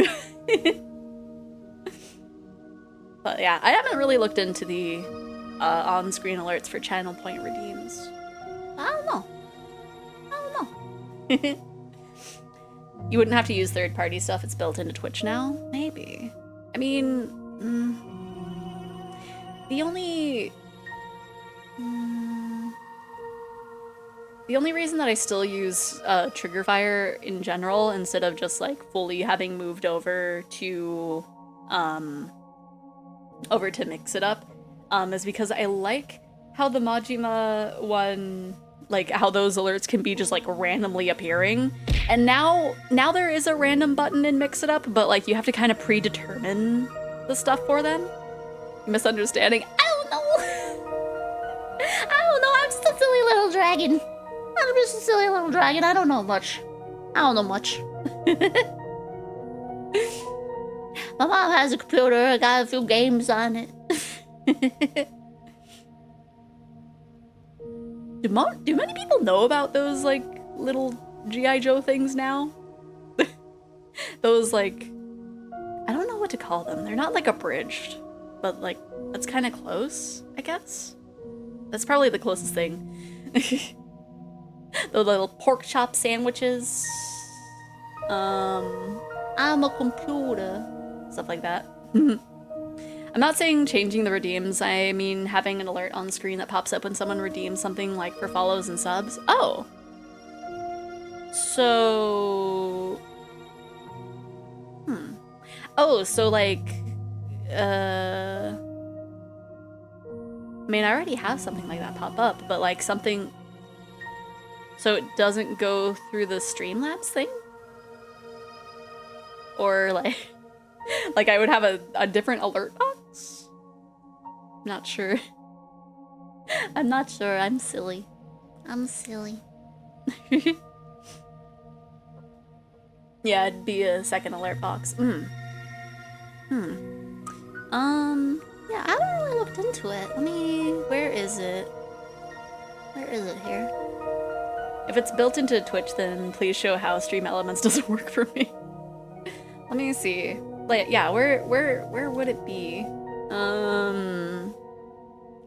But yeah, I haven't really looked into the on-screen alerts for channel point redeems. I don't know. You wouldn't have to use third-party stuff, it's built into Twitch now? Maybe. I mean, the only reason that I still use Trigger Fire in general instead of just like fully having moved over to Mix It Up is because I like how the Majima one, like how those alerts can be just like randomly appearing. And now there is a random button in Mix It Up, but like you have to kind of predetermine the stuff for them. Misunderstanding? I don't know. I'm just a silly little dragon. I'm just a silly little dragon. I don't know much. My mom has a computer. I got a few games on it. Do many people know about those like little G.I. Joe things now? Those like, I don't know what to call them. They're not like abridged, but like that's kind of close, I guess. That's probably the closest thing. The little pork chop sandwiches. I'm a computer. Stuff like that. I'm not saying changing the redeems. I mean having an alert on screen that pops up when someone redeems something like for follows and subs. Oh. So... Oh, so like... I mean, I already have something like that pop up, but like something... So it doesn't go through the Streamlabs thing? Or like... Like I would have a different alert box? Not sure. I'm not sure. I'm silly. Yeah, it'd be a second alert box. Yeah, I haven't really looked into it. Where is it? Where is it here? If it's built into Twitch, then please show how Stream Elements doesn't work for me. Let me see. Like, yeah, where would it be?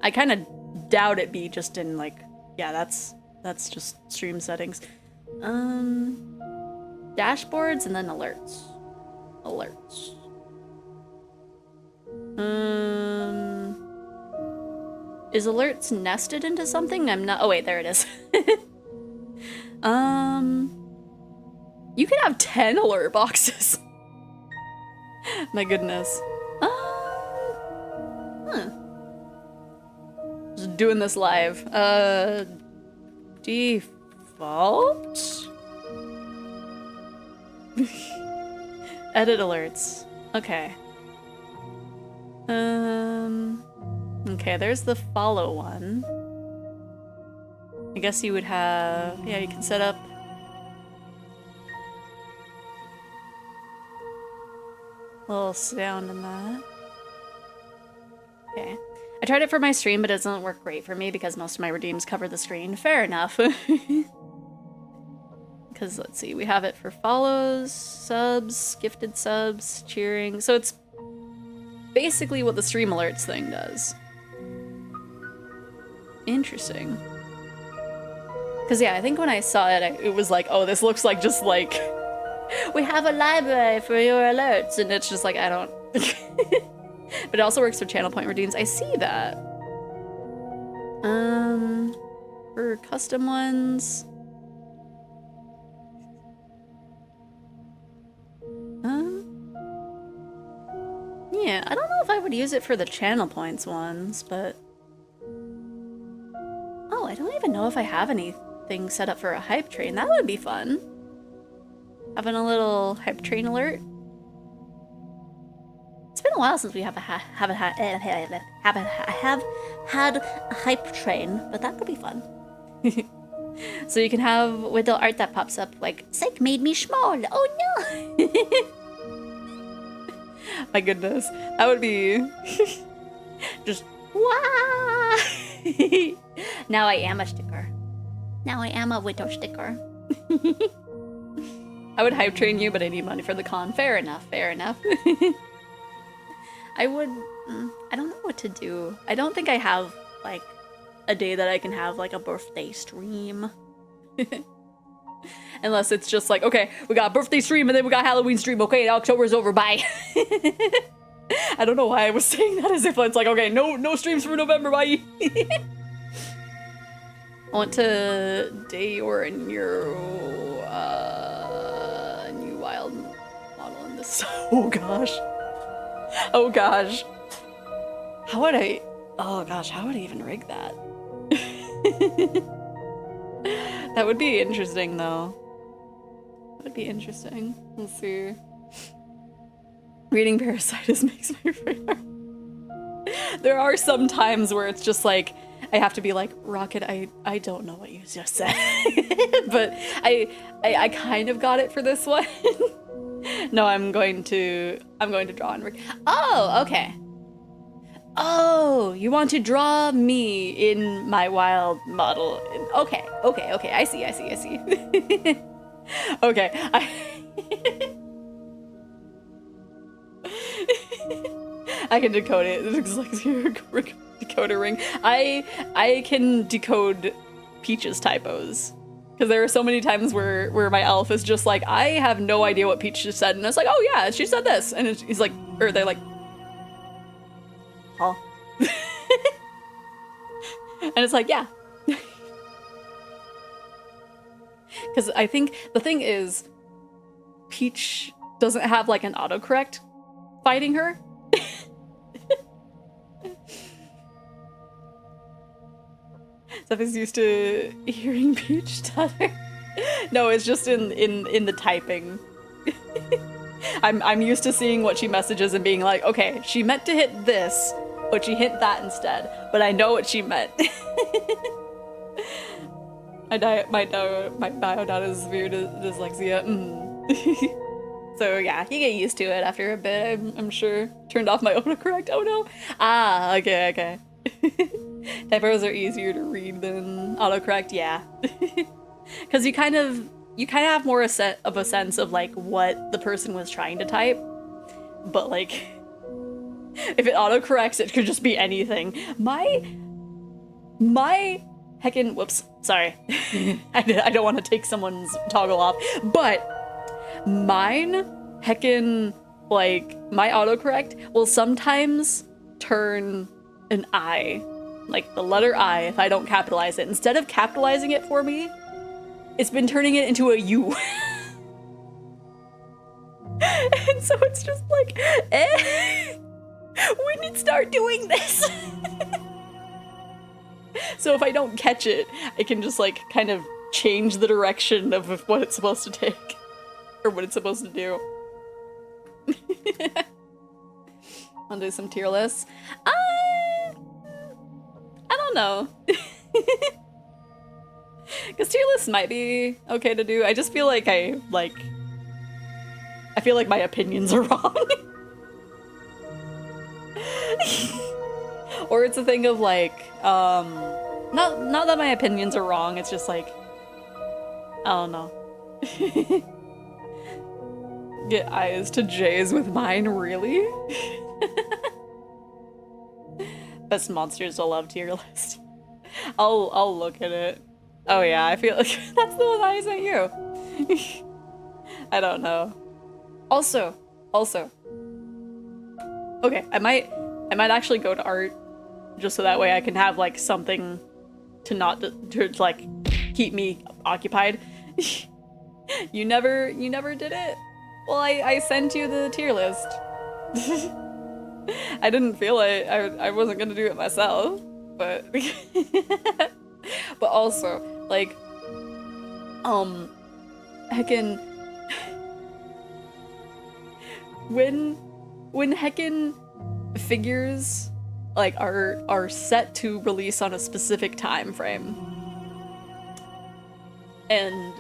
I kind of doubt it be just in like, yeah, that's just stream settings. Dashboards and then alerts. Is alerts nested into something? I'm not. Oh wait, there it is. You can have 10 alert boxes. My goodness. Just doing this live. Default? Edit alerts. Okay. Okay, there's the follow one. I guess you would have, yeah, you can set up a little sound in that. Okay. I tried it for my stream, but it doesn't work great for me because most of my redeems cover the screen. Fair enough. Because let's see, we have it for follows, subs, gifted subs, cheering. So it's basically what the stream alerts thing does. Interesting. Because yeah, I think when I saw it, it was like, oh, this looks like just like, we have a library for your alerts. And it's just like, I don't. But it also works for channel point redeems. I see that. For custom ones. Yeah, I don't know if I would use it for the channel points ones, but... Oh, I don't even know if I have anything set up for a hype train. That would be fun. Having a little hype train alert. It's been a while since we have had a hype train, but that could be fun. So you can have little art that pops up like, Psych made me small, oh no! My goodness, that would be just wow! Now I am a sticker. Now I am a widow sticker. I would hype train you, but I need money for the con. Fair enough, fair enough. I would, I don't know what to do. I don't think I have, like, a day that I can have, like, a birthday stream. Unless it's just like, okay, we got a birthday stream and then we got Halloween stream. Okay, October's over, bye. I don't know why I was saying that as if it's like, okay, no streams for November, bye. I want to day or a new wild model in this. Oh gosh. Oh gosh. How would I, oh gosh, how would I even rig that? That would be interesting though. That would be interesting. Let's see. Reading Parasitis makes me afraid. There are some times where it's just like, I have to be like, Rocket, I don't know what you just said. But I kind of got it for this one. No, I'm going to draw and rig. Oh, okay. Oh, you want to draw me in my wild model. Okay, I see. Okay, I can decode it. It looks like your decoder ring. I can decode Peach's typos. Because there are so many times where my elf is just like, I have no idea what Peach just said. And it's like, oh yeah, she said this. And he's like, or they're like, huh? And it's like, yeah. Because I think the thing is, Peach doesn't have like an autocorrect fighting her. Steph is used to hearing Peach stutter. No, it's just in the typing. I'm used to seeing what she messages and being like, okay, she meant to hit this, but she hit that instead. But I know what she meant. My bio data is severe dyslexia. So yeah, you get used to it after a bit, I'm sure. Turned off my autocorrect, oh no. Ah, okay. Typos are easier to read than autocorrect, yeah. Because you kind of have more of a sense of like what the person was trying to type. But like, if it autocorrects, it could just be anything. My heckin', whoops, sorry. I don't want to take someone's toggle off, but mine heckin', like, my autocorrect will sometimes turn an I, like the letter I, if I don't capitalize it. Instead of capitalizing it for me, it's been turning it into a U. And so it's just like, when did it start doing this? So if I don't catch it, I can just like kind of change the direction of what it's supposed to take. Or what it's supposed to do. I'll do some tier lists. I don't know. Because tier lists might be okay to do. I just feel like I feel like my opinions are wrong. Or it's a thing of like, not that my opinions are wrong, it's just like, I don't know. Get I's to J's with mine, really? Best monsters to love tier list. I'll look at it. Oh yeah, I feel like that's the one I sent you. I don't know. Also. Okay, I might actually go to art just so that way I can have like something to like keep me occupied. You never did it? Well, I sent you the tier list. I didn't feel like I wasn't gonna do it myself, but but also like heckin' when heckin' figures like are set to release on a specific time frame and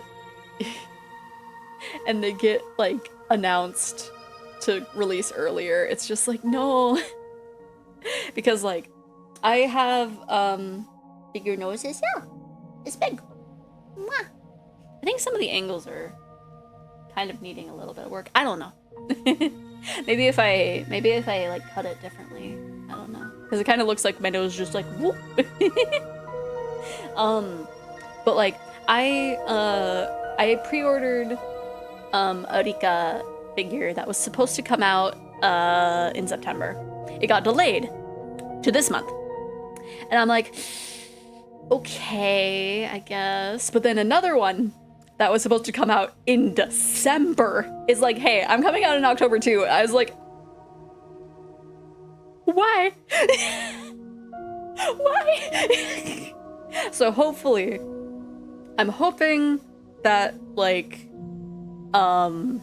and they get like announced to release earlier, it's just like no. Because like I have Figure noses, yeah. It's big. Mwah. I think some of the angles are kind of needing a little bit of work. I don't know. maybe if I like cut it differently. I don't know. Because it kind of looks like my nose just like whoop. But like I pre-ordered a Rika figure that was supposed to come out in September. It got delayed to this month. And I'm like, okay, I guess. But then another one that was supposed to come out in December is like, hey, I'm coming out in October too. I was like, why? Why? So hopefully, I'm hoping that like, Ami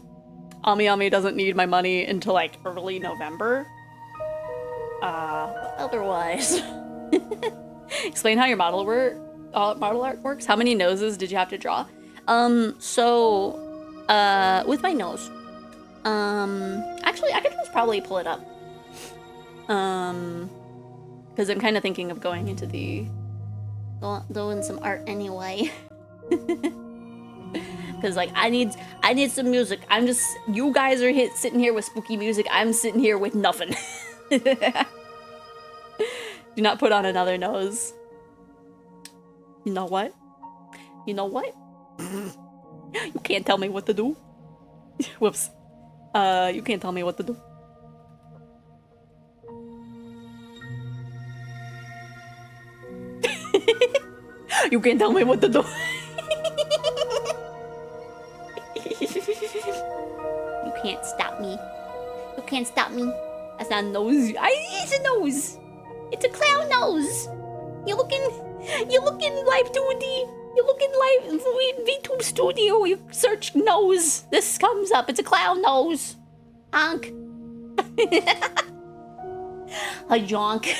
Ami doesn't need my money until like early November. Otherwise, explain how your model art works. How many noses did you have to draw? So, with my nose, actually, I could just probably pull it up. Because I'm kind of thinking of going into Doing some art anyway. Because like I need some music. You guys are sitting here with spooky music. I'm sitting here with nothing. Do not put on another nose. You know what? You can't tell me what to do. Whoops. You can't tell me what to do. You can't tell me what to do. You can't stop me. You can't stop me. That's not a nose. It's a nose. It's a clown nose. You're looking live 2D. You're looking live VTube Studio. You search nose. This comes up. It's a clown nose. Honk. A jonk.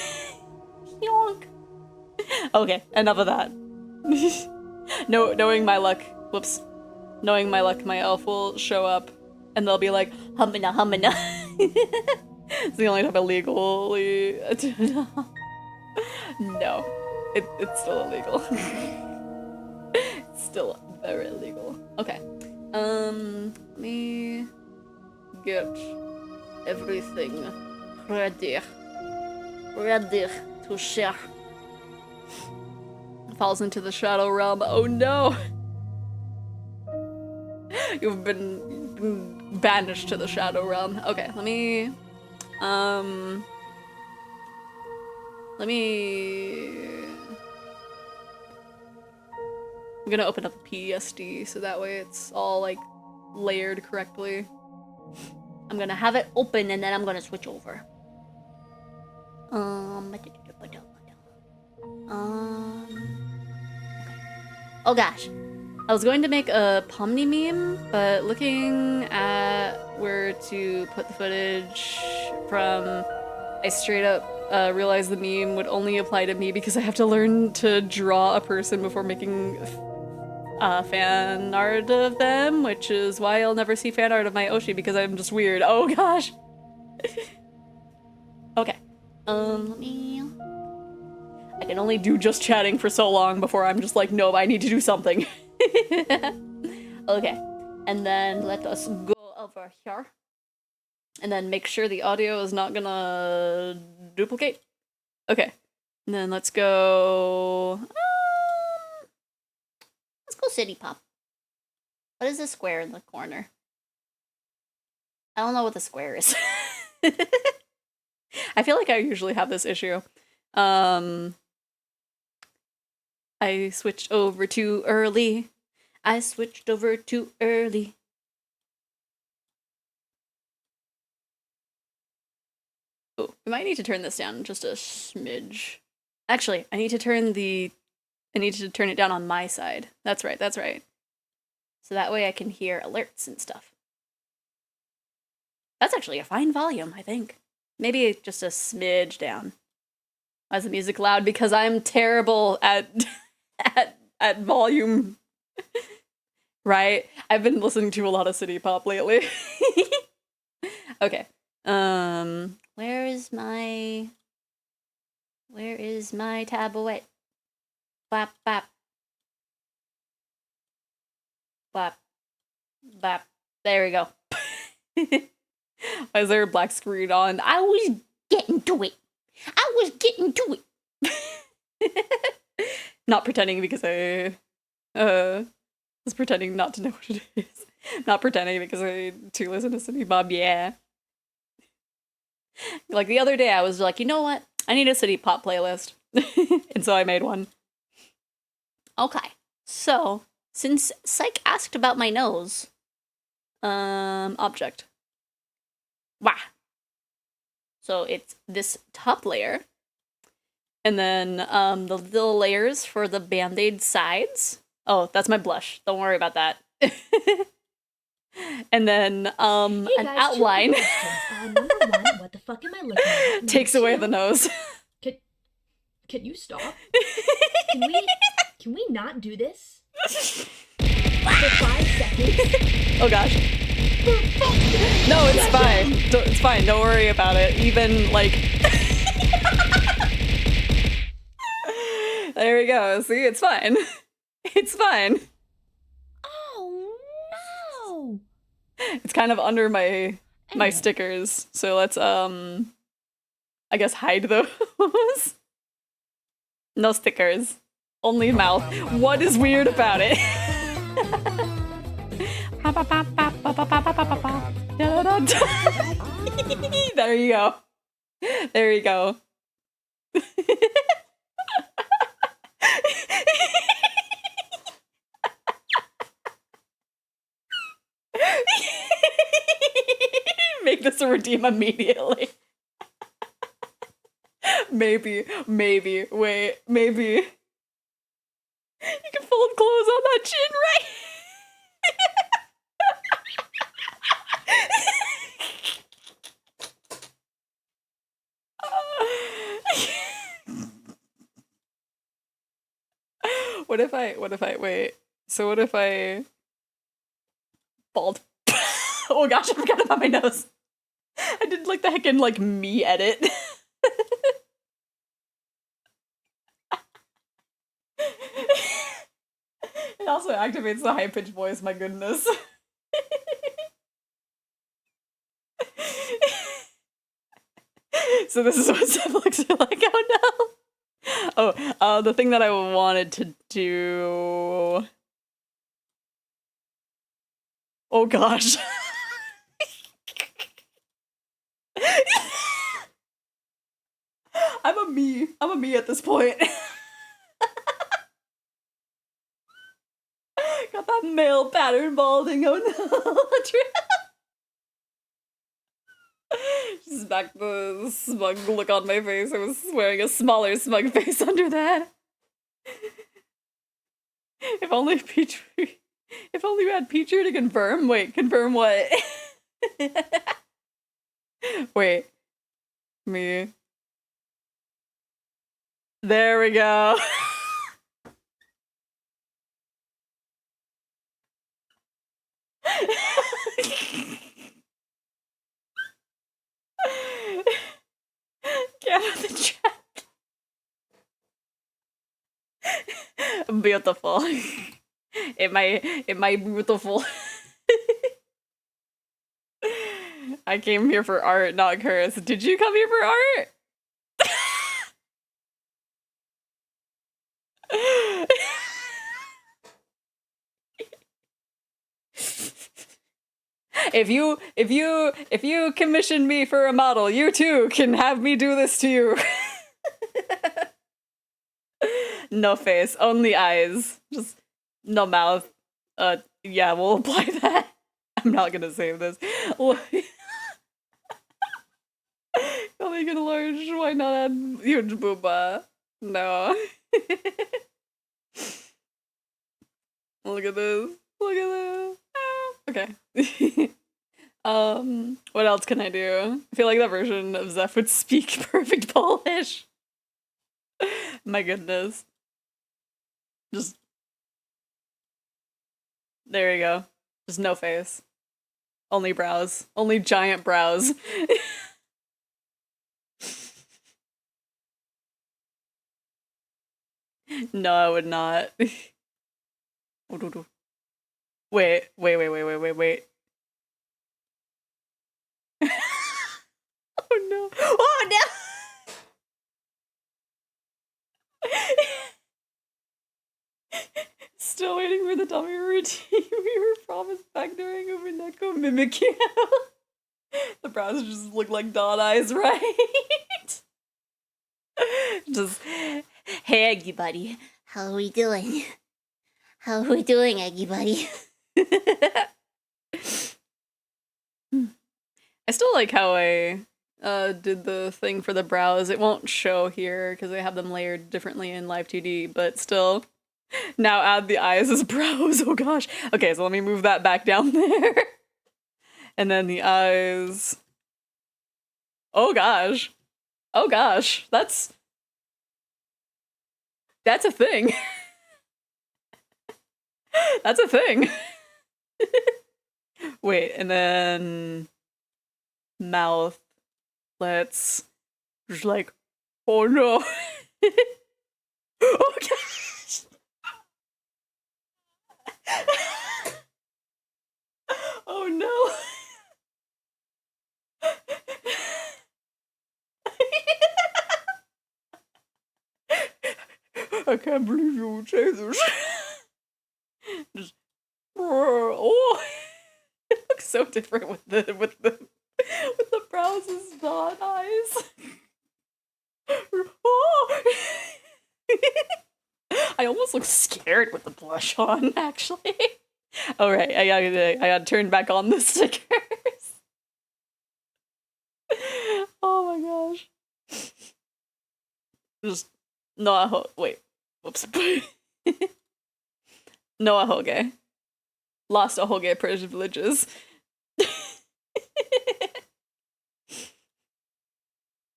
Yonk. Okay, enough of that. Knowing my luck. Whoops. Knowing my luck, my elf will show up and they'll be like, hummina, hummina. It's the only time I legally... No. It's still illegal. It's still very illegal. Okay. Let me get everything ready. Ready to share. Falls into the shadow realm. Oh no! You've been banished to the shadow realm. Okay, let me I'm gonna open up a PSD so that way it's all like layered correctly. I'm gonna have it open and then I'm gonna switch over. Oh gosh. I was going to make a Pomni meme, but looking at where to put the footage from, I straight up realized the meme would only apply to me because I have to learn to draw a person before making fan art of them, which is why you'll never see fan art of my Oshi because I'm just weird. Oh gosh. Okay. Let me... I can only do just chatting for so long before I'm just like, nope, I need to do something. Okay. And then let us go over here. And then make sure the audio is not gonna duplicate. Okay. And then let's go... let's go City Pop. What is the square in the corner? I don't know what the square is. I feel like I usually have this issue. I switched over too early. I switched over too early. Oh, we might need to turn this down just a smidge. Actually, I need to turn it down on my side. That's right, that's right. So that way I can hear alerts and stuff. That's actually a fine volume, I think. Maybe just a smidge down. Why is the music loud? Because I'm terrible at at volume. Right? I've been listening to a lot of city pop lately. Okay. Where is my tablet? Bap bap. Bap. Bap. There we go. Why is there a black screen on? I was getting to it. Not pretending because I was pretending not to know what it is. Not pretending because I too listen to City Pop, yeah. Like the other day I was like, you know what? I need a City Pop playlist. And so I made one. Okay. So, since Psych asked about my nose, object. Wah. So it's this top layer. And then the little layers for the band-aid sides. Oh, that's my blush. Don't worry about that. And then an outline. Number one, what the fuck am I looking at? Takes away the nose. Can you stop? Can we not do this? For 5 seconds? Oh gosh. No, it's fine. It's fine. Don't worry about it. Even like... There we go. See, it's fine. It's fine. Oh no! It's kind of under my stickers. So let's I guess hide those. No stickers. Only mouth. What is weird about it? There you go. There you go. Make this a redeem immediately. Maybe, wait, maybe. You can fold clothes on that chin, right? Wait. So what if I bald? Oh gosh, I forgot about my nose. I did like the heckin' like me edit. It also activates the high-pitched voice, my goodness. So this is what stuff looks like, oh no! Oh, the thing that I wanted to do... Oh gosh. I'm a me at this point. Got that male pattern balding, oh no. Just back the smug look on my face. I was wearing a smaller smug face under that. If only we had Pichu to confirm. Wait, confirm what? Wait. Me. There we go. Beautiful. Am I beautiful? I came here for art, not curse. Did you come here for art? If you commission me for a model, you too can have me do this to you. No face, only eyes. Just no mouth. Yeah, we'll apply that. I'm not gonna save this. Only get large, why not add huge booba? No. Look at this. Look at this. Ah, okay. What else can I do? I feel like that version of Zeph would speak perfect Polish. My goodness. Just... There you go. Just no face. Only brows. Only giant brows. No, I would not. Wait. Oh no. Oh no! Still waiting for the dummy routine we were promised back during Umineko Mimikyu. The brows just look like dot eyes, right? Just, hey, Eggy buddy. How are we doing? How are we doing, Eggy buddy? I still like how I did the thing for the brows. It won't show here because I have them layered differently in Live 2D, but still. Now add the eyes as brows. Oh gosh. Okay, so let me move that back down there. And then the eyes. Oh gosh. Oh gosh. That's a thing. That's a thing. Wait, and then mouth. Let's just like, oh no. Oh gosh. Oh no. I can't believe you would say this. Just, oh, it looks so different with the brows as dot eyes. Oh. I almost look scared with the blush on, actually. All right, I gotta turn back on the stickers. Oh my gosh. Just wait. Whoops. No ahoge. Lost ahoge privileges.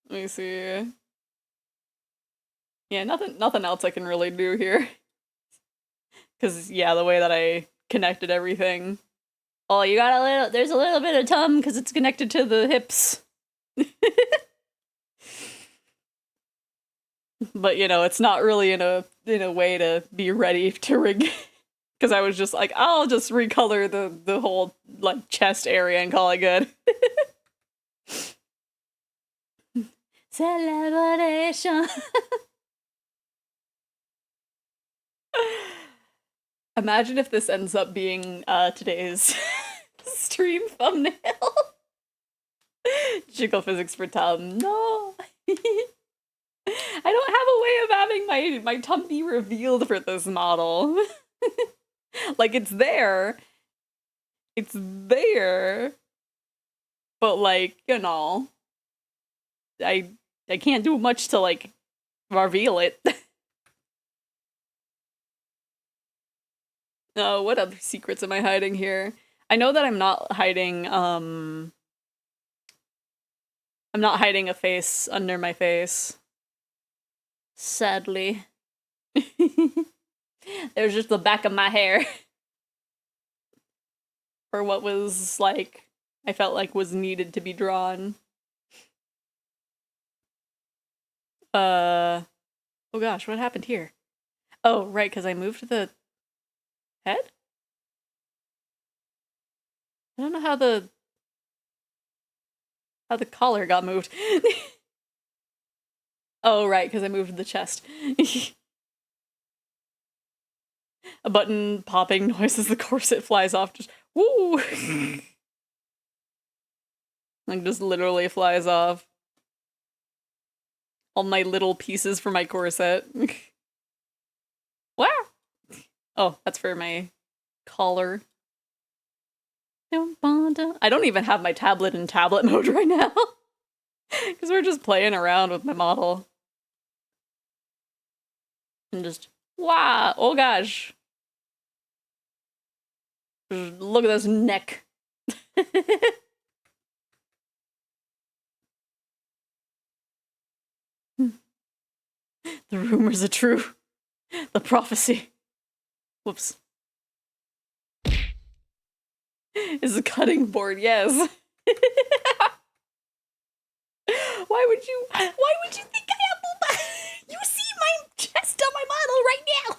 Let me see. Yeah, nothing else I can really do here. Cause yeah, the way that I connected everything. Oh, you got there's a little bit of tum because it's connected to the hips. But you know, it's not really in a way to be ready to rig. Because I was just like, I'll just recolor the whole like chest area and call it good. Celebration. Imagine if this ends up being today's stream thumbnail. Jiggle physics for Tom. No. I don't have a way of having my tum be revealed for this model. Like, it's there. It's there. But, like, you know, I can't do much to, like, reveal it. Oh, what other secrets am I hiding here? I know that I'm not hiding a face under my face. Sadly. There's just the back of my hair. For what was, like, I felt like was needed to be drawn. Oh gosh, what happened here? Oh, right, because I moved the head? I don't know how the collar got moved. Oh, right, because I moved the chest. A button popping noise as the corset flies off. Just woo! Like, just literally flies off. All my little pieces for my corset. Wow! Oh, that's for my collar. I don't even have my tablet in tablet mode right now. Because we're just playing around with my model. And just, wow! Oh gosh! Look at this neck. The rumors are true. The prophecy. Whoops. Is a cutting board, yes. Why would you think I have you see my chest on my model right now?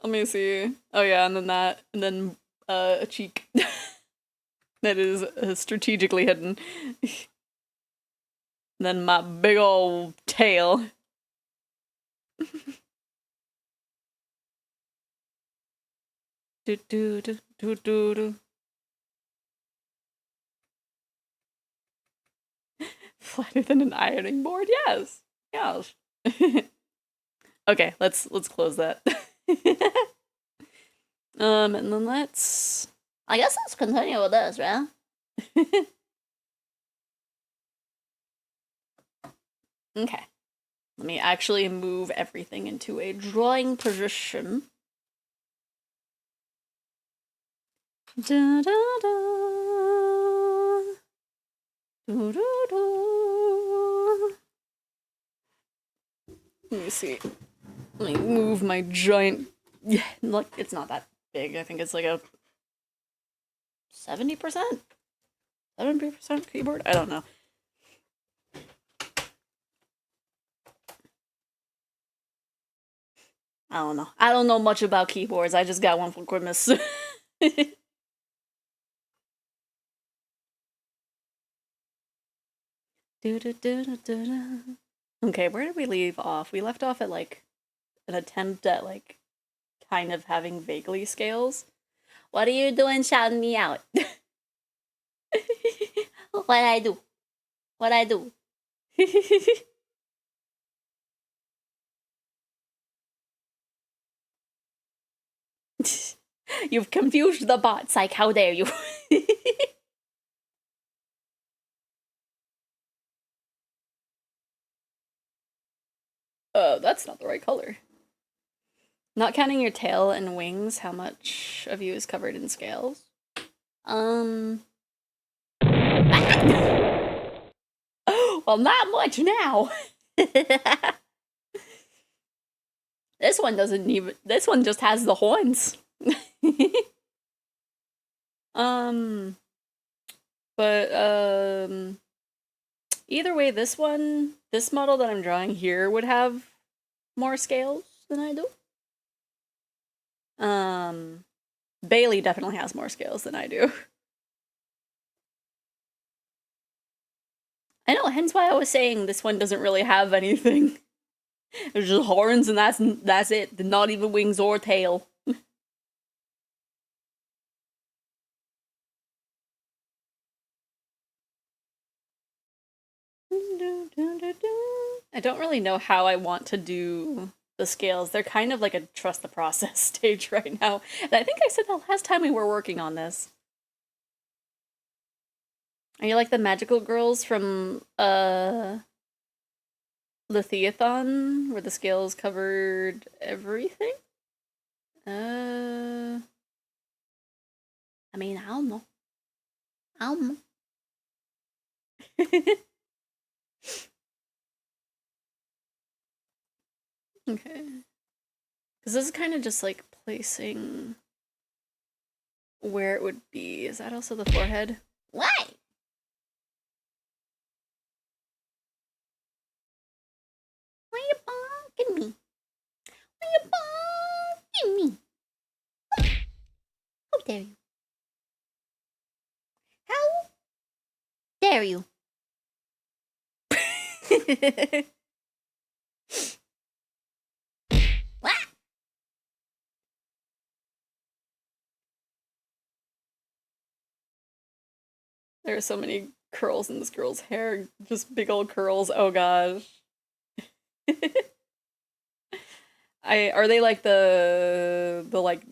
Let me see. Oh yeah, and then that, and then a cheek. That is strategically hidden. Then my big old tail. Do do do do do do. Flatter than an ironing board, yes. Yes. Okay, let's close that. And then let's I guess let's continue with this, right? okay. Let me actually move everything into a drawing position. Da da da. Do, do, do. Let me see. Let me move my giant. Yeah, look, it's not that big. I think it's like a 70%? 70% keyboard? I don't know. I don't know. I don't know much about keyboards. I just got one for Christmas. Okay, where did we leave off? We left off at like an attempt at like kind of having vaguely scales. What are you doing shouting me out? What I do? What I do? You've confused the bot, Psych. How dare you? Oh, that's not the right color. Not counting your tail and wings, how much of you is covered in scales? Well, not much now. This one doesn't even. This one just has the horns. But either way, this model that I'm drawing here would have more scales than I do. Bailey definitely has more scales than I do. I know, hence why I was saying this one doesn't really have anything. There's just horns and that's it. Not even wings or tail. I don't really know how I want to do the scales. They're kind of like a trust the process stage right now. And I think I said that last time we were working on this. Are you like the magical girls from the Theathon, where the scales covered everything? I mean, I don't know. I don't know. Okay. Because this is kind of just like placing where it would be. Is that also the forehead? Why? Why are you at me. Will you bark at me? How dare you? How dare you? What? There are so many curls in this girl's hair. Just big old curls. Oh gosh. Are they like the like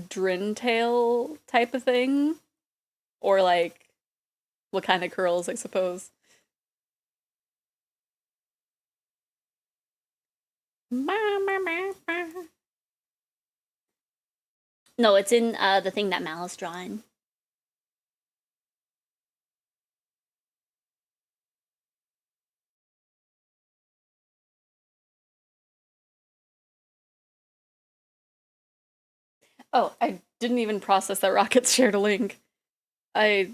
drin tail type of thing? Or like what kind of curls, I suppose? No, it's in the thing that Mal's drawing. Oh, I didn't even process that Rockets shared a link. I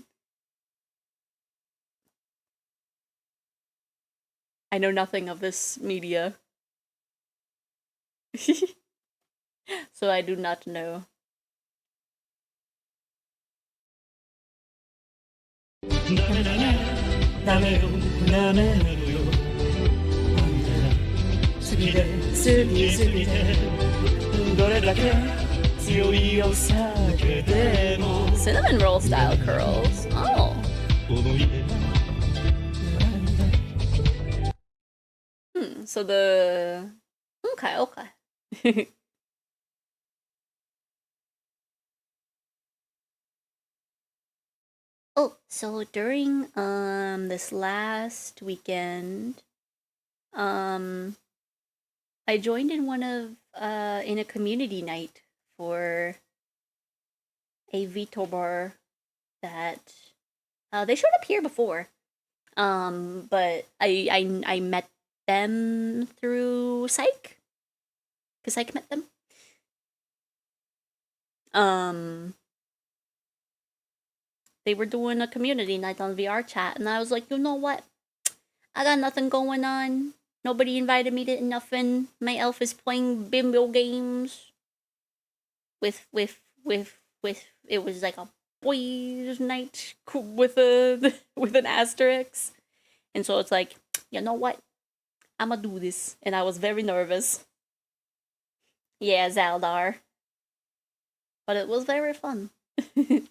know nothing of this media. So I do not know. Cinnamon roll style curls. Oh. So the Okay. Oh, so during this last weekend, I joined in one of in a community night for a Vito bar that they showed up here before. But I met them through Psych, because Psych met them. They were doing a community night on VR chat, and I was like, you know what? I got nothing going on. Nobody invited me to nothing. My elf is playing bimbo games. With it was like a boys' night with an asterisk, and so it's like, you know what? I'ma do this, and I was very nervous. Yeah, Zaldar. But it was very fun. Because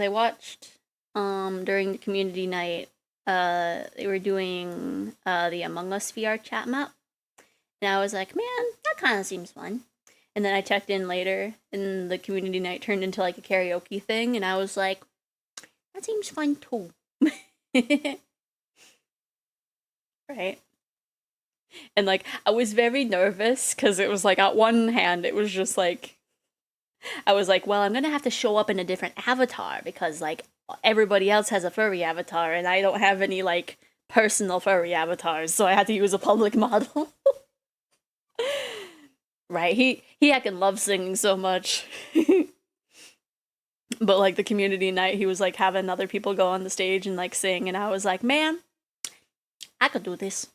I watched during the community night, they were doing the Among Us VR chat map, and I was like, man, that kind of seems fun. And then I checked in later, and the community night turned into like a karaoke thing, and I was like, that seems fun too. Right. And like I was very nervous because it was like, at one hand it was just like, I was like, well, I'm gonna have to show up in a different avatar because like everybody else has a furry avatar and I don't have any like personal furry avatars, so I had to use a public model. Right, he heckin' loves singing so much. But like the community night, he was like having other people go on the stage and like sing, and I was like, man, I could do this.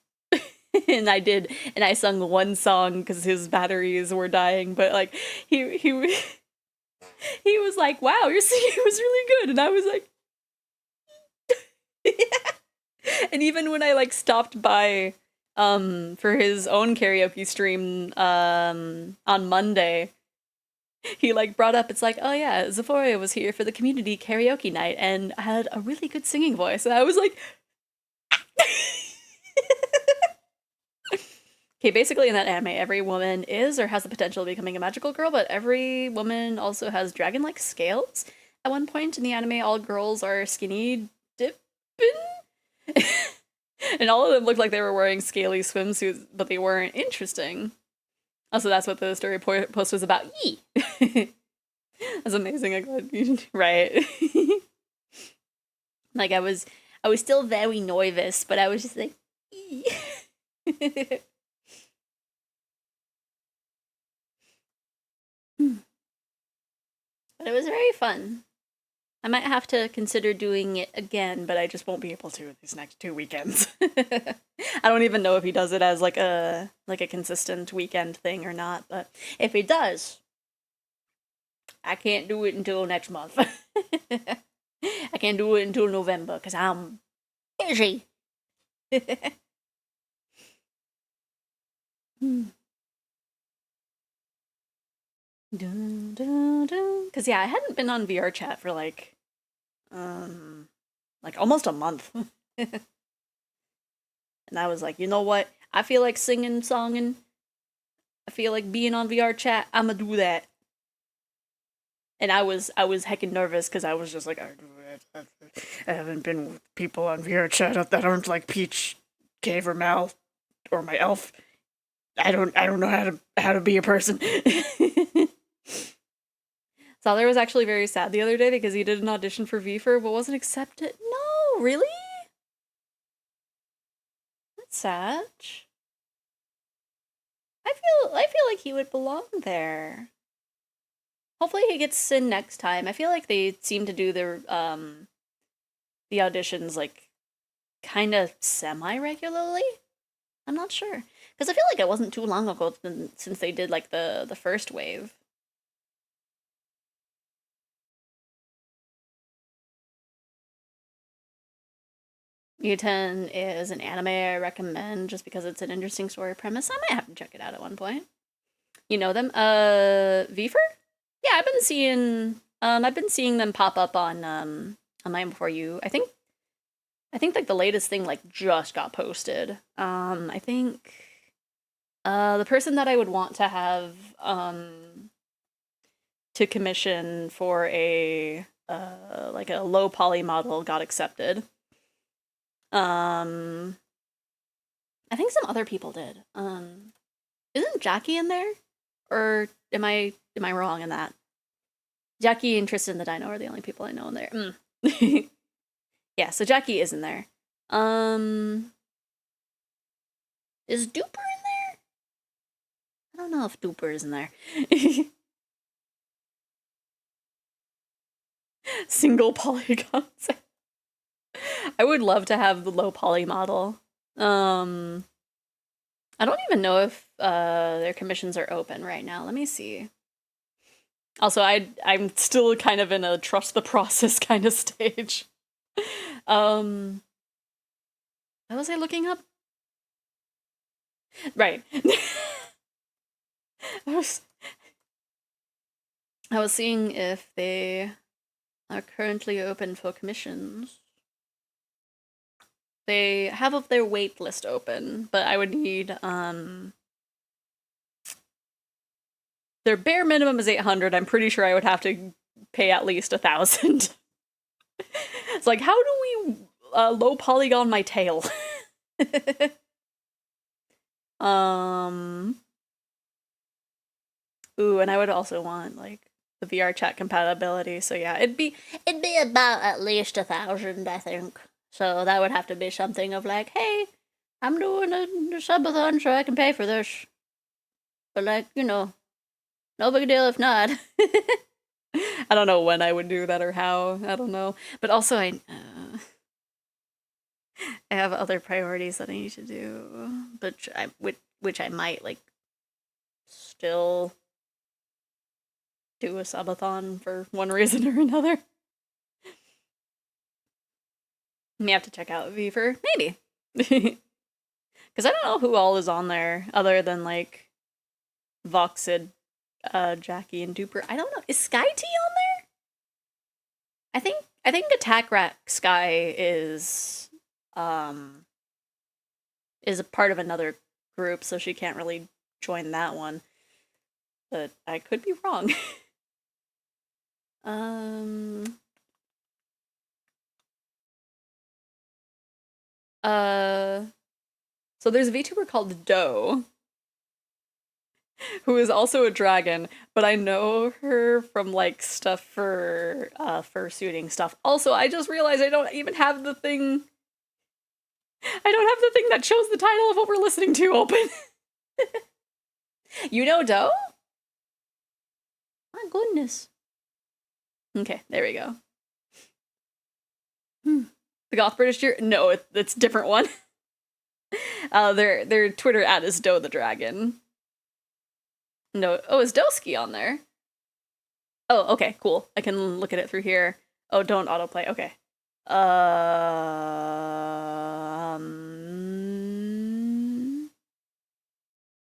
And I did, and I sung one song because his batteries were dying, but like he he was like, wow, your singing was really good, and I was like, yeah. And even when I like stopped by for his own karaoke stream on Monday, he like brought up, it's like, oh yeah, Xephoria was here for the community karaoke night and had a really good singing voice, and I was like, okay, basically in that anime, every woman is or has the potential of becoming a magical girl, but every woman also has dragon-like scales. At one point in the anime, all girls are skinny dipping. And all of them looked like they were wearing scaly swimsuits, but they weren't. Interesting. Also, that's what the story post was about. Yee! That's amazing. I'm glad right. Like, I was still very nervous, but I was just like, Yee! But it was very fun. I might have to consider doing it again, but I just won't be able to these next 2 weekends. I don't even know if he does it as like a consistent weekend thing or not, but if he does, I can't do it until next month. I can't do it until November because I'm busy. Because yeah, I hadn't been on VR chat for like almost a month. And I was like, you know what? I feel like songing. I feel like being on VR chat. I'ma do that. And I was heckin' nervous because I was just like, I haven't been with people on VR chat that aren't like Peach, Cave, or Mal, or my elf. I don't know how to be a person. Salar was actually very sad the other day because he did an audition for VFR but wasn't accepted. No, really? That's sad. I feel like he would belong there. Hopefully he gets in next time. I feel like they seem to do the auditions like kind of semi-regularly. I'm not sure. Because I feel like it wasn't too long ago since they did like the first wave. U10 is an anime I recommend just because it's an interesting story premise. I might have to check it out at one point. You know them? VFR? Yeah, I've been seeing them pop up on Land Before You. I think like the latest thing like just got posted. I think the person that I would want to have to commission for a like a low poly model got accepted. I think some other people did. Isn't Jackie in there? Or am I wrong in that? Jackie and Tristan the Dino are the only people I know in there. Yeah, so Jackie is in there. Is Duper in there? I don't know if Duper is in there. Single polygons. I would love to have the low poly model. I don't even know if their commissions are open right now. Let me see. Also, I'm still kind of in a trust the process kind of stage. What was I looking up? Right. I was seeing if they are currently open for commissions. They have their wait list open, but I would need their bare minimum is 800. I'm pretty sure I would have to pay at least 1,000. It's like, how do we low polygon my tail? Ooh, and I would also want like the VR chat compatibility. So yeah, it'd be about at least 1,000, I think. So that would have to be something of like, hey, I'm doing a subathon so I can pay for this. But like, you know, no big deal if not. I don't know when I would do that or how. I don't know. But also I have other priorities that I need to do, but which I might like still do a subathon for one reason or another. May have to check out VFR, maybe. Because I don't know who all is on there other than like Voxid, Jackie, and Duper. I don't know. Is Sky T on there? I think Attack Rack Sky is a part of another group, so she can't really join that one. But I could be wrong. So there's a VTuber called Doe, who is also a dragon, but I know her from like stuff for fursuiting stuff. Also, I just realized I don't even have the thing. I don't have the thing that shows the title of what we're listening to open. You know Doe? My goodness. Okay, there we go. The Goth British Cheer? No, it's a different one. Their Twitter ad is Doe the Dragon. No, oh, is Doski on there? Oh, okay, cool. I can look at it through here. Oh, don't autoplay. Okay.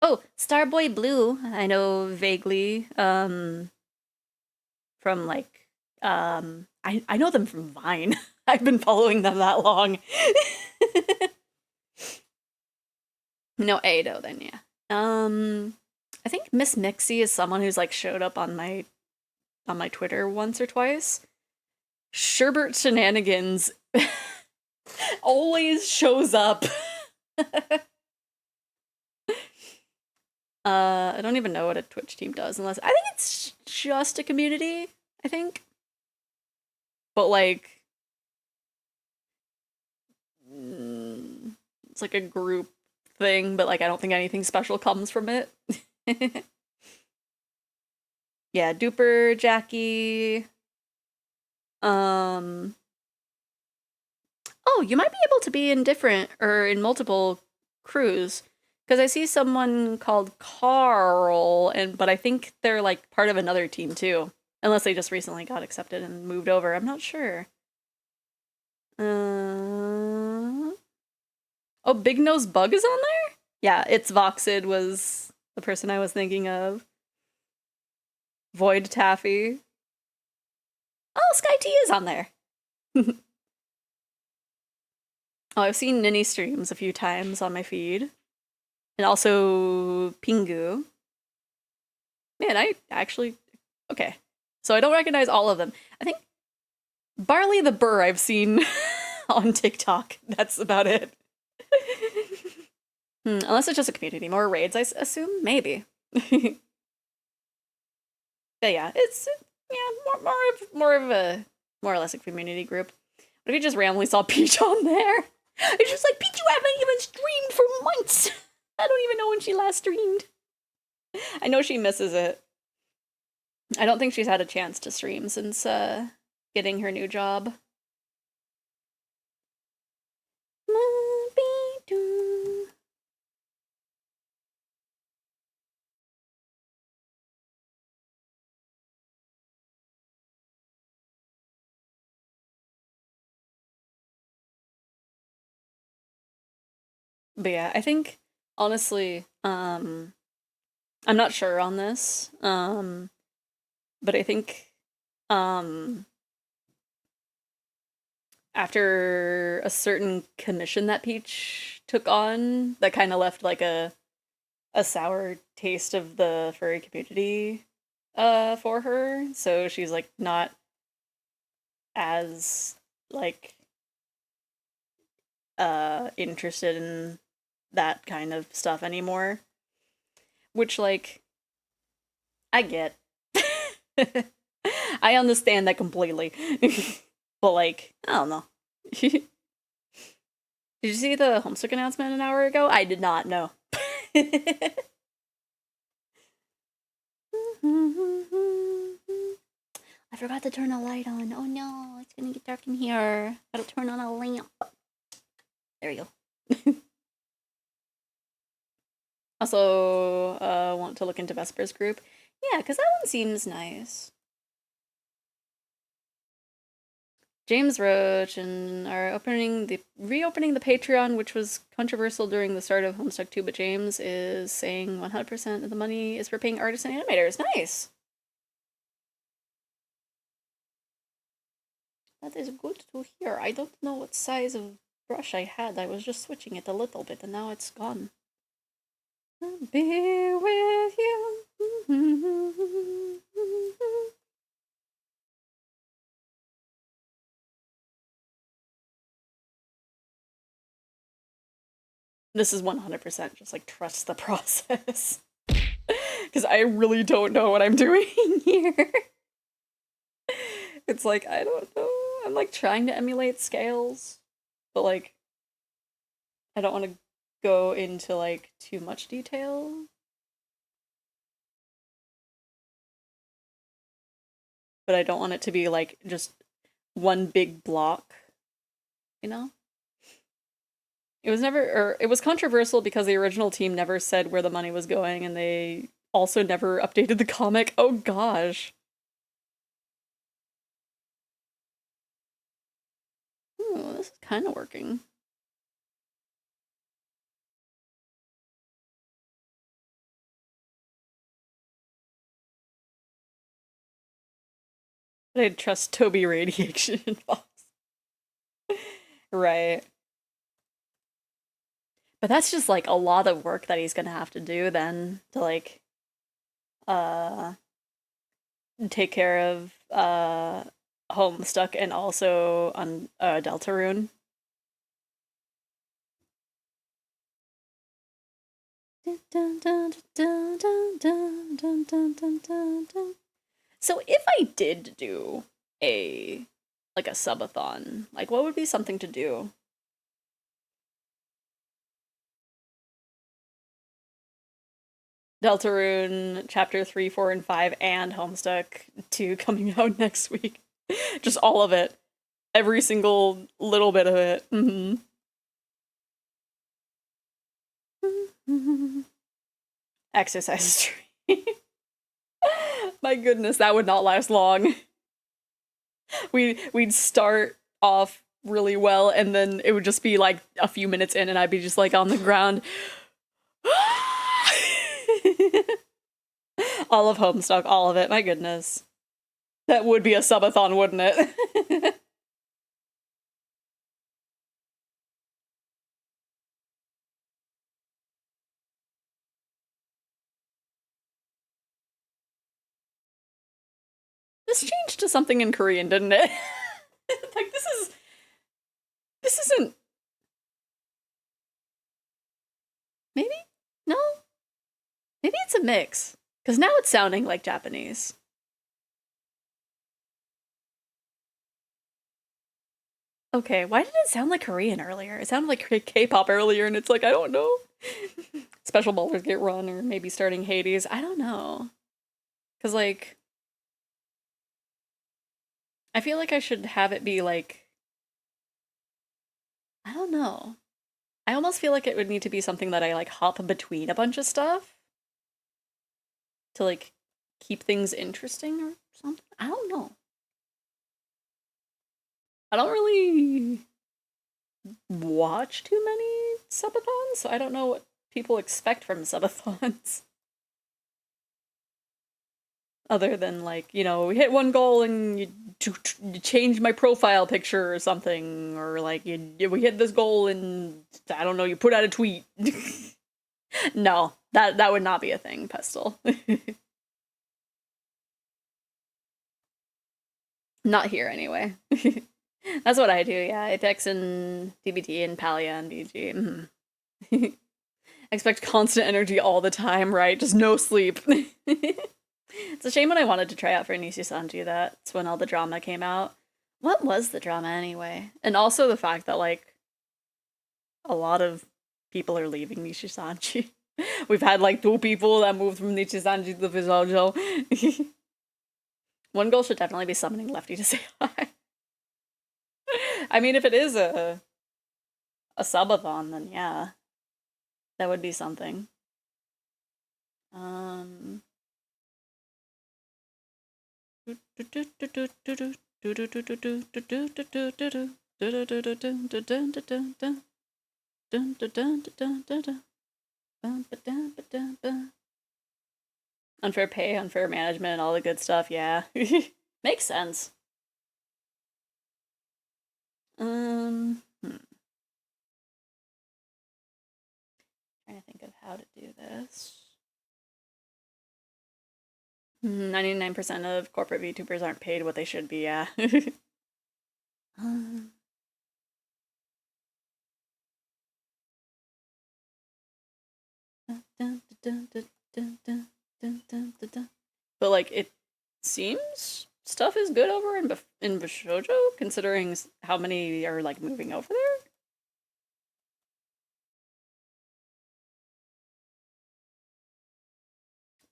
Oh, Starboy Blue. I know vaguely. From like, I know them from Vine. I've been following them that long. No, Ado then, yeah. I think Miss Mixie is someone who's like showed up on my Twitter once or twice. Sherbert Shenanigans always shows up. I don't even know what a Twitch team does unless I think it's just a community, I think. But like it's like a group thing, but like I don't think anything special comes from it. Yeah, Duper, Jackie. Oh, you might be able to be in different or in multiple crews. Because I see someone called Carl, but I think they're like part of another team too. Unless they just recently got accepted and moved over. I'm not sure. Oh, Big Nose Bug is on there? Yeah, it's Voxid was the person I was thinking of. Void Taffy. Oh, Sky T is on there. Oh, I've seen Ninny streams a few times on my feed. And also Pingu. Man, I actually... Okay. So I don't recognize all of them. I think Barley the Burr I've seen on TikTok. That's about it. Unless it's just a community. More raids, I assume? Maybe. But yeah, it's more or less a community group. What if you just randomly saw Peach on there? It's just like, Peach, you haven't even streamed for months! I don't even know when she last streamed. I know she misses it. I don't think she's had a chance to stream since getting her new job. But yeah, I think honestly, I'm not sure on this, but I think after a certain commission that Peach took on, that kind of left like a sour taste of the furry community for her. So she's like not as like interested in that kind of stuff anymore. Which like I get. I understand that completely. But like, I don't know. Did you see the Homestuck announcement an hour ago? I did not know. I forgot to turn a light on. Oh no, it's gonna get dark in here. Gotta turn on a lamp. There you go. Also, want to look into Vesper's group. Yeah, because that one seems nice. James Roach and are reopening the Patreon, which was controversial during the start of Homestuck 2, but James is saying 100% of the money is for paying artists and animators. Nice! That is good to hear. I don't know what size of brush I had. I was just switching it a little bit, and now it's gone. I'll be with you. This is 100% just like trust the process. Because I really don't know what I'm doing here. It's like, I don't know. I'm like trying to emulate scales, but like, I don't want to go into like too much detail. But I don't want it to be like just one big block you know? It was never, or it was controversial because the original team never said where the money was going, and they also never updated the comic. Oh gosh. Ooh, this is kind of working. I'd trust Toby Radiation and Fox. Right. But that's just like a lot of work that he's gonna have to do then to like take care of Homestuck and also on Deltarune. So if I did do a subathon, like what would be something to do? Deltarune Chapter 3, 4, and 5 and Homestuck 2 coming out next week. Just all of it. Every single little bit of it. Exercise stream. My goodness, that would not last long. We'd start off really well, and then it would just be like a few minutes in, and I'd be just like on the ground. All of Homestuck, all of it. My goodness, that would be a subathon, wouldn't it? This changed to something in Korean, didn't it? Like, this isn't... Maybe? No? Maybe it's a mix. Because now it's sounding like Japanese. Okay, why did it sound like Korean earlier? It sounded like K-pop earlier, and it's like, I don't know. Special Baldur's Gate run, or maybe starting Hades. I don't know. Because, like... I feel like I should have it be, like... I don't know. I almost feel like it would need to be something that I, like, hop between a bunch of stuff. To, like, keep things interesting or something. I don't know. I don't really watch too many subathons, so I don't know what people expect from subathons. Other than, like, you know, we hit one goal and you change my profile picture or something, or like we hit this goal and I don't know, you put out a tweet. No, that would not be a thing, Pestle. Not here anyway. That's what I do, yeah. Apex and DBT and Palia and BG. Mm-hmm. Expect constant energy all the time, right? Just no sleep. It's a shame when I wanted to try out for Nishisanji, that's when all the drama came out. What was the drama anyway? And also the fact that, like, a lot of people are leaving Nishisanji. We've had, like, 2 people that moved from Nishisanji to Vizojo. One goal should definitely be summoning Lefty to say hi. I mean, if it is a subathon, then yeah. That would be something. Unfair pay, unfair management, all the good stuff, yeah. Makes sense. Trying to think of how to do this. 99% of corporate VTubers aren't paid what they should be, yeah. But, like, it seems stuff is good over in Bishojo, considering how many are, like, moving over there.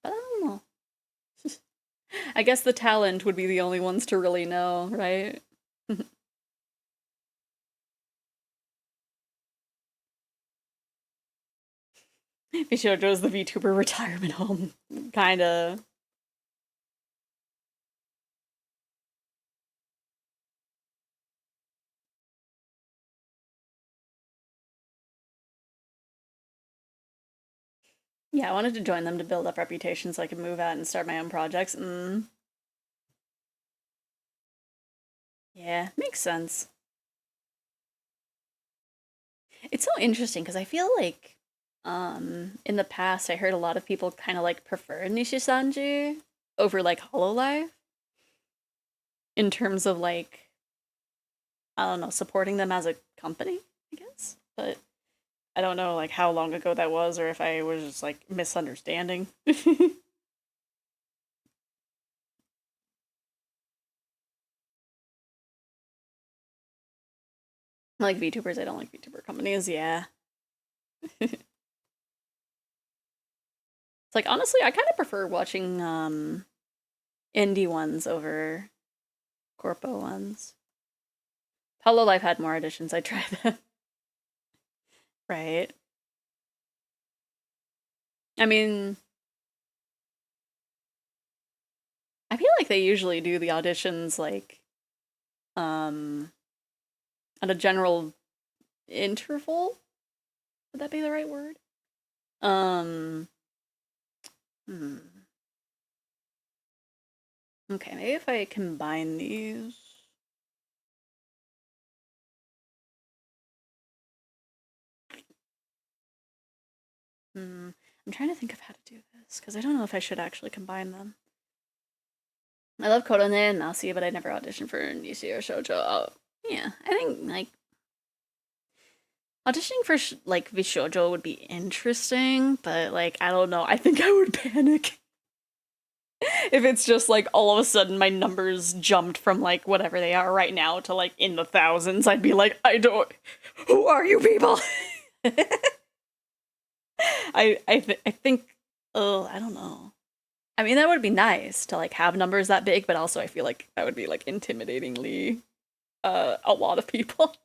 But I don't know. I guess the talent would be the only ones to really know, right? Bishojo's the VTuber retirement home. Kinda. Yeah, I wanted to join them to build up reputation so I could move out and start my own projects. Yeah, makes sense. It's so interesting because I feel like in the past I heard a lot of people kind of like prefer Nishisanji over like Hololive in terms of like, I don't know, supporting them as a company, I guess. But I don't know like how long ago that was or if I was just like misunderstanding. I like VTubers, I don't like VTuber companies, yeah. It's like honestly, I kind of prefer watching indie ones over corpo ones. Hololive had more editions, I tried them. Right. I mean, I feel like they usually do the auditions like at a general interval. Would that be the right word? Um hmm. Okay, maybe if I combine these. I'm trying to think of how to do this because I don't know if I should actually combine them. I love Korone and Nasi, but I never auditioned for Nishi or Shoujo. Oh, yeah, I think like auditioning for like Vishoujo would be interesting, but like I don't know. I think I would panic if it's just like all of a sudden my numbers jumped from like whatever they are right now to like in the thousands. I'd be like, I don't. Who are you people? I think. Oh, I don't know. I mean, that would be nice to like have numbers that big, but also I feel like that would be like intimidatingly a lot of people.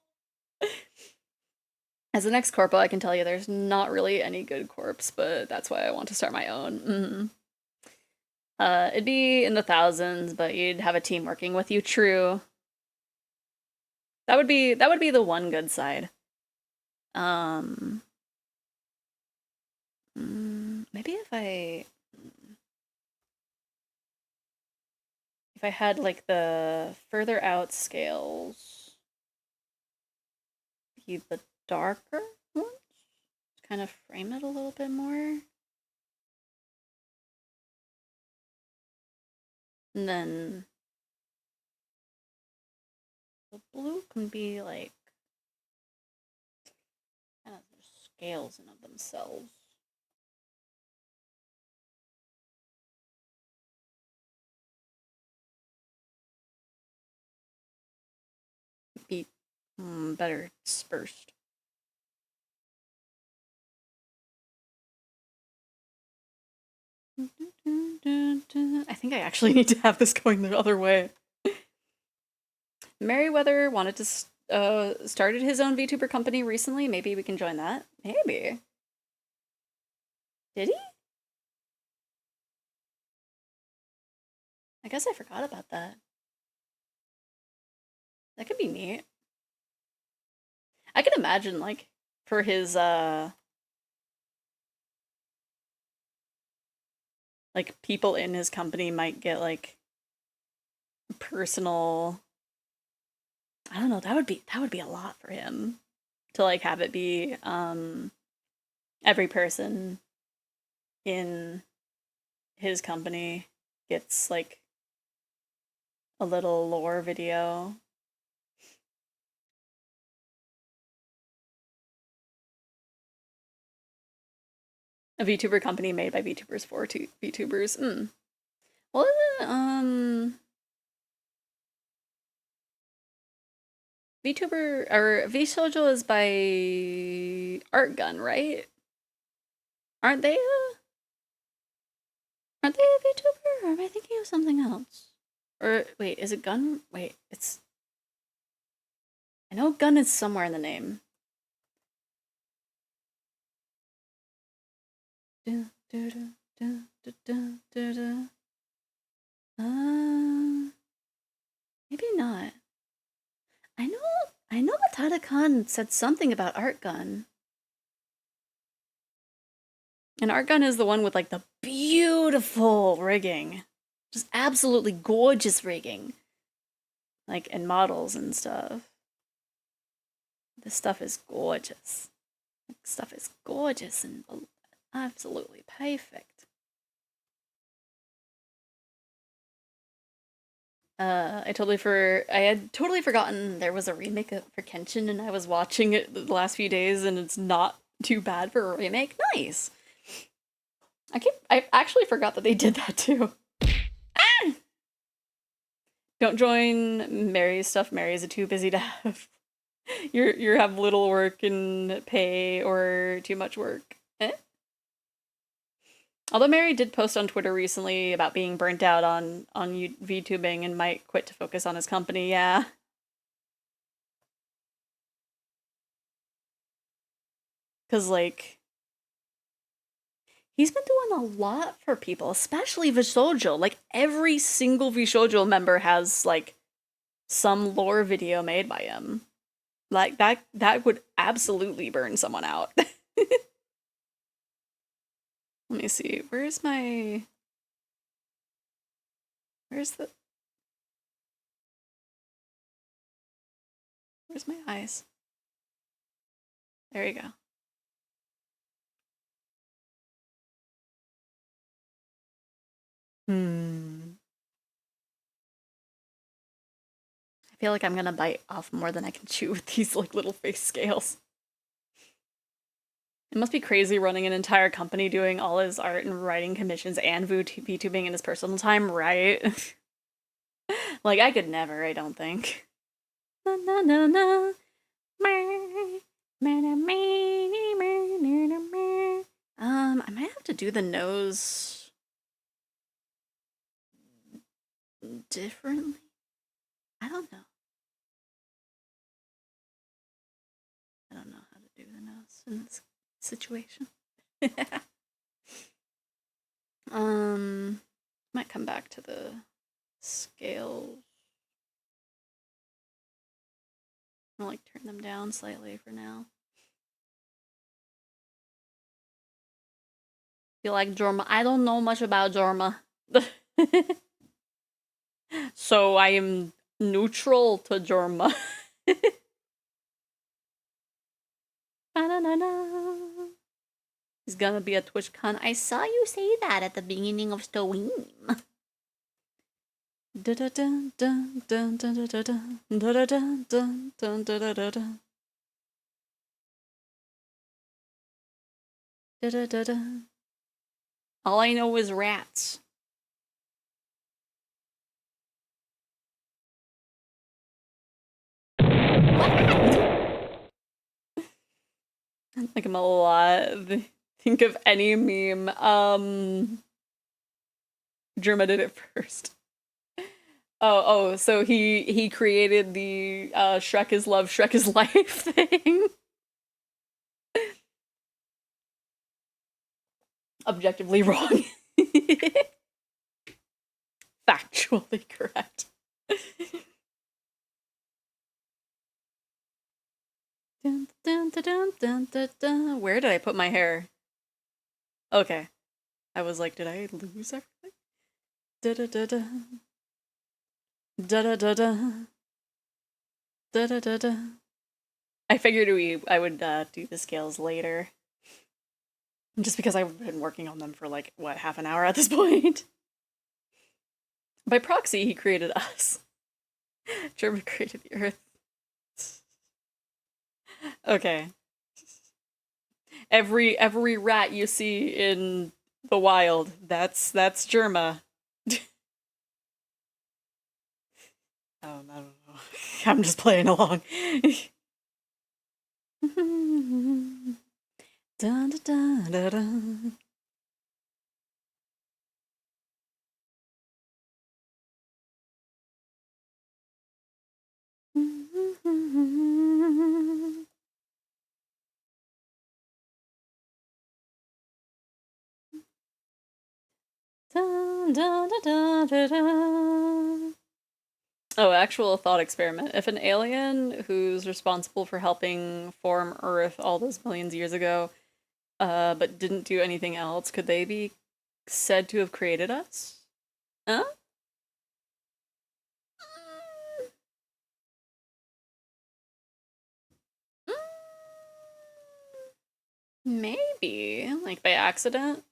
As the next corpo, I can tell you there's not really any good corps, but that's why I want to start my own. It'd be in the thousands, but you'd have a team working with you. True. That would be the one good side. Maybe if I had like the further out scales be the darker ones, to kind of frame it a little bit more. And then the blue can be like kind of scales in of themselves. Be better dispersed. I think I actually need to have this going the other way. Merriweather wanted to started his own VTuber company recently. Maybe we can join that. Maybe. Did he? I guess I forgot about that. That could be neat. I can imagine like for his like people in his company might get like personal, I don't know, that would be a lot for him to like have it be every person in his company gets like a little lore video. A VTuber company made by VTubers for VTubers. Well, VTuber or VShojo is by Art Gun, right? Aren't they a VTuber? Or am I thinking of something else? Or wait, is it Gun? Wait, I know Gun is somewhere in the name. Maybe not. I know Matada-kan said something about Art Gun. And Art Gun is the one with like the beautiful rigging. Just absolutely gorgeous rigging. Like, and models and stuff. This stuff is gorgeous. Stuff is gorgeous and absolutely perfect. I had totally forgotten there was a remake for Kenshin, and I was watching it the last few days, and it's not too bad for a remake. Nice. I actually forgot that they did that too. Ah! Don't join Mary's stuff. Mary's too busy to have. You have little work and pay or too much work. Eh? Although Mary did post on Twitter recently about being burnt out on VTubing and might quit to focus on his company, yeah. Because, like, he's been doing a lot for people, especially Vishoujo. Like, every single Vishoujo member has, like, some lore video made by him. Like, that would absolutely burn someone out. Let me see. Where's my eyes? There you go. I feel like I'm gonna bite off more than I can chew with these like little face scales. It must be crazy running an entire company doing all his art and writing commissions and VTubing in his personal time, right? Like, I could never, I don't think. Na na na na. I might have to do the nose differently. I don't know. I don't know how to do the nose in this situation. Might come back to the scales. I'm gonna like turn them down slightly for now. Feel like Jorma. I don't know much about Jorma. So I am neutral to Jorma. He's gonna be a TwitchCon. I saw you say that at the beginning of Steam. All I know is rats. Like I'm a lot. Think of any meme. Germa did it first. Oh, so he created the Shrek is love, Shrek is life thing. Objectively wrong. Factually correct. Dun, dun, dun, dun, dun, dun, dun. Where did I put my hair? Okay. I was like, did I lose everything? Da da da da. Da da da da. Da da da da. I figured I would do the scales later. Just because I've been working on them for like, what, half an hour at this point? By proxy, he created us. German created the earth. Okay. Every rat you see in the wild, that's Germa. I don't know. I'm just playing along. Dun, dun, dun, dun, dun. dun, dun, dun, dun, dun. Oh, actual thought experiment. If an alien who's responsible for helping form Earth all those millions of years ago, but didn't do anything else, could they be said to have created us? Huh? Maybe, like by accident.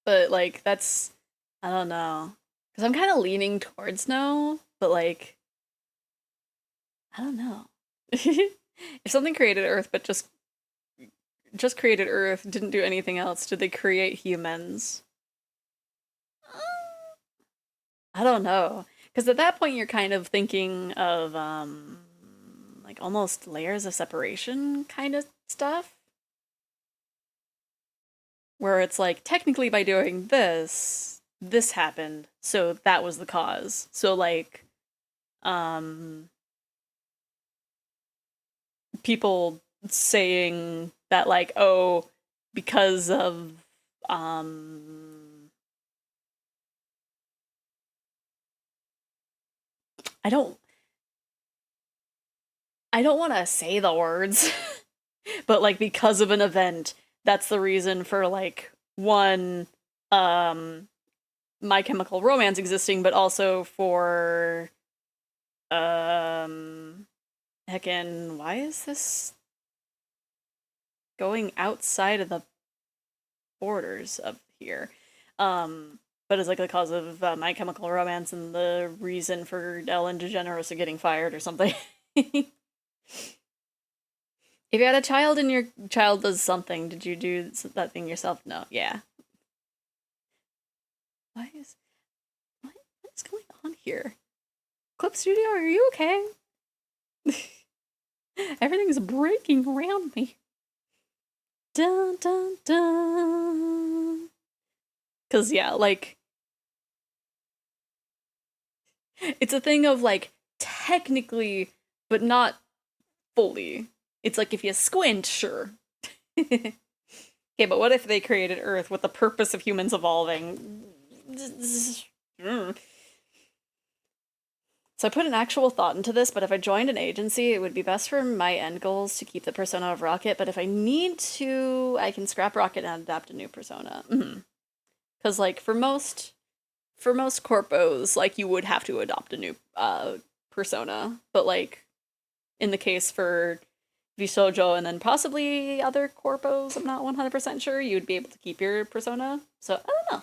But like that's, I don't know. Because I'm kind of leaning towards no, but like, I don't know. If something created Earth but just created Earth, didn't do anything else, did they create humans? I don't know. Because at that point you're kind of thinking of like almost layers of separation kind of stuff. Where it's like technically by doing this happened, so that was the cause. So like people saying that like, oh, because of I don't want to say the words, but like because of an event, that's the reason for like one My Chemical Romance existing, but also for heckin', why is this going outside of the borders of here? But it's like the cause of My Chemical Romance and the reason for Ellen DeGeneres getting fired or something. If you had a child and your child does something, did you do that thing yourself? No. Yeah. What is going on here? Clip Studio, are you okay? Everything's breaking around me. Dun dun dun. Cause yeah, like it's a thing of like technically, but not fully. It's like if you squint, sure. Okay, but what if they created Earth with the purpose of humans evolving? So I put an actual thought into this, but if I joined an agency, it would be best for my end goals to keep the persona of Rocket, but if I need to, I can scrap Rocket and adapt a new persona. Because, like, for most corpos, like, you would have to adopt a new persona, but, like, in the case for Vishoujo and then possibly other corpos, I'm not 100% sure, you'd be able to keep your persona, so I don't know.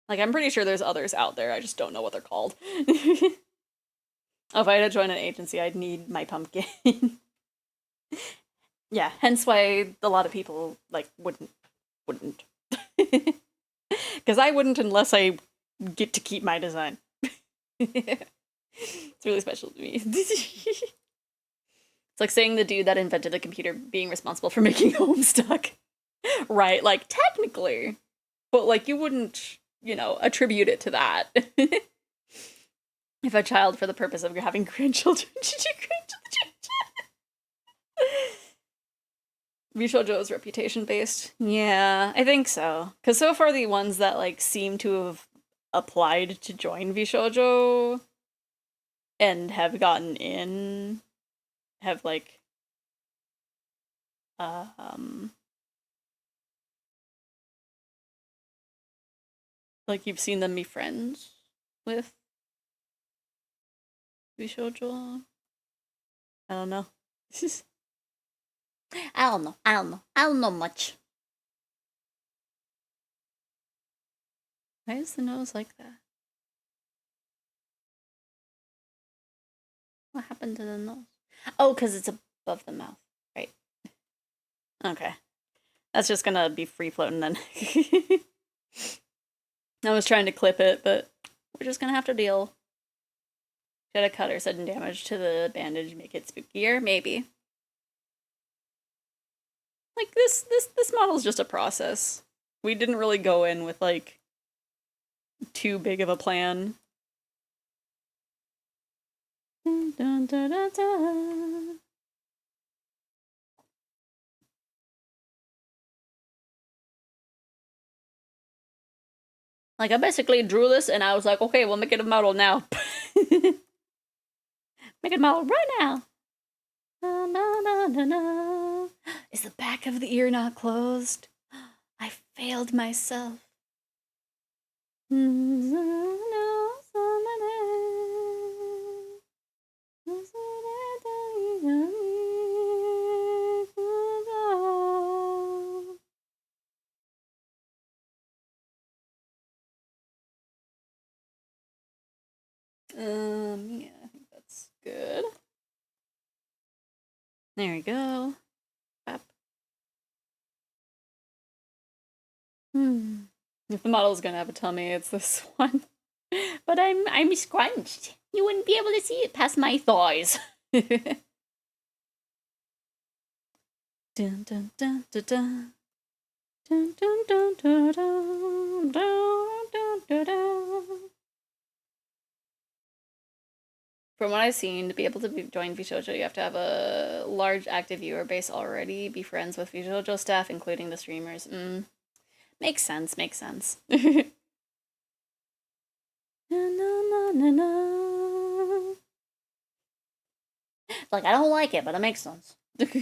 Like, I'm pretty sure there's others out there, I just don't know what they're called. If I had to join an agency, I'd need my pumpkin. Yeah, hence why a lot of people, like, wouldn't. Because I wouldn't unless I get to keep my design. It's really special to me. It's like saying the dude that invented the computer being responsible for making Homestuck. Right, like, technically. But, like, you wouldn't, you know, attribute it to that. If a child, for the purpose of having grandchildren, Vishoujo's reputation based? Yeah, I think so. Because so far the ones that, like, seem to have applied to join Vishoujo and have gotten in have, like, like, you've seen them be friends with Vishoujo? I don't know. I don't know much. Why is the nose like that? What happened to the nose? Oh, because it's above the mouth. Right. Okay. That's just gonna be free floating then. I was trying to clip it, but we're just gonna have to deal. Should I cut or sudden damage to the bandage, make it spookier? Maybe. Like, this model's just a process. We didn't really go in with, like, too big of a plan. Dun, dun, dun, dun, dun. Like, I basically drew this and I was like, okay, we'll make it a model now. Make it a model right now. Na, na, na, na, na. Is the back of the ear not closed? I failed myself. Yeah, I think that's good. There we go. Up. If the model's gonna have a tummy, it's this one. But I'm scrunched. You wouldn't be able to see it past my thighs. Dun, dun, dun, dun, dun. Dun, dun, dun, dun, dun, dun, dun, dun, dun. From what I've seen, to be able to join VShojo, you have to have a large active viewer base already, be friends with VShojo staff, including the streamers. Makes sense, makes sense. Na, na, na, na, na. Like, I don't like it, but it makes sense. Did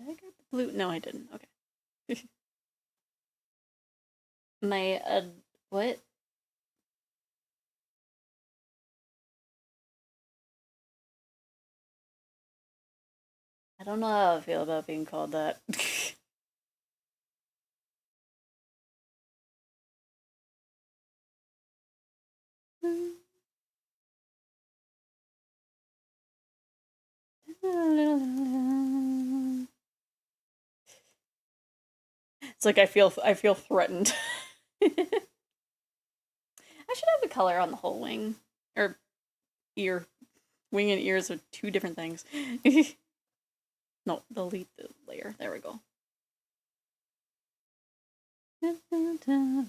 I get the blue? No, I didn't. Okay. My, what? I don't know how I feel about being called that. It's like I feel threatened. I should have the color on the whole wing. Or ear. Wing and ears are two different things. No, delete the layer. There we go.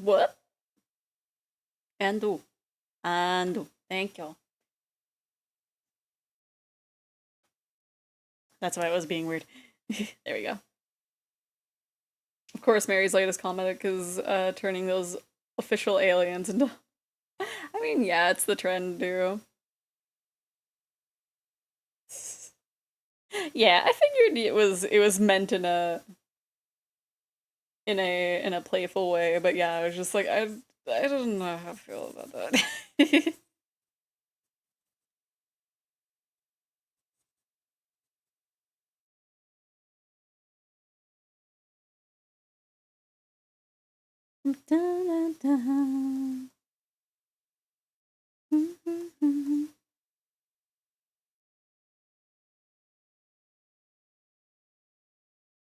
What? Andu. Andu. Thank you. That's why it was being weird. There we go. Of course, Mary's latest comment is turning those official aliens into... I mean, yeah, it's the trend, too. Yeah, I figured it was meant in a playful way, but yeah, I was just like, I don't know how I feel about that.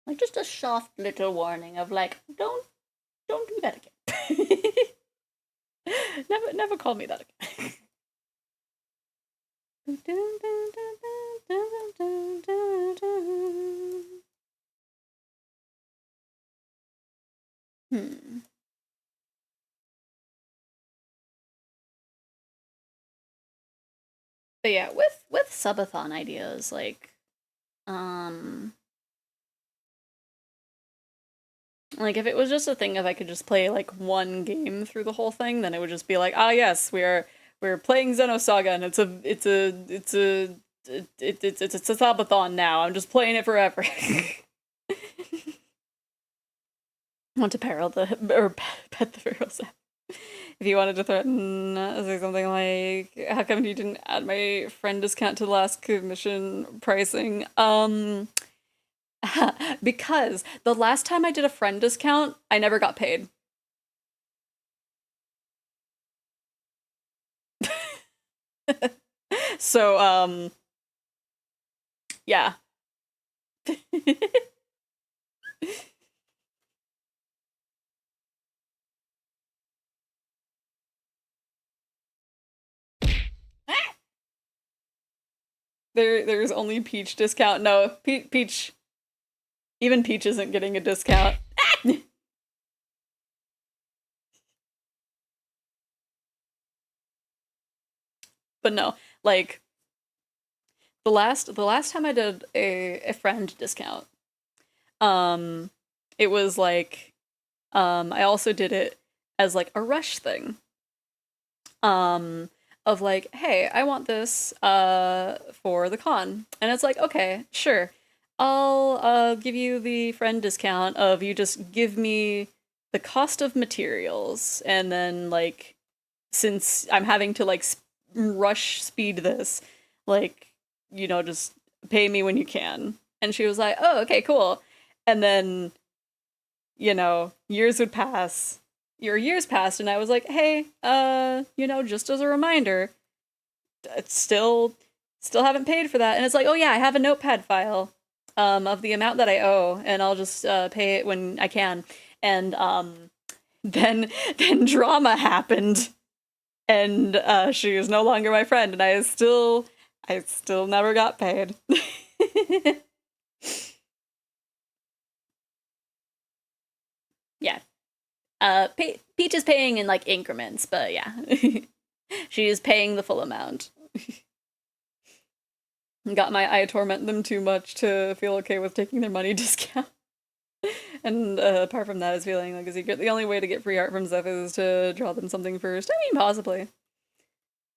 Like, just a soft little warning of like, don't do that again. Never call me that again. But yeah, with subathon ideas, like if it was just a thing if I could just play like one game through the whole thing, then it would just be like, ah yes, we're playing Xenosaga and it's a subathon now. I'm just playing it forever. Want to peril pet the feral sap. If you wanted to threaten, say something like, how come you didn't add my friend discount to the last commission pricing? Because the last time I did a friend discount, I never got paid. So, yeah. There's only Peach discount. No, Peach. Even Peach isn't getting a discount. But no, like the last time I did a friend discount, it was like I also did it as like a rush thing. Of like, hey, I want this for the con. And it's like, okay, sure. I'll give you the friend discount of you just give me the cost of materials, and then like since I'm having to like rush speed this, like, you know, just pay me when you can. And she was like, oh, okay, cool. And then, you know, years would pass. Years passed, and I was like, hey, you know, just as a reminder, it's still haven't paid for that. And it's like, oh yeah, I have a notepad file of the amount that I owe, and I'll just pay it when I can. And then drama happened, and she is no longer my friend, and I still never got paid. Yeah. Peach is paying in like increments, but yeah. She is paying the full amount. Got my I torment them too much to feel okay with taking their money discount. And apart from that, is feeling like a secret. The only way to get free art from Zeph is to draw them something first. I mean, possibly.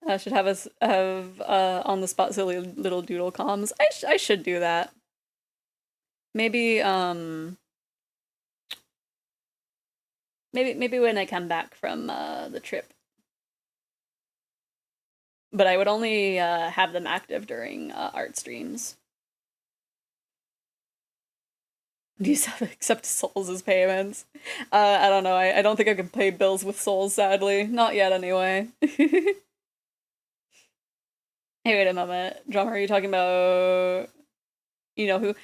I should have us have on the spot silly little doodle comms. I should do that. Maybe maybe when I come back from the trip. But I would only have them active during art streams. Do you accept souls as payments? I don't know. I don't think I can pay bills with souls, sadly. Not yet, anyway. Hey, wait a moment. Drama, are you talking about... You know who?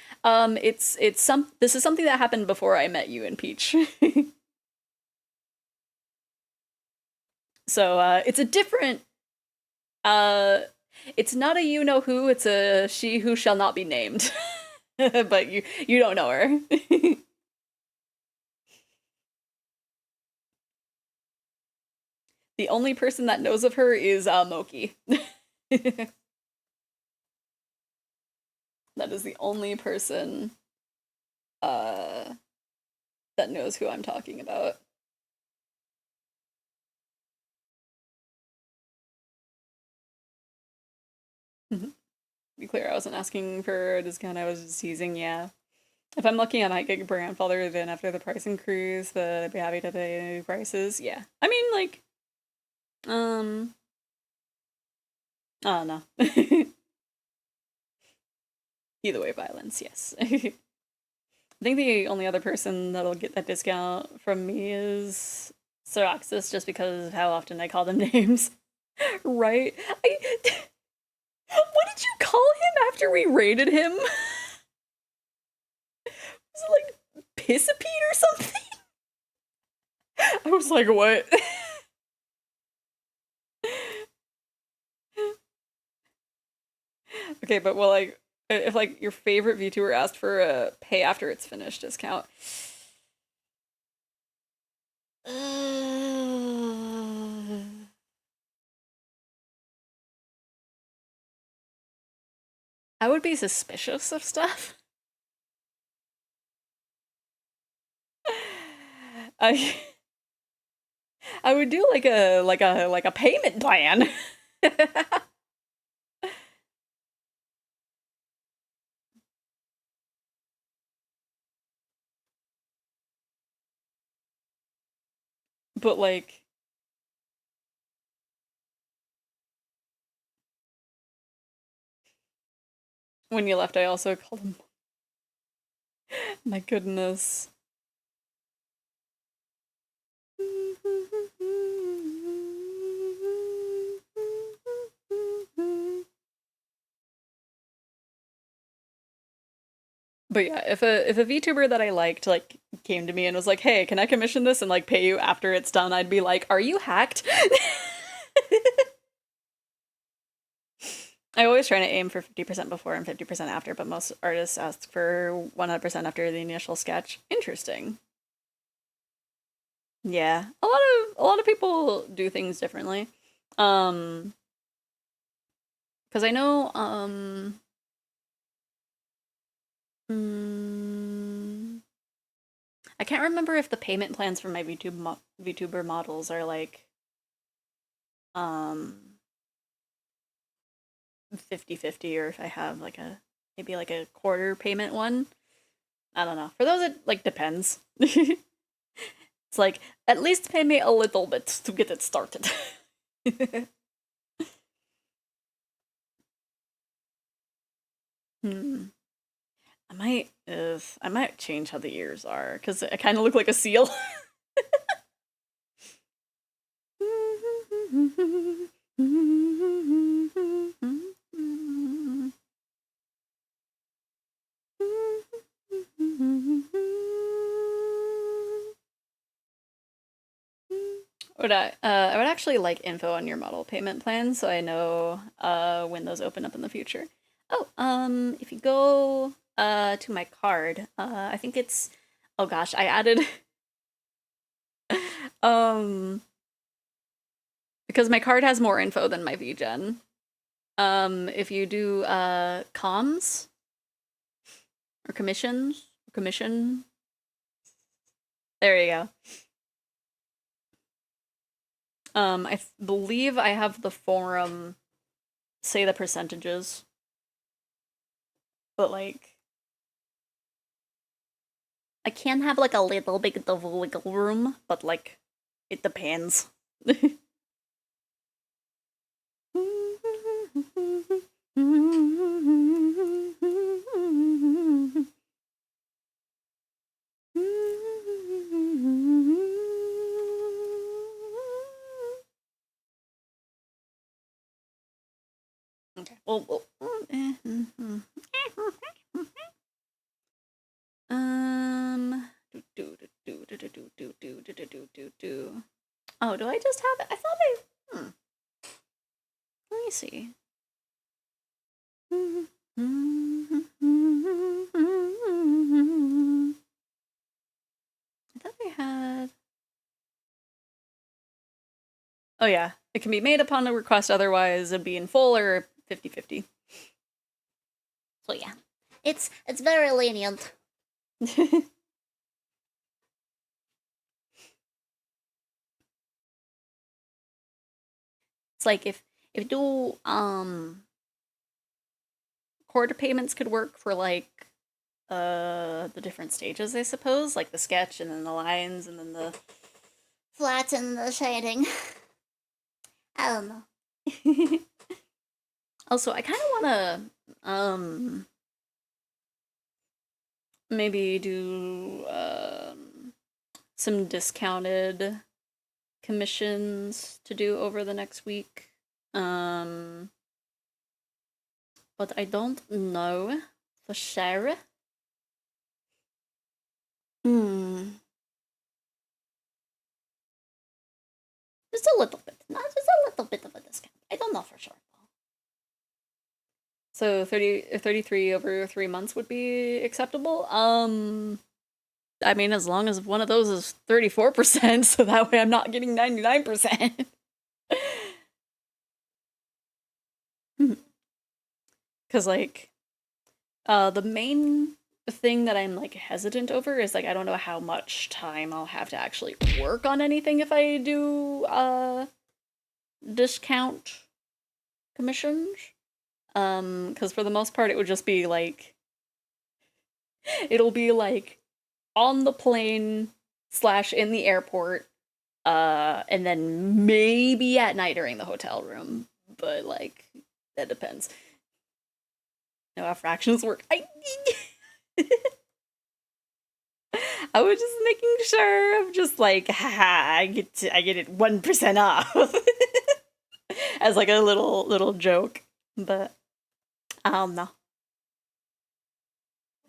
This is something that happened before I met you and Peach. So, it's a different... it's not a you-know-who, it's a she-who-shall-not-be named. But you don't know her. The only person that knows of her is Moki. That is the only person that knows who I'm talking about. Be clear, I wasn't asking for a discount, I was just teasing, yeah. If I'm lucky, I might get grandfathered in after the price increase, but I'd be happy to pay new prices, yeah. I mean, like, I don't know. Either way, violence, yes. I think the only other person that'll get that discount from me is Saraxis, just because of how often I call them names. Right? What did you call him after we raided him? Was it like Pissipede or something? I was like, what? Okay, but well, like, if like your favorite VTuber asked for a pay after it's finished discount. I would be suspicious of stuff. I would do like a payment plan. But like when you left, I also called him. My goodness. But yeah, if a VTuber that I liked like came to me and was like, "Hey, can I commission this and like pay you after it's done?" I'd be like, "Are you hacked?" I always try to aim for 50% before and 50% after, but most artists ask for 100% after the initial sketch. Interesting. Yeah, a lot of people do things differently. Because I know I can't remember if the payment plans for my VTuber models are like 50/50, or if I have like maybe like a quarter payment one. I don't know. For those, it like depends. It's like, at least pay me a little bit to get it started. Hmm. I might change how the ears are, because I kind of look like a seal. I would actually like info on your model payment plan so I know when those open up in the future. Oh, if you go to my card, I think it's, oh gosh, I added because my card has more info than my VGen. If you do comms or commission, there you go. I believe I have the forum say the percentages, but like, I can have like a little bit of wiggle room, but like, it depends. Okay. Well, oh, do I just have it? I thought let me see. I thought I had. Oh yeah, it can be made upon a request, otherwise it'd be in full or 50/50. So yeah, it's very lenient. It's like if do quarter payments could work for like the different stages, I suppose, like the sketch and then the lines and then the Flats and the shading. I don't know. Also, I kind of want to maybe do some discounted commissions to do over the next week. But I don't know for sure. Just a little bit. Not just a little bit of a discount. I don't know for sure. So 33 over 3 months would be acceptable. I mean, as long as one of those is 34%, so that way I'm not getting 99%. Because, like, the main thing that I'm, like, hesitant over is, like, I don't know how much time I'll have to actually work on anything if I do, discount commissions. Because for the most part, it would just be, like, it'll be, like, on the plane / in the airport, and then maybe at night during the hotel room. But, like, that depends. You know how fractions work. I was just making sure. I'm just like, haha, I get it 1% off. As like a little joke. But I don't know.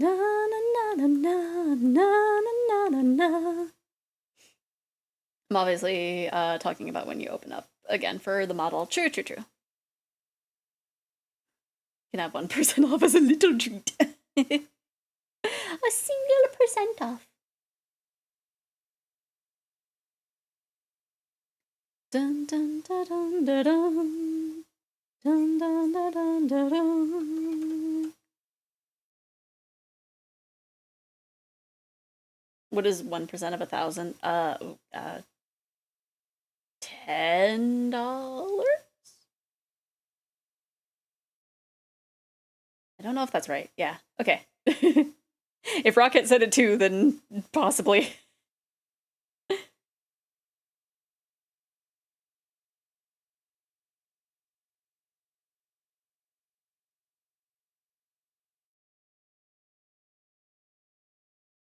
Na na na na na na na na na. I'm obviously talking about when you open up again for the model. True. can have 1% off as a little treat. A single percent off. Dun dun dun dun dun dun. Dun dun dun dun dun dun. What is 1% of 1,000? $10? I don't know if that's right. Yeah. Okay. If Rocket said it too, then possibly.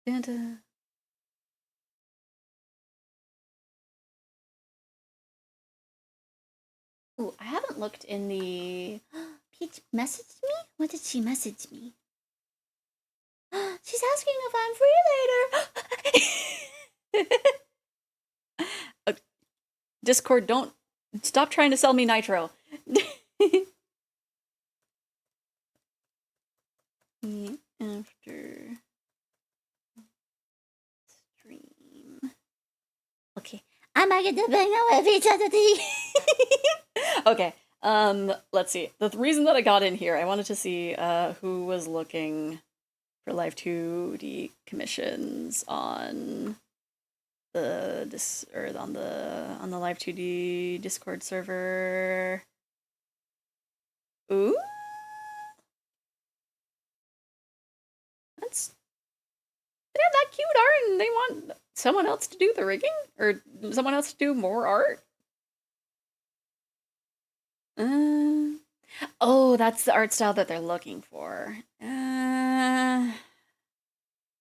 Santa. Ooh, I haven't looked in the... Peach messaged me? What did she message me? She's asking if I'm free later. Discord, don't... Stop trying to sell me Nitro. After... stream... Okay. I'm gonna get the bang out of each other. Okay, let's see. The reason that I got in here, I wanted to see who was looking for Live 2D commissions on the on the Live 2D Discord server. Ooh, they're that cute art, and they want someone else to do the rigging or someone else to do more art. Oh, that's the art style that they're looking for.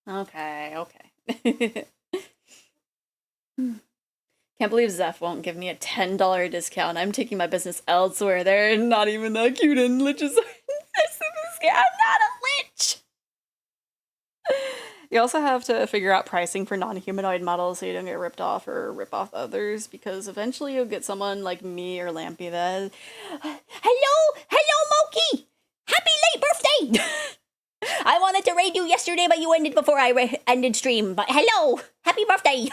Okay. Can't believe Zeph won't give me a $10 discount. I'm taking my business elsewhere. They're not even that cute and liches. I'm not a lich! You also have to figure out pricing for non-humanoid models so you don't get ripped off or rip off others, because eventually you'll get someone like me or Lampy that... Hello, Moki! Happy late birthday! I wanted to raid you yesterday, but you ended before I ended stream. But hello! Happy birthday!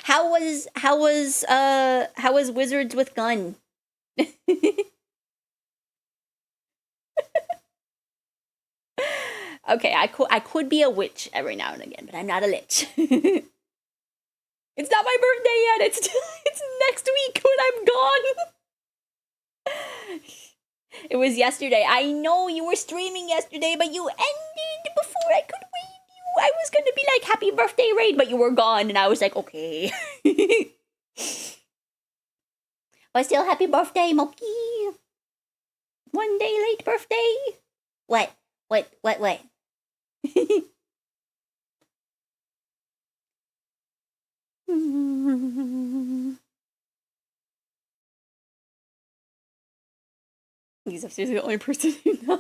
How was Wizards with Gun? Okay, I could be a witch every now and again, but I'm not a lich. It's not my birthday yet. It's next week when I'm gone. It was yesterday. I know you were streaming yesterday, but you ended before I could raid you. I was gonna be like, happy birthday raid, but you were gone, and I was like, okay. But still, happy birthday, Moki. One day late birthday. What? He's the only person who knows.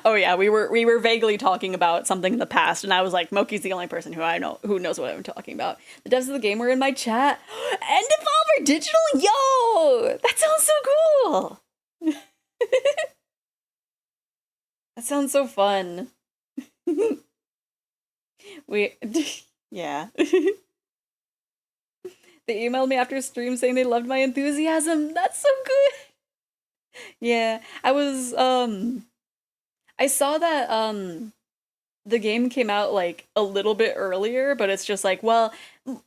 Oh yeah, we were vaguely talking about something in the past, and I was like, Moki's the only person who I know who knows what I'm talking about. The devs of the game were in my chat. And Devolver Digital, yo, that sounds so cool. That sounds so fun. Yeah. They emailed me after stream saying they loved my enthusiasm. That's so good. Yeah, I saw that the game came out like a little bit earlier, but it's just like, well,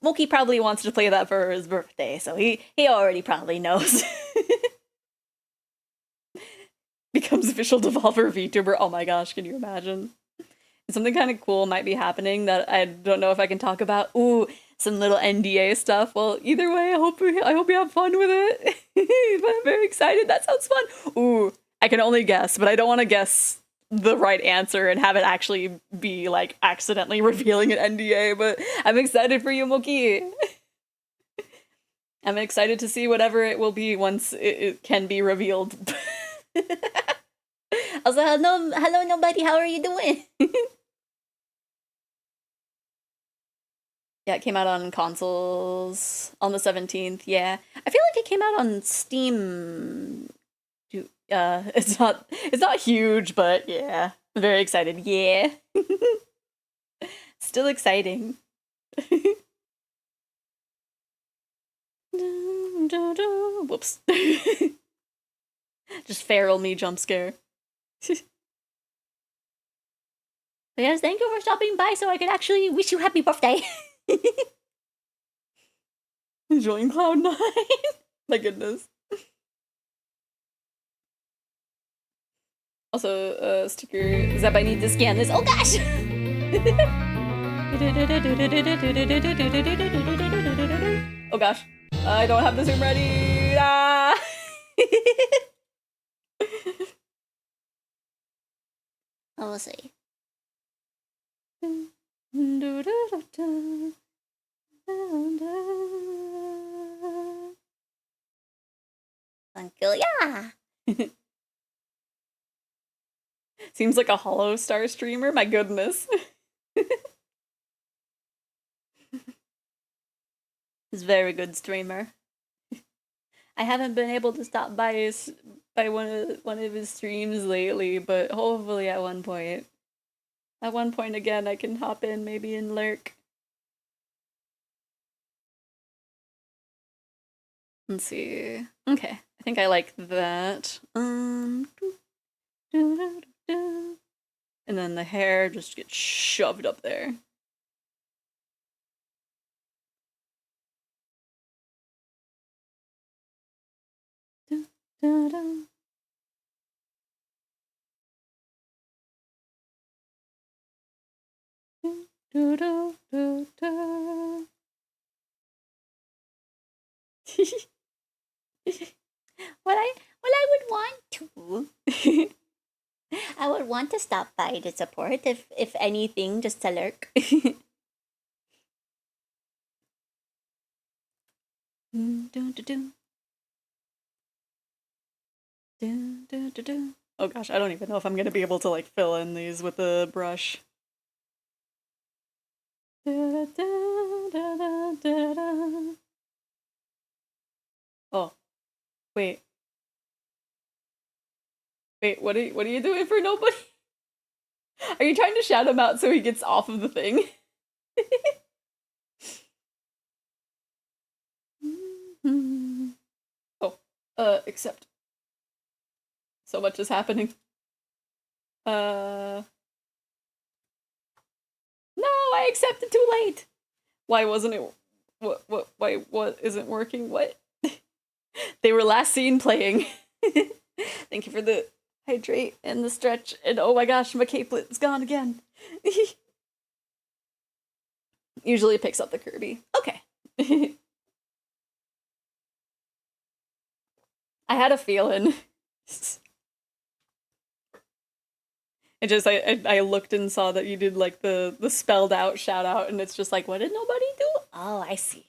Moki probably wants to play that for his birthday, so he already probably knows. Becomes official Devolver VTuber. Oh my gosh, can you imagine? Something kind of cool might be happening that I don't know if I can talk about. Ooh, some little NDA stuff. Well, either way, I hope you have fun with it. But I'm very excited. That sounds fun. Ooh, I can only guess, but I don't want to guess the right answer and have it actually be like accidentally revealing an NDA. But I'm excited for you, Moki. I'm excited to see whatever it will be once it can be revealed. Also, hello, nobody. How are you doing? Yeah, it came out on consoles on the 17th. Yeah, I feel like it came out on Steam it's not huge, but yeah. I'm very excited. Yeah. Still exciting. Whoops. Just feral me jump scare. Yes, thank you for stopping by so I could actually wish you happy birthday. Enjoying Cloud9. My goodness. Also, sticker Zeb, I need to scan this. Oh gosh! Oh gosh. I don't have the zoom ready. Ah! Oh, we'll see. Uncle, yeah. Seems like a Hollow Star streamer. My goodness. He's a very good streamer. I haven't been able to stop by one of his streams lately, but hopefully at one point. At one point again, I can hop in, maybe and lurk. Let's see. Okay, I think I like that. And then the hair just gets shoved up there. What I would want to. I would want to stop by to support, if anything, just to lurk. Oh gosh, I don't even know if I'm gonna be able to like fill in these with the brush. Oh, wait. Wait, what are you doing for nobody? Are you trying to shout him out so he gets off of the thing? Oh, except so much is happening. No, I accepted too late. Why wasn't it? Why, what isn't working? What? They were last seen playing. Thank you for the hydrate and the stretch. And oh my gosh, my capelet's gone again. Usually it picks up the Kirby. Okay. I had a feeling. I looked and saw that you did like the spelled out shout out, and it's just like, what did nobody do? Oh, I see.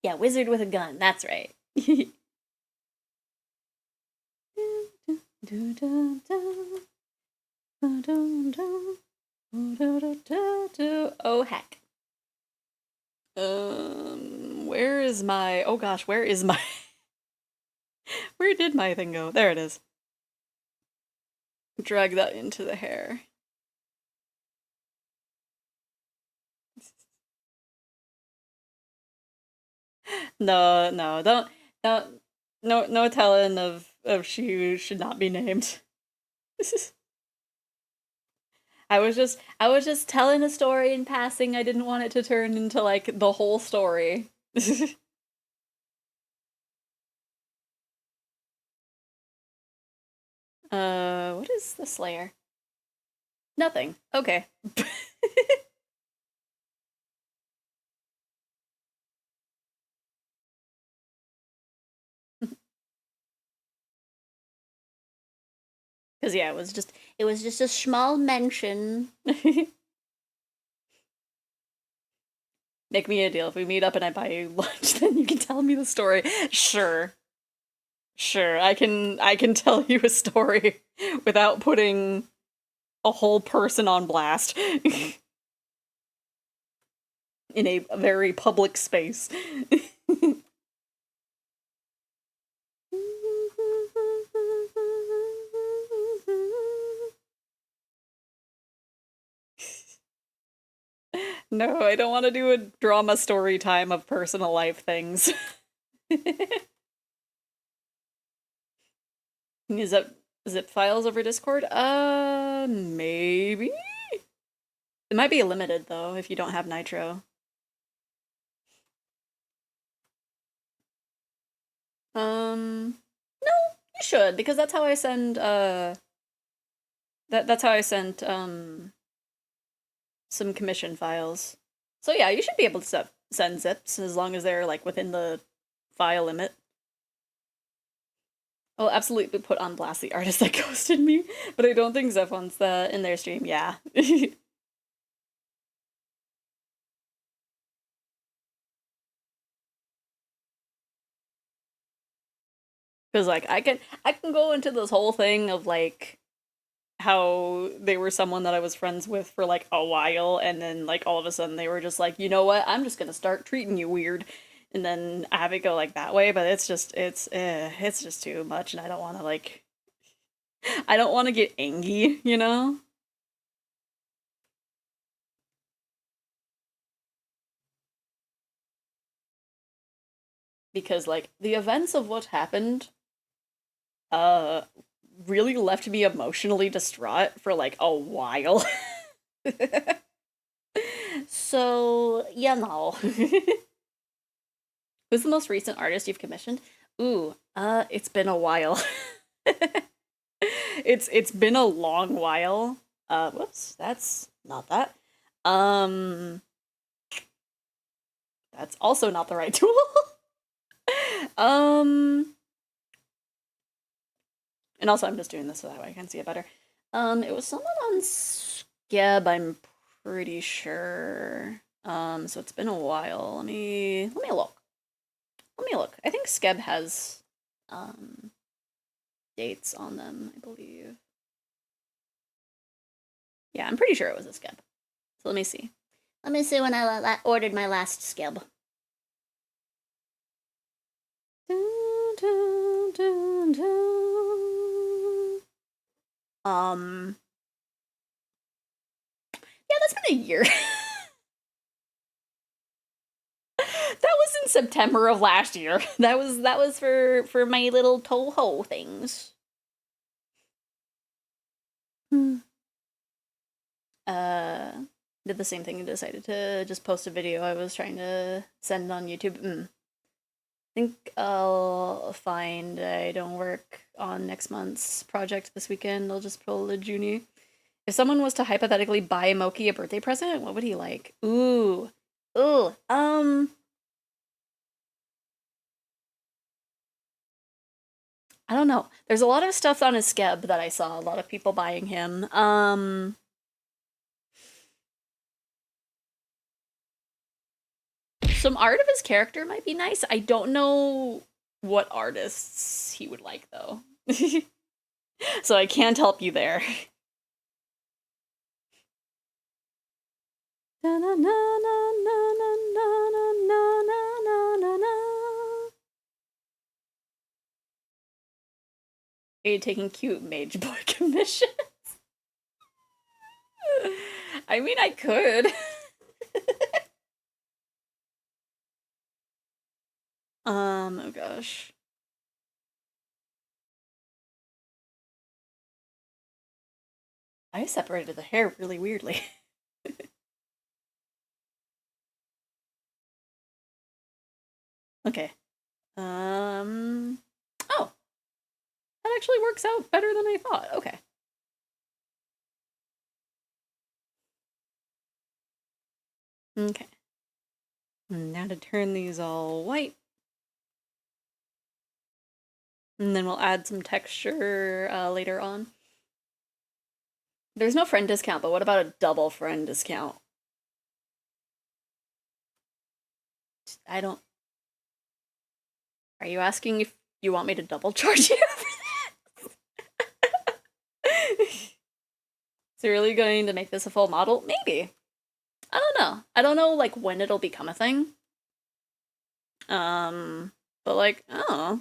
Yeah, wizard with a gun, that's right. Oh heck. Where is my, oh gosh, where is my, where did my thing go? There it is. Drag that into the hair. No, no telling of she who should not be named. I was just telling a story in passing. I didn't want it to turn into like the whole story. What is the Slayer? Nothing. Okay. Because yeah, it was just a small mention. Make me a deal. If we meet up and I buy you lunch, then you can tell me the story. Sure. Sure, I can tell you a story without putting a whole person on blast. in a very public space. No, I don't want to do a drama story time of personal life things. Is that zip files over Discord? Maybe? It might be limited though if you don't have Nitro. No, you should, because that's how I send that's how I sent some commission files. So yeah, you should be able to send zips as long as they're like within the file limit. I'll absolutely put on blast the artist that ghosted me, but I don't think Zeph wants that in their stream. Yeah. Because like I can go into this whole thing of like how they were someone that I was friends with for like a while, and then like all of a sudden they were just like, you know what, I'm just gonna start treating you weird, and then I have it go like that way. But it's just too much, and I don't want to like I don't want to get angry, you know. Because like the events of what happened really left me emotionally distraught for like a while. So, you know. Who's the most recent artist you've commissioned? Ooh, it's been a while. It's been a long while. Whoops, that's not that. That's also not the right tool. And also I'm just doing this so that way I can see it better. It was someone on Skeb, I'm pretty sure. So it's been a while. Let me look. I think Skeb has dates on them, I believe. Yeah, I'm pretty sure it was a Skeb. So let me see. Let me see when I ordered my last Skeb. Dun, dun, dun, dun. Yeah, that's been a year. That was in September of last year. That was for my little Toho things. Did the same thing and decided to just post a video I was trying to send on YouTube. I think I'll find I don't work on next month's project this weekend. I'll just pull a Junie. If someone was to hypothetically buy Moki a birthday present, what would he like? Ooh. I don't know. There's a lot of stuff on his Skeb that I saw. A lot of people buying him. Some art of his character might be nice. I don't know what artists he would like, though. So I can't help you there. Are you taking cute mage boy commissions? I mean, I could. Oh gosh. I separated the hair really weirdly. Okay. Oh. That actually works out better than I thought. Okay. Okay. Now to turn these all white. And then we'll add some texture later on. There's no friend discount, but what about a double friend discount? I don't... Are you asking if you want me to double charge you for that? Is it really going to make this a full model? Maybe. I don't know. I don't know like when it'll become a thing. But like, oh,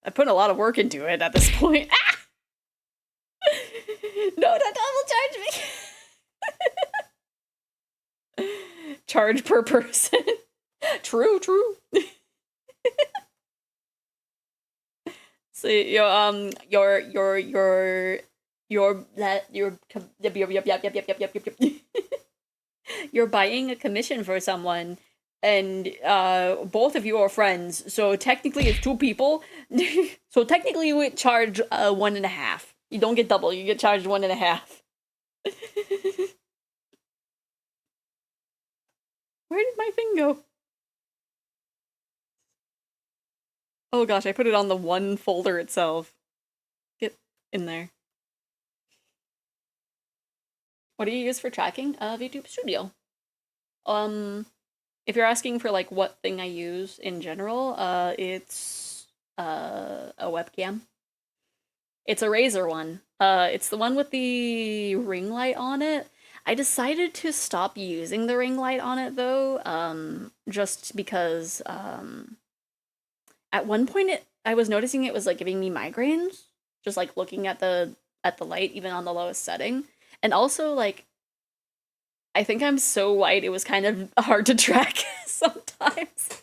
I put a lot of work into it at this point. Ah! No, don't double charge me. Charge per person. True, true. So you're buying a commission for someone, and both of you are friends, so technically it's two people. So technically you would charge 1.5. You don't get double, you get charged 1.5. Where did my thing go? Oh gosh, I put it on the one folder itself. Get in there. What do you use for tracking? VTube Studio. If you're asking for like what thing I use in general, it's a webcam. It's a Razer one. It's the one with the ring light on it. I decided to stop using the ring light on it though, just because at one point I was noticing it was like giving me migraines, just like looking at the light even on the lowest setting. And also like I think I'm so white it was kind of hard to track sometimes.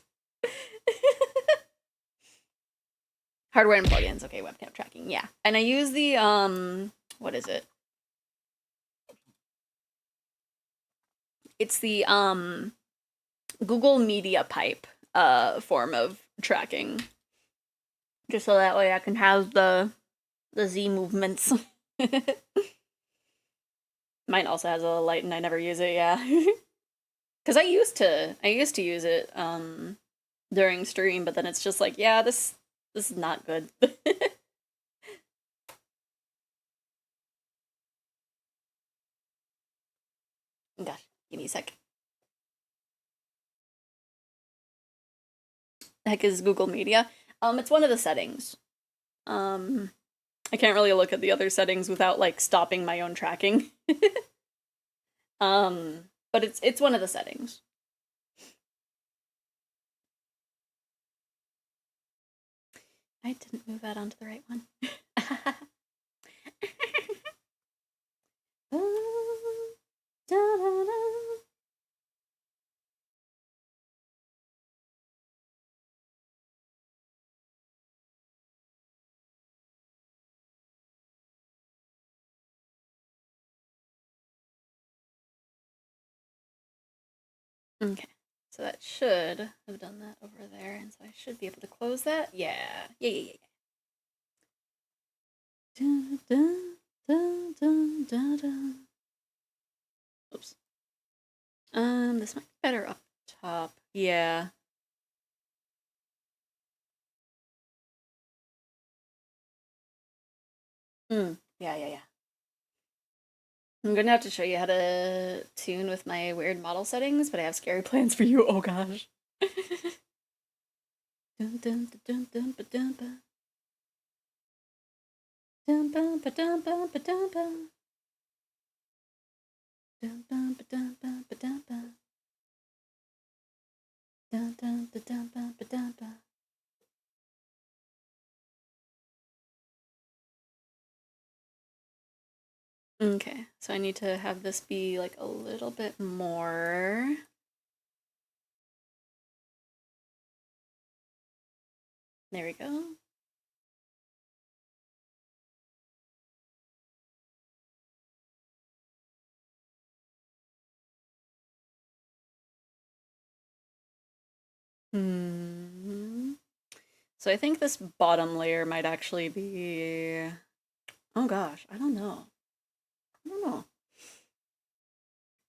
Hardware and plugins, okay, webcam tracking, yeah. And I use the what is it? It's the Google Media Pipe form of tracking. Just so that way I can have the Z movements. Mine also has a light and I never use it, yeah. Cause I used to use it during stream, but then it's just like, yeah, this is not good. Gosh, give me a sec. The heck is Google Media? It's one of the settings. I can't really look at the other settings without like stopping my own tracking. But it's one of the settings. I didn't move that onto the right one. Okay, so that should have done that over there, and so I should be able to close that. Yeah. Yeah. Dun, dun, dun, dun, dun, dun. Oops. This might be better up top. Yeah. Yeah. I'm gonna have to show you how to tune with my weird model settings, but I have scary plans for you. Oh gosh. Dun, dun, dun, dun, ba, dun, ba. Dun, ba, ba, dun, ba, ba, dun, ba. Dun, dun, ba, dun, ba, ba, dun, ba. Dun, dun, ba, dun, ba, ba, dun, ba. Okay, so I need to have this be like a little bit more. There we go. So I think this bottom layer might actually be... Oh gosh, I don't know.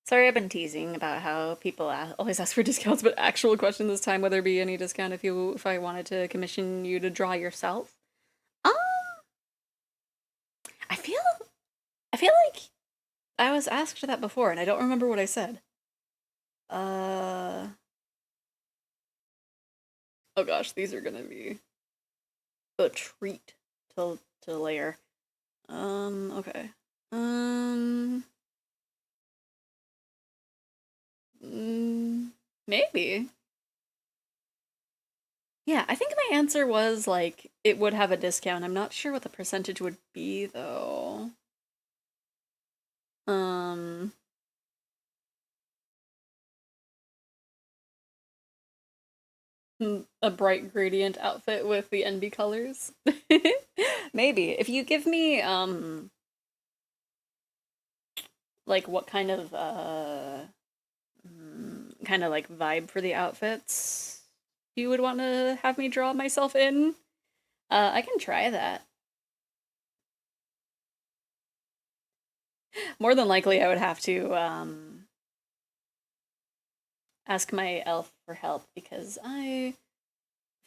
Sorry, I've been teasing about how people always ask for discounts, but actual question this time, whether there be any discount if I wanted to commission you to draw yourself. I feel like I was asked that before, and I don't remember what I said. Oh gosh, these are gonna be a treat to layer. Okay. Maybe. Yeah, I think my answer was, like, it would have a discount. I'm not sure what the percentage would be, though. A bright gradient outfit with the NB colors. Maybe. If you give me, like, what kind of, kind of, like, vibe for the outfits you would want to have me draw myself in, I can try that. More than likely, I would have to, ask my elf for help, because I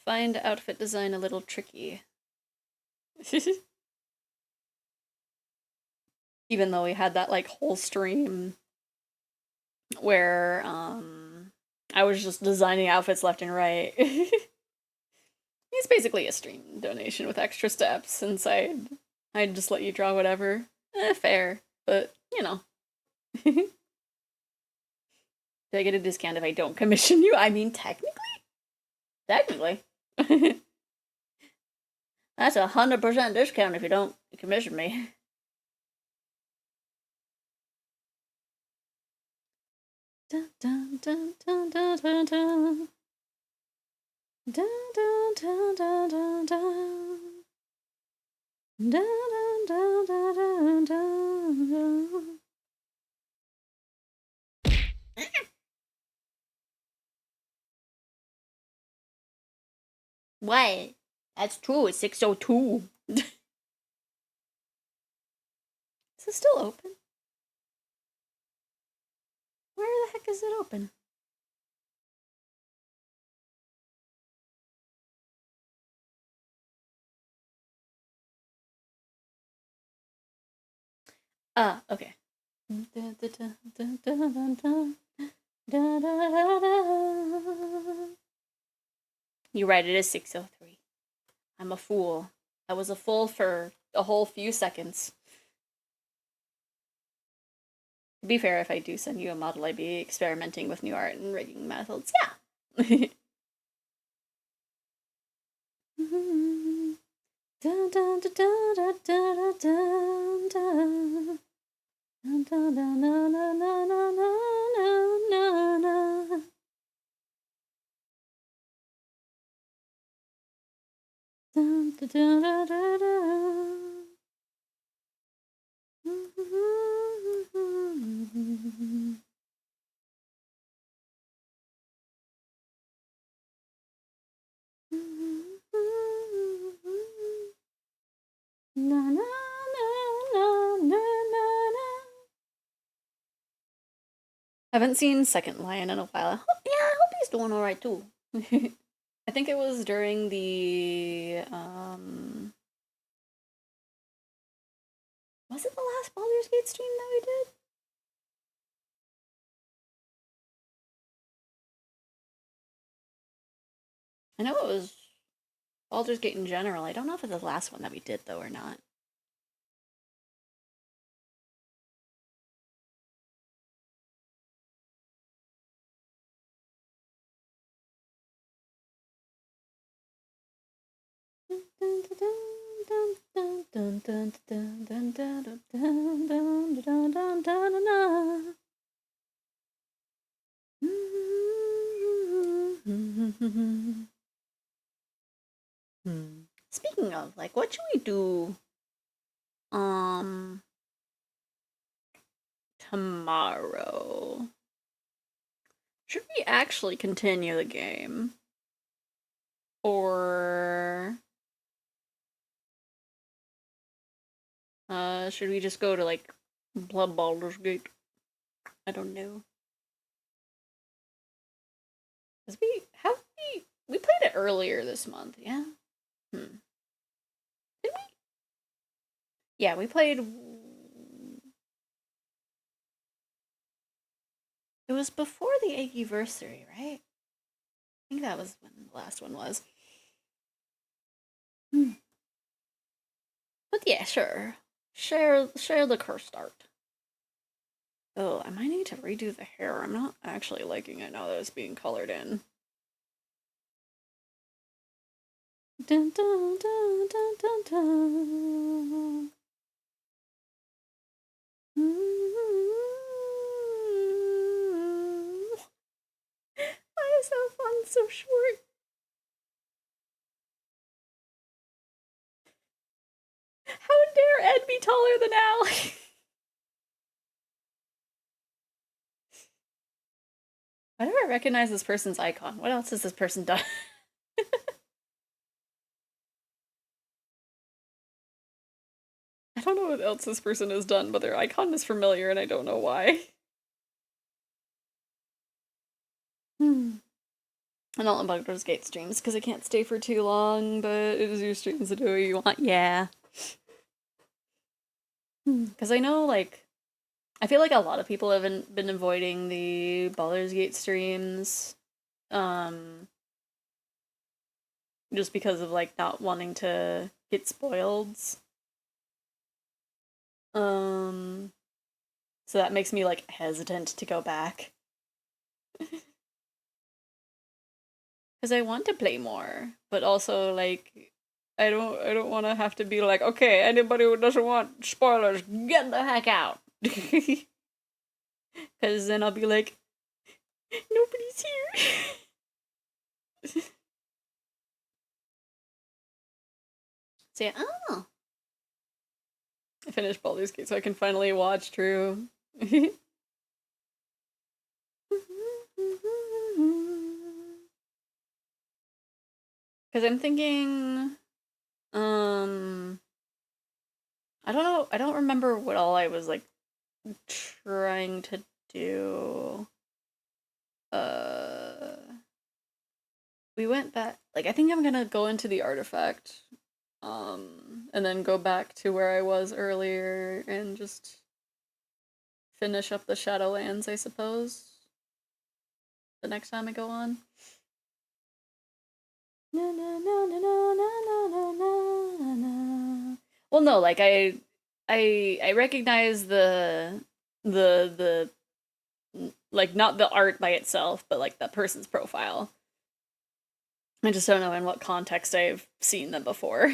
find outfit design a little tricky. Even though we had that, like, whole stream where, I was just designing outfits left and right. It's basically a stream donation with extra steps, since I'd just let you draw whatever. Fair, but, you know. Do I get a discount if I don't commission you? I mean, technically? Technically. That's 100% discount if you don't commission me. Dun, dun, dun, dun, dun, dun, dun. Dun, dun, dun, dun, dun, dun. Dun, dun, dun, dun, dun, dun. What? That's true, it's 6:02. Is it still open? Where the heck is it open? Okay. You're right, it is 6:03. I'm a fool. I was a fool for a whole few seconds. To be fair, if I do send you a model, I'd be experimenting with new art and rigging methods. Yeah. Dun, dun, dun, dun, dun, dun, dun, dun. Dun, dun, dun, dun, dun, dun, dun, dun, dun, dun. Dun, dun, dun, dun, dun, dun. Na, na, na, na, na, na. Haven't seen Second Lion in a while. Yeah, I hope he's doing alright too. I think it was during the was it the last Baldur's Gate stream that we did? I know it was Baldur's Gate in general. I don't know if it's the last one that we did though or not. Speaking of, like, what should we do tomorrow? Should we actually continue the game? Or should we just go to, like, Baldur's Gate? I don't know. Cause we played it earlier this month, yeah? Did we? Yeah, we played. It was before the Agiversary, right? I think that was when the last one was. But yeah, sure. Share the cursed art. Oh, I might need to redo the hair. I'm not actually liking it now that it's being colored in. Dun, dun, dun, dun, dun, dun. Why is that font so short? How dare Ed be taller than Al? Why do I recognize this person's icon? What else has this person done? I don't know what else this person has done, but their icon is familiar and I don't know why. I don't love Baldur's Gate streams because I can't stay for too long, but it is your streams to do what you want. Yeah. Because I know, like, I feel like a lot of people have been avoiding the Baldur's Gate streams, just because of, like, not wanting to get spoiled. So that makes me, like, hesitant to go back. Because I want to play more, but also, like, I don't want to have to be like, okay, anybody who doesn't want spoilers, get the heck out. Because then I'll be like, nobody's here. So yeah, oh. I finished Baldur's Gate so I can finally watch True. Because I'm thinking, I don't know, I don't remember what all I was, like, trying to do. We went back, like, I think I'm gonna go into the artifact, and then go back to where I was earlier and just finish up the Shadowlands, I suppose, the next time I go on. No, no, no, no, no, no, no, no, no. Well, no, like, I recognize the like, not the art by itself, but like the person's profile. I just don't know in what context I've seen them before.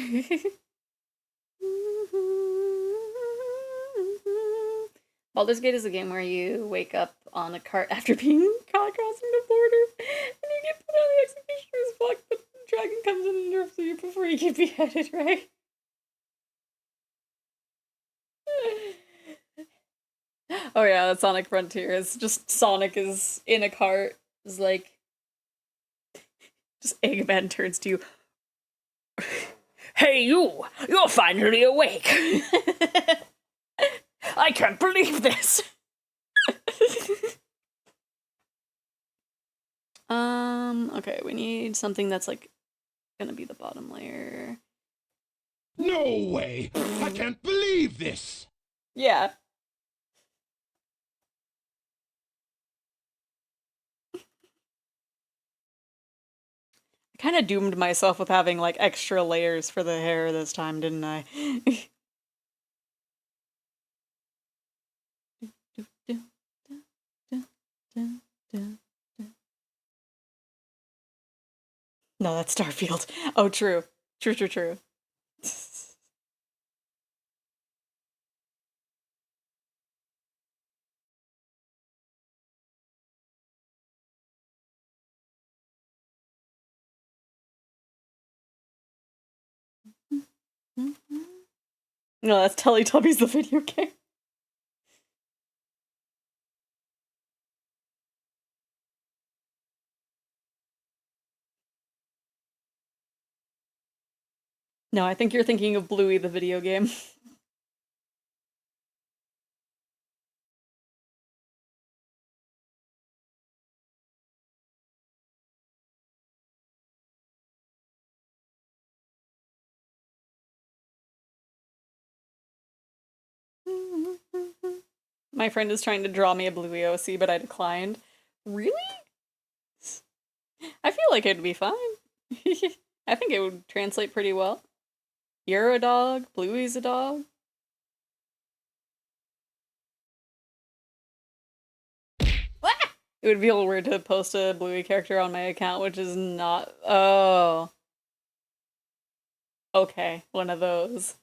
Baldur's Gate is a game where you wake up on a cart after being caught crossing the border, and you get put on the executioner's block, but the dragon comes in and nerfs you before you get beheaded, right? Oh yeah, that's Sonic Frontier. It's just Sonic is in a cart. It's like, just Eggman turns to you. Hey you! You're finally awake! I can't believe this! Okay, we need something that's, like, gonna be the bottom layer. No way! I can't believe this! Yeah. I kind of doomed myself with having, like, extra layers for the hair this time, didn't I? No, that's Starfield. Oh, true. True, true, true. No, that's Teletubbies the video game. No, I think you're thinking of Bluey the video game. My friend is trying to draw me a Bluey OC, but I declined. Really? I feel like it'd be fine. I think it would translate pretty well. You're a dog, Bluey's a dog. It would feel weird to post a Bluey character on my account, which is not. Oh. Okay, one of those.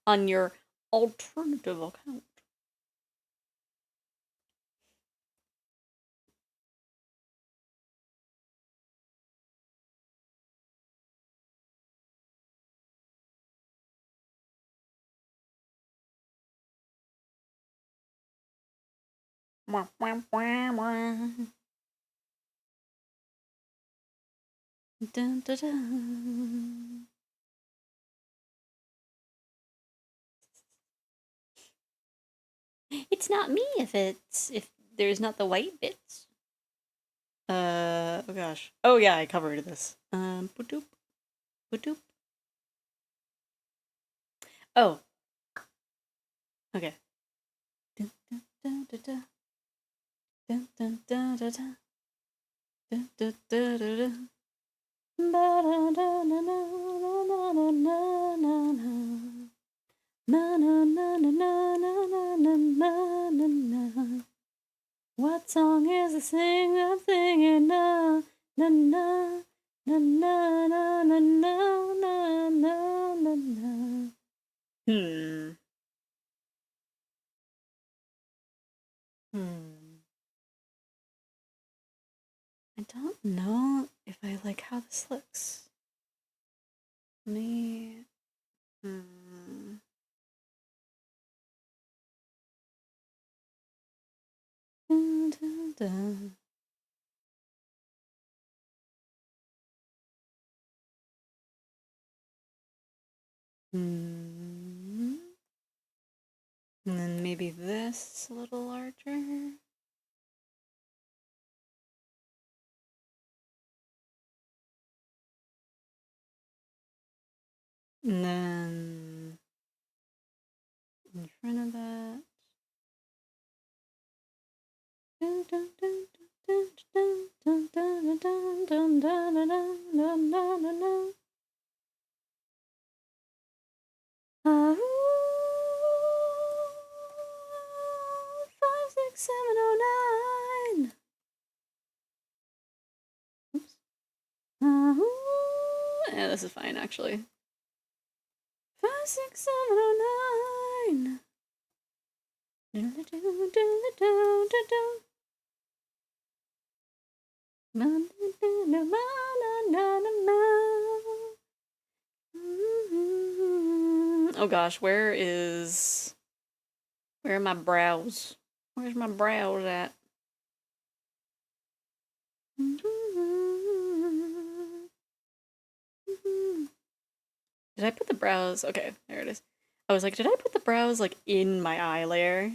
On your alternative account. Wah, wah, wah, wah. Dun, dun, dun. It's not me if there's not the white bits. Oh gosh. Oh yeah, I covered this. Ba-doop. Ba-doop. Oh. Okay. Dun, dun, dun, dun, dun. Dun, dun, dun, dun, dun. Dun, dun, dun, dun, dun. Ba-da-da-na-na-na-na-na-na-na. Na na na na na na na na na na na. What song is it sing? I'm singing na na na na na na na na na na na na. Hmm. I don't know if I like how this looks. Me. Dun, dun, dun. And then maybe this a little larger. And then in front of that. Dun, dun, dun, dun, dun, dun, dun, dun, dun, dun, dun, dun, dun, dun, dun. Ah, 5, 6, 7, 9. Oops. Yeah, this is fine actually. 5, 6, 7, 9. Oh gosh, where are my brows? Where's my brows at? Did I put the brows? Okay, there it is. I was like, did I put the brows like in my eye layer?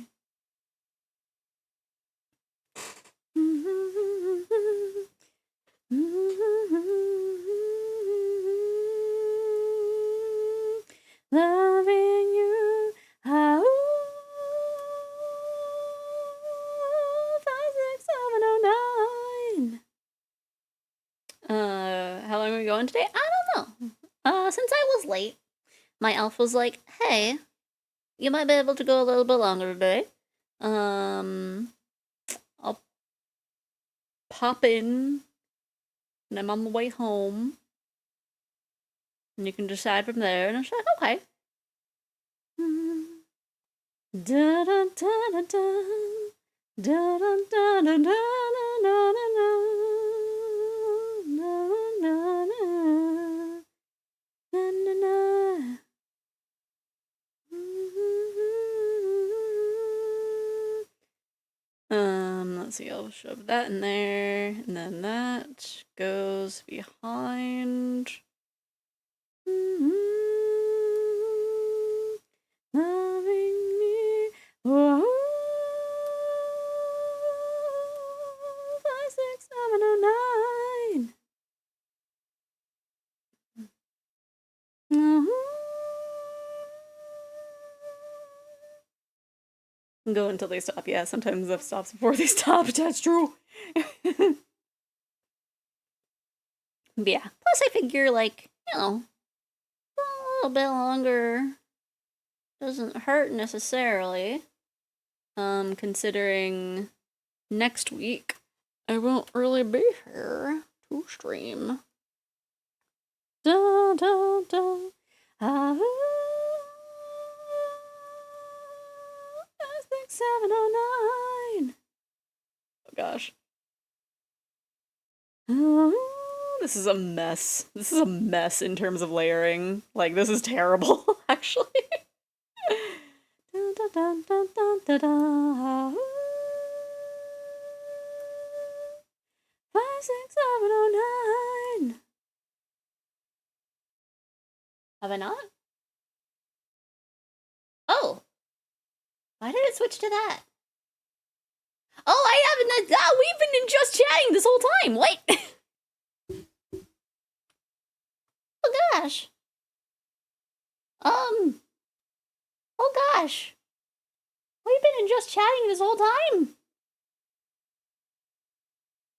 Loving you, how 5, 6, 7, 9. How long are we going today? I don't know. Since I was late, my elf was like, hey, you might be able to go a little bit longer today. I'll pop in and I'm on the way home. And you can decide from there. And I was like, okay. Da da da da da. Da da da da da da da da. Let's see, I'll shove that in there, and then that goes behind. Loving me. Whoa. 5, 6, 7, 9. Go until they stop. Yeah, sometimes that stops before they stop. That's true. But yeah. Plus, I figure, like, you know, little bit longer doesn't hurt necessarily. Considering next week I won't really be here to stream. Da, da, da. 709. Oh gosh. This is a mess. This is a mess in terms of layering. Like, this is terrible, actually. Dun, dun, dun, dun, dun, dun, dun. 56709. Have I not? Oh. Why did it switch to that? Oh, I haven't. We've been just chatting this whole time. Wait. Oh gosh. Oh gosh. We've been in just chatting this whole time.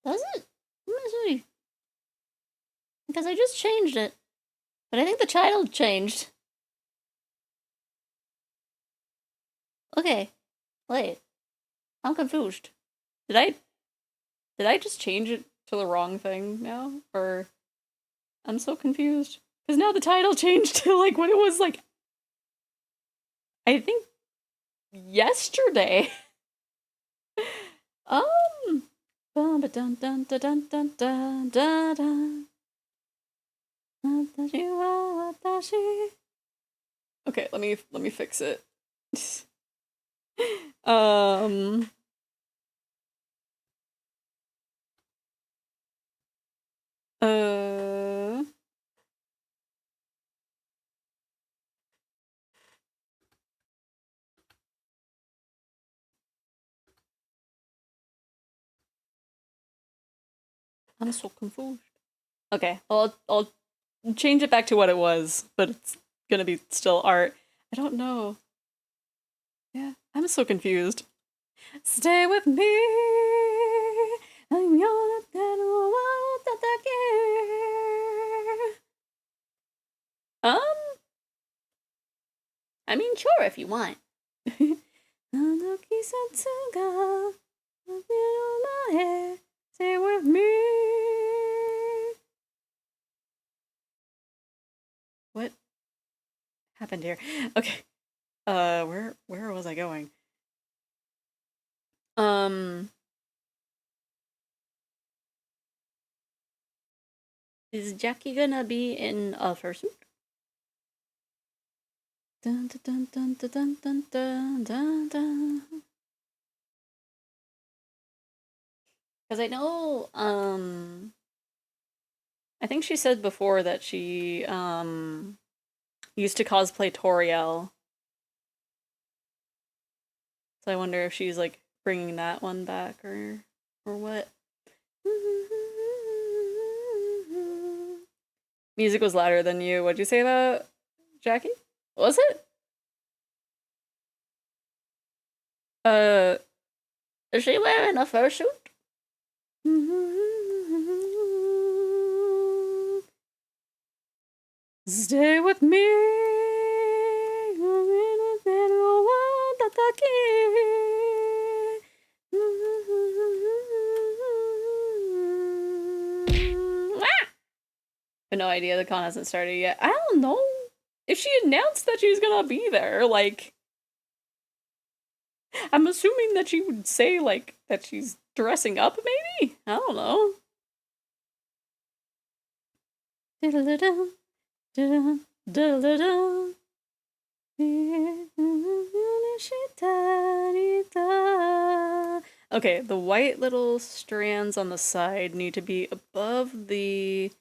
Does it? Let me see. Because I just changed it. But I think the child changed. Okay. Wait. I'm confused. Did I just change it to the wrong thing now? Or I'm so confused. Because now the title changed to like what it was like, I think yesterday. Dun dun dun dun dun dun dun dun. Okay, let me fix it. I'm so confused. Okay, I'll change it back to what it was, but it's gonna be still art. I don't know. Yeah, I'm so confused. Stay with me. I'm your I mean, sure, if you want. Stay with me. What happened here? Okay. Where was I going? Is Jackie gonna be in a fursuit? Dun dun dun dun dun dun dun dun dun. Because I know, I think she said before that she, used to cosplay Toriel. So I wonder if she's, like, bringing that one back, or what. Music was louder than you. What'd you say about Jackie? Was it? Is she wearing a fursuit? Stay with me. I have no idea, the con hasn't started yet. I don't know if she announced that she's gonna be there, like, I'm assuming that she would say, like, that she's dressing up, maybe? I don't know. Okay, the white little strands on the side need to be above the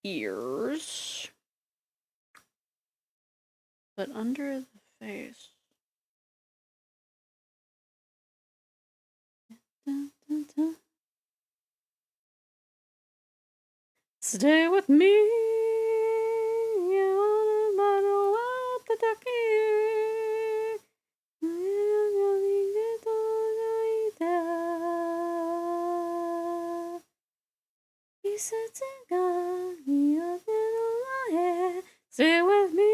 ears, but under the face. Stay with me. Stay with me.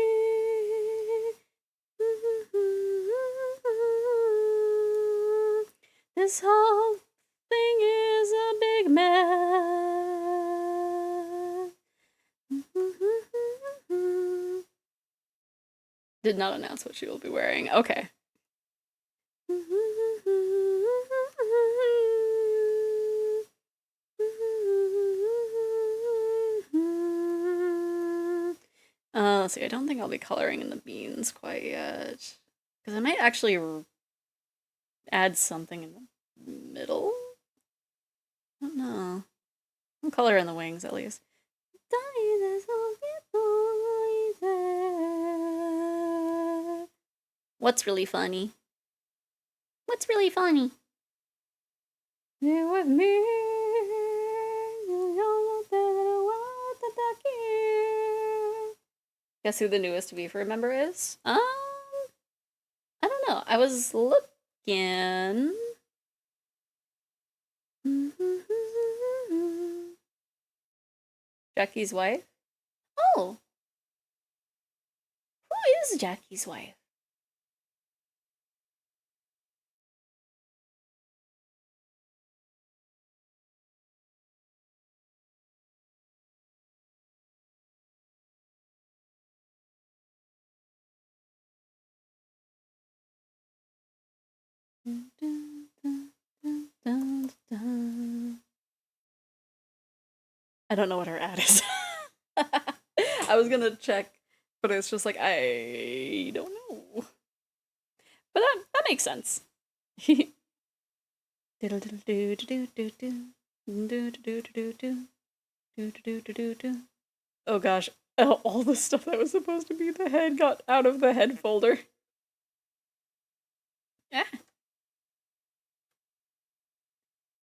This whole thing is a big mess. Did not announce what she will be wearing. Okay. Let's see, I don't think I'll be coloring in the beans quite yet. Because I might actually add something in the middle? I don't know. I'll color in the wings, at least. What's really funny? What's really funny? You're with me. Guess who the newest V for member is? I don't know. I was looking. Jackie's wife? Oh! Who is Jackie's wife? I don't know what her ad is. I was gonna check, but it's just like, I don't know. But that makes sense. Oh gosh, all the stuff that was supposed to be the head got out of the head folder. Yeah.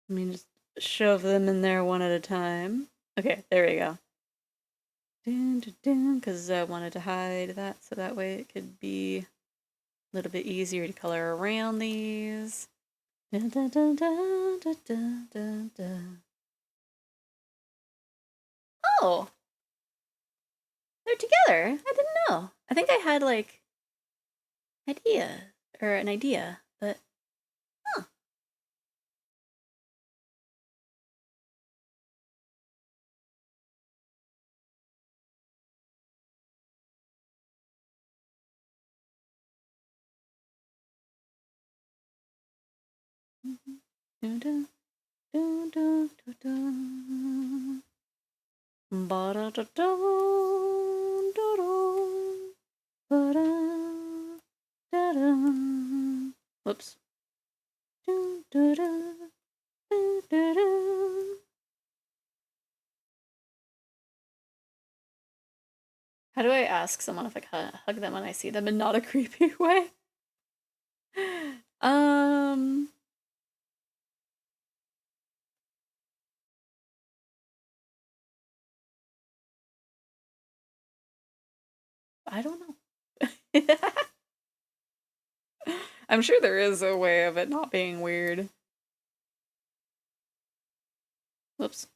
Let me just shove them in there one at a time. Okay, there we go. Because I wanted to hide that so that way it could be a little bit easier to color around these. Oh! They're together! I didn't know. I think I had, like, an idea, but... Huh. Whoops. How do I ask someone if I can hug them when I see them in not a creepy way? I don't know. I'm sure there is a way of it not being weird. Whoops.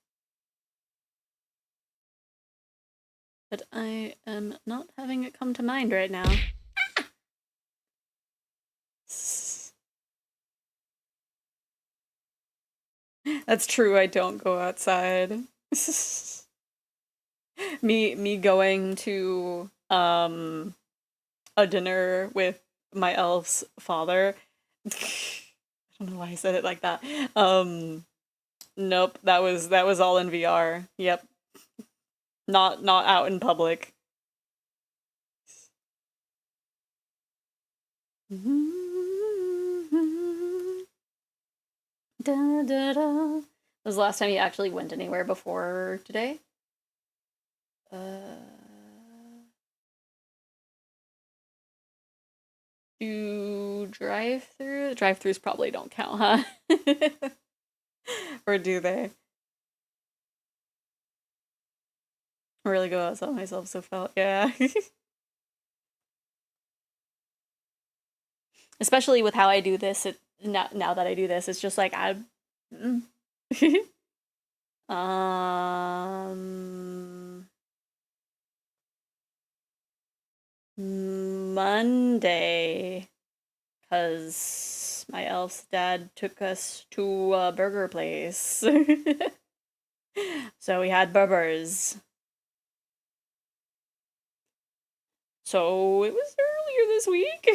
But I am not having it come to mind right now. That's true, I don't go outside. me going to a dinner with my elf's father. I don't know why I said it like that. Nope, that was all in VR. Yep. Not out in public. Da, da, da. Was the last time you actually went anywhere before today? Do drive-through? Drive-throughs probably don't count, huh? Or do they? Really go outside myself so felt, yeah. Especially with how I do this, now that I do this, it's just like Monday. because my elf's dad took us to a burger place. So we had burgers. So it was earlier this week.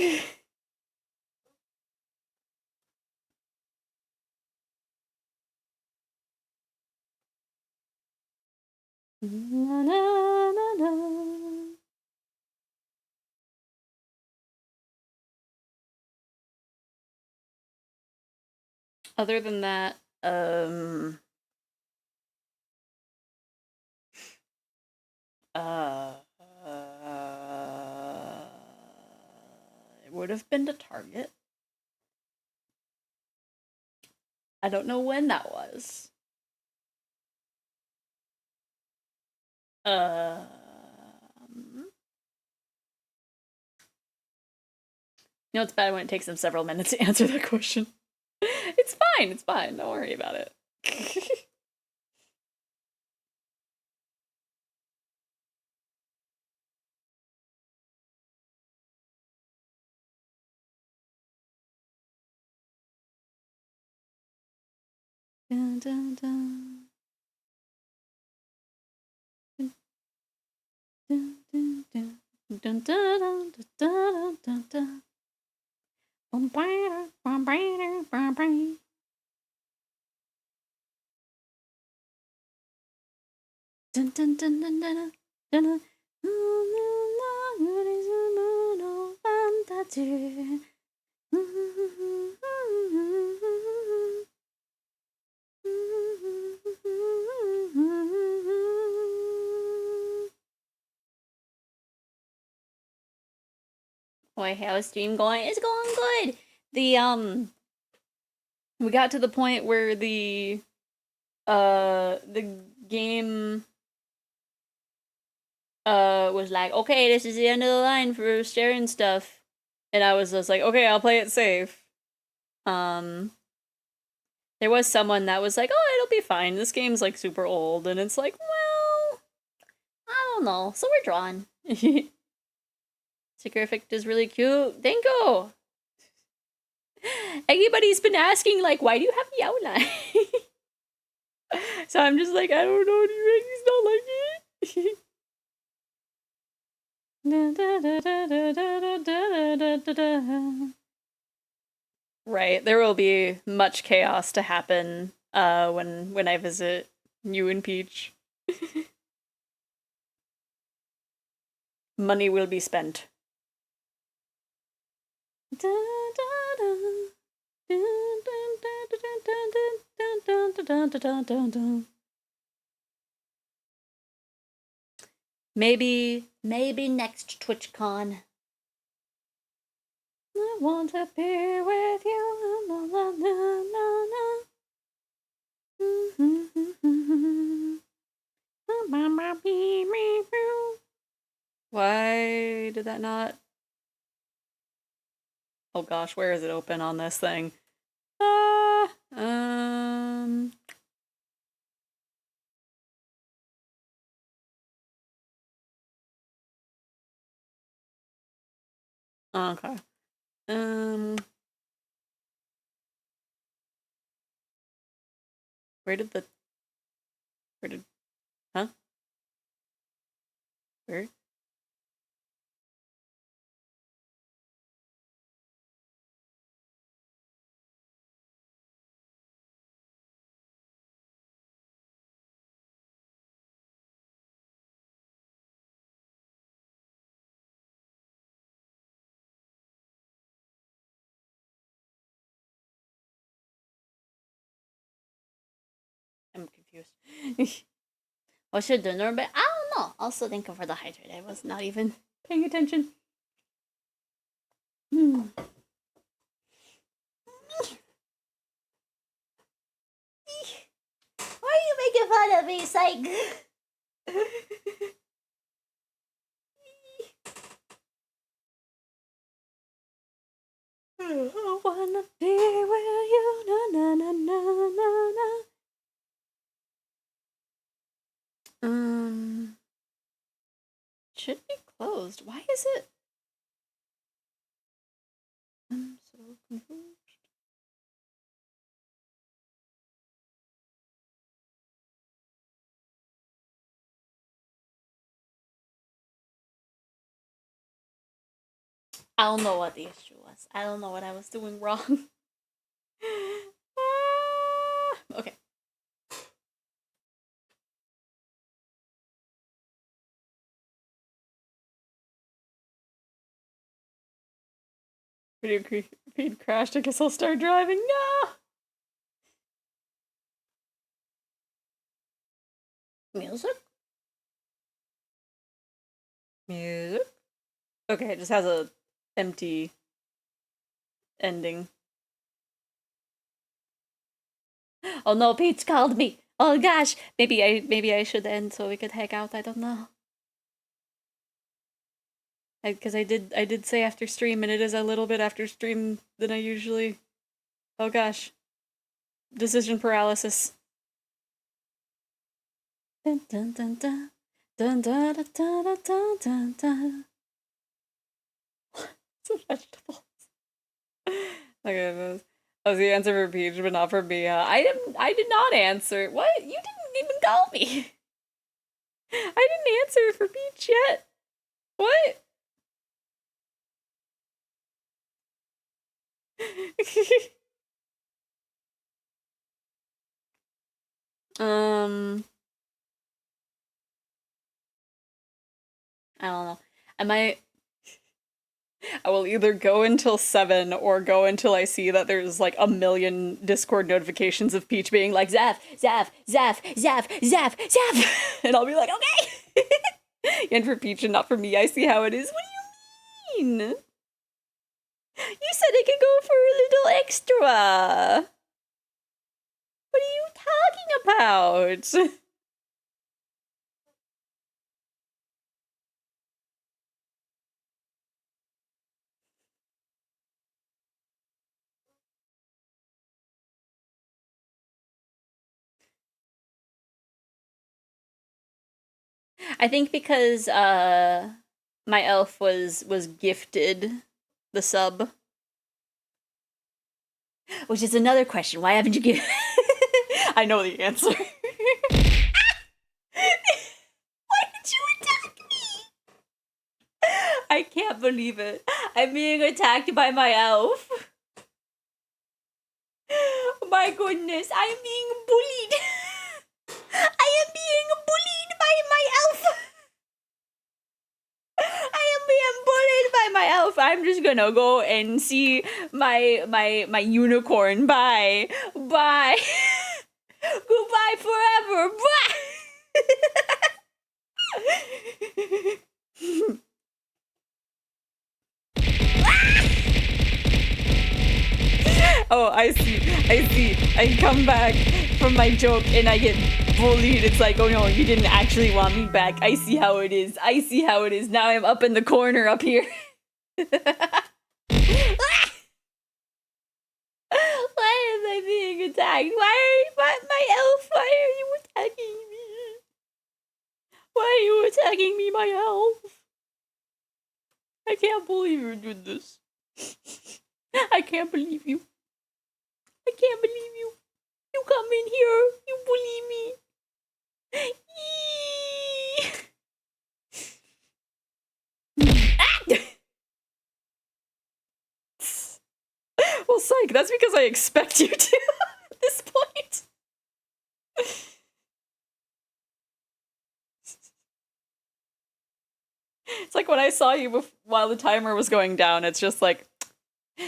Na, na, na, na. Other than that, it would have been to Target. I don't know when that was. Um, you know, it's bad when it takes them several minutes to answer that question. It's fine, it's fine. Don't worry about it. Dun, dun, dun. Dun, dun, dun. Dun, dun, dun, dun, dun, dun. Bum, bam, bum, bam, bum, bam. Dun, dun, dun, dun, dun, dun, dun. Boy, how's stream going? It's going good. We got to the point where the game was like, okay, this is the end of the line for sharing stuff, and I was just like, okay, I'll play it safe. There was someone that was like, oh, it'll be fine. This game's like super old, and it's like, well, I don't know. So we're drawn. Sticker effect is really cute. Thank you. Everybody's been asking, like, why do you have the outline? So I'm just like, I don't know. Do you guys not like it? Right, there will be much chaos to happen when I visit you and Peach. Money will be spent. Maybe next TwitchCon. I want to be with you. La, la, la, la, la. Why did that not? Oh gosh, where is it open on this thing? Okay. Where did, huh? Where? I'm confused. What should dinner be? I don't know. Also thinking for the hydrate. I was not even paying attention. Why are you making fun of me, psych? I wanna be with you, na na na na na na. Should be closed. Why is it? I'm so confused. I don't know what the issue was. I don't know what I was doing wrong. Okay. Video feed crashed. I guess I'll start driving. No! Music? Music? Okay, it just has a empty ending. Oh no, Pete's called me. Oh gosh, maybe I should end so we could hang out. I don't know. Because I did say after stream, and it is a little bit after stream than I usually. Oh gosh, decision paralysis. Dun dun dun dun dun dun dun dun dun dun dun. Some vegetables. Okay, that was the answer for Peach, but not for Mia. I did not answer. What? You didn't even call me. I didn't answer for Peach yet. What? I don't know. I will either go until 7 or go until I see that there's like a million Discord notifications of Peach being like, Zaf, Zaf, Zaf, Zaf, Zaf, Zaf. And I'll be like, okay. And for Peach and not for me, I see how it is. What do you mean? You said I could go for a little extra. What are you talking about? I think because my elf was gifted the sub. Which is another question. Why haven't you given I know the answer. Why did you attack me? I can't believe it. I'm being attacked by my elf. Oh my goodness, I am being bullied. I am being bullied by my elf. I am being bullied by my elf. I'm just gonna go and see my unicorn. Bye. Bye. Goodbye forever. Bye. Oh, I see. I come back from my joke and I get bullied. It's like, oh no, you didn't actually want me back. I see how it is. Now I'm up in the corner up here. Why am I being attacked? Why my elf? Why are you attacking me? Why are you attacking me, my elf? I can't believe you did this. I can't believe you. I can't believe you. You come in here. You bully me. Well, psych, that's because I expect you to at this point. It's like when I saw you while the timer was going down, it's just like,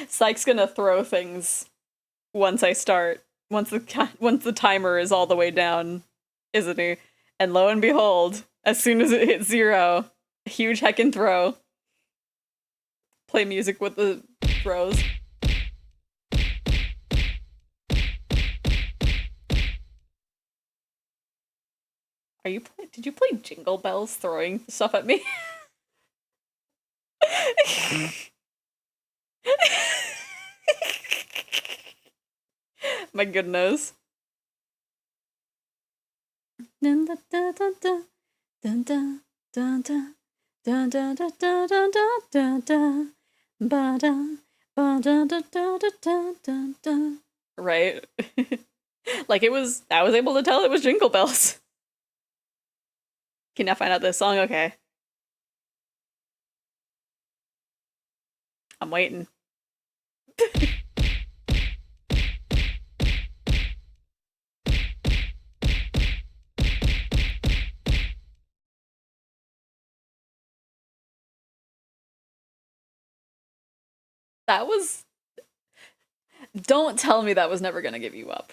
Psych's gonna throw things once I start. Once the timer is all the way down, isn't he? And lo and behold, as soon as it hits 0, a huge heckin' throw. Play music with the throws. Did you play Jingle Bells throwing stuff at me? My goodness. Dun dun dun dun dun dun dun dun dun dun dun dun dun dun dun ba-da Right? Like I was able to tell it was Jingle Bells. Can now find out this song? Okay. I'm waiting. That was... Don't tell me that was never gonna give you up.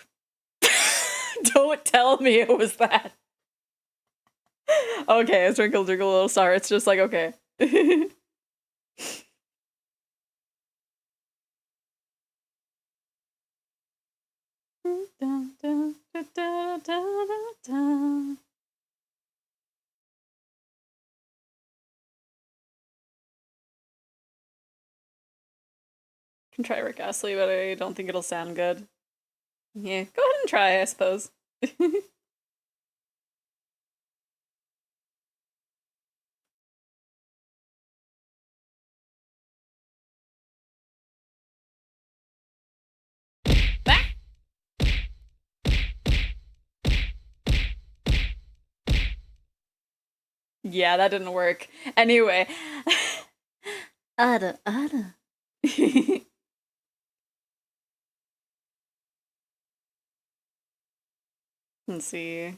Don't tell me it was that. Okay, it's Twinkle Twinkle Little Star. It's just like, okay. Can try Rick Astley, but I don't think it'll sound good. Yeah, go ahead and try, I suppose. Yeah, that didn't work. Anyway. Ada. Let's see.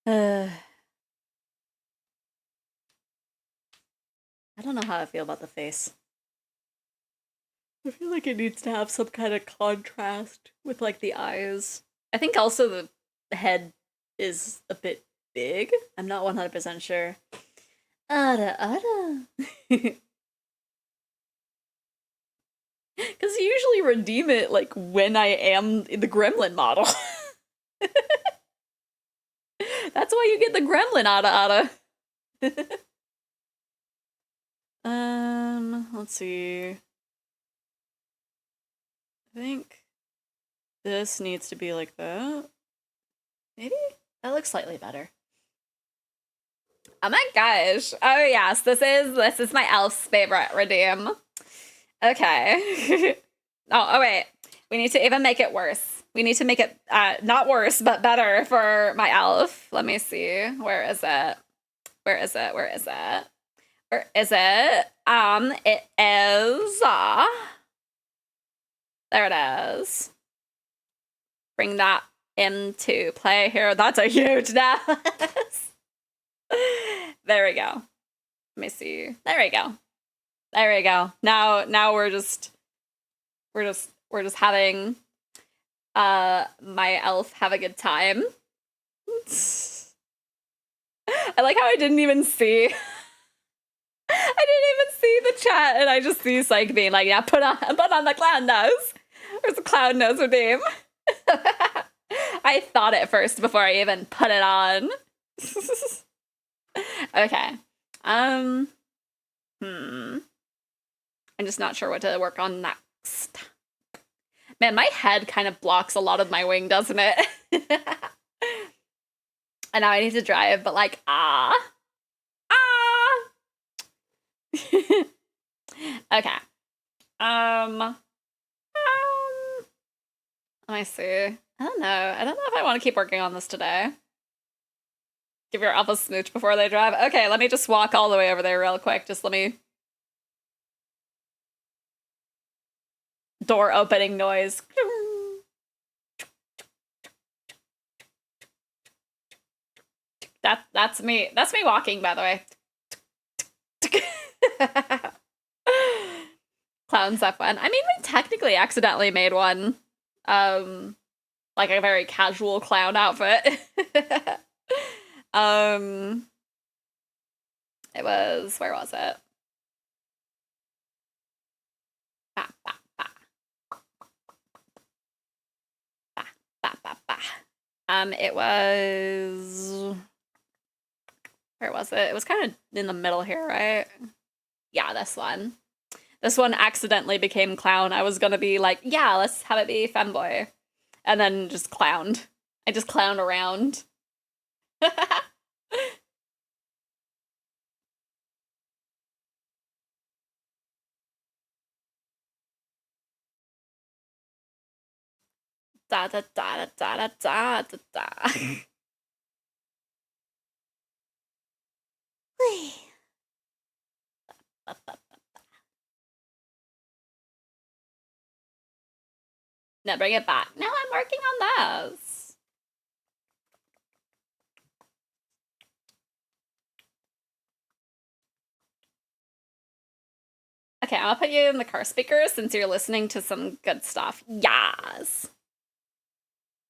I don't know how I feel about the face. I feel like it needs to have some kind of contrast with, like, the eyes. I think also the head is a bit big. I'm not 100% sure. Ada. Because you usually redeem it, like, when I am the gremlin model. That's why you get the gremlin, Ada. Let's see. I think this needs to be like that. Maybe? That looks slightly better. Oh my gosh. Oh yes, this is my elf's favorite redeem. Okay. Oh wait. We need to even make it worse. We need to make it not worse, but better for my elf. Let me see. Where is it? Where is it? Where is it? Where is it? It is there it is. Bring that into play here. That's a huge nest. There we go. Let me see. There we go. There we go. Now we're just having my elf have a good time. I like how I didn't even see the chat, and I just see Psych being like, yeah, put on the clown nose. Where's the clown nose redeem? I thought it first before I even put it on. Okay. I'm just not sure what to work on next. Man, my head kind of blocks a lot of my wing, doesn't it? And now I need to drive, but like, Okay. Let me see. I don't know if I want to keep working on this today. Give your elf a smooch before they drive. Okay, let me just walk all the way over there real quick. Just let me... Door opening noise. That's me. That's me walking, by the way. Clown Zeppelin. I mean, we technically accidentally made one. Like a very casual clown outfit. It was, where was it? It was, where was it? It was kind of in the middle here, right? Yeah, this one. This one accidentally became clown. I was gonna be like, yeah, let's have it be femboy. And then just clowned. I just clowned around. da da da da da da da da. No, bring it back. No, I'm working on this. Okay, I'll put you in the car speaker since you're listening to some good stuff. Yes.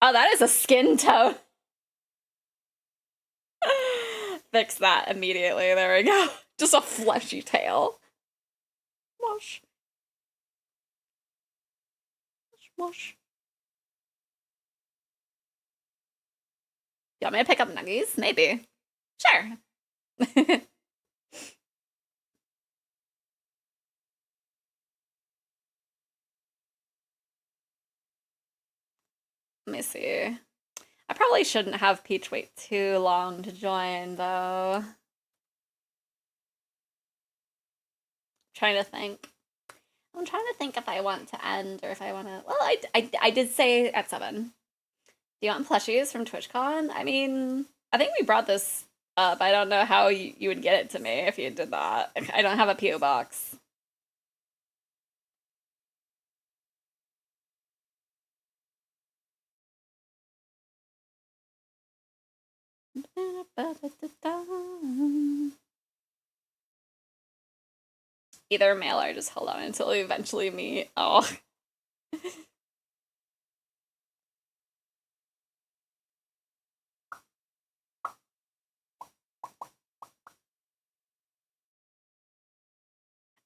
Oh, that is a skin tone. Fix that immediately. There we go. Just a fleshy tail. Wash. Wash. You want me to pick up nuggies? Maybe. Sure. Let me see. I probably shouldn't have Peach wait too long to join, though. Trying to think. I'm trying to think if I want to end or if I want to... Well, I did say at 7. Do you want plushies from TwitchCon? I mean, I think we brought this up. I don't know how you would get it to me if you did that. I don't have a P.O. box. Either mail or just hold on until we eventually meet. Oh.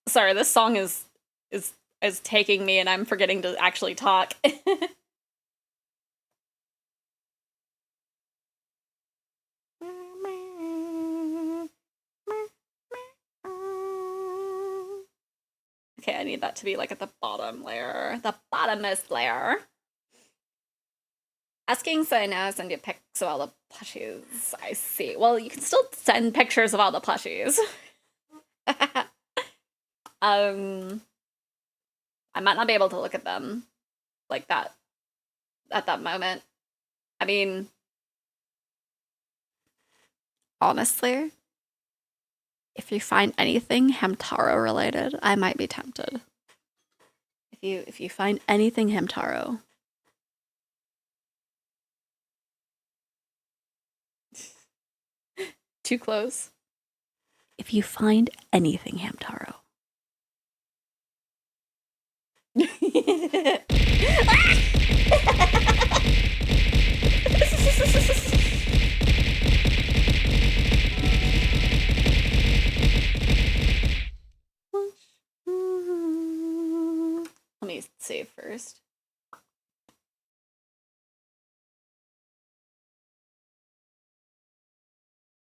Sorry, this song is taking me and I'm forgetting to actually talk. Okay, I need that to be like at the bottom layer. The bottomest layer. Asking so I know send you pics of all the plushies. I see. Well, you can still send pictures of all the plushies. I might not be able to look at them like that at that moment. I mean, honestly, if you find anything Hamtaro related, I might be tempted. If you find anything Hamtaro. Too close. If you find anything Hamtaro. Let me save first.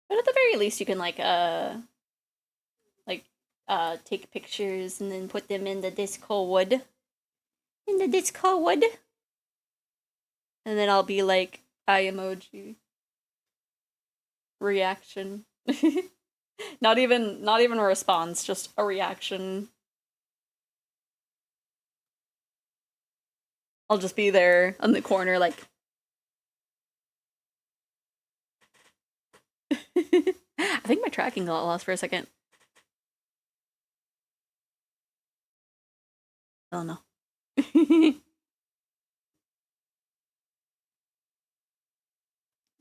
But at the very least, you can take pictures and then put them in the Discord. In the Discord. And then I'll be like, eye emoji. Reaction. not even a response, just a reaction. I'll just be there on the corner like I think my tracking got lost for a second. Oh no.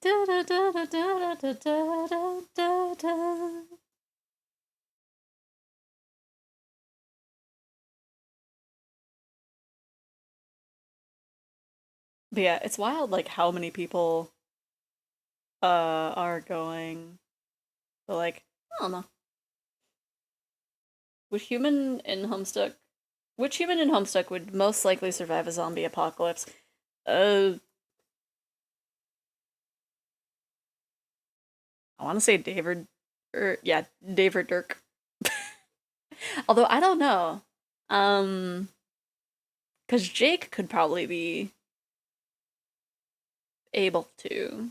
Da, da, da, da, da, da, da, da, da. But yeah, it's wild like how many people are going. But like, I don't know. Which human in Homestuck would most likely survive a zombie apocalypse? I want to say David, Dave or Dirk. Although I don't know. Because Jake could probably be able to.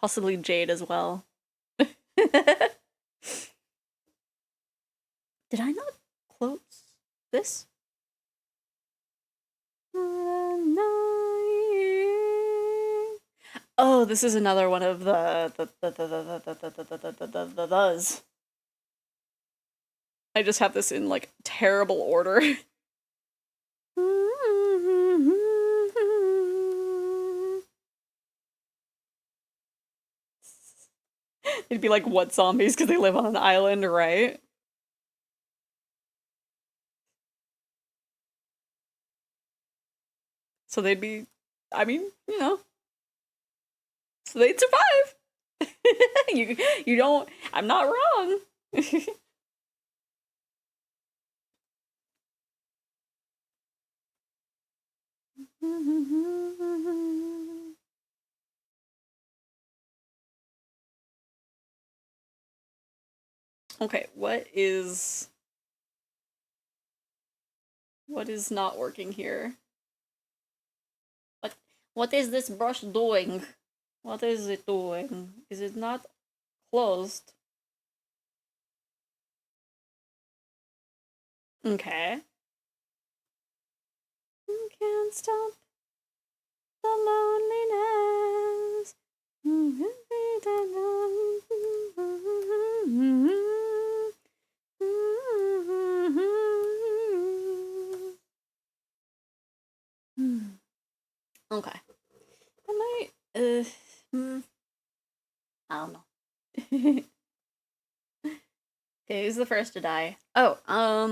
Possibly Jade as well. Did I not close. This? Oh, this is another one of the. I just have this in like terrible order. It'd be like what zombies because they live on an island, right? So they'd be, I mean, you know, so they'd survive. you don't, I'm not wrong. Okay, what is not working here? What is this brush doing? What is it doing? Is it not closed? Okay. You can't stop the loneliness. Okay. I might, I don't know. Okay, who's the first to die? Oh, I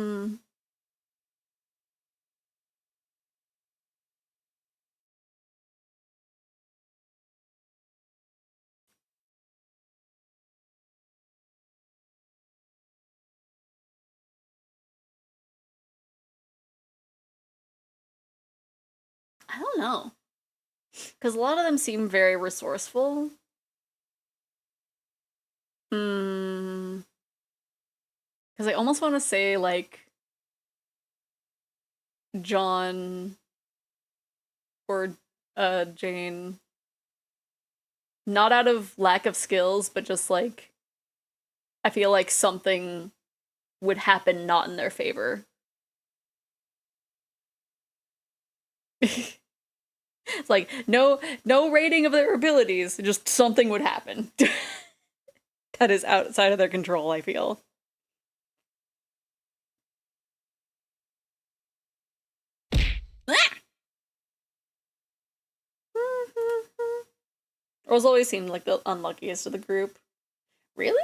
don't know. Because a lot of them seem very resourceful. Because I almost want to say, like, John or Jane. Not out of lack of skills, but just, like, I feel like something would happen not in their favor. It's like, no rating of their abilities, just something would happen. That is outside of their control, I feel. Rose always seemed like the unluckiest of the group. Really?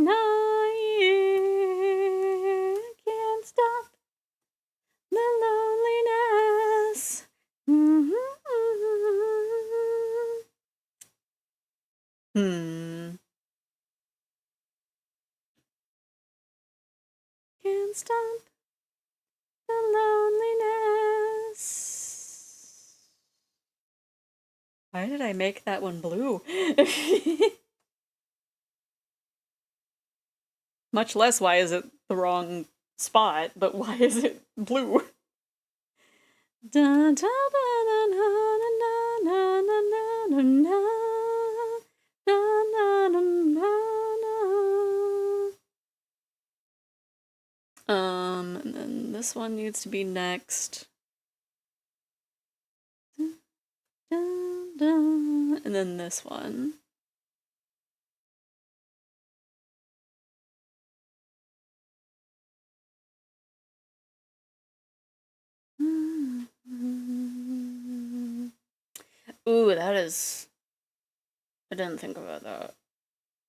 I can't stop the loneliness. Can't stop the loneliness. Why did I make that one blue? Much less why is it the wrong spot, but why is it blue? And then this one needs to be next. And then this one. Ooh, that is... I didn't think about that.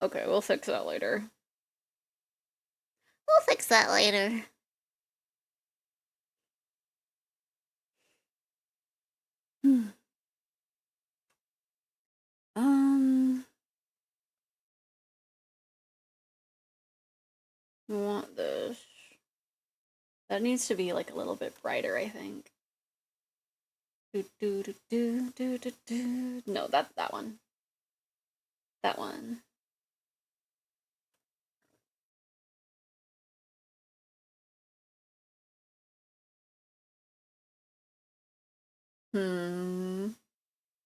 Okay, we'll fix that later. We'll fix that later. We want this. That needs to be like a little bit brighter, I think. No, that one. That one.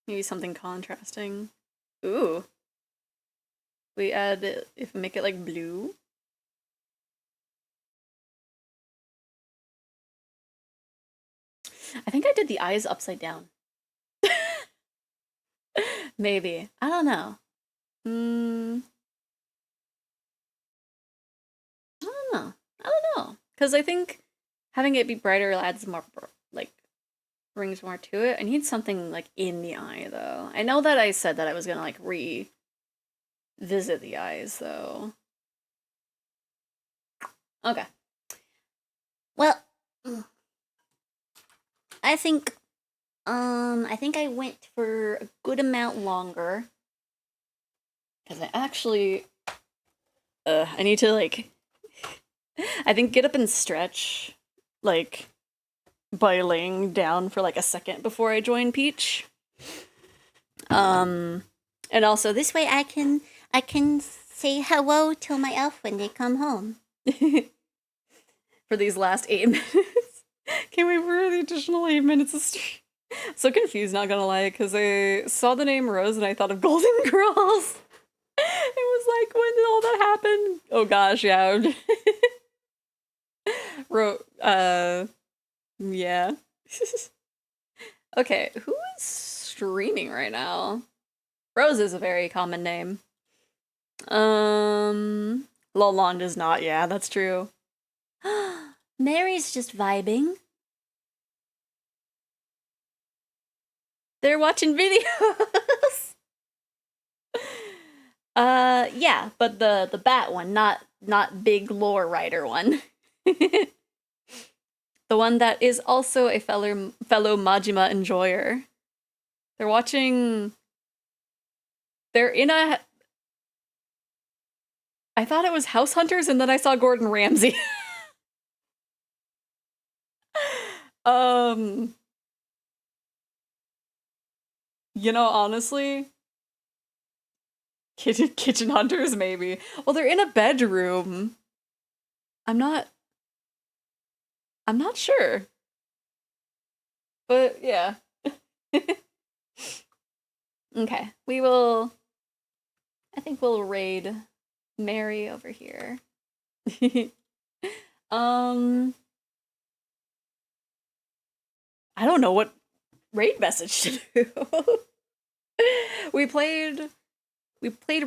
Maybe something contrasting. Ooh. We add it, if we make it like blue. I think I did the eyes upside down. Maybe. I don't know. I don't know. I don't know. Because I think having it be brighter adds more, like, brings more to it. I need something, like, in the eye, though. I know that I said that I was gonna, like, revisit the eyes, though. Okay. Well, I think I went for a good amount longer. Because I actually, I need to, like, I think get up and stretch, like, by laying down for, like, a second before I join Peach. And also, This way I can say hello to my elf when they come home. for these last 8 minutes. Can't wait for the additional 8 minutes of stream. So confused, not gonna lie, because I saw the name Rose and I thought of Golden Girls. It was like, when did all that happen? Oh gosh, yeah. Yeah. Okay, who is streaming right now? Rose is a very common name. Lalonde is not, yeah, that's true. Mary's just vibing. They're watching videos. Yeah, but the bat one, not big lore writer one. The one that is also a fellow Majima enjoyer. They're watching. They're in a. I thought it was House Hunters, and then I saw Gordon Ramsay. You know, honestly, kitchen hunters maybe. Well, they're in a bedroom. I'm not sure. But yeah. Okay, I think we'll raid Mary over here. I don't know what raid message to do. We played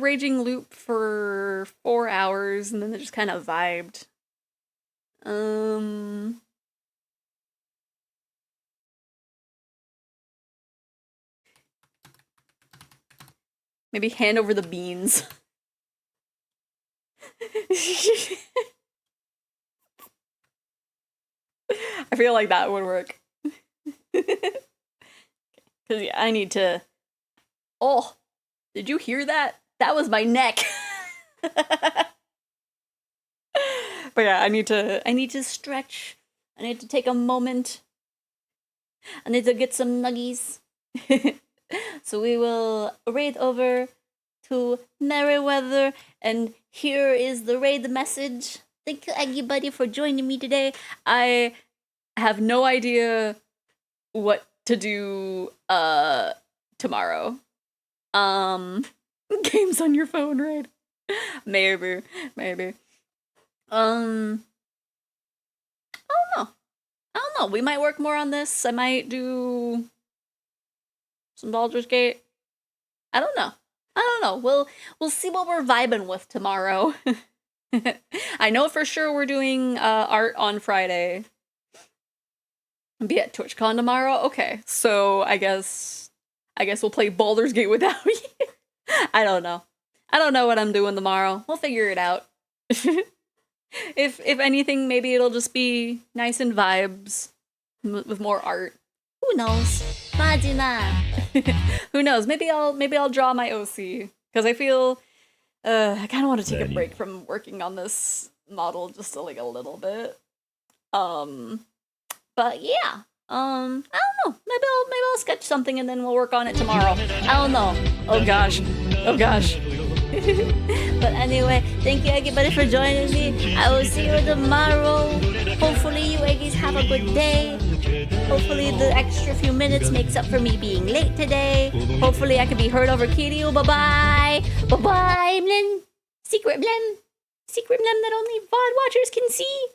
Raging Loop for 4 hours and then it just kind of vibed. Maybe hand over the beans. I feel like that would work. Because yeah, I need to... Oh, did you hear that? That was my neck. But yeah, I need to stretch. I need to take a moment. I need to get some nuggies. So we will raid over to Merryweather, and here is the raid message. Thank you, everybody, for joining me today. I have no idea what to do tomorrow. Games on your phone, right? Maybe. I don't know. We might work more on this. I might do some Baldur's Gate. I don't know. We'll see what we're vibing with tomorrow. I know for sure we're doing art on Friday. Be at TwitchCon tomorrow. Okay, so I guess we'll play Baldur's Gate without you. I don't know what I'm doing tomorrow. We'll figure it out. If anything, maybe it'll just be nice and vibes with more art. Who knows? Majima. Who knows? Maybe I'll draw my OC because I feel I kind of want to take a break from working on this model just like a little bit. But yeah. I don't know. Maybe I'll sketch something and then we'll work on it tomorrow. I don't know. Oh gosh. But anyway, thank you everybody for joining me. I will see you tomorrow. Hopefully you Eggies have a good day. Hopefully the extra few minutes makes up for me being late today. Hopefully I can be heard over Kiryu. Bye-bye. Bye-bye, Mlin. Secret Mlin. Secret Mlin that only VOD watchers can see.